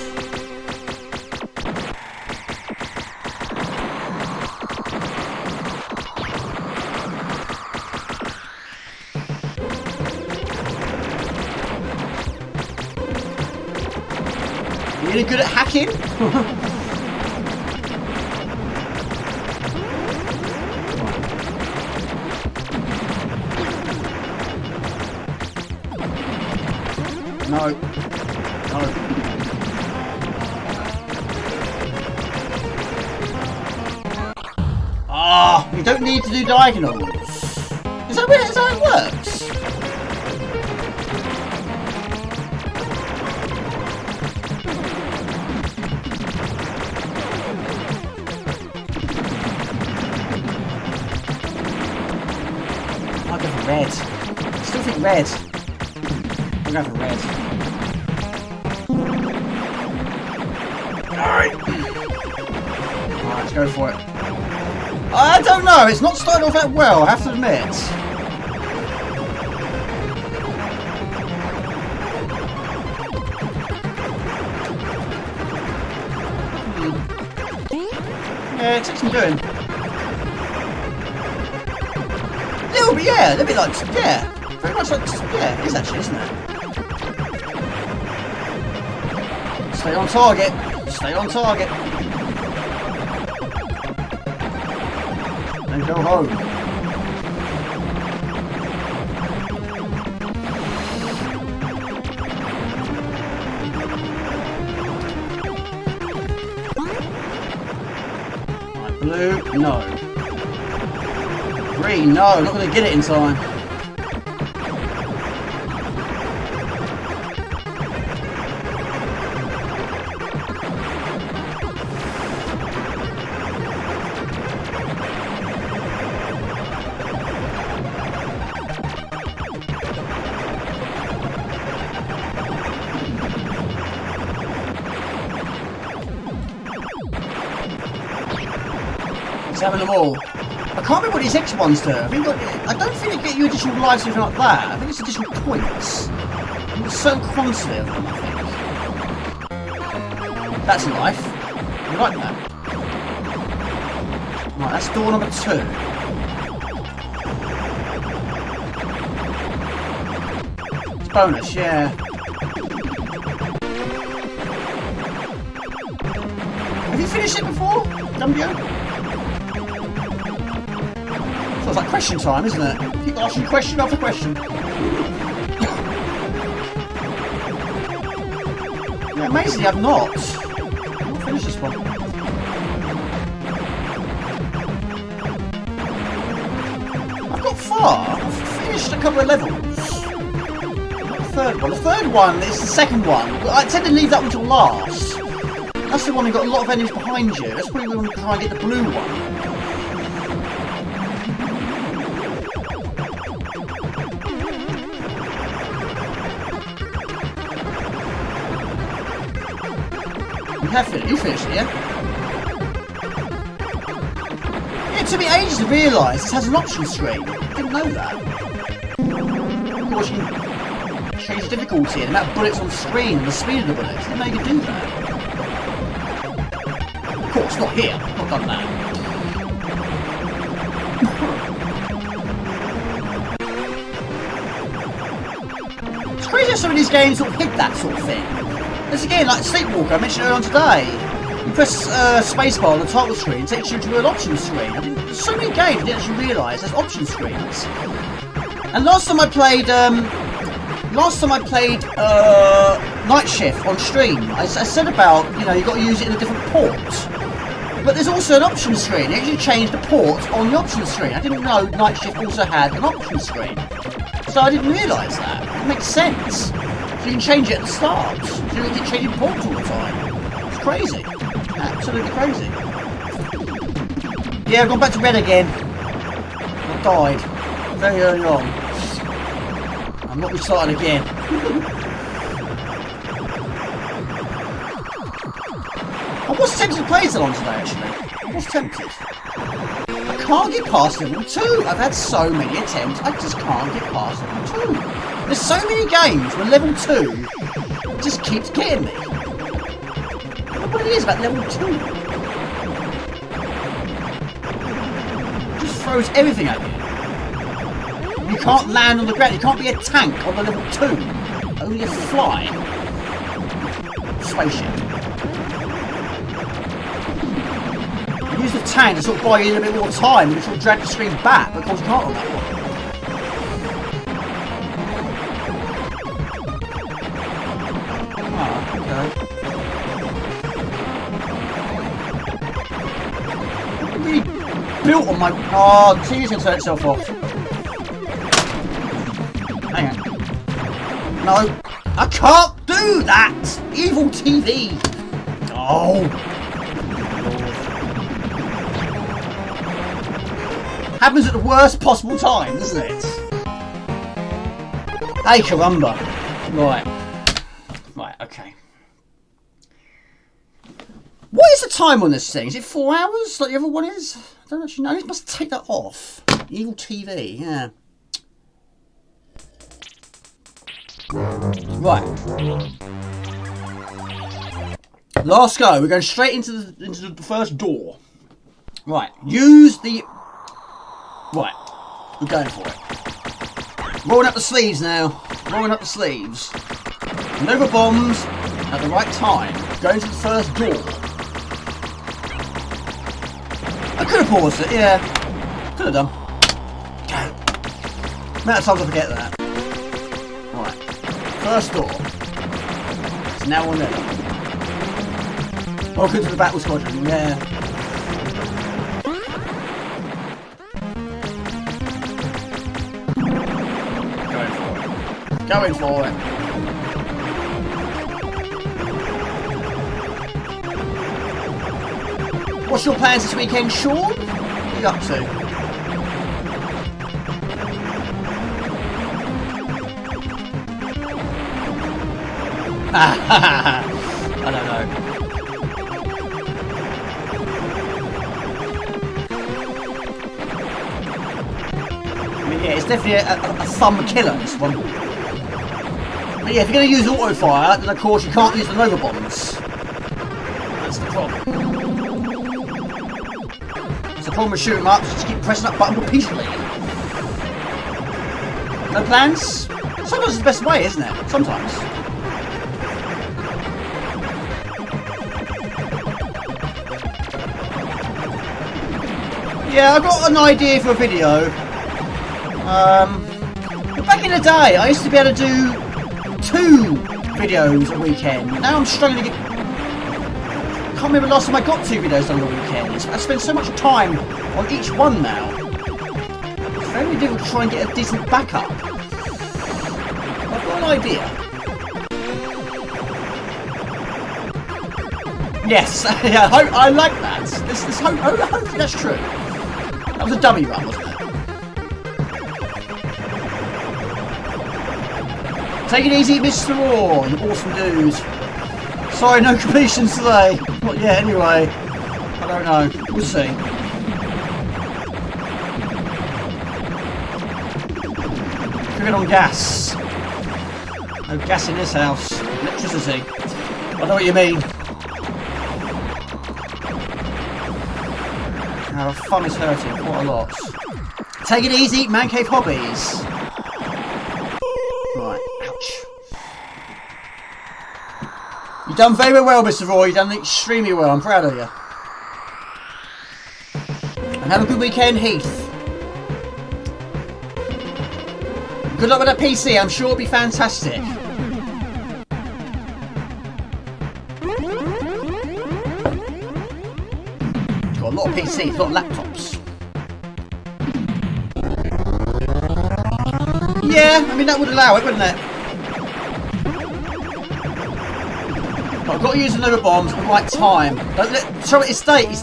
Really good at hacking? No. No. Ah, you don't need to do diagonals. Is that how it works? I'll go for red. I still think red. I'll go for red. Alright. Alright, let's go for it. I don't know, it's not starting off that well, I have to admit. Yeah, it takes some doing. Yeah, a little bit like, yeah, very much like, yeah, it is actually, isn't it? Stay on target, stay on target. And go home. Right, blue, no. Green, no, not going to get it in time. He's having them all. I can't remember what these X ones do. I don't think they get you additional lives or anything like that. I think it's additional points. There's a certain quantity of them, I think. That's a life. You like that? Right, that's door number 2. It's bonus, yeah. Have you finished it before, Dumbio? So it's like question time, isn't it? Keep asking question after question. Yeah, amazingly, I've not. I'll finish this one. I've got far. I've finished a couple of levels. Not the third one. The third one is the second one. I tend to leave that one till last. That's the one who got a lot of enemies behind you. That's probably the one to try and get the blue one. You finished it, yeah? Yeah, it took me ages to realise this has an option screen. I didn't know that. Of course, you can change the difficulty and the amount of bullets on screen and the speed of the bullets. I didn't know you could do that. Of course, not here. I've not done that. It's crazy how some of these games sort of hit that sort of thing. This again, like Sleepwalker, I mentioned earlier on today. You press spacebar on the title screen, it takes you to an option screen. I mean, there's so many games I didn't actually realise there's option screens. And last time I played Night Shift on stream, I said about, you know, you've got to use it in a different port. But there's also an option screen. It actually changed the port on the option screen. I didn't know Night Shift also had an option screen. So I didn't realise that. It makes sense. You can change it at the start. So you don't get changing ports all the time. It's crazy. Absolutely crazy. Yeah, I've gone back to red again. I died very early on. I'm not restarting again. I was tempted to play Salon today, actually. I was tempted. I can't get past level 2. I've had so many attempts, I just can't get past level 2. There's so many games where level 2 just keeps getting me. I don't know what it is about level 2. Just throws everything at you. You can't land on the ground. You can't be a tank on the level 2. Only a fly. Spaceship. Use the tank to sort of buy you a bit more time and sort of drag the screen back, but of course you can't on that one. Ah, okay. Really built on my... Oh, the TV's going to turn itself off. Hang on. No, I can't do that! Evil TV! Oh! Happens at the worst possible time, doesn't it? Hey, caramba. Right. Right, okay. What is the time on this thing? Is it 4 hours like the other one is? I don't actually know. I must take that off. Evil TV, yeah. Right. Last go. We're going straight into the first door. Right. Use the... Right. We're going for it. Rolling up the sleeves now. Rolling up the sleeves. Nova bombs at the right time. Going to the first door. I could have paused it, yeah. Could have done. Okay. Amount of times I forget that. Right. First door. It's now or never. Welcome to the Battle Squadron, yeah. Going for it. What's your plans this weekend, Sean? What are you up to? I don't know. I mean, yeah, it's definitely a thumb killer, this one. But yeah, if you're going to use auto fire, then of course you can't use the Nova bombs. That's the problem. It's the problem with shooting them up, so just keep pressing that button repeatedly. No plans? Sometimes it's the best way, isn't it? Sometimes. Yeah, I've got an idea for a video. Back in the day, I used to be able to do 2 videos a weekend. Now I'm struggling to get... I can't remember the last time I got 2 videos on the weekend. I spend so much time on each one now. It's very difficult to try and get a decent backup. I've got an idea. Yes, yeah, I like that. Hopefully that's true. That was a dummy run, wasn't it? Take it easy, Mr. Raw, you awesome dudes. Sorry, no completions today. Not yet, anyway. I don't know. We'll see. Cooking on gas. No gas in this house. Electricity. I know what you mean. Our fun is hurting quite a lot. Take it easy, Man Cave Hobbies. Right, ouch. You've done very well, Mr. Roy. You've done extremely well. I'm proud of you. And have a good weekend, Heath. Good luck with that PC. I'm sure it'll be fantastic. Got a lot of PCs, a lot of laptops. Yeah, I mean that would allow it, wouldn't it? But I've got to use the Nova bombs at the right time. So it's these.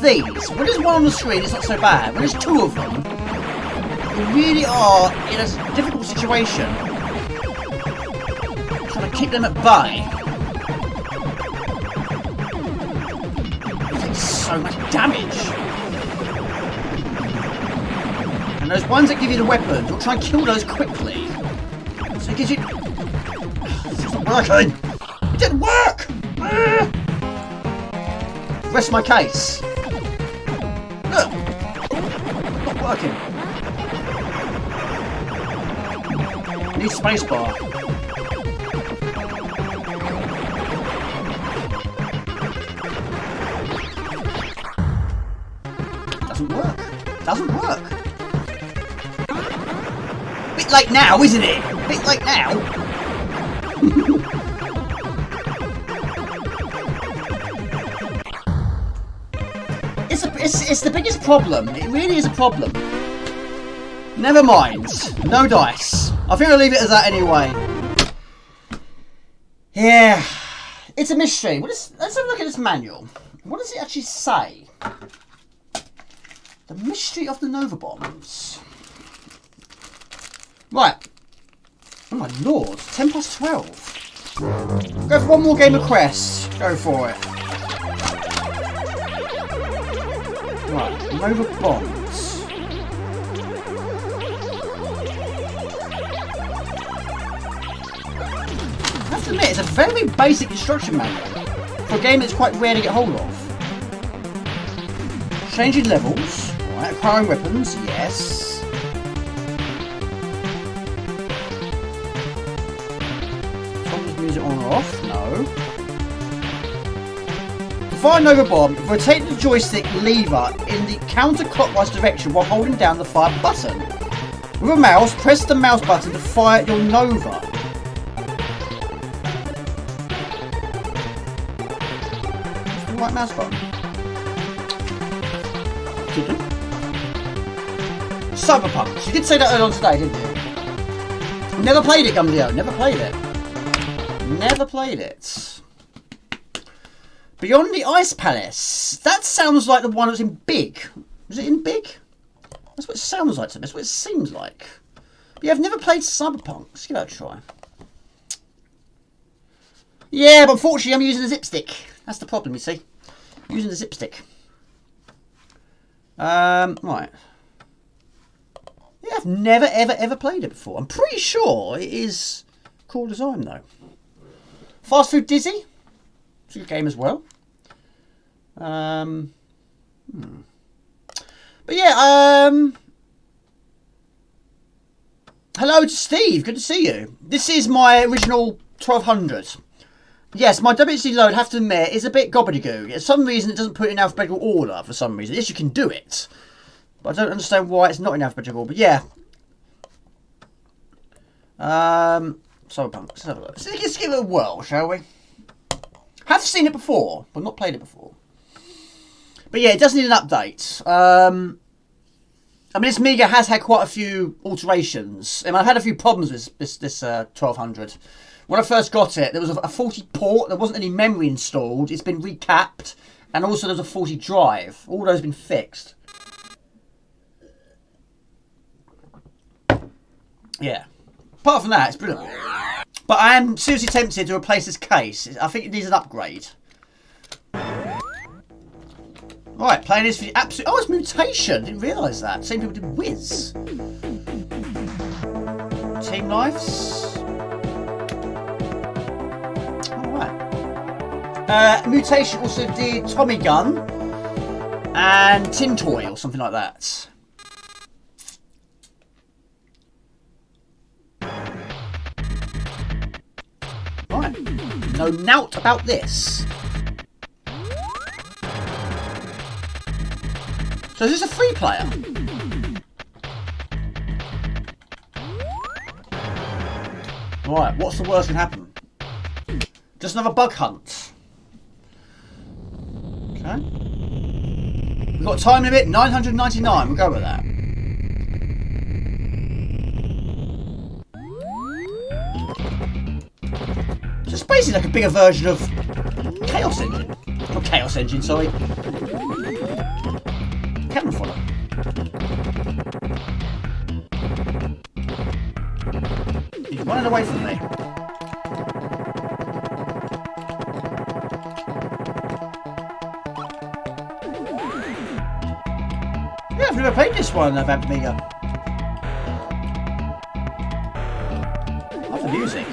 When there's one on the screen, it's not so bad. When there's two of them, you really are in a difficult situation. Trying to keep them at bay. It takes so much damage. And those ones that give you the weapons, you'll try and kill those quickly. So it gives you... It's not working! It didn't work! Rest my case. Look! Not working. Need spacebar. Doesn't work. Doesn't work. Bit late now, isn't it? Bit late now. It's the biggest problem. It really is a problem. Never mind. No dice. I think I'll leave it as that anyway. Yeah. It's a mystery. Let's have a look at this manual. What does it actually say? The mystery of the Nova bombs. Right. Oh my lord. 10 plus 12. Go for one more game of Quest. Go for it. Right. Nova bombs. I have to admit, it's a very basic instruction manual for a game that's quite rare to get hold of. Changing levels. Right. Acquiring weapons. Yes. Music on or off? No. To fire a Nova bomb, rotate the joystick lever in the counterclockwise direction while holding down the fire button. With a mouse, press the mouse button to fire your Nova. What's the right mouse button? Cyberpunk. You did say that earlier on today, didn't you? Never played it, Gumleo. Never played it. Never played it. Beyond the Ice Palace. That sounds like the one that was in Big. Was it in Big? That's what it sounds like to me. That's what it seems like. But yeah, I've never played Cyberpunk. Let's give that a try. Yeah, but unfortunately I'm using a zip stick. That's the problem, you see. I'm using a zip stick. Right. Yeah, I've never, ever played it before. I'm pretty sure it is cool design, though. Fast Food Dizzy. It's a good game as well. But yeah, hello to Steve. Good to see you. This is my original 1200. Yes, my WC load, have to admit, is a bit gobbledygook. For some reason, it doesn't put it in alphabetical order. For some reason, yes, you can do it, but I don't understand why it's not in alphabetical order. But yeah. Cyberpunk. Let's have a look. Let's give it a whirl, shall we? Have seen it before, but not played it before. But yeah, it does need an update. I mean, this Amiga has had quite a few alterations. I mean, I've had a few problems with this 1200. When I first got it, there was a faulty port. There wasn't any memory installed. It's been recapped. And also there was a faulty drive. All those have been fixed. Yeah. Apart from that, it's brilliant. But I am seriously tempted to replace this case. I think it needs an upgrade. Right, playing this for the absolute... Oh, it's Mutation. Didn't realise that. Same people did Wiz. Team Lives. Alright. Mutation also did Tommy Gun and Tin Toy or something like that. Right. Know nout about this. So is this a free player? Right, what's the worst that can happen? Just another bug hunt. Okay. We've got a time limit, 999. We'll go with that. So it's basically like a bigger version of Chaos Engine. Not Chaos Engine, sorry. Camera follow. He's running away from me. Yeah, I've never played this one, Amiga. Love the music.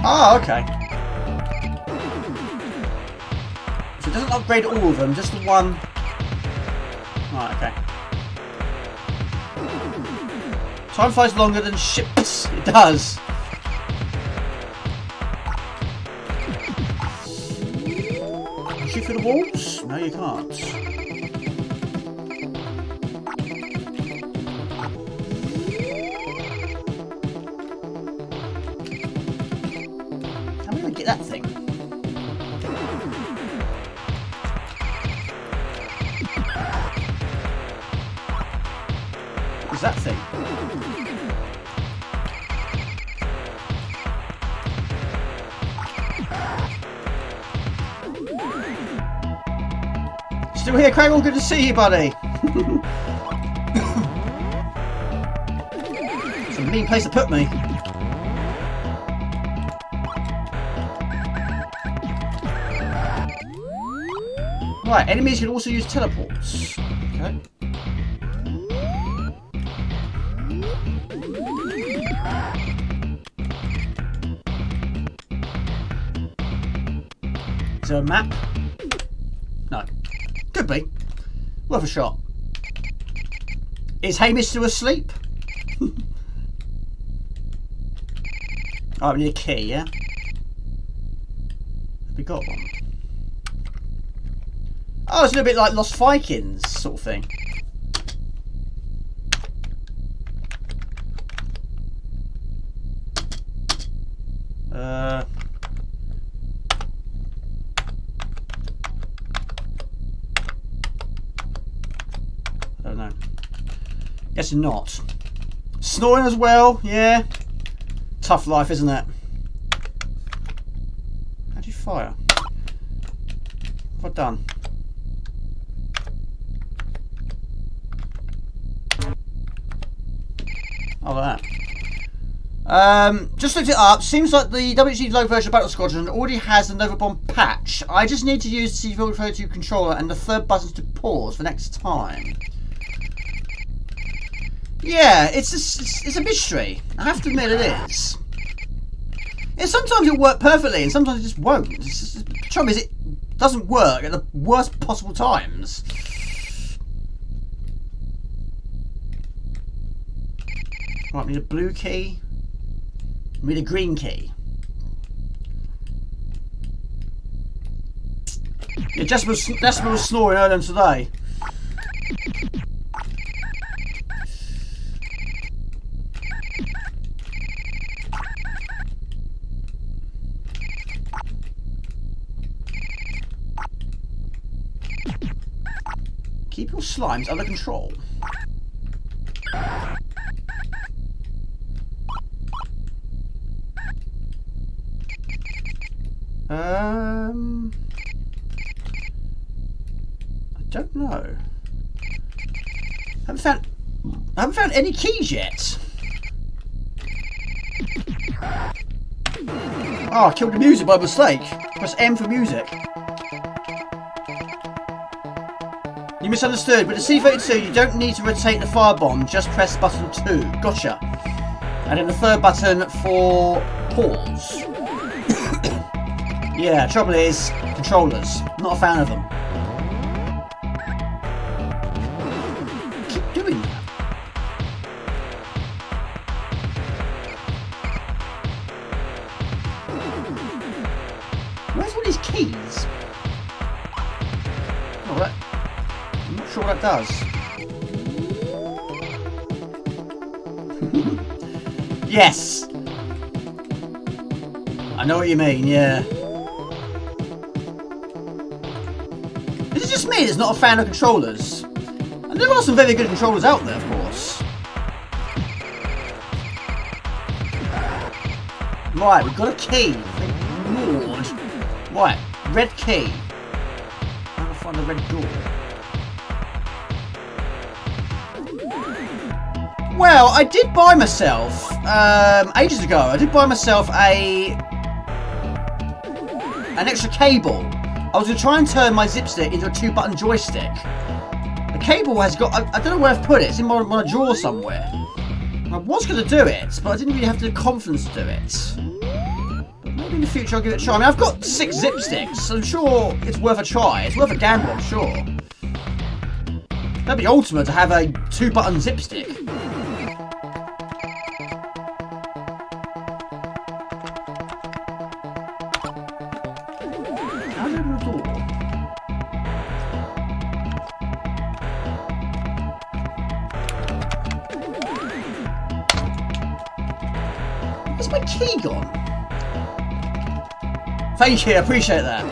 Oh, okay. So it doesn't upgrade all of them, just the one. Right, okay. Time flies longer than ships. It does. Can you shoot through the walls? No, you can't. How am I going to get that thing? What's that thing? Still here, Craggle? Good to see you, buddy. It's a mean place to put me. Right, enemies can also use teleports. Okay. Is there a map? No. Could be. Worth a shot. Is Hamish still asleep? Oh, we need a key, yeah? Have we got one? Oh, it's a little bit like Lost Vikings sort of thing. I don't know. Guess not. Snoring as well, yeah. Tough life, isn't it? How do you fire? What have I done? Oh, like that. Just looked it up. Seems like the WG low version of Battle Squadron already has the Nova Bomb patch. I just need to use the C432 controller and the third button to pause for next time. Yeah, it's a mystery. I have to admit it is. Yeah, sometimes it'll work perfectly and sometimes it just won't. The trouble is it doesn't work at the worst possible times. Right, we need a blue key. We need a green key. Yeah, Jasper was snoring earlier today. Keep your slimes under control. I don't know. I haven't found any keys yet. Oh, I killed the music by mistake. Press M for music. You misunderstood. With the C32, you don't need to rotate the firebomb. Just press button 2. Gotcha. And then the third button for pause. Yeah, trouble is, controllers. Not a fan of them. Keep doing that. Where's all these keys? Oh, that... I'm not sure what that does. Yes! I know what you mean, yeah. Is it just me that's not a fan of controllers? And there are some very good controllers out there, of course. Right, we've got a key. Thank Lord. Right, red key. I'm gonna find the red door. Well, I did buy myself, ages ago, I did buy myself an extra cable. I was going to try and turn my zip stick into a 2-button joystick. The cable has got, I don't know where I've put it, it's in my drawer somewhere. I was going to do it, but I didn't really have the confidence to do it. But maybe in the future I'll give it a try. I mean, I've got 6 zip sticks, so I'm sure it's worth a try. It's worth a gamble, I'm sure. That'd be ultimate to have a 2-button zip stick. Where's my key gone? Thank you, I appreciate that. I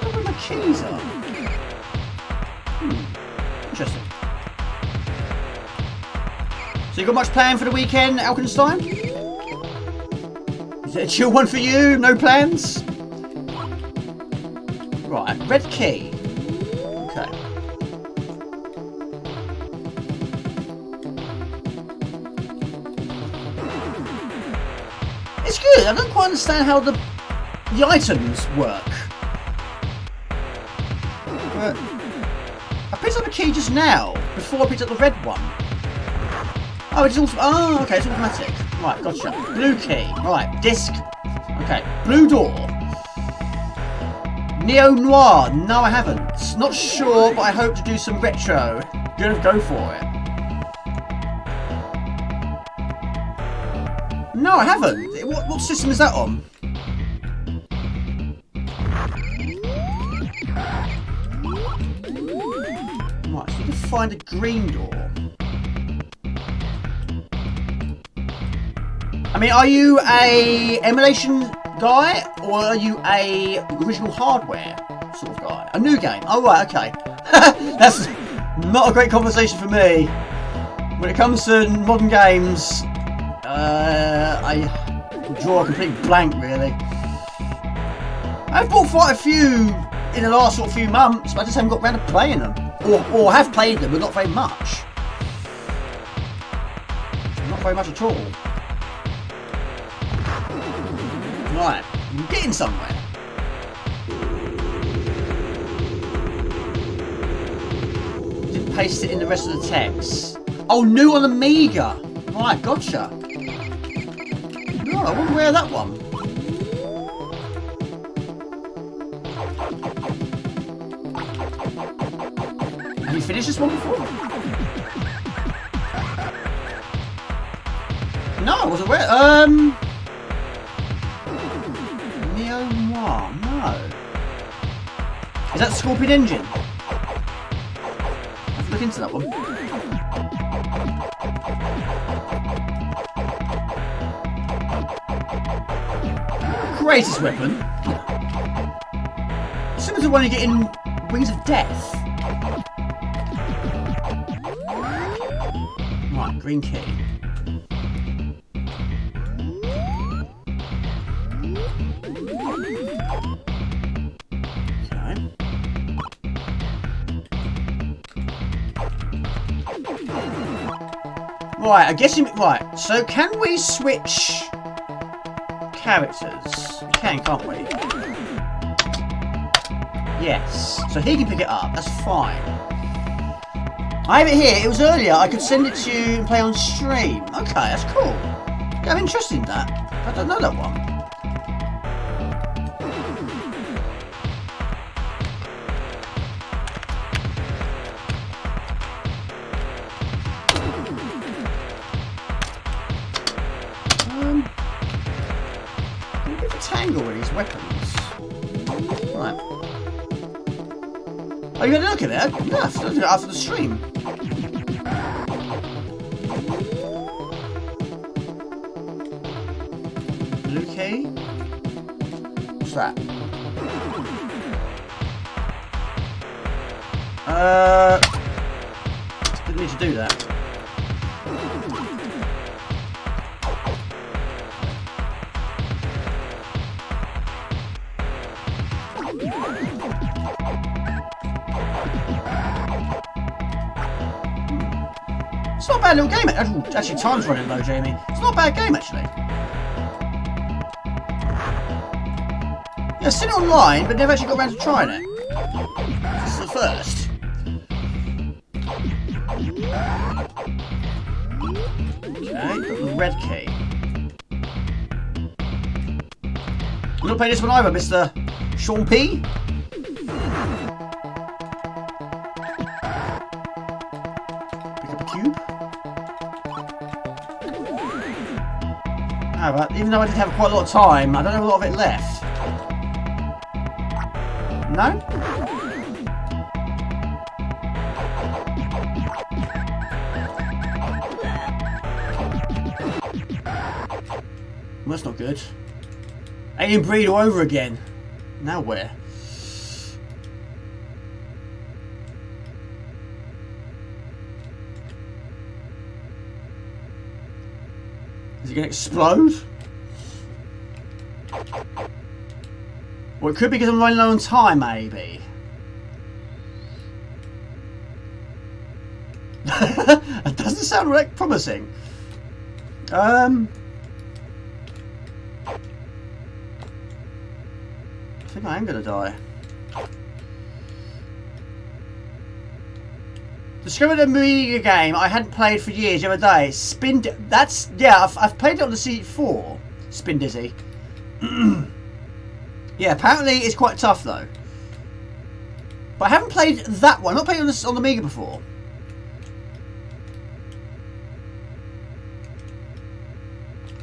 don't know where my keys are. Interesting. So you got much planned for the weekend, Alkenstein? Is it a chill one for you? No plans? Right, red key. Okay. It's good. I don't quite understand how the items work. But I picked up a key just now, before I picked up the red one. Oh, it's also. Oh, okay, it's automatic. Right, gotcha. Blue key. Right, disc. Okay, blue door. Neo Noir. No, I haven't. Not sure, but I hope to do some retro. Gonna go for it. No, I haven't. What system is that on? Right, so you can find a green door. I mean, are you a emulation guy, or are you a original hardware sort of guy? A new game? Oh, right, okay. That's not a great conversation for me. When it comes to modern games, I draw a complete blank, really. I've bought quite a few in the last sort of few months, but I just haven't got around to playing them. Or have played them, but not very much. Not very much at all. Right, I'm getting somewhere. Didn't paste it in the rest of the text. Oh, new on Amiga. Right, gotcha. No, I wouldn't wear that one. Have you finished this one before? No, I wasn't aware. Neo Noir, no. Is that Scorpion Engine? I have to look into that one. Greatest weapon. Similar to the one you get in Wings of Death. Right, green key. Right, I guess you... Right, so can we switch characters? We can, can't we? Yes. So he can pick it up. That's fine. I have it here. It was earlier. I could send it to you and play on stream. Okay, that's cool. Yeah, I'm interested in that. I don't know that one. Tangle with these weapons. Right. Oh, you had a look at it? No, I'll do it after the stream. Blue key. What's that? Didn't need to do that. It's not a bad little game. Actually, time's running low, Jamie. It's not a bad game, actually. Yeah, I've seen it online, but never actually got around to trying it. This is the first. Okay, got the red key. You're not playing this one either, Mr. Sean P. Pick up a cube. Ah, but even though I did have quite a lot of time, I don't have a lot of it left. No? Well, that's not good. Alien breed all over again. Now where? Is it going to explode? Well, it could be because I'm running low on time, maybe. That doesn't sound like promising. I think I am going to die. Discovered a Amiga game I hadn't played for years the other day. That's, yeah, I've played it on the C4. Spin Dizzy. Yeah, apparently it's quite tough though. But I haven't played that one. I've not played on the Amiga before.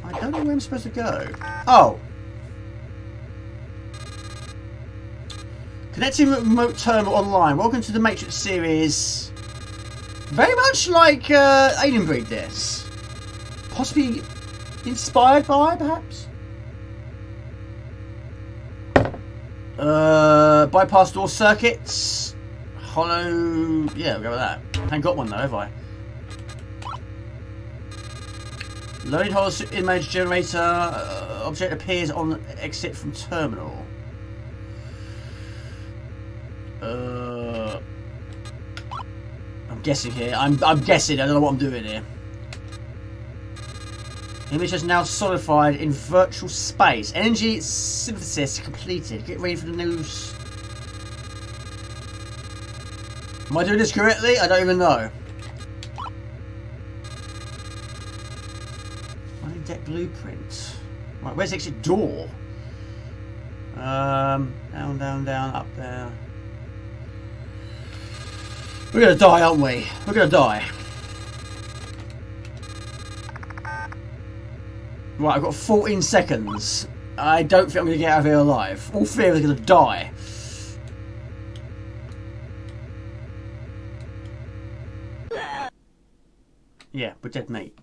I don't know where I'm supposed to go. Oh. Connecting remote terminal online. Welcome to the Matrix series. Very much like Alien Breed this. Possibly inspired by, perhaps? Bypass door circuits. Hollow. Yeah, we'll go with that. I haven't got one though, have I? Loading hollow image generator. Object appears on exit from terminal. I'm guessing here. I'm guessing. I don't know what I'm doing here. Image is now solidified in virtual space. Energy synthesis completed. Get ready for the news. Am I doing this correctly? I don't even know. Running deck blueprint. Right, where's the exit door? Down, down, down, up there. We're gonna die, aren't we? We're gonna die. Right, I've got 14 seconds. I don't think I'm gonna get out of here alive. All three of us are gonna die. Yeah, we're dead meat.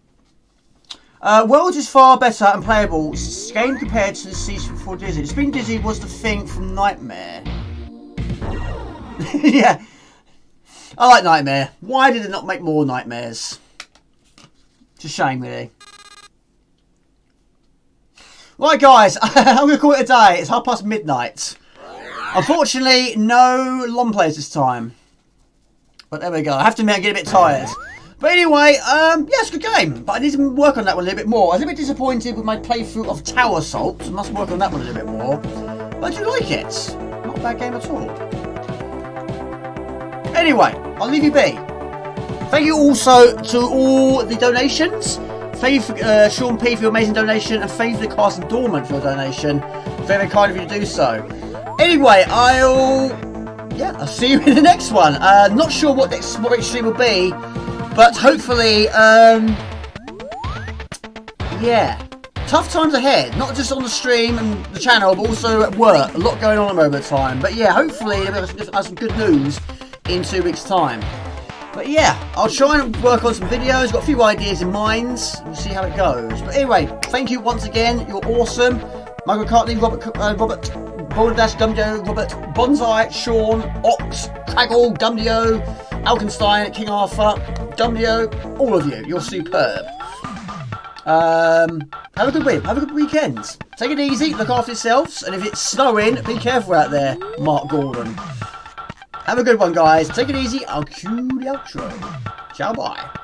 World is far better and playable game compared to the season before Dizzy. Spin Dizzy was the thing from Nightmare. Yeah. I like Nightmare. Why did it not make more Nightmares? It's a shame, really. Right, guys, I'm going to call it a day. It's midnight. Unfortunately, no long plays this time. But there we go. I have to admit, I'm getting a bit tired. But anyway, yeah, it's a good game. But I need to work on that one a little bit more. I was a bit disappointed with my playthrough of Tower Assault. I must work on that one a little bit more. But I do like it. Not a bad game at all. Anyway, I'll leave you be. Thank you also to all the donations. Thank you for Sean P for your amazing donation, and thank you to Carson Dorman for your donation. Very kind of you to do so. Anyway, I'll see you in the next one. Not sure what next stream will be, but hopefully, yeah, tough times ahead. Not just on the stream and the channel, but also at work. A lot going on at the moment of time. But yeah, hopefully, there'll be some good news in 2 weeks' time. But yeah, I'll try and work on some videos. Got a few ideas in mind. We'll see how it goes. But anyway, thank you once again. You're awesome. Michael McCartney, Robert, Boulder Dash, Dumdio, Robert, Bonsai, Sean, Ox, Craggle, Dumdio, Alkenstein, King Arthur, Dumbio, all of you. You're superb. Have a good week. Have a good weekend. Take it easy. Look after yourselves. And if it's snowing, be careful out there, Mark Gordon. Have a good one, guys. Take it easy. I'll cue the outro. Ciao, bye.